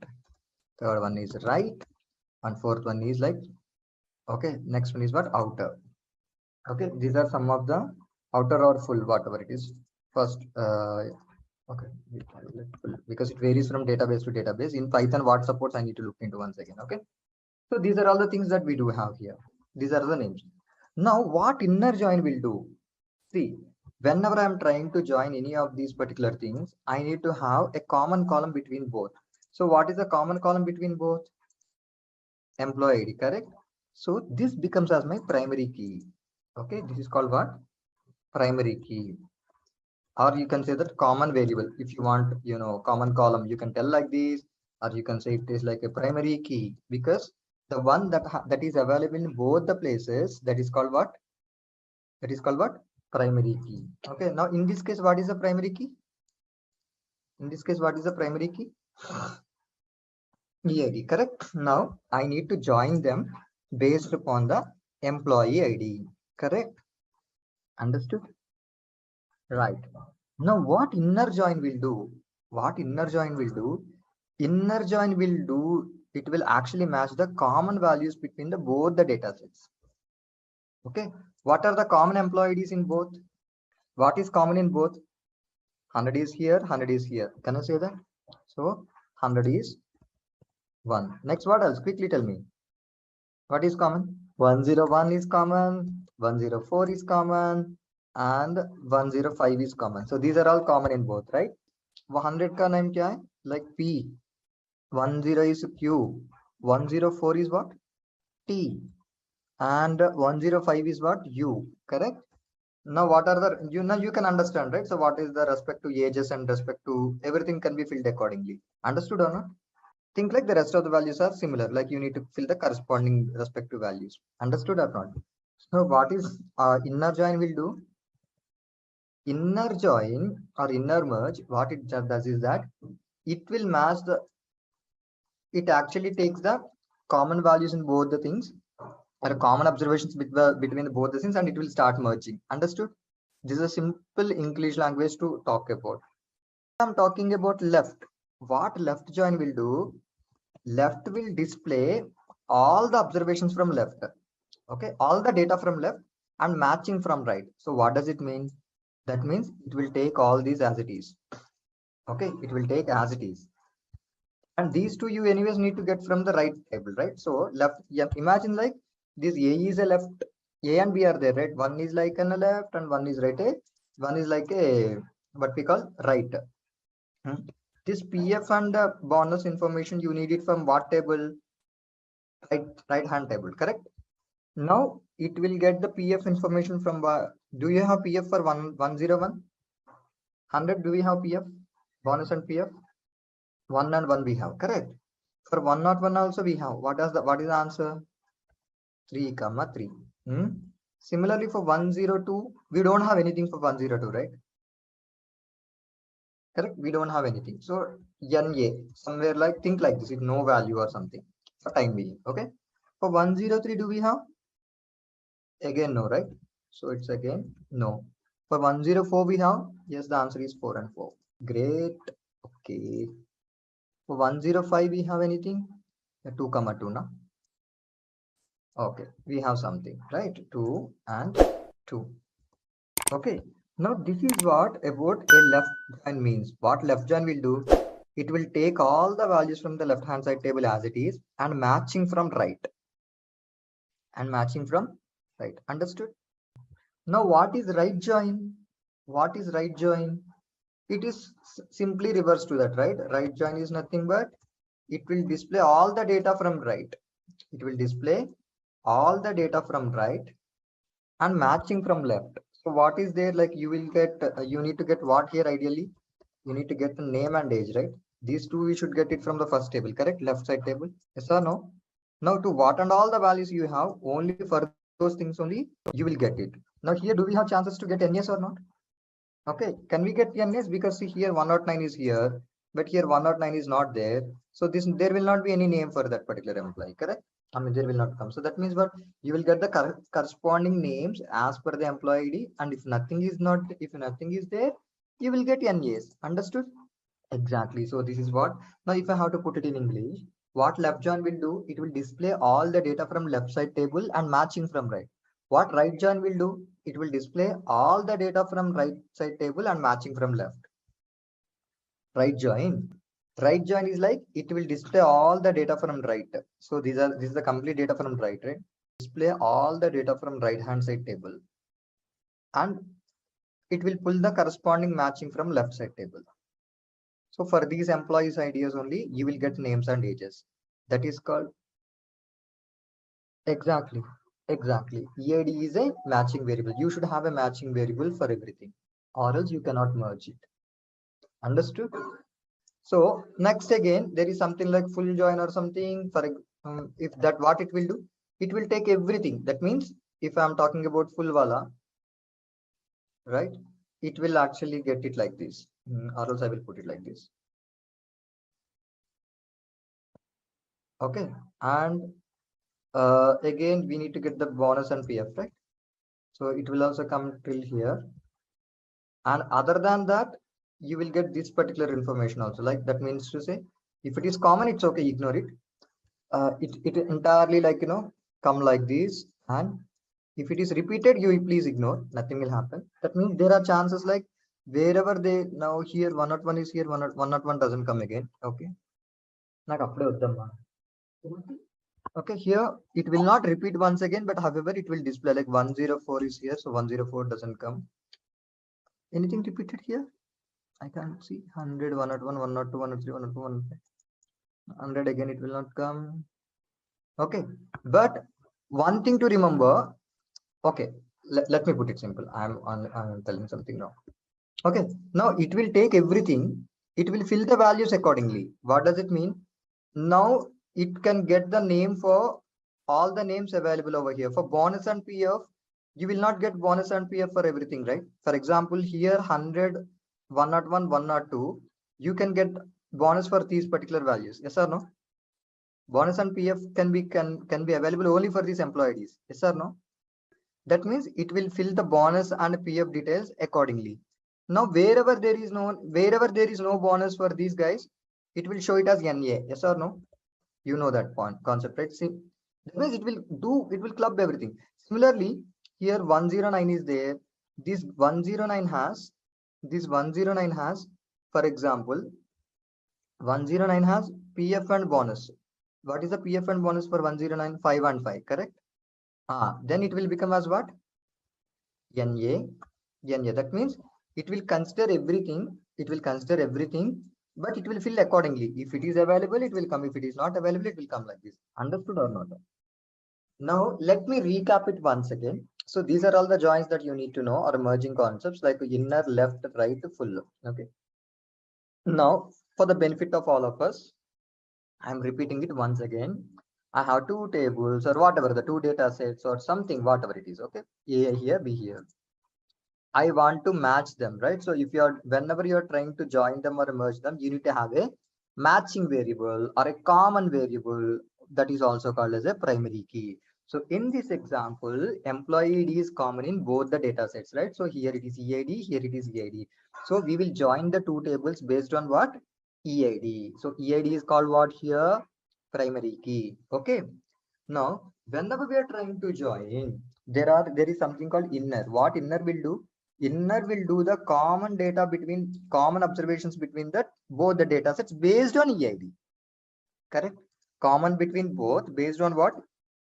third one is right, and fourth one is like, okay, next one is what? Outer. Okay, these are some of the outer or full, whatever it is. First, okay, because it varies from database to database. In Python, what supports, I need to look into once again. Okay, so these are all the things that we do have here. These are the names. Now what inner join will do, see, whenever I'm trying to join any of these particular things, I need to have a common column between both. So what is the common column between both? Employee ID, correct? So this becomes as my primary key. Okay, this is called what? Primary key. Or you can say that common variable. If you want, common column, you can tell like this, or you can say it is like a primary key, because the one that is available in both the places, that is called what? That is called what? Primary key. Okay, now in this case, what is the primary key? In this case, what is the primary key? EID, correct? Now I need to join them based upon the employee ID. Correct? Understood? Right. Now what inner join will do? What inner join will do? Inner join will do, it will actually match the common values between the both the data sets. Okay. What are the common employee IDs in both? What is common in both? 100 is here, 100 is here. Can you say that? So 100 is 1. Next, what else? Quickly tell me. What is common? 101 is common, 104 is common, and 105 is common. So these are all common in both, right? 100 का name क्या है? Like P. 10 is Q. 104 is what? T. And 105 is what? U. Correct? Now what are the, you can understand, right? So what is the respect to ages and respect to everything can be filled accordingly. Understood or not? Think like the rest of the values are similar, like you need to fill the corresponding respective values. Understood or not? So what is inner join will do? Inner join or inner merge, what it does is that it will match the, it actually takes the common values in both the things or common observations between both the things and it will start merging. Understood? This is a simple English language to talk about. I'm talking about left. What left join will do? Left will display all the observations from left. Okay, all the data from left and matching from right. So what does it mean? That means it will take all these as it is. Okay, it will take as it is. And these two you anyways need to get from the right table, right? So left, yeah, imagine like this A is a left, A and B are there, right? One is like on the left and one is right. One is like a what we call right. This PF and bonus information you need it from what table? Right hand table, correct? Now it will get the PF information from do you have PF for 101? 100 do we have PF? Bonus and PF? 1 and 1 we have, correct? For 101 also we have. What is the answer? 3, 3. Similarly for 102, we don't have anything for 102, right? Correct? We don't have anything. So NA, somewhere like think like this, if no value or something for time being. Okay. For 103, do we have? Again no, right? So it's again no. For 104 we have? Yes, the answer is 4 and 4. Great. Okay. For 105 we have anything? 2, 2 now. Okay, we have something, right? 2 and 2. Okay. Now this is what about a left join means. What left join will do? It will take all the values from the left hand side table as it is and matching from right. And matching from right. Understood? Now what is right join? What is right join? It is simply reverse to that, right? Right join is nothing but it will display all the data from right. It will display all the data from right and matching from left. So what is there? Like you will get, you need to get what here ideally? You need to get the name and age, right? These two, we should get it from the first table, correct? Left side table. Yes or no? Now to what and all the values you have, only for those things only, you will get it. Now here, do we have chances to get NS or not? Okay, can we get NS? Because see here 109 is here, but here 109 is not there. So this there will not be any name for that particular employee, correct? I mean, there will not come. So that means what you will get the corresponding names as per the employee ID. And if nothing is not, if nothing is there, you will get NAs. Understood? Exactly. So this is what, now if I have to put it in English, what left join will do, it will display all the data from left side table and matching from right. What right join will do, it will display all the data from right side table and matching from left. Right join. Right join is like it will display all the data from right. So this is the complete data from right, right? Display all the data from right hand side table. And it will pull the corresponding matching from left side table. So for these employees ideas only, you will get names and ages. That is called exactly. EID is a matching variable. You should have a matching variable for everything, or else you cannot merge it. Understood? So next again, there is something like full join or something. For if that what it will do, it will take everything. That means if I'm talking about full wala, right? It will actually get it like this, or else I will put it like this. Okay, and again, we need to get the bonus and PF, right? So it will also come till here. And other than that, you will get this particular information also. Like that means to say, if it is common, it's okay, ignore it. It entirely come like this. And if it is repeated, you please ignore, nothing will happen. That means there are chances like wherever they now here 101 is here, 101 doesn't come again. Okay. Okay, here it will not repeat once again, but however it will display like 104 is here, so 104 doesn't come. Anything repeated here? I can't see. 100, 101, 102, 103, 104, 100 again it will not come. Okay, but one thing to remember. Okay, let me put it simple. I'm telling something now. Okay, now it will take everything. It will fill the values accordingly. What does it mean? Now it can get the name for all the names available over here. For bonus and PF, you will not get bonus and PF for everything, right? For example, here 100, 101, 102, you can get bonus for these particular values. Yes or no? Bonus and PF can be available only for these employees. Yes or no? That means it will fill the bonus and PF details accordingly. Now wherever there is no bonus for these guys, it will show it as NA. Yes or no? You know that point concept, right? See, that means it will club everything. Similarly, here 109 is there. This 109 has, for example, 109 has PF and bonus. What is the PF and bonus for 109? 5 and 5, correct? Then it will become as what? NA. That means it will consider everything. But it will fill accordingly. If it is available, it will come. If it is not available, it will come like this. Understood or not? Now, let me recap it once again. So these are all the joins that you need to know, or merging concepts like inner, left, right, full. Okay. Now, for the benefit of all of us, I'm repeating it once again. I have two tables or whatever, the two data sets or something, whatever it is. Okay. A here, B here. I want to match them, right? So if whenever you're trying to join them or merge them, you need to have a matching variable or a common variable that is also called as a primary key. So in this example, employee ID is common in both the data sets, right? So here it is EID, here it is EID. So we will join the two tables based on what? EID. So EID is called what here? Primary key. Okay. Now, whenever we are trying to join, there is something called inner. What inner will do? Inner will do the common observations between both the data sets based on EID. Correct? Common between both based on what?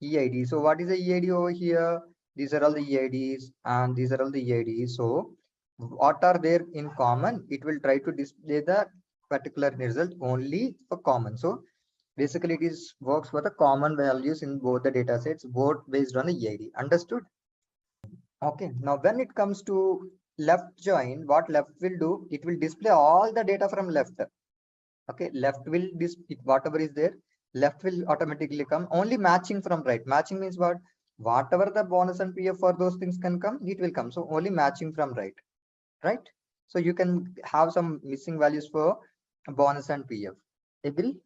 EID. So what is the EID over here? These are all the EIDs and these are all the EIDs. So what are there in common? It will try to display the particular result only for common. So basically it works for the common values in both the data sets, both based on the EID. Understood? Okay, now when it comes to left join, what left will do, it will display all the data from left. Okay, left will whatever is there, left will automatically come. Only matching from right. Matching means what? Whatever the bonus and PF for those things can come, it will come. So only matching from right. Right? So you can have some missing values for bonus and PF. Agree?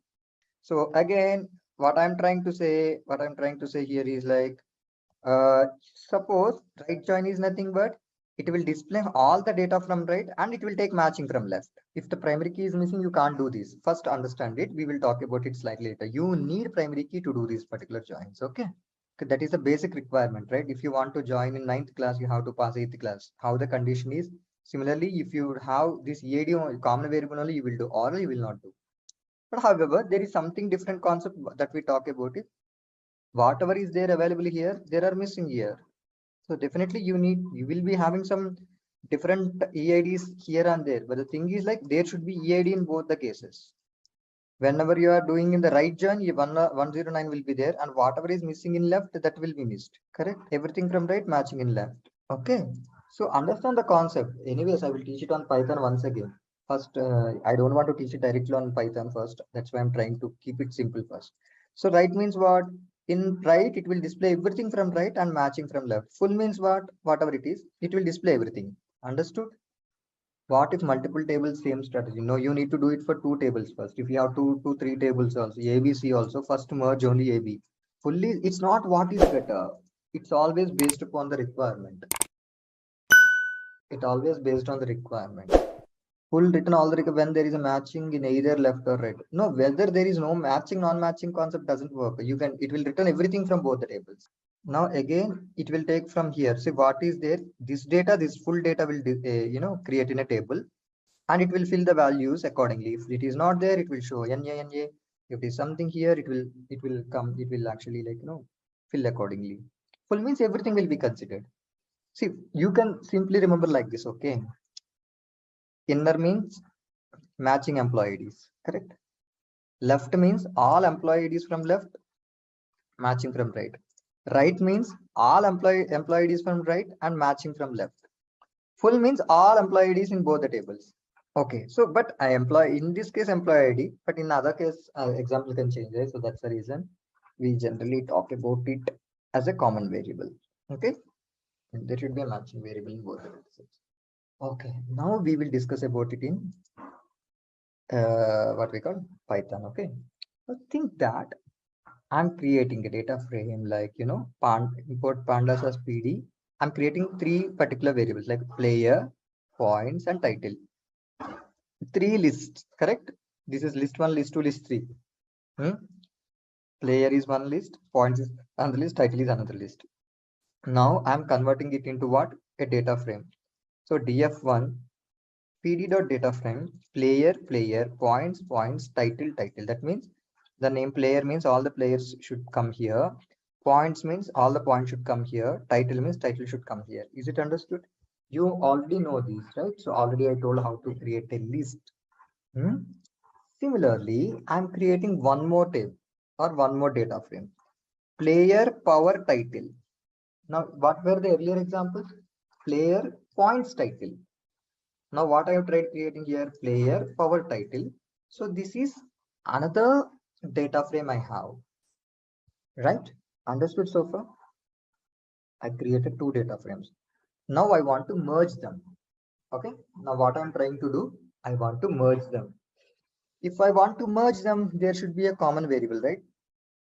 So again, what I'm trying to say here is like, suppose right join is nothing but it will display all the data from right and it will take matching from left. If the primary key is missing, you can't do this. First understand it. We will talk about it slightly later. You need primary key to do these particular joins. Okay. That is a basic requirement, right? If you want to join in 9th class, you have to pass 8th class. How the condition is. Similarly, if you have this EAD common variable only, you will do, or you will not do. But however, there is something different concept that we talk about it. Whatever is there available here, there are missing here. So definitely you will be having some different EIDs here and there. But the thing is like there should be EID in both the cases. Whenever you are doing in the right join, 109 will be there, and whatever is missing in left, that will be missed. Correct? Everything from right matching in left. Okay. So understand the concept. Anyways, I will teach it on Python once again. First, I don't want to teach it directly on Python first. That's why I'm trying to keep it simple first. So right means what? In right, it will display everything from right and matching from left. Full means what? Whatever it is, it will display everything. Understood? What if multiple tables, same strategy? No, you need to do it for two tables first. If you have three tables also, ABC also, first merge only AB. Fully, it's not what is better. It's always based upon the requirement. It always based on the requirement. Full written all the when there is a matching in either left or right. No, whether there is no matching, non-matching concept doesn't work. It will return everything from both the tables. Now again, it will take from here. See what is there. This data, this full data will create in a table, and it will fill the values accordingly. If it is not there, it will show NA. If it is something here, it will actually fill accordingly. Full means everything will be considered. See, you can simply remember like this, okay? Inner means matching employee IDs, correct? Left means all employee IDs from left, matching from right. Right means all employee IDs from right and matching from left. Full means all employee IDs in both the tables. Okay, so but I employ in this case employee ID, but in other case example can change, right? So that's the reason we generally talk about it as a common variable. Okay, and there should be a matching variable in both the datasets. Okay, now we will discuss about it in what we call Python. Okay, so think that I'm creating a data frame like import pandas as PD. I'm creating three particular variables like player, points, and title. Three lists, correct? This is list one, list two, list three. Player is one list, points is another list, title is another list. Now I'm converting it into what? A data frame. So df1 pd.data frame player points title. That means the name player means all the players should come here. Points means all the points should come here. Title means title should come here. Is it understood? You already know these, right? So already I told how to create a list. Similarly, I'm creating one more table or one more data frame. Player power title. Now, what were the earlier examples? Player points title. Now, what I have tried creating here, player power title. So this is another data frame I have. Right? Understood so far? I created two data frames. Now I want to merge them. Okay. Now what I'm trying to do, I want to merge them. If I want to merge them, there should be a common variable, right?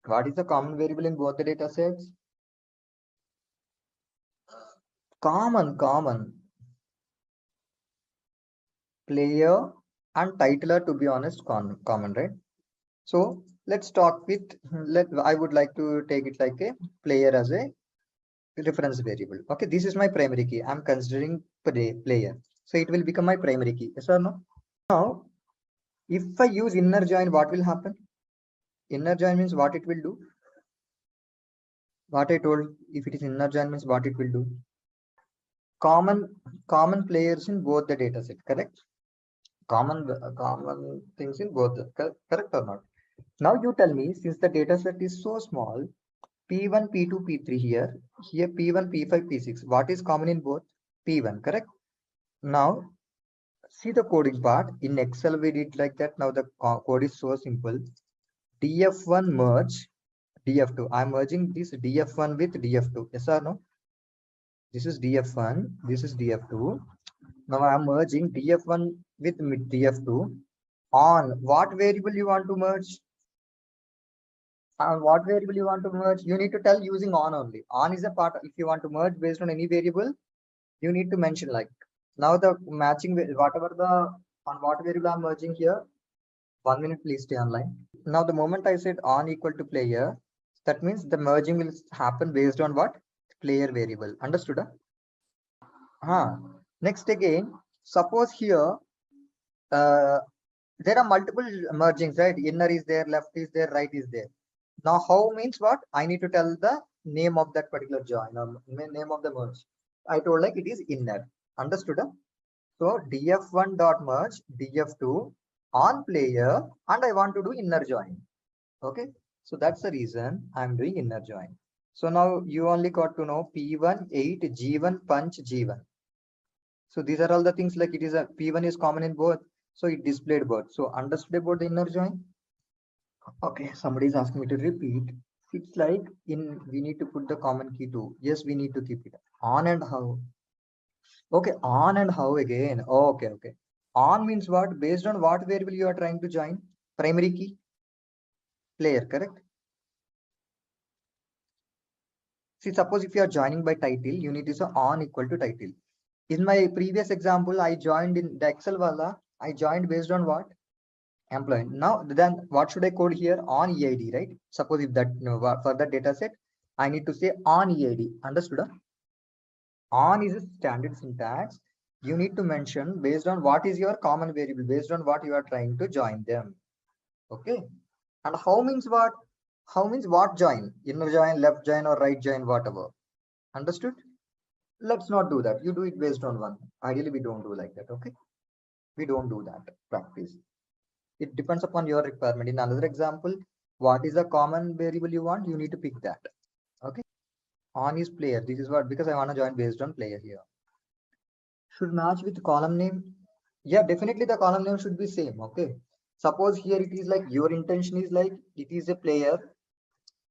What is the common variable in both the data sets? Common. Player and titler, to be honest, common, right? So let's talk with, I would like to take it like a player as a reference variable. Okay, this is my primary key. I'm considering player. So it will become my primary key. Yes or no? Now, if I use inner join, what will happen? Inner join means what it will do? What I told, if it is inner join means what it will do? Common players in both the data set, correct? Common things in both, correct or not? Now you tell me, since the data set is so small, P1, P2, P3 here P1, P5, P6, what is common in both? P1, correct? Now, see the coding part. In Excel, we did like that. Now the code is so simple. df1 merge df2. I'm merging this df1 with df2. Yes or no? This is df1. This is df2. Now I'm merging df1 with df2. On what variable you want to merge? What variable you want to merge? You need to tell using on only. On is a part. If you want to merge based on any variable, you need to mention like. Now the matching whatever on what variable I'm merging here. 1 minute, please stay online. Now the moment I said on equal to player, that means the merging will happen based on what? Player variable. Understood? Next again, suppose here there are multiple mergings, right? Inner is there, left is there, right is there. Now how means what? I need to tell the name of that particular join or name of the merge. I told like it is inner. Understood? So df1 dot merge df2 on player, and I want to do inner join. Okay, so that's the reason I'm doing inner join. So now you only got to know p1 8 g1 punch g1. So these are all the things like it is a p1 is common in both, so it displayed both. So understood about the inner join? Okay, somebody is asking me to repeat. It's like we need to put the common key too. Yes, we need to keep it on. And how? Okay, on and how again? Okay. On means what? Based on what variable you are trying to join? Primary key? Player, correct? See, suppose if you are joining by title, you need to say on equal to title. In my previous example, I joined in the Excel wala, I joined based on what? Employee. Now, then what should I code here? On EID, right? Suppose if that, for that data set, I need to say on EID. Understood? Huh? On is a standard syntax. You need to mention based on what is your common variable, based on what you are trying to join them. Okay. And how means what? How means what join? Inner join, left join, or right join, whatever. Understood? Let's not do that. You do it based on one. Ideally, we don't do like that. Okay. We don't do that practice. It depends upon your requirement. In another example, what is the common variable you want? You need to pick that. Okay. On is player. This is what, because I want to join based on player here. Should match with column name. Yeah, definitely the column name should be same. Okay. Suppose here it is like your intention is like it is a player.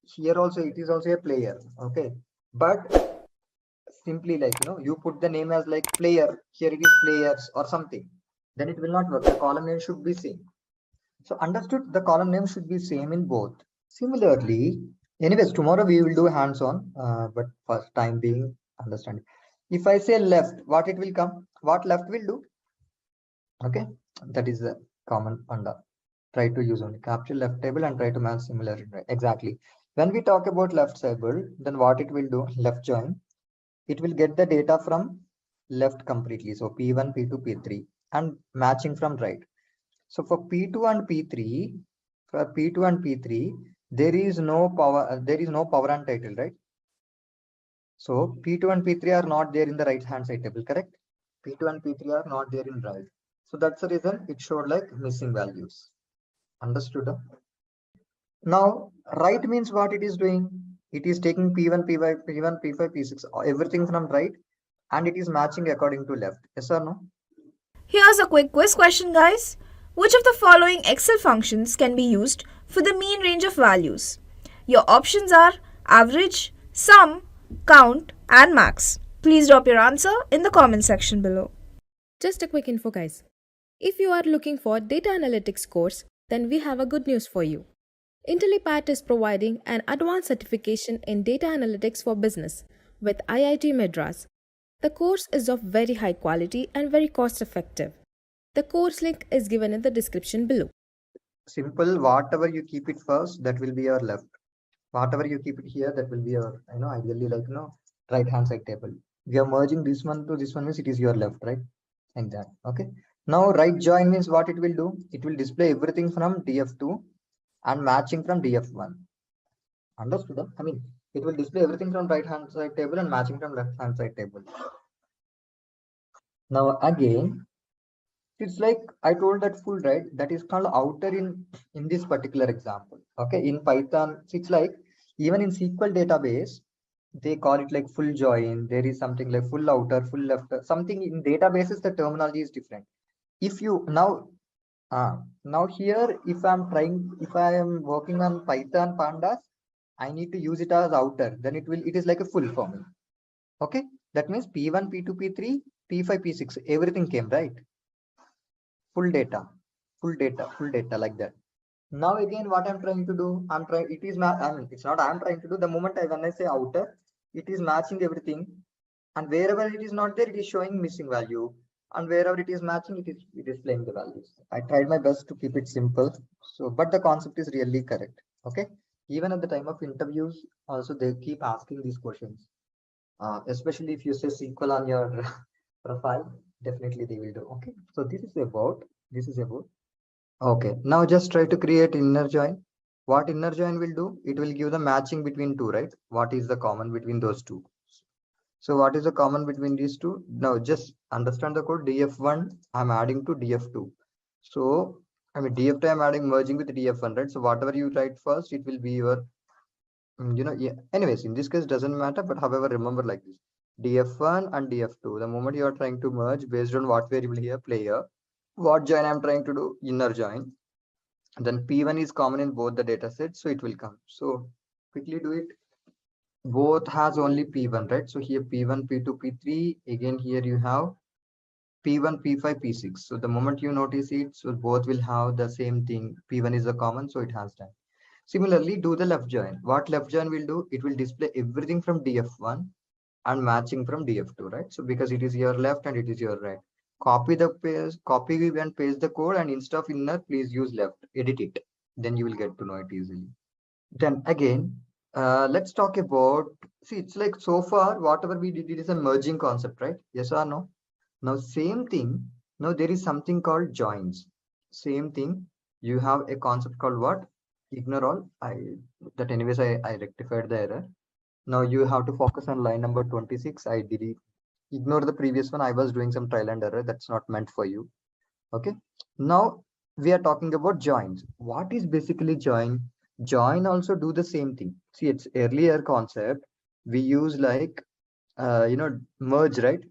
Here also it is also a player. Okay. But simply like, you put the name as like player. Here it is players or something. Then it will not work. The column name should be same. So understood, the column name should be same in both. Similarly, anyways, tomorrow we will do hands-on, but for time being, understand. If I say left, what it will come? What left will do? Okay, that is the common under. Try to use only capture left table and try to match similar. Exactly. When we talk about left table, then what it will do? Left join. It will get the data from left completely. So P1, P2, P3, and matching from right. So for P2 and P3, there is no power and title, right? So P2 and P3 are not there in the right hand side table, correct? P2 and P3 are not there in right. So that's the reason it showed like missing values. Understood? Now, right means what it is doing? It is taking P1, P5, P1, P5, P6, everything from right, and it is matching according to left. Yes or no? Here's a quick quiz question, guys. Which of the following Excel functions can be used for the mean range of values? Your options are average, sum, count, and max. Please drop your answer in the comment section below. Just a quick info, guys. If you are looking for Data Analytics course, then we have a good news for you. Intellipaat is providing an advanced certification in Data Analytics for Business with IIT Madras. The course is of very high quality and very cost effective. The course link is given in the description below. Simple, whatever you keep it first, that will be your left. Whatever you keep it here, that will be your, ideally like, right hand side table. We are merging this one to this one means it is your left, right? Like that. Okay. Now right join means what it will do? It will display everything from DF2 and matching from DF1. Understood? I mean, it will display everything from right hand side table and matching from left hand side table. Now again, it's like I told that full, right? That is called outer in this particular example. Okay, in Python, it's like even in SQL database, they call it like full join. There is something like full outer, full left. Something in databases, the terminology is different. If you now here, if I am working on Python pandas, I need to use it as outer. Then it is like a full for me. Okay, that means P1, P2, P3, P5, P6, everything came, right? Full data like that. Now again, what I'm trying to do, it's not I'm trying to do. The moment when I say outer, it is matching everything, and wherever it is not there, it is showing missing value, and wherever it is matching, it is displaying the values. I tried my best to keep it simple, so but the concept is really correct. Okay, even at the time of interviews, also they keep asking these questions, especially if you say SQL on your profile, definitely they will do. Okay, so this is about. Okay, now just try to create inner join. What inner join will do? It will give the matching between two, right? What is the common between those two? So what is the common between these two? Now just understand the code df1, I'm adding to df2. So I mean df2 I'm adding merging with df1, right? So whatever you write first, it will be your, yeah. Anyways, in this case doesn't matter, but however, remember like this. df1 and df2, the moment you are trying to merge based on what variable here, player, what join I'm trying to do, inner join. And then P1 is common in both the data sets, so it will come. So quickly do it. Both has only P1, right? So here P1, P2, P3. Again, here you have P1, P5, P6. So the moment you notice it, so both will have the same thing. P1 is a common, so it has that. Similarly, do the left join. What left join will do? It will display everything from df1 and matching from df2, right? So because it is your left and it is your right. Copy and paste the code, and instead of inner, please use left. Edit it. Then you will get to know it easily. Then again, let's talk about, see, it's like so far, whatever we did, it is a merging concept, right? Yes or no? Now, same thing. Now, there is something called joins. Same thing. You have a concept called what? Ignore all. That anyways, I rectified the error. Now you have to focus on line number 26. I delete. Ignore the previous one. I was doing some trial and error. That's not meant for you. Okay. Now we are talking about joins. What is basically join? Join also do the same thing. See, it's earlier concept. We use like, merge, right?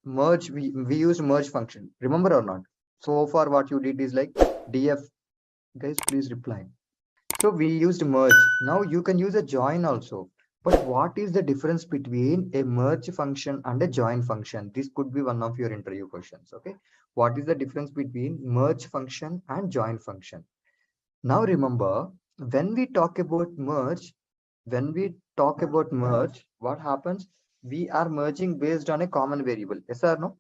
Merge, we use merge function. Remember or not? So far what you did is like df, guys, please reply. So we used merge. Now you can use a join also. But what is the difference between a merge function and a join function? This could be one of your interview questions. Okay. What is the difference between merge function and join function? Now remember, when we talk about merge, what happens? We are merging based on a common variable. Yes or no?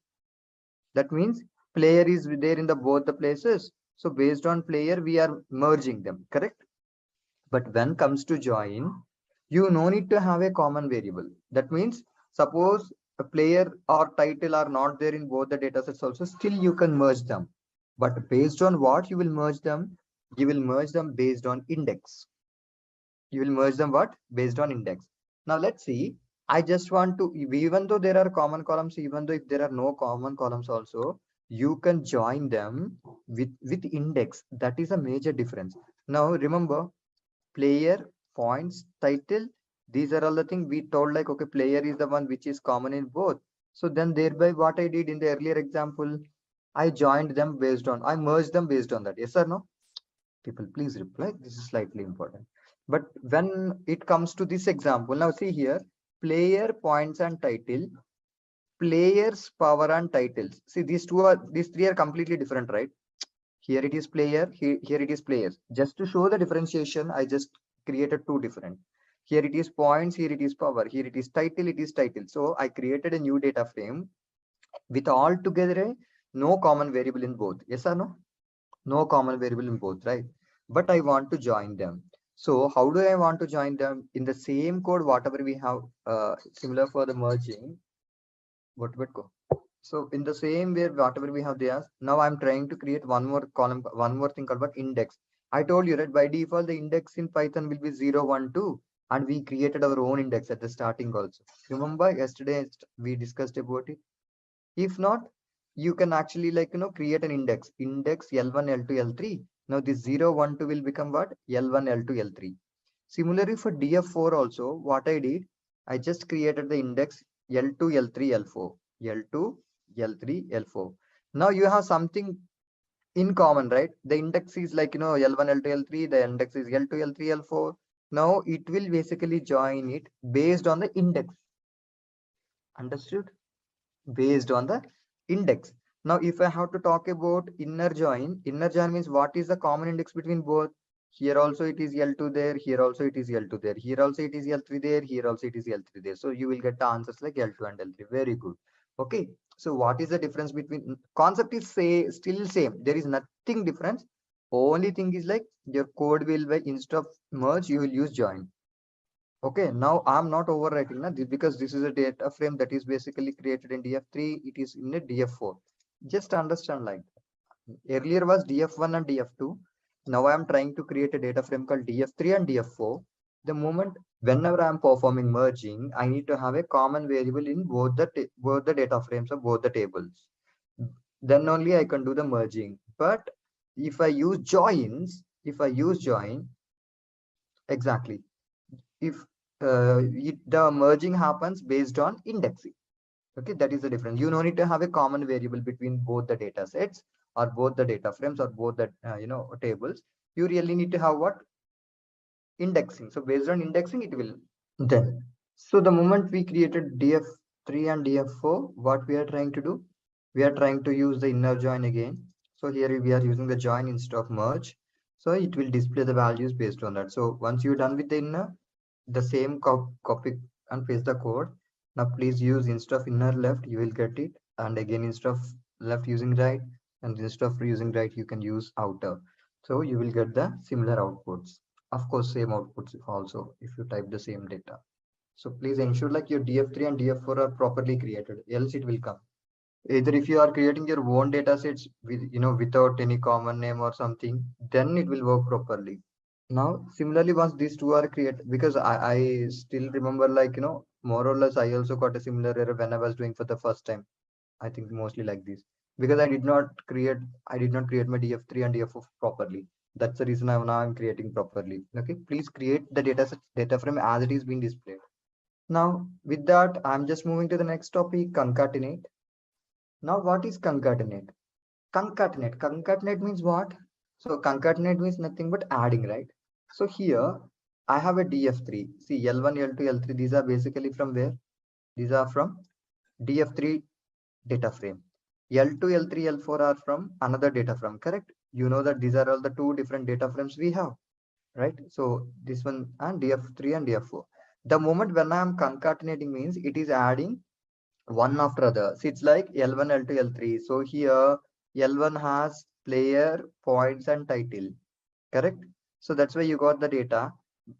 That means player is there in the both the places. So based on player, we are merging them, correct? But when comes to join, you no need to have a common variable. That means suppose a player or title are not there in both the data sets also, still you can merge them. But based on what you will merge them? You will merge them based on index. You will merge them what? Based on index. Now let's see. I just want to, even though there are common columns, even though if there are no common columns also, you can join them with index. That is a major difference. Now remember, player, points, title, these are all the things we told, like, okay, player is the one which is common in both. So then thereby what I did in the earlier example, I joined them based on, I merged them based on that. Yes or no? People, please reply. This is slightly important. But when it comes to this example, now see here, player, points and title, players, power and titles. See, these three are completely different, right? Here it is player, here it is players. Just to show the differentiation, I just created two different. Here it is points, here it is power, here it is title, it is title. So I created a new data frame with all together no common variable in both. Yes or no? No common variable in both, right? But I want to join them. So how do I want to join them? In the same code, whatever we have similar for the merging, what would go? So in the same way, whatever we have there, now I'm trying to create one more column, one more thing called what? Index. I told you, right, by default, the index in Python will be 0, 1, 2. And we created our own index at the starting also. Remember yesterday we discussed about it. If not, you can actually create an index L1, L2, L3. Now this 0, 1, 2 will become what? L1, L2, L3. Similarly for df4 also, what I did, I just created the index L2, L3, L4. L2, L3, L4. Now you have something in common, right? The index is like, L1, L2, L3, the index is L2, L3, L4. Now it will basically join it based on the index. Understood? Based on the index. Now, if I have to talk about inner join means what is the common index between both? Here also it is L2 there, here also it is L2 there, here also it is L3 there, here also it is L3 there. So you will get the answers like L2 and L3. Very good. Okay. So what is the difference between concept is still same. There is nothing difference. Only thing is like your code will be instead of merge, you will use join. Okay, now I'm not overwriting now because this is a data frame that is basically created in df3. It is in a df4. Just understand like that. Earlier was df1 and df2. Now I am trying to create a data frame called df3 and df4. The moment whenever I am performing merging, I need to have a common variable in both the data frames of both the tables. Then only I can do the merging. But if I use join, exactly. If the merging happens based on indexing. Okay, that is the difference. You don't need to have a common variable between both the data sets or both the data frames or both the tables. You really need to have what? Indexing. So based on indexing, it will then. So the moment we created df3 and df4, what we are trying to do? We are trying to use the inner join again. So here we are using the join instead of merge. So it will display the values based on that. So once you're done with the inner, the same copy and paste the code. Now please use instead of inner left, you will get it. And again, instead of left using right, and instead of using right, you can use outer. So you will get the similar outputs. Of course, same outputs also if you type the same data. So please ensure like your DF3 and DF4 are properly created, else it will come. Either if you are creating your own data sets with, without any common name or something, then it will work properly. Now, similarly, once these two are created, because I still remember, like, more or less, I also got a similar error when I was doing for the first time. I think mostly like this, because I did not create my DF3 and DF4 properly. That's the reason now I'm creating properly. Okay, please create the data frame as it is being displayed. Now, with that, I'm just moving to the next topic, concatenate. Now, what is concatenate? Concatenate means what? So concatenate means nothing but adding, right? So here I have a DF3. See, L1, L2, L3, these are basically from where? These are from DF3 data frame. L2, L3, L4 are from another data frame, correct? You know that these are all the two different data frames we have, right? So this one and DF3 and DF4. The moment when I am concatenating means it is adding one after other. So it's like L1, L2, L3. So here L1 has player, points, and title, correct? So that's why you got the data.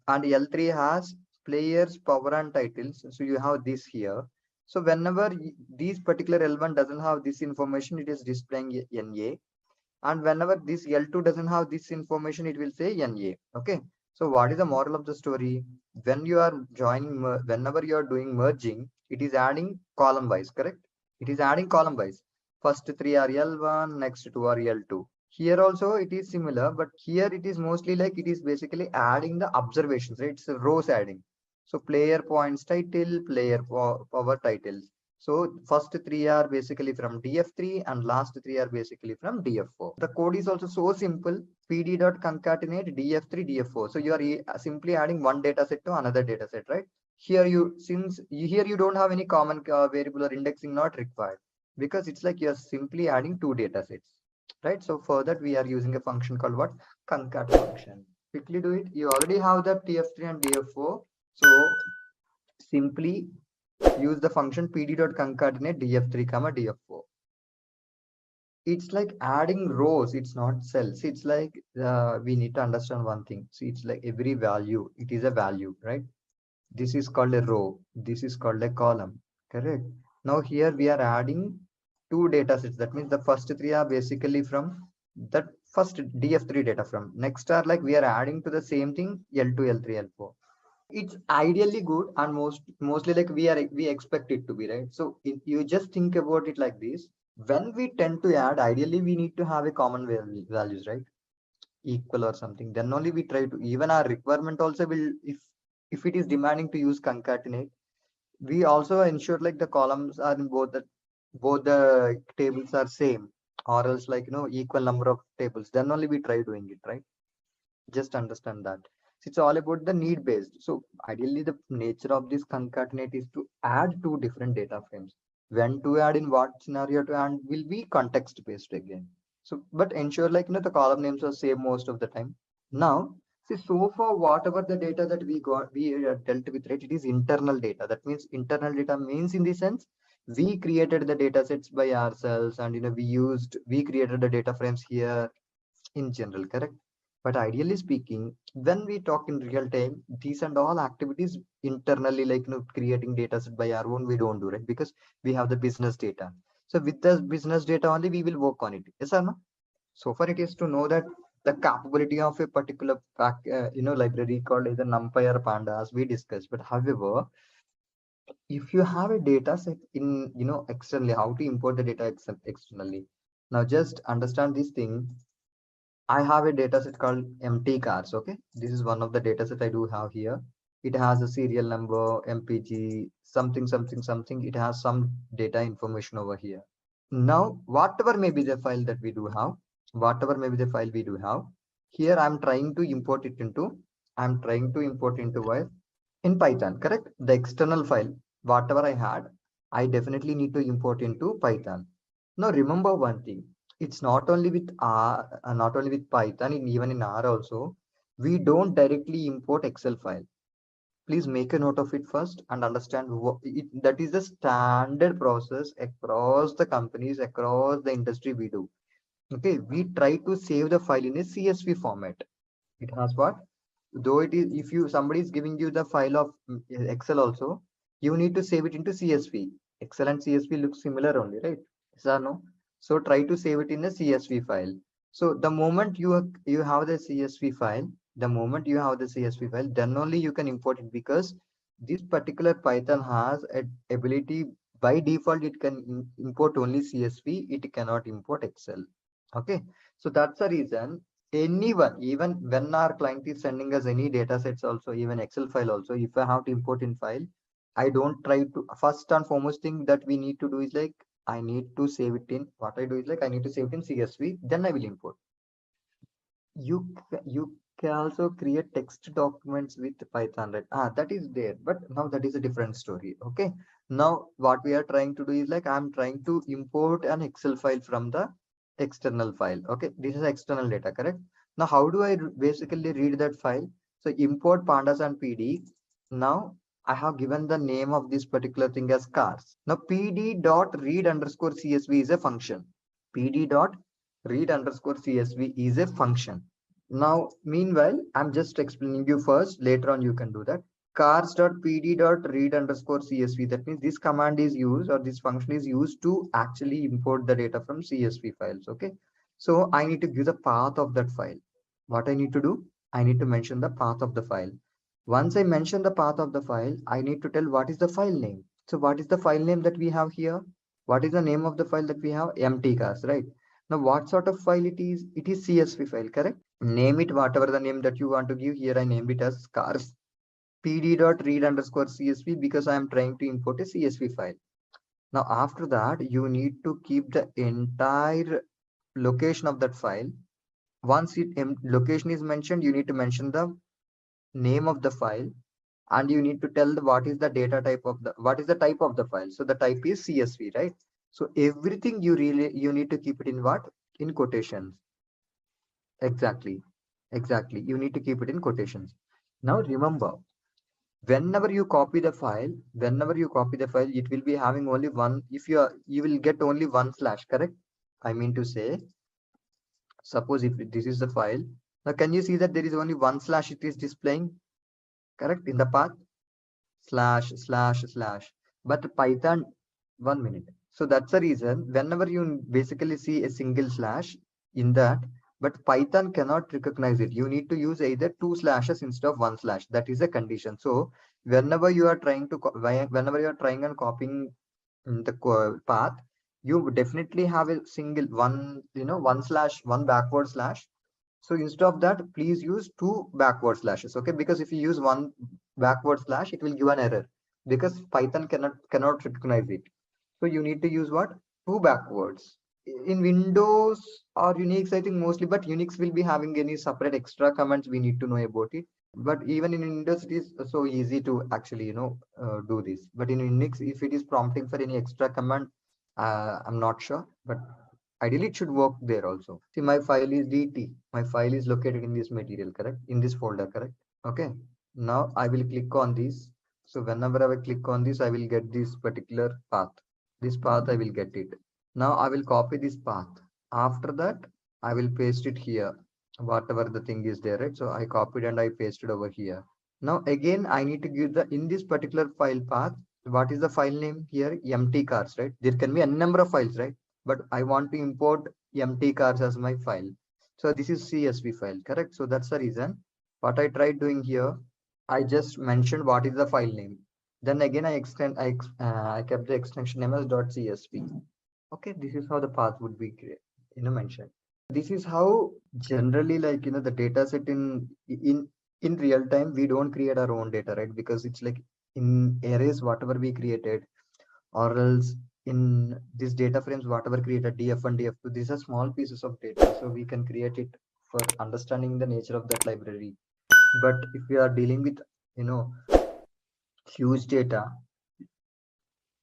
And L3 has players, power, and titles. So you have this here. So whenever these particular L1 doesn't have this information, it is displaying NA. And whenever this L2 doesn't have this information, it will say NA. Okay. So what is the moral of the story? When you are joining, whenever you are doing merging, it is adding column wise, correct? It is adding column wise. First three are L1, next two are L2. Here also it is similar, but here it is mostly like it is basically adding the observations, right? It's rows adding. So player points title, player power titles. So first three are basically from DF3 and last three are basically from DF4. The code is also so simple. pd.concatenate DF3 DF4. So you are simply adding one data set to another data set, right? Here you don't have any common variable or indexing not required, because it's like you're simply adding two data sets, right? So for that we are using a function called what? Concat function. Quickly do it. You already have the DF3 and DF4. So simply use the function pd.concatenate df3 comma df4. It's like adding rows, it's not cells. It's like we need to understand one thing. See, it's like every value, it is a value, right? This is called a row, this is called a column, correct? Now here we are adding two data sets. That means the first three are basically from that first df3 data from. Next are like we are adding to the same thing l2, l3, l4. It's ideally good, and mostly like we expect it to be, right? So if you just think about it like this, when we tend to add, ideally we need to have a common values, right? Equal or something, then only we try to. Even our requirement also will, if it is demanding to use concatenate, we also ensure like the columns are in both the tables are same, or else like equal number of tables, then only we try doing it, right? Just understand that it's all about the need based. So ideally the nature of this concatenate is to add two different data frames. When to add, in what scenario to add, will be context based again. So but ensure like the column names are same most of the time. Now see, so far whatever the data that we dealt with, right, it is internal data. That means internal data means in the sense we created the data sets by ourselves, and we created the data frames here in general, correct? But ideally speaking, when we talk in real time, these and all activities internally, like creating data set by our own, we don't do, right? Because we have the business data. So with the business data only, we will work on it. Yes or no? So far, it is to know that the capability of a particular library called either Numpy or Pandas we discussed. But however, if you have a data set in externally, how to import the data externally? Now just understand this thing. I have a data set called empty cars. Okay, this is one of the data set I do have here. It has a serial number, MPG, something, something, something. It has some data information over here. Now, whatever may be the file that we do have, here I'm trying to import it into, where? In Python, correct? The external file, whatever I had, I definitely need to import into Python. Now remember one thing. It's not only with R, not only with Python, even in R also, we don't directly import Excel file. Please make a note of it first and understand that is the standard process across the companies, across the industry we do. Okay, we try to save the file in a CSV format. It has what? Though it is, if you somebody is giving you the file of Excel also, you need to save it into CSV. Excel and CSV look similar only, right? Yes or no? So try to save it in a CSV file. So the moment you have the CSV file, then only you can import it, because this particular Python has a ability by default. It can import only CSV. It cannot import Excel. Okay, so that's the reason anyone, even when our client is sending us any data sets also, even Excel file also, if I have to import in file, I don't try to, first and foremost thing that we need to do is like, I need to save it in, what I do is like, I need to save it in CSV, then I will import. You can also create text documents with Python, right? That is there, but now that is a different story. Okay, now what we are trying to do is like, I'm trying to import an Excel file from the external file. Okay, this is external data, correct? Now how do I basically read that file? So import pandas and pd. Now I have given the name of this particular thing as cars. Now pd dot read underscore csv is a function. Pd dot read underscore csv is a function. Now, meanwhile, I'm just explaining you first. Later on, you can do that. Cars.pd.read underscore CSV. That means this command is used, or this function is used to actually import the data from CSV files. Okay. So I need to give the path of that file. What I need to do? I need to mention the path of the file. Once I mention the path of the file, I need to tell what is the file name. So what is the file name that we have here? What is the name of the file that we have? Empty cars, right? Now, what sort of file it is? It is CSV file, correct? Name it whatever the name that you want to give. Here I named it as cars pd.read underscore csv, because I am trying to import a CSV file. Now after that, you need to keep the entire location of that file. Once location is mentioned, you need to mention the name of the file, and you need to tell what is the data type of what is the type of the file. So the type is CSV, right? So everything you need to keep it in what? In quotations. Exactly. You need to keep it in quotations. Now remember, whenever you copy the file, it will be having only one. If you will get only one slash, correct? I mean to say, suppose if this is the file, now can you see that there is only one slash it is displaying, correct, in the path? Slash slash slash. But Python, 1 minute. So that's the reason whenever you basically see a single slash in that, but Python cannot recognize it. You need to use either two slashes instead of one slash. That is a condition. So whenever you are trying to whenever you are trying and copying the path, you definitely have a single one, one slash, one backward slash. So instead of that, please use two backward slashes. Okay, because if you use one backward slash, it will give an error, because Python cannot recognize it. So you need to use what? Two backwards. In Windows or Unix, I think mostly, but Unix will be having any separate extra commands we need to know about it. But even in Windows, it is so easy to actually, do this. But in Unix, if it is prompting for any extra command, I'm not sure, but ideally it should work there also. See, my file is DT. My file is located in this material, correct? In this folder, correct? Okay. Now I will click on this. So whenever I will click on this, I will get this particular path. This path, I will get it. Now I will copy this path. After that, I will paste it here. Whatever the thing is there, right? So I copied and I pasted over here. Now again, I need to give in this particular file path, what is the file name here? Empty cars, right? There can be a number of files, right? But I want to import empty cars as my file. So this is CSV file, correct? So that's the reason. What I tried doing here, I just mentioned what is the file name. Then again, I kept the extension name as .csv. Okay, this is how the path would be mentioned. This is how generally, like, the data set in real time, we don't create our own data, right? Because it's like in arrays, whatever we created, or else in these data frames, whatever created df1, df2, these are small pieces of data, so we can create it for understanding the nature of that library. But if we are dealing with, huge data,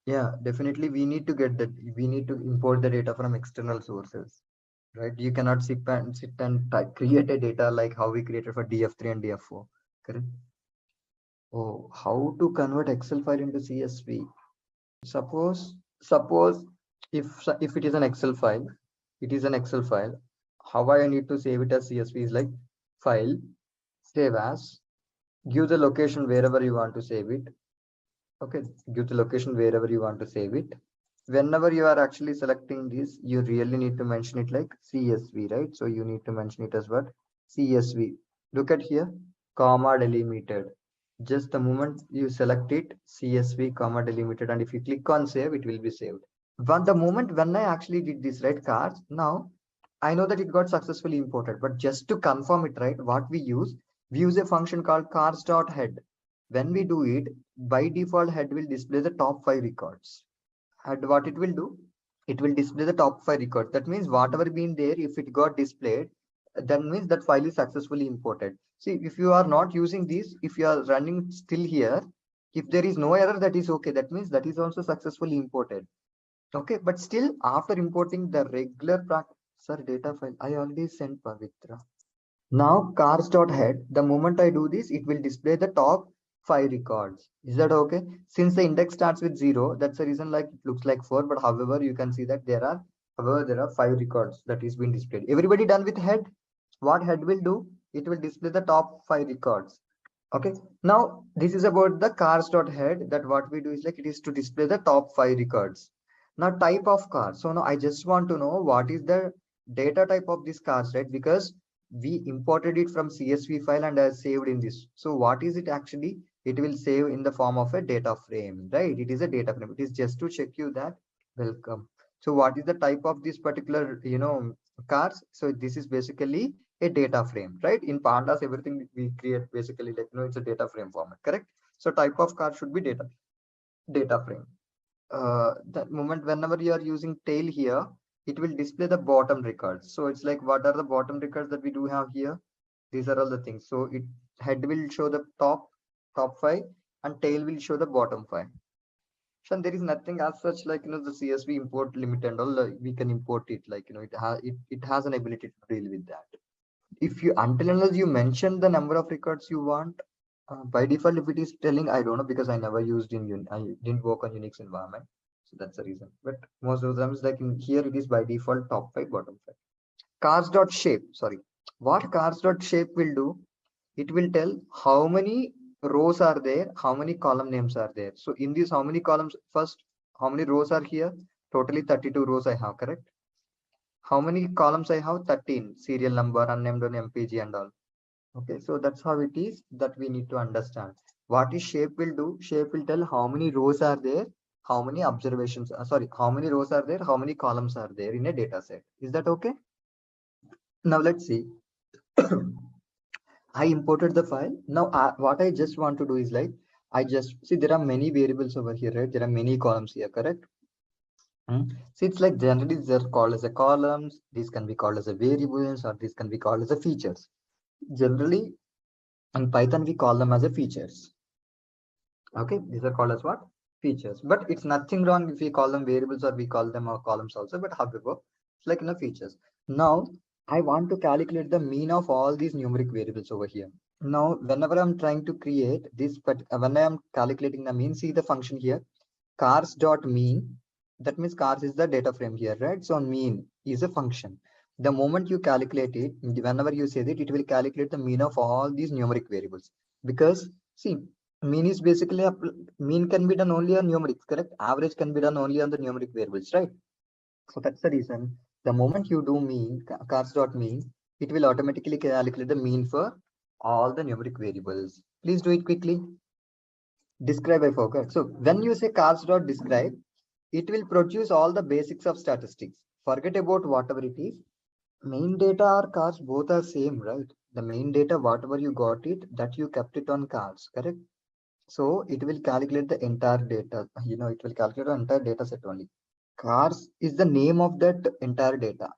yeah, definitely we need to get that. We need to import the data from external sources. right? You cannot sit and create a data like how we created for DF3 and DF4, correct? Oh, how to convert Excel file into CSV? Suppose if it is an Excel file, it is an Excel file. How I need to save it as CSV is like file, save as, give the location wherever you want to save it. Okay, give the location wherever you want to save it. Whenever you are actually selecting this, you really need to mention it like CSV, right? So you need to mention it as what? CSV. Look at here, comma delimited. Just the moment you select it, CSV, comma delimited, and if you click on save, it will be saved. But the moment when I actually did this, right, cards, now I know that it got successfully imported, but just to confirm it, right, what we use a function called cards.head. When we do it, by default, head will display the top 5 records. And what it will do, it will display the top 5 records. That means whatever been there, if it got displayed, that means that file is successfully imported. See, if you are not using this, if you are running still here, if there is no error, that is okay. That means that is also successfully imported. Okay, but still after importing the regular data file, I already sent Pavitra. Now cars.head, the moment I do this, it will display the top 5 records. Is that okay? Since the index starts with 0, that's the reason like it looks like 4, but however, you can see that there are 5 records that is being displayed. Everybody done with head? What head will do? It will display the top 5 records. Okay, now this is about the cars.head, that what we do is like it is to display the top 5 records. Now type of car. So now I just want to know what is the data type of this cars, right? Because we imported it from CSV file and I saved in this. So what is it actually? It will save in the form of a data frame, right? It is a data frame. It is just to check you that. Welcome. So what is the type of this particular, cars? So this is basically a data frame, right? In Pandas, everything we create basically like, it's a data frame format, correct? So type of car should be data frame. That moment whenever you are using tail here, it will display the bottom records. So it's like, what are the bottom records that we do have here? These are all the things. So it head will show the top 5 and tail will show the bottom 5. So there is nothing as such like, the CSV import limit and all, we can import it like, it has an ability to deal with that. If you, until unless you mention the number of records you want, by default, if it is telling, I don't know, because I never used I didn't work on Unix environment. So that's the reason. But most of the times, like in here, it is by default top 5, bottom 5. Cars.shape, sorry. What cars.shape will do, it will tell how many rows are there, how many column names are there. So in this, how many columns, first, how many rows are here? Totally 32 rows I have, correct? How many columns I have? 13, serial number, unnamed on MPG and all. Okay, so that's how it is that we need to understand. What is shape will do? Shape will tell how many rows are there, how many observations, how many rows are there, how many columns are there in a data set. Is that okay? Now let's see. I imported the file. Now what I just want to do is like, I just see there are many variables over here, right? There are many columns here, correct? So it's like generally they're called as a columns. These can be called as a variables or these can be called as a features. Generally in Python, we call them as a features. Okay, these are called as what? Features. But it's nothing wrong if we call them variables or we call them columns also. But however, it's like features. Now I want to calculate the mean of all these numeric variables over here. Now, whenever I'm trying to create this, but when I am calculating the mean, see the function here, cars.mean. That means cars is the data frame here, right? So mean is a function. The moment you calculate it, whenever you say that, it will calculate the mean of all these numeric variables. Because see, mean is basically mean can be done only on numerics, correct? Average can be done only on the numeric variables, right? So that's the reason. The moment you do mean cars.mean, it will automatically calculate the mean for all the numeric variables. Please do it quickly. Describe, I forgot. So when you say cars.describe, it will produce all the basics of statistics. Forget about whatever it is. Main data or cars, both are same, right? The main data, whatever you got it, that you kept it on cars, correct? So it will calculate the entire data. It will calculate the entire data set only. Cars is the name of that entire data.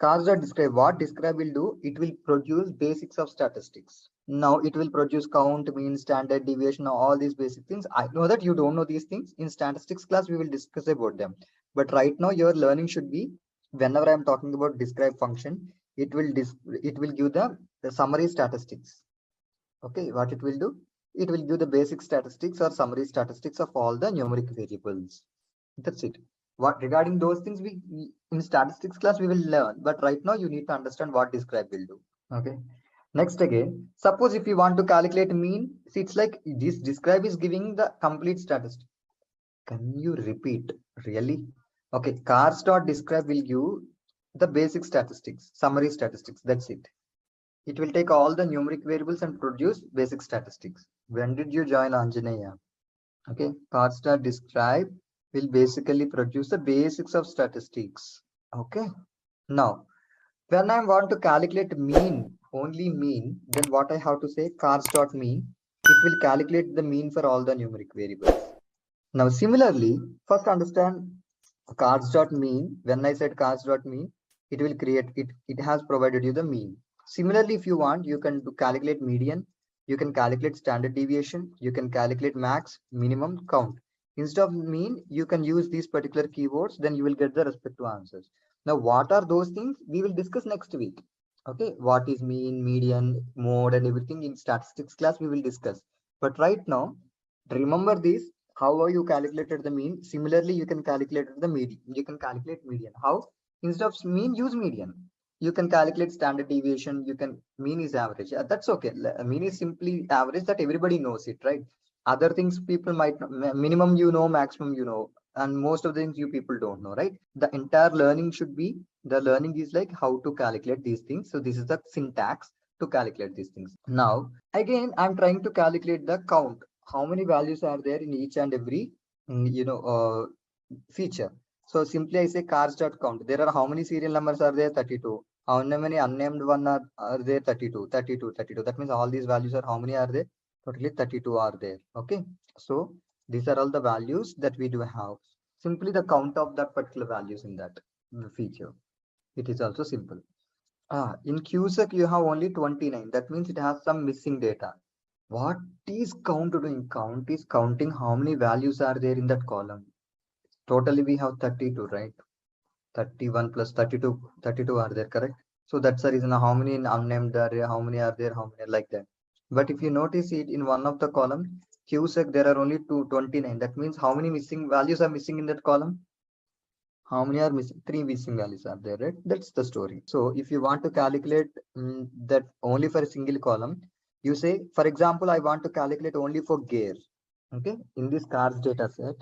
Cars.describe, what describe will do, it will produce basics of statistics. Now it will produce count, mean, standard deviation, all these basic things. I know that you don't know these things. In statistics class, we will discuss about them. But right now your learning should be whenever I'm talking about describe function, it will give the summary statistics. Okay, what it will do? It will give the basic statistics or summary statistics of all the numeric variables. That's it. What regarding those things we in statistics class we will learn, but right now you need to understand what describe will do. Okay. Next again, suppose if you want to calculate mean, see it's like this describe is giving the complete statistic. Can you repeat? Really? Okay, cars dot describe will give the basic statistics, summary statistics. That's it. It will take all the numeric variables and produce basic statistics. When did you join Anjaneya? Okay, cars dot describe will basically produce the basics of statistics. Okay. Now, when I want to calculate mean, only mean, then what I have to say, cars dot mean, it will calculate the mean for all the numeric variables. Now, similarly, first understand cards dot mean. When I said cards dot mean, it will create it. It has provided you the mean. Similarly, if you want, you can calculate median. You can calculate standard deviation. You can calculate max, minimum, count. Instead of mean, you can use these particular keywords. Then you will get the respective answers. Now, what are those things? We will discuss next week. Okay, what is mean, median, mode, and everything in statistics class we will discuss. But right now, remember this, how are you calculated the mean? Similarly, you can calculate the median. You can calculate median. How? Instead of mean, use median. You can calculate standard deviation. You can mean is average. That's okay. Mean is simply average that everybody knows it, right? Other things people might know. Minimum you know, maximum you know, and most of the things you people don't know, right? The entire learning should be the learning is like how to calculate these things. So this is the syntax to calculate these things. Now again, I'm trying to calculate the count. How many values are there in each and every feature. So simply I say cars dot count. There are how many serial numbers are there? 32. How many unnamed one are there? 32, 32, 32. That means all these values are how many are there? Totally 32 are there. Okay. So these are all the values that we do have. Simply the count of that particular values in that feature. It is also simple. In QSEC you have only 29. That means it has some missing data. What is count doing? Count is counting how many values are there in that column. Totally we have 32, right? 31 plus 32, 32 are there, correct? So that's the reason how many unnamed are there, how many are there, how many are like that. But if you notice it in one of the column, QSEC, there are only 229. That means how many missing values are missing in that column? How many are missing? 3 missing values are there, right? That's the story. So if you want to calculate that only for a single column, you say, for example, I want to calculate only for gear. Okay, in this cars data set,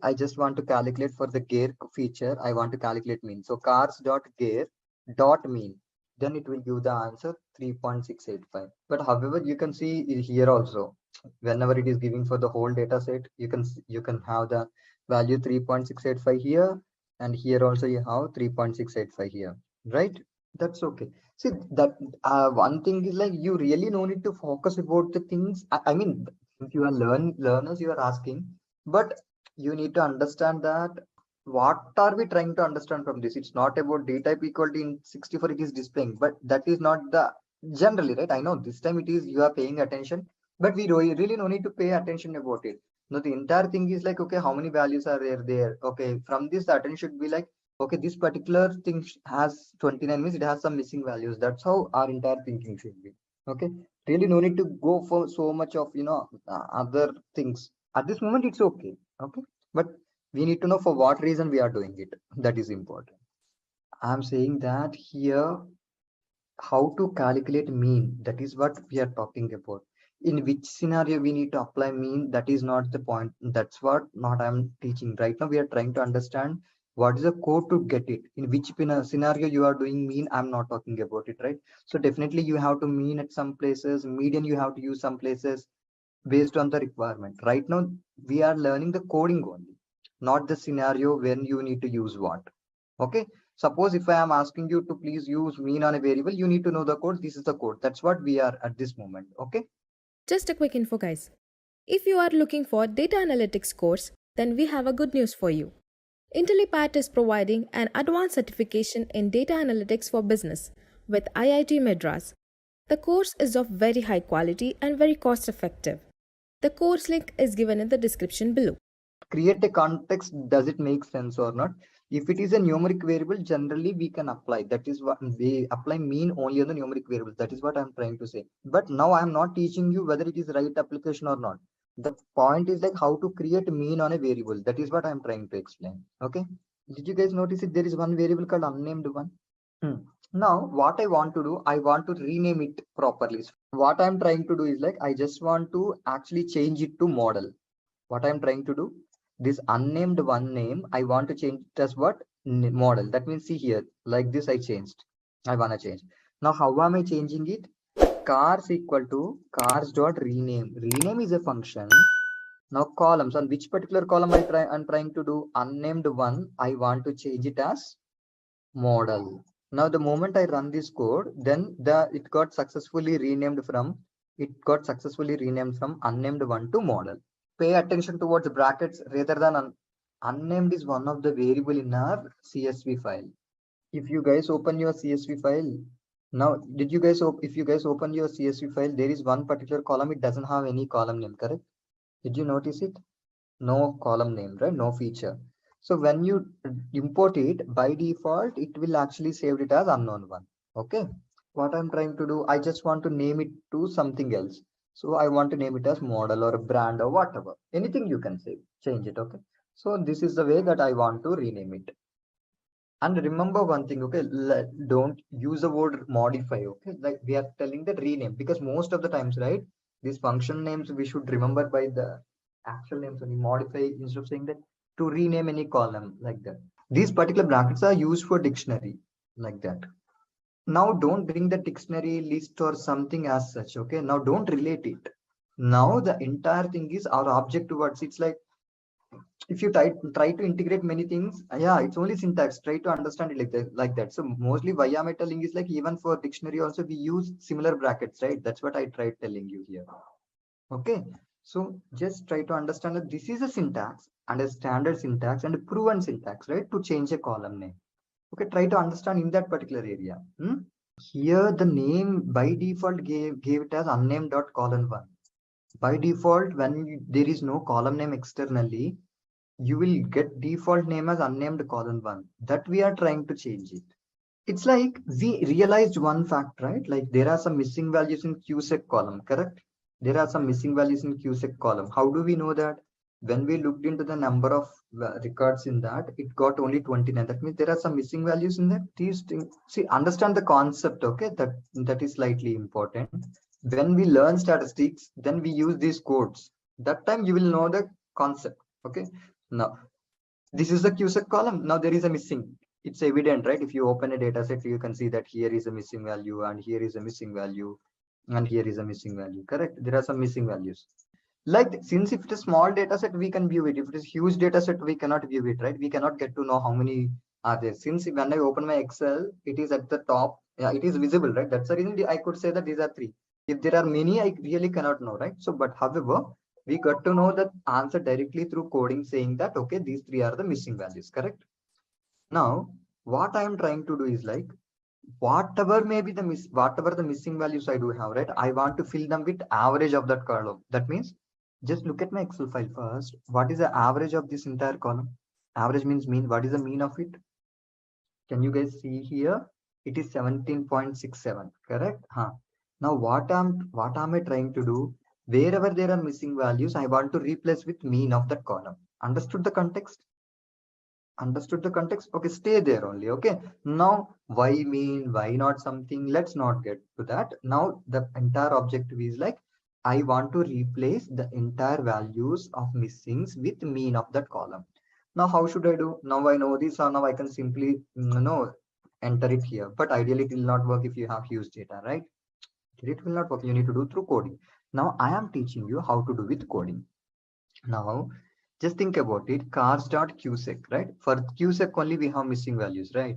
I just want to calculate for the gear feature. I want to calculate mean. So cars dot gear dot mean. Then it will give the answer 3.685. But however, you can see it here also. Whenever it is giving for the whole data set, you can have the value 3.685 here, and here also you have 3.685 here, right? That's okay. See that one thing is like you really no need to focus about the things. I mean, if you are learners, you are asking, but you need to understand that what are we trying to understand from this. It's not about d type equal to in 64 it is displaying, but that is not the generally, right? I know this time it is you are paying attention, but we really no need to pay attention about it. No, the entire thing is like, okay, how many values are there? Okay, from this the attention should be like, okay, this particular thing has 29 means it has some missing values. That's how our entire thinking should be. Okay, really no need to go for so much of other things at this moment. It's okay. Okay, but we need to know for what reason we are doing it. That is important. I'm saying that here, how to calculate mean, that is what we are talking about. In which scenario we need to apply mean, that is not the point. That's what not I'm teaching right now. We are trying to understand what is the code to get it. In which scenario you are doing mean, I'm not talking about it, right? So definitely you have to mean at some places, median you have to use some places based on the requirement. Right now we are learning the coding only, not the scenario when you need to use what. Okay, suppose if I am asking you to please use mean on a variable, you need to know the code. This is the code. That's what we are at this moment. Okay. Just a quick info, guys. If you are looking for Data Analytics course, then we have a good news for you. Intellipaat is providing an advanced certification in Data Analytics for Business with IIT Madras. The course is of very high quality and very cost effective. The course link is given in the description below. create a context, does it make sense or not? If it is a numeric variable, generally we can apply, that is what we apply mean only on the numeric variable. That is what I'm trying to say. But now I'm not teaching you whether it is right application or not. The point is like how to create mean on a variable. That is what I'm trying to explain. Okay, did you guys notice it? There is one variable called unnamed one. Now what I want to do, I want to rename it properly. So what I'm trying to do is like I just want to actually change it to model. What I'm trying to do, this unnamed one name, I want to change it as what? Model. That means see here, like this I changed. I want to change. Now how am I changing it? Cars equal to cars dot rename. Rename is a function. Now columns, on which particular column I'm trying to do unnamed one, I want to change it as model. Now the moment I run this code, then it got successfully renamed from unnamed one to model. Pay attention towards brackets rather than unnamed is one of the variable in our CSV file. If you guys open your CSV file, now if you guys open your CSV file, there is one particular column, it doesn't have any column name, correct? Did you notice it? No column name, right? No feature. So when you import it, by default, it will actually save it as unknown one. Okay. What I'm trying to do, I just want to name it to something else. So I want to name it as model or a brand or whatever. Anything you can say, change it. Okay. So this is the way that I want to rename it. And remember one thing, okay, don't use the word modify. Okay, like we are telling that rename, because most of the times, right, these function names we should remember by the actual names only. Modify instead of saying that to rename any column, like that. These particular brackets are used for dictionary, like that. Now don't bring the dictionary list or something as such. Okay, now don't relate it. Now the entire thing is our object towards, it's like if you try to integrate many things, yeah, it's only syntax. Try to understand it like that. So mostly why am I telling is like even for dictionary also we use similar brackets, right? That's what I tried telling you here. Okay, so just try to understand that this is a syntax and a standard syntax and a proven syntax, right, to change a column name. Okay, try to understand in that particular area. Here the name by default gave it as unnamed dot colon one. By default, when there is no column name externally, you will get default name as unnamed column one. That we are trying to change it. It's like we realized one fact, right? Like there are some missing values in QSEC column, correct? There are some missing values in QSEC column. How do we know that? When we looked into the number of records in that, it got only 29. That means there are some missing values in that. These things, see, understand the concept, okay? That is slightly important. When we learn statistics, then we use these codes. That time you will know the concept, okay? Now, this is the QSEC column. Now there is a missing. It's evident, right? If you open a data set, you can see that here is a missing value and here is a missing value and here is a missing value, correct? There are some missing values. Like since if it is small data set, we can view it. If it is huge data set, we cannot view it, right? We cannot get to know how many are there. Since when I open my Excel, it is at the top. Yeah, it is visible, right? That's the reason I could say that these are three. If there are many, I really cannot know, right? So, but however, we got to know that answer directly through coding saying that, okay, these three are the missing values, correct? Now, what I am trying to do is like, whatever the missing values I do have, right? I want to fill them with average of that column. That means just look at my Excel file first. What is the average of this entire column? Average means mean. What is the mean of it? Can you guys see here? It is 17.67, correct? Now what am I trying to do? Wherever there are missing values, I want to replace with mean of that column. Understood the context? Understood the context? Okay, stay there only. Okay, now why mean, why not something? Let's not get to that. Now the entire objective is like I want to replace the entire values of missings with mean of that column. Now how should I do? Now I know this, or now I can simply enter it here. But ideally it will not work if you have huge data, right? It will not work. You need to do through coding. Now I am teaching you how to do with coding. Now just think about it. Cars.qsec, right? For qsec only we have missing values, right?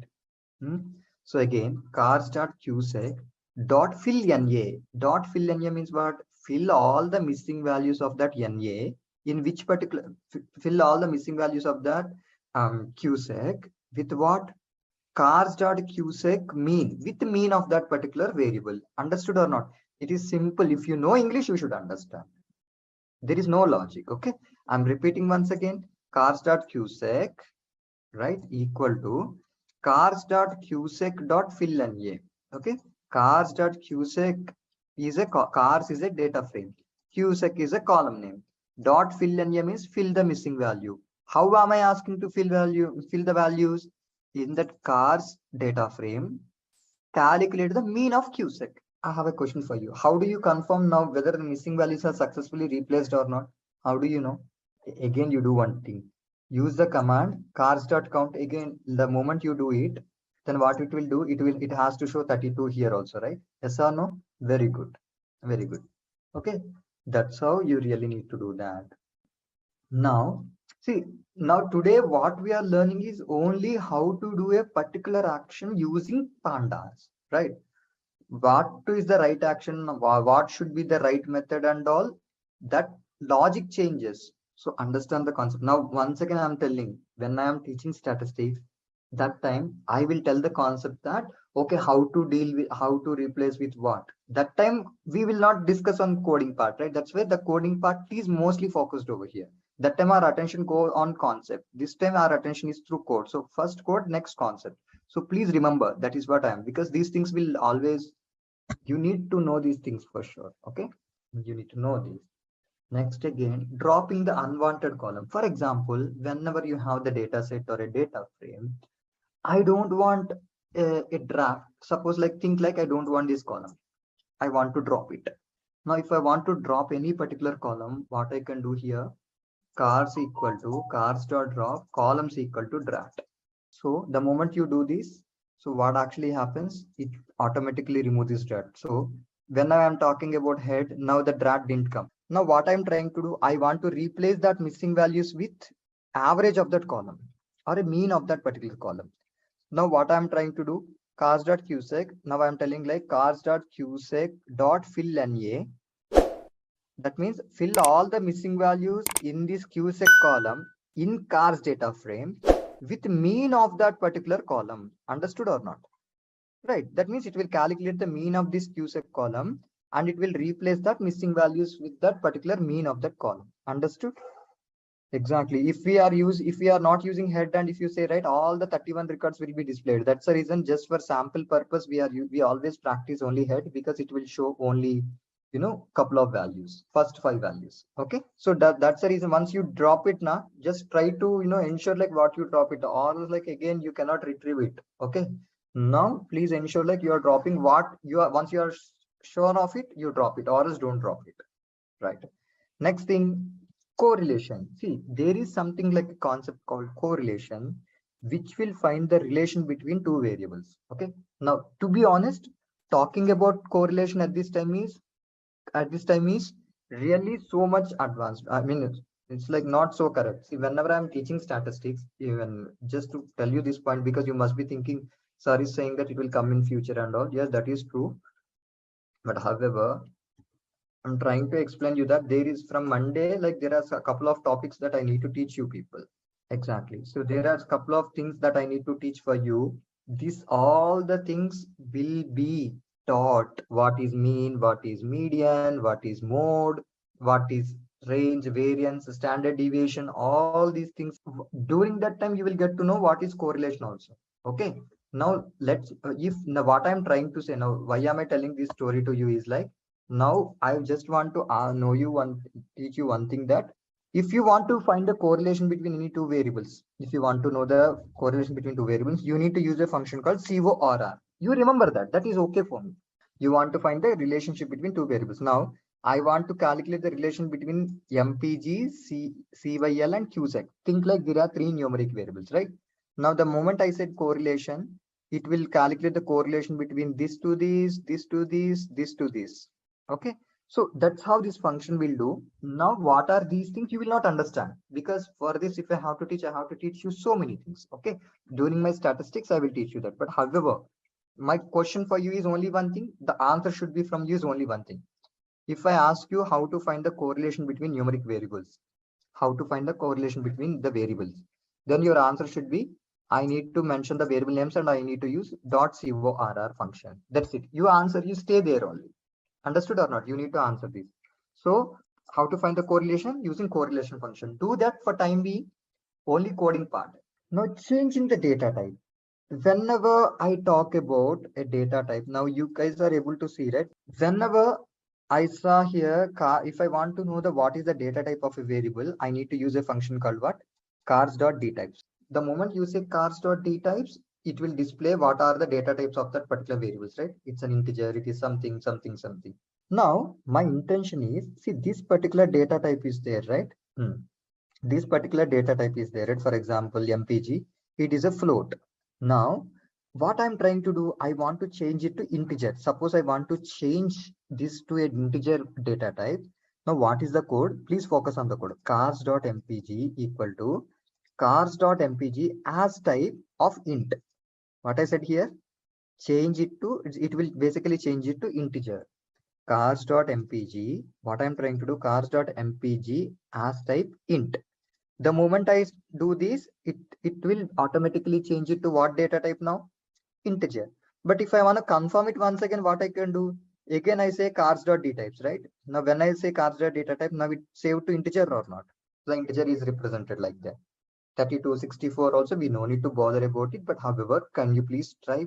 So again, cars.qsec dot fill na. Dot fill na means what? Fill all the missing values of that na. In which particular fill all the missing values of that qsec with what? Cars.qsec mean, with mean of that particular variable. Understood or not? It is simple. If you know English, you should understand. There is no logic. Okay, I'm repeating once again. cars.qsec, right, equal to cars.qsec.fill_na. Okay, cars.qsec is a cars is a data frame. Qsec is a column name. Dot fill_na means fill the missing value. How am I asking to fill the values in that cars data frame? Calculate the mean of qsec. I have a question for you. How do you confirm now whether the missing values are successfully replaced or not? How do you know? Again, you do one thing. Use the command cars.count. Again, the moment you do it, then what it will do, it has to show 32 here also, right? Yes or no? Very good. Very good. Okay. That's how you really need to do that. Now, see, now today what we are learning is only how to do a particular action using pandas, right? What is the right action, what should be the right method and all, that logic changes. So understand the concept. Now, once again, I'm telling, when I am teaching statistics, that time I will tell the concept that, okay, how to deal with, how to replace with what. That time we will not discuss on coding part, right? That's where the coding part is mostly focused over here. That time our attention go on concept. This time our attention is through code. So first code, next concept. So please remember, that is what I am, because these things will always, you need to know these things for sure. Okay, you need to know these. Next, again, dropping the unwanted column. For example, whenever you have the data set or a data frame, I don't want a draft. Suppose, like, think like I don't want this column, I want to drop it. Now if I want to drop any particular column, what I can do here, cars equal to cars dot drop columns equal to draft. So the moment you do this, so what actually happens, it automatically removes this draft. So when I am talking about head, now the draft didn't come. Now what I'm trying to do, I want to replace that missing values with average of that column or a mean of that particular column. Now what I'm trying to do, cars.qsec, now I'm telling like cars.qsec.fill_na. That means fill all the missing values in this qsec column in cars data frame with mean of that particular column. Understood or not? Right. That means it will calculate the mean of this qsec column and it will replace that missing values with that particular mean of that column. Understood? Exactly. If we are not using head, and if you say, right, all the 31 records will be displayed. That's the reason, just for sample purpose, we always practice only head, because it will show only, you know, couple of values, first 5 values. Okay, so that's the reason. Once you drop it now, just try to, you know, ensure like what you drop it, or like again you cannot retrieve it. Okay, now please ensure like you are dropping what you are, once you are sure of it, you drop it, or else don't drop it. Right. Next thing, correlation. See, there is something like a concept called correlation, which will find the relation between two variables. Okay, now to be honest, talking about correlation at this time is really so much advanced. I mean, it's like not so correct. See, whenever I'm teaching statistics, even just to tell you this point, because you must be thinking, sir is saying that it will come in future and all. Yes, that is true. But however, I'm trying to explain you that there is, from Monday, like there are a couple of topics that I need to teach you people. Exactly. So there are a couple of things that I need to teach for you. This, all the things will be taught. What is mean, what is median, what is mode, what is range, variance, standard deviation, all these things. During that time, you will get to know what is correlation also. Okay. Now let's, if now what I'm trying to say now, why am I telling this story to you is like, now I just want to teach you one thing, that if you want to find the correlation between any two variables, if you want to know the correlation between two variables, you need to use a function called CORR. You remember that. That is okay for me. You want to find the relationship between two variables. Now, I want to calculate the relation between MPG, CYL, and QSEC. Think like there are 3 numeric variables, right? Now, the moment I said correlation, it will calculate the correlation between this to this, this to this, this to this. Okay, so that's how this function will do. Now, what are these things? You will not understand, because for this, if I have to teach, I have to teach you so many things. Okay, during my statistics, I will teach you that. But however, my question for you is only one thing. The answer should be from you is only one thing. If I ask you how to find the correlation between numeric variables, how to find the correlation between the variables, then your answer should be, I need to mention the variable names and I need to use .corr function. That's it. You answer, you stay there only. Understood or not? You need to answer this. So how to find the correlation? Using correlation function. Do that for time being. only coding part. Now changing the data type. Whenever I talk about a data type, now you guys are able to see, right? Whenever I saw here, if I want to know what is the data type of a variable, I need to use a function called what? Cars.dtypes. The moment you say cars.dtypes, it will display what are the data types of that particular variables, right? It's an integer, it is something, something, something. Now, my intention is, see, this particular data type is there, right? This particular data type is there, right? For example, MPG, it is a float. Now, what I'm trying to do, I want to change it to integer. Suppose I want to change this to an integer data type. Now, what is the code? Please focus on the code. cars.mpg equal to cars.mpg as type of int. What I said here, change it to, it will basically change it to integer. Cars.mpg, what I'm trying to do, cars.mpg as type int. The moment I do this, it will automatically change it to what data type now? Integer. But if I want to confirm it once again, what I can do? Again, I say cars.dtypes, right? Now, when I say cars.datatype, now it saved to integer or not? The integer is represented like that. 32, 64 also, we no need to bother about it. But however, can you please try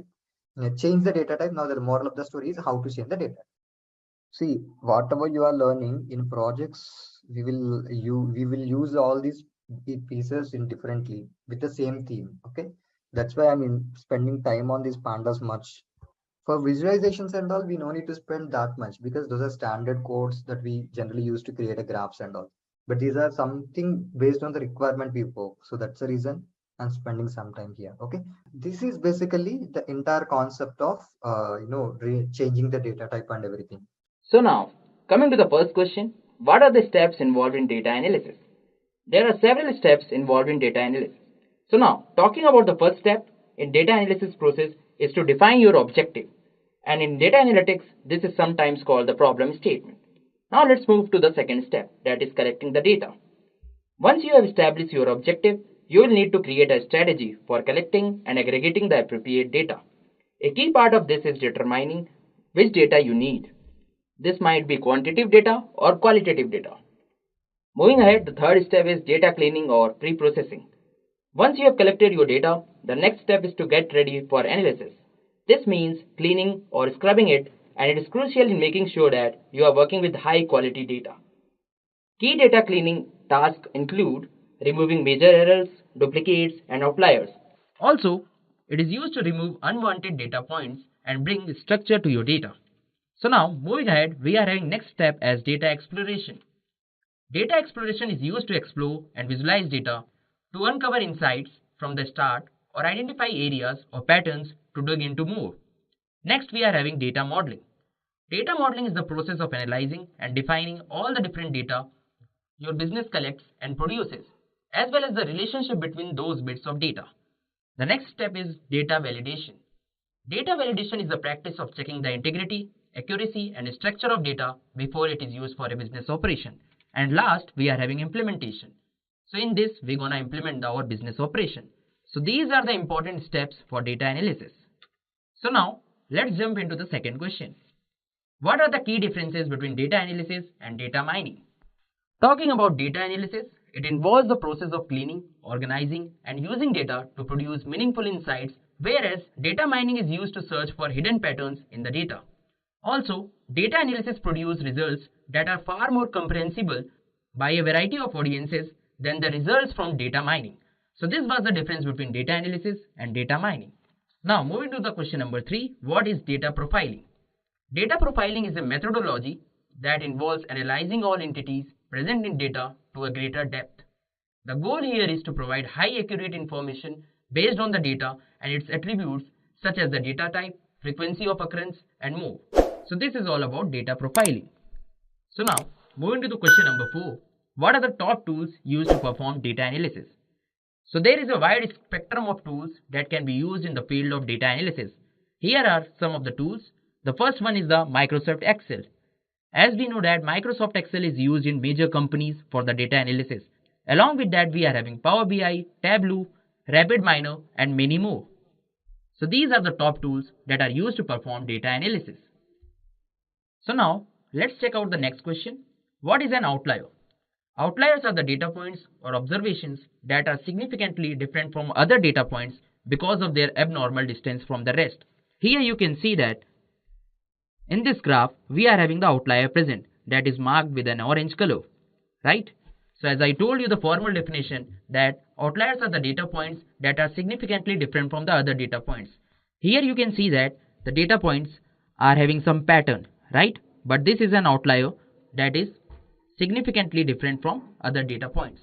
change the data type? Now, the moral of the story is how to change the data. See, whatever you are learning in projects, we will use all these pieces in differently with the same theme. Okay, that's why I'm spending time on these pandas much. For visualizations and all, we no need to spend that much because those are standard codes that we generally use to create a graphs and all. But these are something based on the requirement we work. So that's the reason I'm spending some time here. Okay, this is basically the entire concept of changing the data type and everything. So now, coming to the first question, what are the steps involved in data analysis? There are several steps involved in data analysis. So now, talking about the first step in data analysis process is to define your objective. And in data analytics, this is sometimes called the problem statement. Now let's move to the second step, that is collecting the data. Once you have established your objective, you will need to create a strategy for collecting and aggregating the appropriate data. A key part of this is determining which data you need. This might be quantitative data or qualitative data. Moving ahead, the third step is data cleaning or pre-processing. Once you have collected your data, the next step is to get ready for analysis. This means cleaning or scrubbing it, and it is crucial in making sure that you are working with high quality data. Key data cleaning tasks include removing major errors, duplicates, and outliers. Also, it is used to remove unwanted data points and bring structure to your data. So now, moving ahead, we are having next step as data exploration. Data exploration is used to explore and visualize data to uncover insights from the start or identify areas or patterns to dig into more. Next, we are having data modeling. Data modeling is the process of analyzing and defining all the different data your business collects and produces, as well as the relationship between those bits of data. The next step is data validation. Data validation is the practice of checking the integrity, accuracy, and structure of data before it is used for a business operation. And last, we are having implementation. So in this, we're going to implement our business operation. So these are the important steps for data analysis. So now, let's jump into the second question. What are the key differences between data analysis and data mining? Talking about data analysis, it involves the process of cleaning, organizing, and using data to produce meaningful insights, whereas data mining is used to search for hidden patterns in the data. Also, data analysis produces results that are far more comprehensible by a variety of audiences than the results from data mining. So this was the difference between data analysis and data mining. Now moving to the question number 3, what is data profiling? Data profiling is a methodology that involves analyzing all entities present in data to a greater depth. The goal here is to provide high accurate information based on the data and its attributes such as the data type, frequency of occurrence, and more. So this is all about data profiling. So now, moving to the question number 4, what are the top tools used to perform data analysis? So there is a wide spectrum of tools that can be used in the field of data analysis. Here are some of the tools. The first one is the Microsoft Excel. As we know that Microsoft Excel is used in major companies for the data analysis. Along with that, we are having Power BI, Tableau, RapidMiner, and many more. So these are the top tools that are used to perform data analysis. So now, let's check out the next question. What is an outlier? Outliers are the data points or observations that are significantly different from other data points because of their abnormal distance from the rest. Here you can see that in this graph we are having the outlier present, that is marked with an orange color, right? So as I told you the formal definition, that outliers are the data points that are significantly different from the other data points. Here you can see that the data points are having some pattern, right? But this is an outlier that is significantly different from other data points.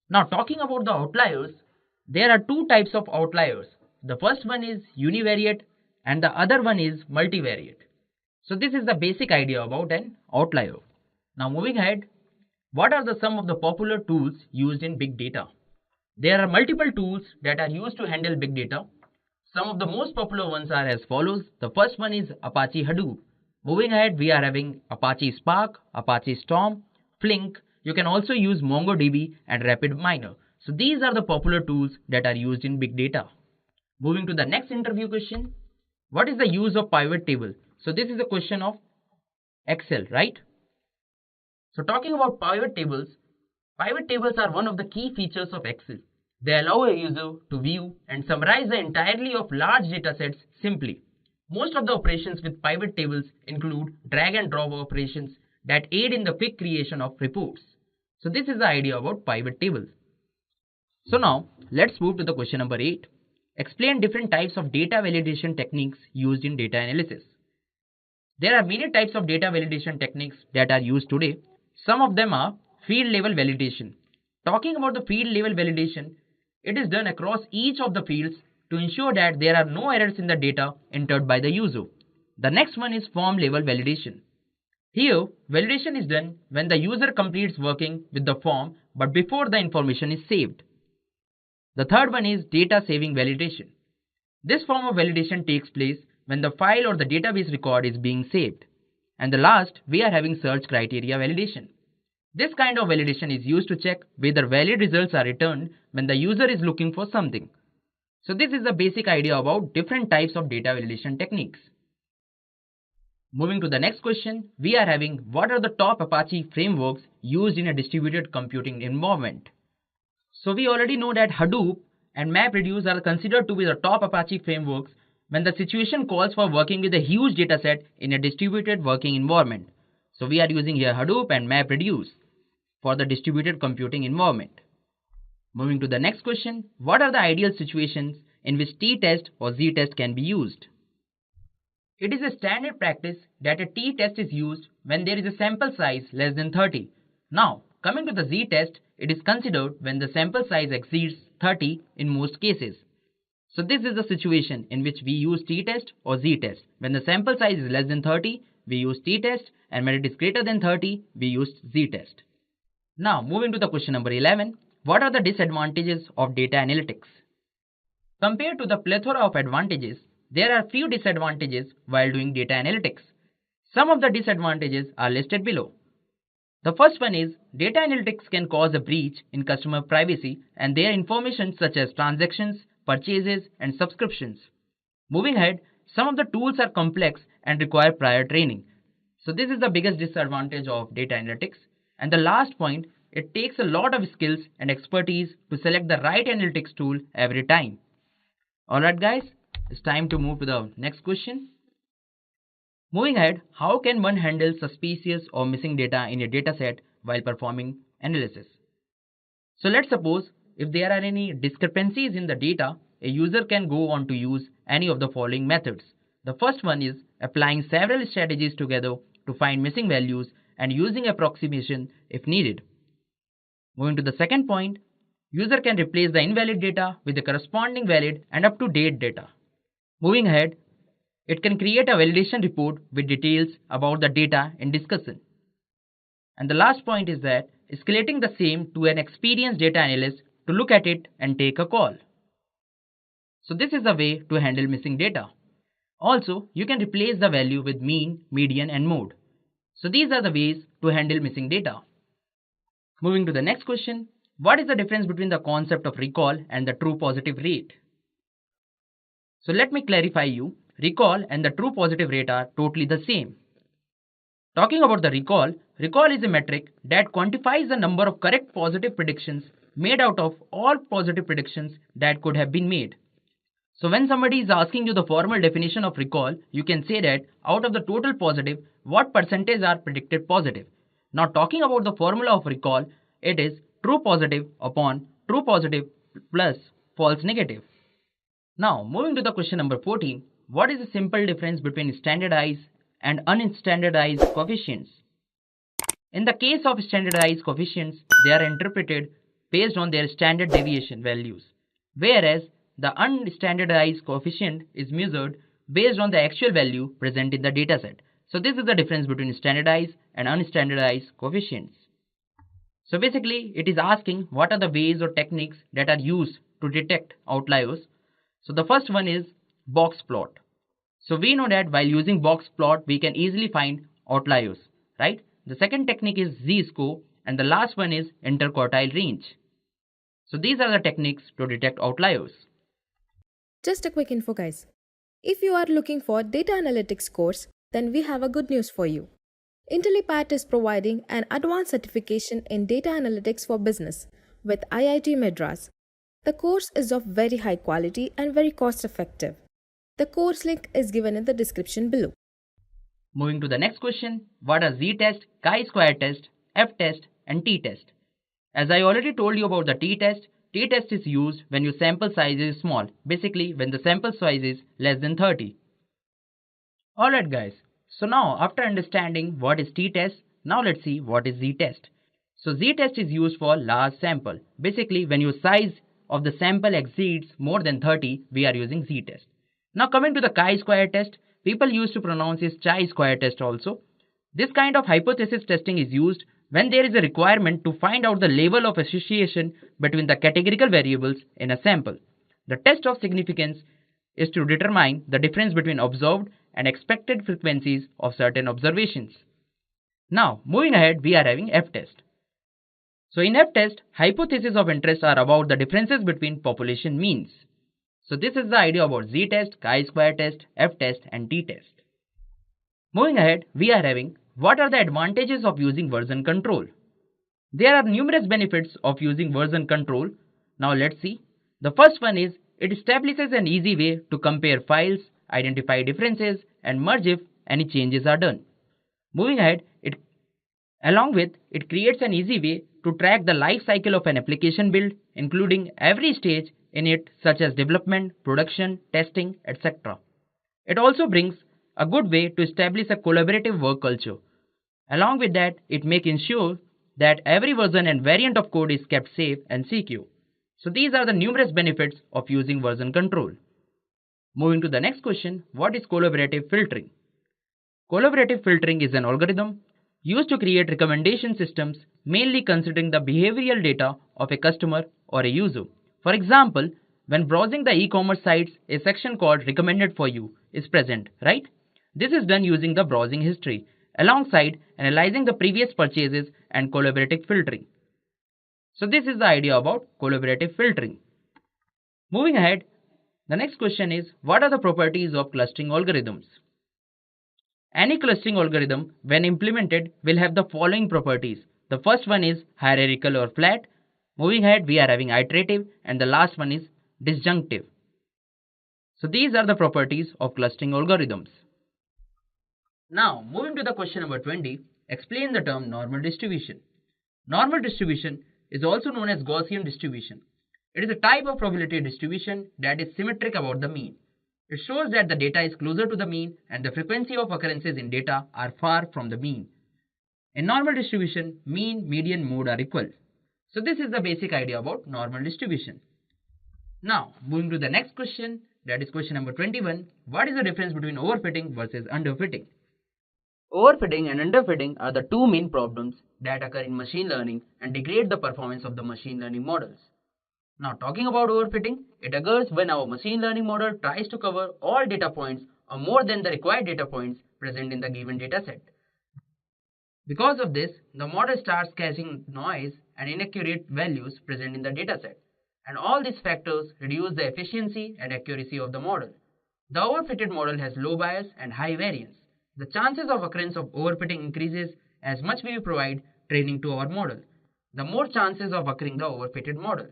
Now talking about the outliers, there are two types of outliers. The first one is univariate and the other one is multivariate. So this is the basic idea about an outlier. Now moving ahead, what are some of the popular tools used in big data? There are multiple tools that are used to handle big data. Some of the most popular ones are as follows. The first one is Apache Hadoop. Moving ahead, we are having Apache Spark, Apache Storm, Flink. You can also use MongoDB and RapidMiner. So these are the popular tools that are used in big data. Moving to the next interview question. What is the use of pivot table? So this is a question of Excel, right? So talking about pivot tables are one of the key features of Excel. They allow a user to view and summarize the entirety of large datasets simply. Most of the operations with pivot tables include drag and drop operations that aid in the quick creation of reports. So this is the idea about pivot tables. So now let's move to the question number 8. Explain different types of data validation techniques used in data analysis. There are many types of data validation techniques that are used today. Some of them are field level validation. Talking about the field level validation, it is done across each of the fields to ensure that there are no errors in the data entered by the user. The next one is form level validation. Here, validation is done when the user completes working with the form but before the information is saved. The third one is data saving validation. This form of validation takes place when the file or the database record is being saved. And the last, we are having search criteria validation. This kind of validation is used to check whether valid results are returned when the user is looking for something. So this is the basic idea about different types of data validation techniques. Moving to the next question, we are having what are the top Apache frameworks used in a distributed computing environment. So we already know that Hadoop and MapReduce are considered to be the top Apache frameworks when the situation calls for working with a huge dataset in a distributed working environment. So we are using here Hadoop and MapReduce for the distributed computing environment. Moving to the next question, what are the ideal situations in which t-test or z-test can be used? It is a standard practice that a t-test is used when there is a sample size less than 30. Now, coming to the z-test, it is considered when the sample size exceeds 30 in most cases. So this is the situation in which we use t-test or z-test. When the sample size is less than 30, we use t-test, and when it is greater than 30, we use z-test. Now, moving to the question number 11, what are the disadvantages of data analytics? Compared to the plethora of advantages, there are few disadvantages while doing data analytics. Some of the disadvantages are listed below. The first one is data analytics can cause a breach in customer privacy and their information such as transactions, purchases, and subscriptions. Moving ahead, some of the tools are complex and require prior training. So this is the biggest disadvantage of data analytics. And the last point, it takes a lot of skills and expertise to select the right analytics tool every time. Alright guys, it's time to move to the next question. Moving ahead, how can one handle suspicious or missing data in a dataset while performing analysis? So let's suppose if there are any discrepancies in the data, a user can go on to use any of the following methods. The first one is applying several strategies together to find missing values and using approximation if needed. Moving to the second point, user can replace the invalid data with the corresponding valid and up-to-date data. Moving ahead, it can create a validation report with details about the data in discussion. And the last point is that escalating the same to an experienced data analyst to look at it and take a call. So this is a way to handle missing data. Also, you can replace the value with mean, median, and mode. So these are the ways to handle missing data. Moving to the next question, what is the difference between the concept of recall and the true positive rate? So let me clarify you. Recall and the true positive rate are totally the same. Talking about the recall recall is a metric that quantifies the number of correct positive predictions made out of all positive predictions that could have been made. So when somebody is asking you the formal definition of recall, you can say that out of the total positive, what percentage are predicted positive. Now talking about the formula of recall, it is true positive upon true positive plus false negative. Now moving to the question number 14, what is the simple difference between standardized and unstandardized coefficients? In the case of standardized coefficients, they are interpreted based on their standard deviation values, whereas the unstandardized coefficient is measured based on the actual value present in the dataset. So this is the difference between standardized and unstandardized coefficients. So basically, it is asking what are the ways or techniques that are used to detect outliers. So the first one is box plot. So we know that while using box plot, we can easily find outliers, right? The second technique is z-score, and the last one is interquartile range. So these are the techniques to detect outliers. Just a quick info, guys. If you are looking for data analytics course, then we have a good news for you. Intellipaat is providing an advanced certification in data analytics for business with IIT Madras. The course is of very high quality and very cost effective. The course link is given in the description below. Moving to the next question, what are z-test, chi-square test, f-test and t-test? As I already told you about the t-test is used when your sample size is small, basically when the sample size is less than 30. Alright guys, so now after understanding what is t-test, now let's see what is z-test. So z-test is used for large sample. Basically when your size of the sample exceeds more than 30, we are using z-test. Now coming to the chi-square test, people used to pronounce it chi-square test also. This kind of hypothesis testing is used when there is a requirement to find out the level of association between the categorical variables in a sample. The test of significance is to determine the difference between observed and expected frequencies of certain observations. Now, moving ahead, we are having f-test. So in f-test, hypotheses of interest are about the differences between population means. So this is the idea about z-test, chi-square test, f-test and t-test. Moving ahead, we are having what are the advantages of using version control. There are numerous benefits of using version control. Now let's see. The first one is it establishes an easy way to compare files, identify differences and merge if any changes are done. Moving ahead, it creates an easy way to track the life cycle of an application build, including every stage in it such as development, production, testing, etc. It also brings a good way to establish a collaborative work culture. Along with that, it makes ensure that every version and variant of code is kept safe and secure. So these are the numerous benefits of using version control. Moving to the next question, what is collaborative filtering? Collaborative filtering is an algorithm used to create recommendation systems mainly considering the behavioral data of a customer or a user. For example, when browsing the e-commerce sites, a section called recommended for you is present, right? This is done using the browsing history alongside analyzing the previous purchases and collaborative filtering. So this is the idea about collaborative filtering. Moving ahead, the next question is what are the properties of clustering algorithms? Any clustering algorithm when implemented will have the following properties. The first one is hierarchical or flat. Moving ahead, we are having iterative and the last one is disjunctive. So these are the properties of clustering algorithms. Now, moving to the question number 20, explain the term normal distribution. Normal distribution is also known as Gaussian distribution. It is a type of probability distribution that is symmetric about the mean. It shows that the data is closer to the mean and the frequency of occurrences in data are far from the mean. In normal distribution, mean, median, mode are equal. So this is the basic idea about normal distribution. Now, moving to the next question, that is question number 21, what is the difference between overfitting versus underfitting? Overfitting and underfitting are the two main problems that occur in machine learning and degrade the performance of the machine learning models. Now talking about overfitting, it occurs when our machine learning model tries to cover all data points or more than the required data points present in the given dataset. Because of this, the model starts catching noise and inaccurate values present in the dataset, and all these factors reduce the efficiency and accuracy of the model. The overfitted model has low bias and high variance. The chances of occurrence of overfitting increases as much we provide training to our model, the more chances of occurring the overfitted model.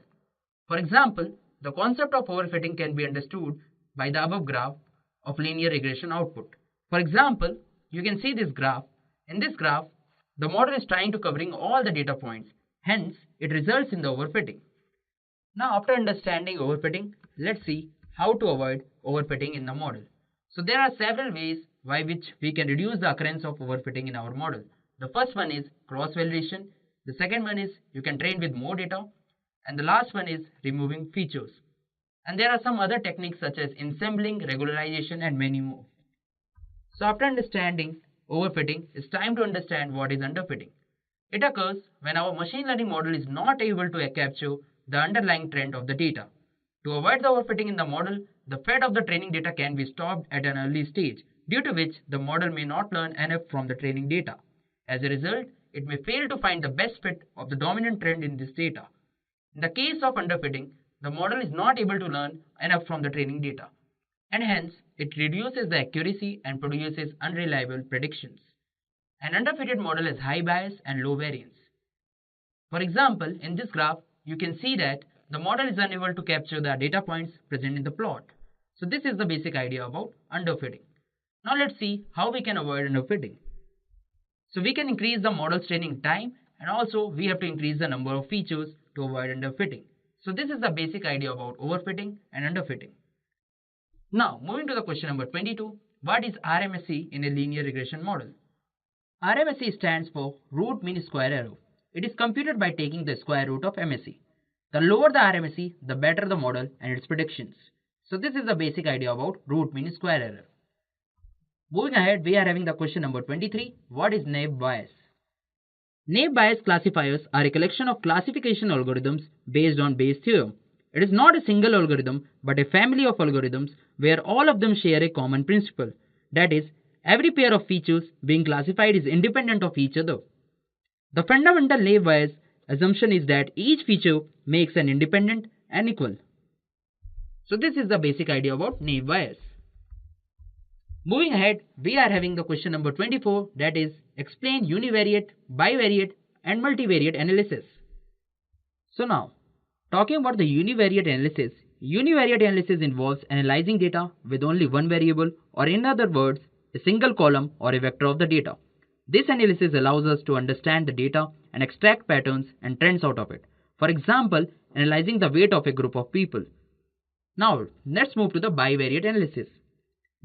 For example, the concept of overfitting can be understood by the above graph of linear regression output. For example, you can see this graph. In this graph, the model is trying to covering all the data points, hence it results in the overfitting. Now after understanding overfitting, let's see how to avoid overfitting in the model. So there are several ways by which we can reduce the occurrence of overfitting in our model. The first one is cross-validation, the second one is you can train with more data, and the last one is removing features. And there are some other techniques such as ensembling, regularization and many more. So after understanding overfitting, it's time to understand what is underfitting. It occurs when our machine learning model is not able to capture the underlying trend of the data. To avoid the overfitting in the model, the fed of the training data can be stopped at an early stage, due to which the model may not learn enough from the training data. As a result, it may fail to find the best fit of the dominant trend in this data. In the case of underfitting, the model is not able to learn enough from the training data, and hence it reduces the accuracy and produces unreliable predictions. An underfitted model has high bias and low variance. For example, in this graph, you can see that the model is unable to capture the data points present in the plot. So this is the basic idea about underfitting. Now let's see how we can avoid underfitting. So we can increase the model's training time, and also we have to increase the number of features to avoid underfitting. So this is the basic idea about overfitting and underfitting. Now moving to the question number 22, what is RMSE in a linear regression model? RMSE stands for root mean square error. It is computed by taking the square root of MSE. The lower the RMSE, the better the model and its predictions. So this is the basic idea about root mean square error. Moving ahead, we are having the question number 23. What is naive Bayes? Naive Bayes classifiers are a collection of classification algorithms based on Bayes' theorem. It is not a single algorithm, but a family of algorithms where all of them share a common principle. That is, every pair of features being classified is independent of each other. The fundamental naive Bayes assumption is that each feature makes an independent and equal. So this is the basic idea about naive Bayes. Moving ahead, we are having the question number 24, that is, explain univariate, bivariate and multivariate analysis. So now, talking about the univariate analysis involves analyzing data with only one variable, or in other words, a single column or a vector of the data. This analysis allows us to understand the data and extract patterns and trends out of it. For example, analyzing the weight of a group of people. Now, let's move to the bivariate analysis.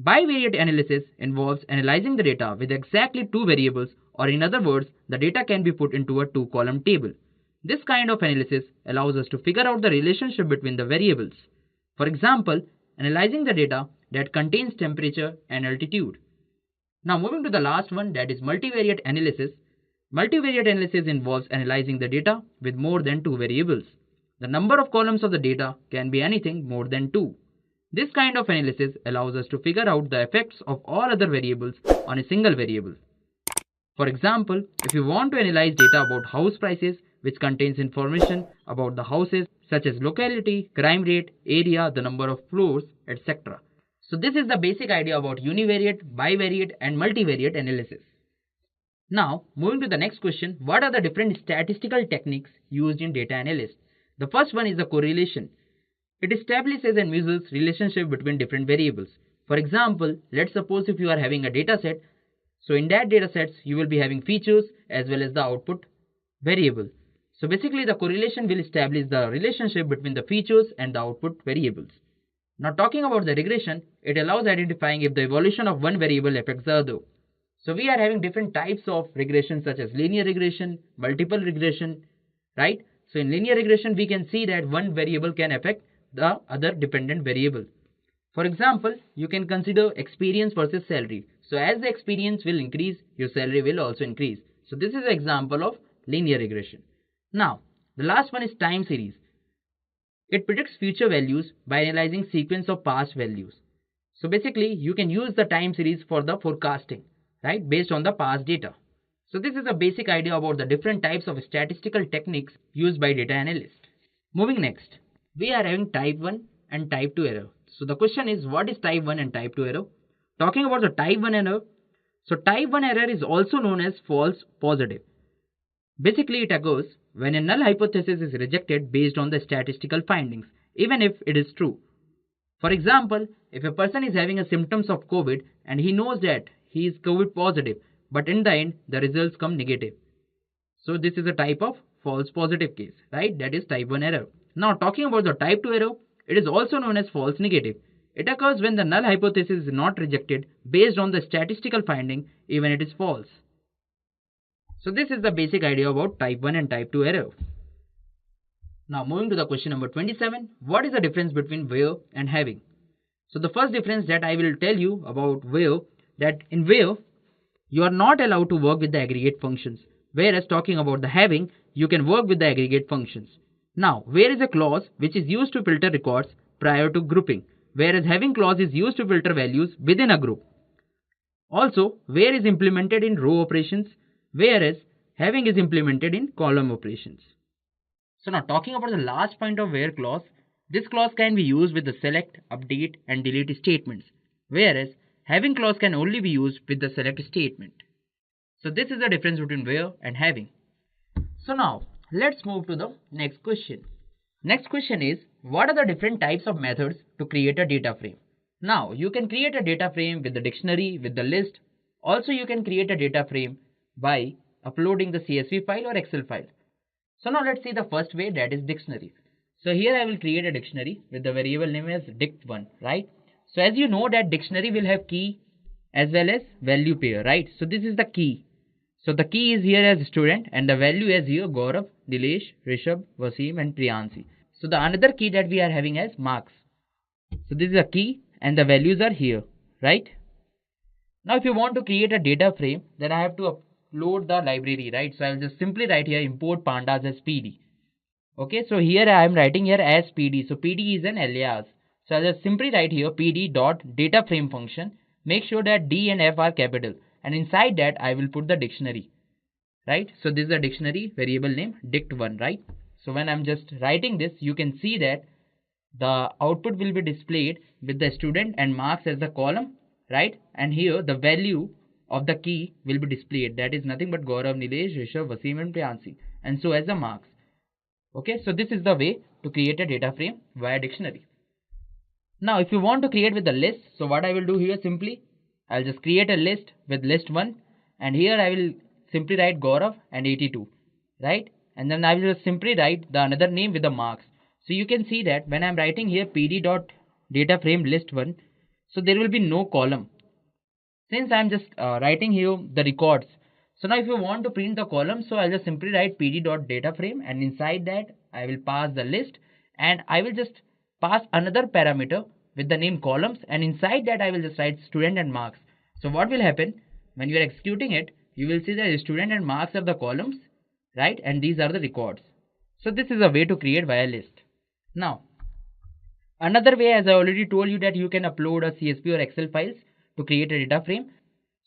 Bivariate analysis involves analyzing the data with exactly two variables, or in other words, the data can be put into a two-column table. This kind of analysis allows us to figure out the relationship between the variables. For example, analyzing the data that contains temperature and altitude. Now moving to the last one, that is multivariate analysis. Multivariate analysis involves analyzing the data with more than two variables. The number of columns of the data can be anything more than 2. This kind of analysis allows us to figure out the effects of all other variables on a single variable. For example, if you want to analyze data about house prices, which contains information about the houses such as locality, crime rate, area, the number of floors, etc. So this is the basic idea about univariate, bivariate and multivariate analysis. Now, moving to the next question, what are the different statistical techniques used in data analysis? The first one is the correlation. It establishes and measures relationship between different variables. For example, let's suppose if you are having a data set, so in that data sets you will be having features as well as the output variable. So basically the correlation will establish the relationship between the features and the output variables. Now talking about the regression, it allows identifying if the evolution of one variable affects the other. So we are having different types of regression such as linear regression, multiple regression, right? So in linear regression we can see that one variable can affect the other dependent variable. For example, you can consider experience versus salary. So as the experience will increase, your salary will also increase. So this is an example of linear regression. Now, the last one is time series. It predicts future values by analyzing sequence of past values. So basically, you can use the time series for the forecasting, right, based on the past data. So this is a basic idea about the different types of statistical techniques used by data analysts. Moving next, we are having type 1 and type 2 error. So the question is, what is type 1 and type 2 error? Talking about the type 1 error, So type 1 error is also known as false positive. Basically, it occurs when a null hypothesis is rejected based on the statistical findings, even if it is true. For example, if a person is having a symptoms of COVID and he knows that he is COVID positive, but in the end the results come negative. So this is a type of false positive case, right? That is type 1 error. Now talking about the type 2 error, it is also known as false negative. It occurs when the null hypothesis is not rejected based on the statistical finding, even it is false. So this is the basic idea about type 1 and type 2 error. Now moving to the question number 27, what is the difference between where and having? So the first difference that I will tell you about where, that in where you are not allowed to work with the aggregate functions, whereas talking about the having, you can work with the aggregate functions. Now where is a clause which is used to filter records prior to grouping, whereas having clause is used to filter values within a group. Also, where is implemented in row operations, whereas having is implemented in column operations. So now talking about the last point of where clause, this clause can be used with the select, update and delete statements, whereas having clause can only be used with the select statement. So this is the difference between where and having. So now let's move to the next question. Next question is, what are the different types of methods to create a data frame? Now you can create a data frame with the dictionary, with the list. Also you can create a data frame by uploading the CSV file or Excel file. So now let's see the first way, that is dictionary. So here I will create a dictionary with the variable name as dict1, right? So as you know that dictionary will have key as well as value pair, right? So this is the key. So the key is here as student and the value is here Gaurav, Dilesh, Rishabh, Vasim and Priyansi. So the another key that we are having as marks. So this is a key and the values are here, right? Now if you want to create a data frame, then I have to upload the library, right? So I will just simply write here import pandas as PD. Okay, so here I am writing here as PD. So PD is an alias. So I'll just simply write here PD dot data frame function. Make sure that D and F are capital, and inside that I will put the dictionary, right? So this is a dictionary variable name dict1, right? So when I'm just writing this, you can see that the output will be displayed with the student and marks as the column, right? And here the value of the key will be displayed, that is nothing but Gaurav, Nilesh, Rishabh, Vasim and Priyansi, and so as the marks. Okay, so this is the way to create a data frame via dictionary. Now if you want to create with the list, so what I will do here, simply I'll just create a list with list1, and here I will simply write Gaurav and 82, right? And then I will just simply write the another name with the marks. So you can see that when I'm writing here PD dot data frame list1, so there will be no column, since I'm just writing here the records. So now if you want to print the column, so I'll just simply write PD dot data frame, and inside that I will pass the list, and I will just pass another parameter with the name columns, and inside that I will just write student and marks. So what will happen when you are executing it, you will see that student and marks are the columns, right? And these are the records. So this is a way to create via list. Now another way, as I already told you, that you can upload a CSV or Excel files to create a data frame.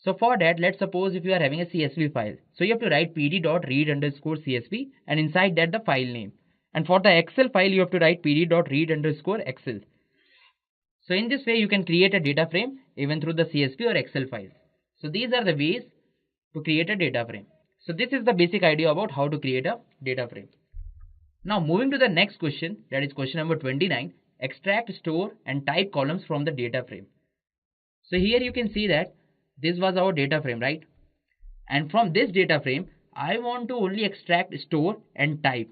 So for that, let's suppose if you are having a CSV file, so you have to write pd.read_csv and inside that the file name. And for the Excel file, you have to write pd.read_excel. So in this way, you can create a data frame even through the CSV or Excel files. So these are the ways to create a data frame. So this is the basic idea about how to create a data frame. Now moving to the next question, that is question number 29, extract, store and type columns from the data frame. So here you can see that this was our data frame, right? And from this data frame, I want to only extract, store and type,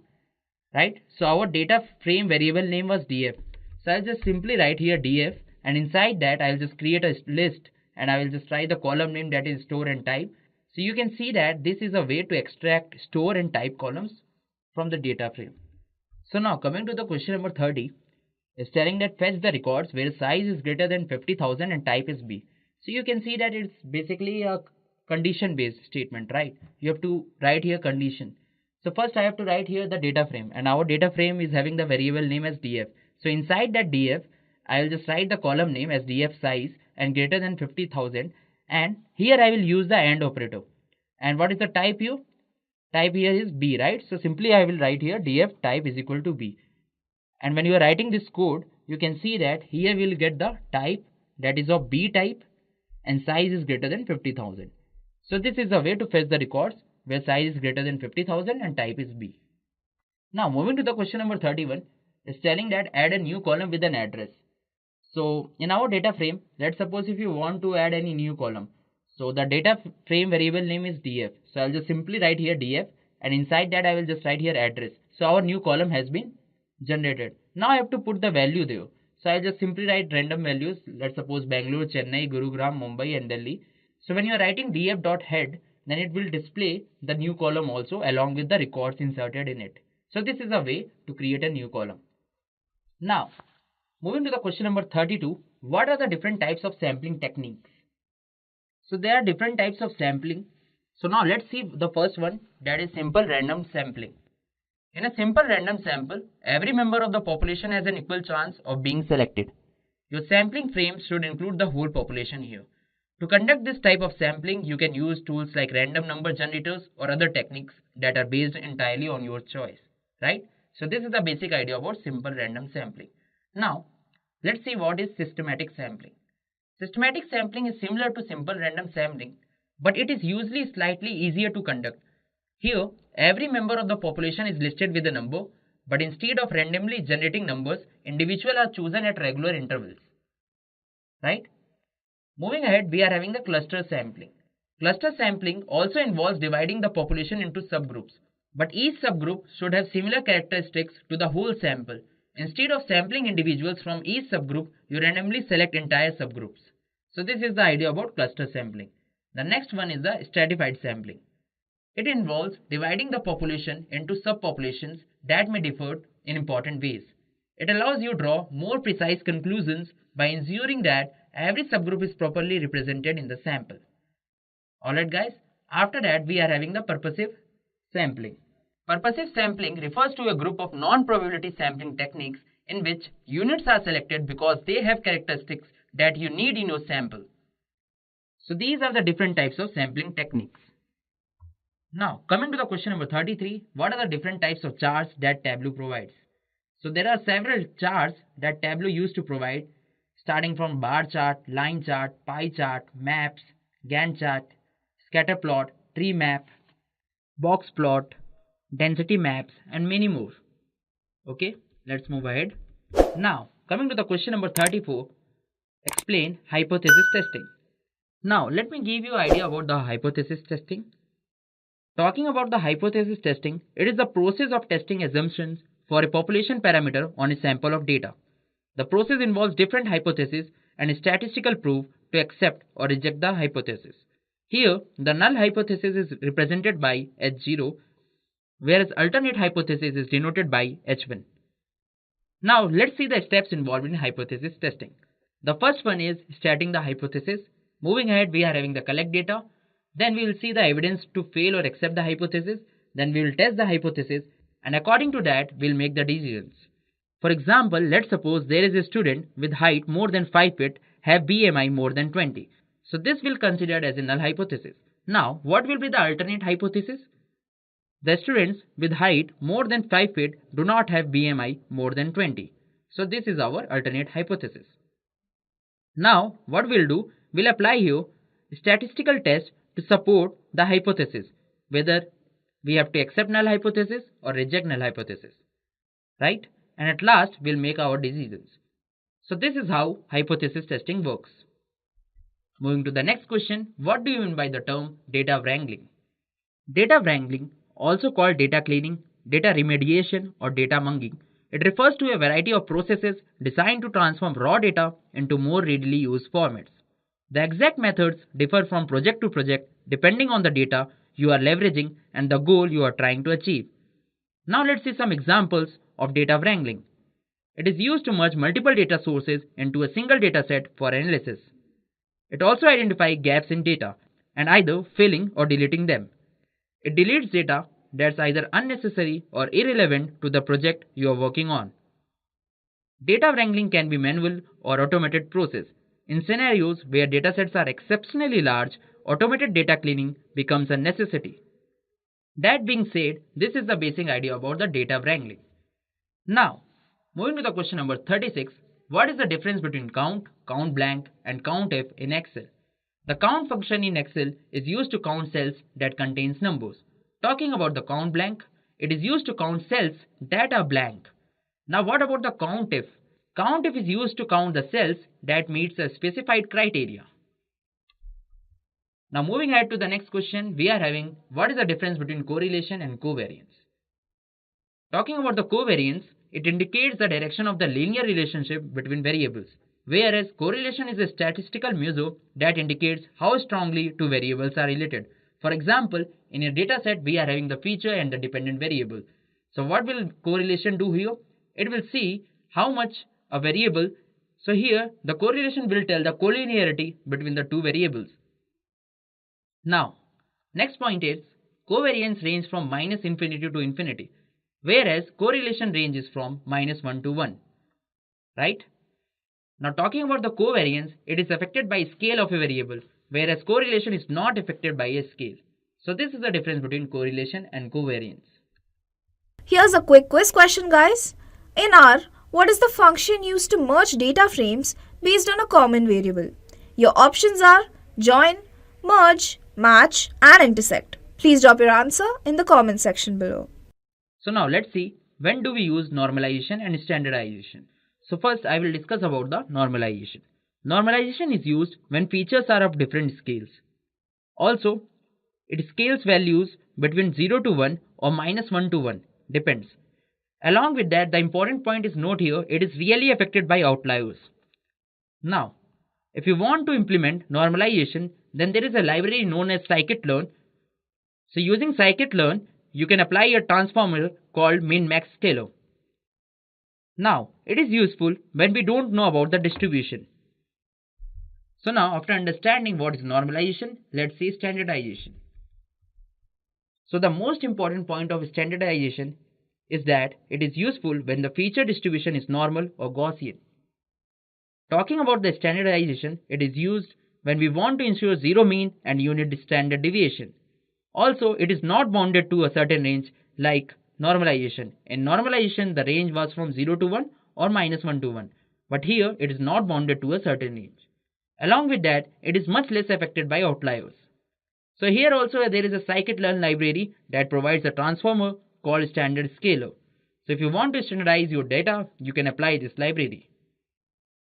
right? So our data frame variable name was df. So I'll just simply write here df, and inside that I'll just create a list and I will just write the column name, that is store and type. So you can see that this is a way to extract, store and type columns from the data frame. So now coming to the question number 30, is telling that fetch the records where size is greater than 50,000 and type is B. So you can see that it's basically a condition based statement, right? You have to write here condition. So first I have to write here the data frame, and our data frame is having the variable name as df. So inside that df, I will just write the column name as df size and greater than 50,000, and here I will use the AND operator. And what is the type here? Type here is B, right? So simply I will write here df type is equal to B. And when you are writing this code, you can see that here we will get the type, that is of B type, and size is greater than 50,000. So this is a way to fetch the records where size is greater than 50,000 and type is B. Now moving to the question number 31, is telling that add a new column with an address. So in our data frame, let's suppose if you want to add any new column. So the data frame variable name is df. So I'll just simply write here df, and inside that I will just write here address. So our new column has been generated. Now I have to put the value there. So I'll just simply write random values. Let's suppose Bangalore, Chennai, Gurugram, Mumbai and Delhi. So when you are writing df.head, then it will display the new column also along with the records inserted in it. So this is a way to create a new column. Now, moving to the question number 32, what are the different types of sampling techniques? So there are different types of sampling. So now let's see the first one, that is simple random sampling. In a simple random sample, every member of the population has an equal chance of being selected. Your sampling frame should include the whole population here. To conduct this type of sampling, you can use tools like random number generators or other techniques that are based entirely on your choice, right? So this is the basic idea about simple random sampling. Now, let's see what is systematic sampling. Systematic sampling is similar to simple random sampling, but it is usually slightly easier to conduct. Here, every member of the population is listed with a number, but instead of randomly generating numbers, individuals are chosen at regular intervals, right? Moving ahead, we are having the cluster sampling. Cluster sampling also involves dividing the population into subgroups, but each subgroup should have similar characteristics to the whole sample. Instead of sampling individuals from each subgroup, you randomly select entire subgroups. So this is the idea about cluster sampling. The next one is the stratified sampling. It involves dividing the population into subpopulations that may differ in important ways. It allows you to draw more precise conclusions by ensuring that every subgroup is properly represented in the sample. Alright guys, after that we are having the purposive sampling. Purposive sampling refers to a group of non-probability sampling techniques in which units are selected because they have characteristics that you need in your sample. So these are the different types of sampling techniques. Now coming to the question number 33, what are the different types of charts that Tableau provides? So there are several charts that Tableau used to provide, starting from bar chart, line chart, pie chart, maps, Gantt chart, scatter plot, tree map, box plot, density maps and many more. Okay, let's move ahead. Now coming to the question number 34, explain hypothesis testing. Now let me give you an idea about the hypothesis testing. Talking about the hypothesis testing, it is the process of testing assumptions for a population parameter on a sample of data. The process involves different hypotheses and a statistical proof to accept or reject the hypothesis. Here, the null hypothesis is represented by H0, whereas alternate hypothesis is denoted by H1. Now, let's see the steps involved in hypothesis testing. The first one is stating the hypothesis. Moving ahead, we are having the collect data. Then we will see the evidence to fail or accept the hypothesis. Then we will test the hypothesis, and according to that, we'll make the decisions. For example, let's suppose there is a student with height more than 5 feet have BMI more than 20. So this will considered as a null hypothesis. Now, what will be the alternate hypothesis? The students with height more than 5 feet do not have BMI more than 20. So this is our alternate hypothesis. Now, what we'll do, we'll apply here a statistical test to support the hypothesis, whether we have to accept null hypothesis or reject null hypothesis, right? And at last, we'll make our decisions. So this is how hypothesis testing works. Moving to the next question, what do you mean by the term data wrangling? Data wrangling, also called data cleaning, data remediation or data munging, it refers to a variety of processes designed to transform raw data into more readily used formats. The exact methods differ from project to project depending on the data you are leveraging and the goal you are trying to achieve. Now let's see some examples of data wrangling. It is used to merge multiple data sources into a single dataset for analysis. It also identifies gaps in data and either filling or deleting them. It deletes data that's either unnecessary or irrelevant to the project you are working on. Data wrangling can be manual or automated process. In scenarios where datasets are exceptionally large, automated data cleaning becomes a necessity. That being said, this is the basic idea about the data wrangling. Now, moving to the question number 36, what is the difference between count, count blank and countf in Excel? The count function in Excel is used to count cells that contains numbers. Talking about the count blank, it is used to count cells that are blank. Now what about the COUNTIF? COUNTIF is used to count the cells that meets a specified criteria. Now moving ahead to the next question, we are having what is the difference between correlation and covariance? Talking about the covariance, it indicates the direction of the linear relationship between variables, whereas correlation is a statistical measure that indicates how strongly two variables are related. For example, in a data set, we are having the feature and the dependent variable. So what will correlation do here? It will see how much a variable. So here, the correlation will tell the collinearity between the two variables. Now, next point is covariance range from -infinity to infinity, whereas correlation ranges from -1 to 1. Right? Now talking about the covariance, it is affected by scale of a variable, whereas correlation is not affected by a scale. So this is the difference between correlation and covariance. Here's a quick quiz question, guys. In R, what is the function used to merge data frames based on a common variable? Your options are join, merge, match, and intersect. Please drop your answer in the comment section below. So now let's see, when do we use normalization and standardization? So first I will discuss about the normalization. Normalization is used when features are of different scales. Also, it scales values between 0 to 1 or -1 to 1, depends. Along with that, the important point is note here, it is really affected by outliers. Now, if you want to implement normalization, then there is a library known as scikit-learn. So using scikit-learn, you can apply a transformer called min-max scalar. Now, it is useful when we don't know about the distribution. So now, after understanding what is normalization, let's see standardization. So the most important point of standardization is that it is useful when the feature distribution is normal or Gaussian. Talking about the standardization, it is used when we want to ensure zero mean and unit standard deviation. Also, it is not bounded to a certain range like normalization. In normalization, the range was from 0 to 1 or -1 to 1. But here, it is not bounded to a certain range. Along with that, it is much less affected by outliers. So here also there is a scikit-learn library that provides a transformer called standard scalar. So if you want to standardize your data, you can apply this library.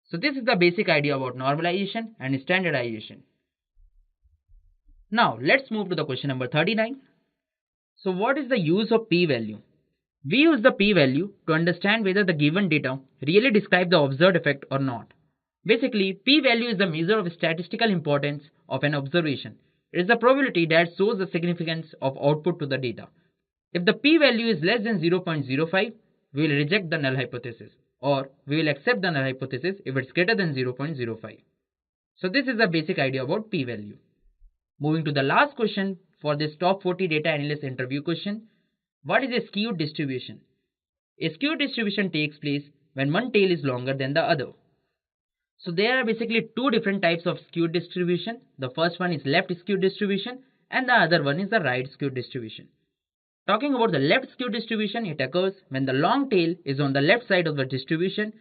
So this is the basic idea about normalization and standardization. Now let's move to the question number 39. So what is the use of p-value? We use the p-value to understand whether the given data really describe the observed effect or not. Basically, p-value is the measure of statistical importance of an observation. It is the probability that shows the significance of output to the data. If the p-value is less than 0.05, we will reject the null hypothesis, or we will accept the null hypothesis if it's greater than 0.05. So this is the basic idea about p-value. Moving to the last question for this top 40 data analyst interview question. What is a skewed distribution? A skewed distribution takes place when one tail is longer than the other. So there are basically two different types of skewed distribution. The first one is left skewed distribution and the other one is the right skewed distribution. Talking about the left skewed distribution, it occurs when the long tail is on the left side of the distribution,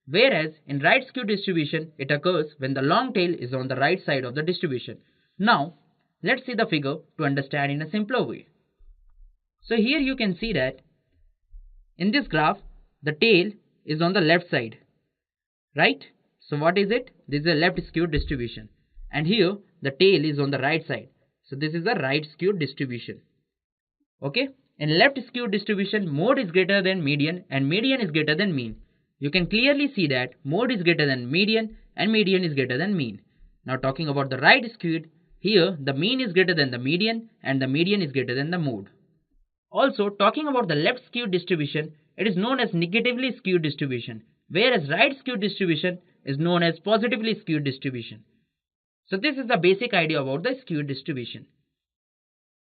whereas in right skewed distribution, it occurs when the long tail is on the right side of the distribution. Now, let's see the figure to understand in a simpler way. So here you can see that in this graph, the tail is on the left side, right? So what is it? This is a left skewed distribution. And here the tail is on the right side. So this is the right skewed distribution. Okay. In left skewed distribution, mode is greater than median and median is greater than mean. You can clearly see that mode is greater than median and median is greater than mean. Now talking about the right skewed, here the mean is greater than the median and the median is greater than the mode. Also talking about the left skewed distribution, it is known as negatively skewed distribution, whereas right skewed distribution is known as positively skewed distribution. So this is the basic idea about the skewed distribution.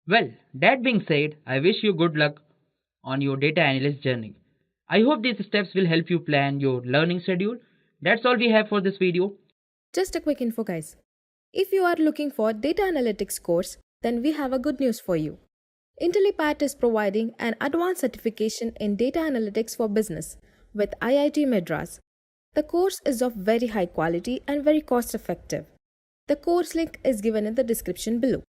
Well, that being said, I wish you good luck on your data analyst journey. I hope these steps will help you plan your learning schedule. That's all we have for this video. Just a quick info, guys. If you are looking for Data Analytics course, then we have a good news for you. Intellipaat is providing an advanced certification in Data Analytics for Business with IIT Madras. The course is of very high quality and very cost effective. The course link is given in the description below.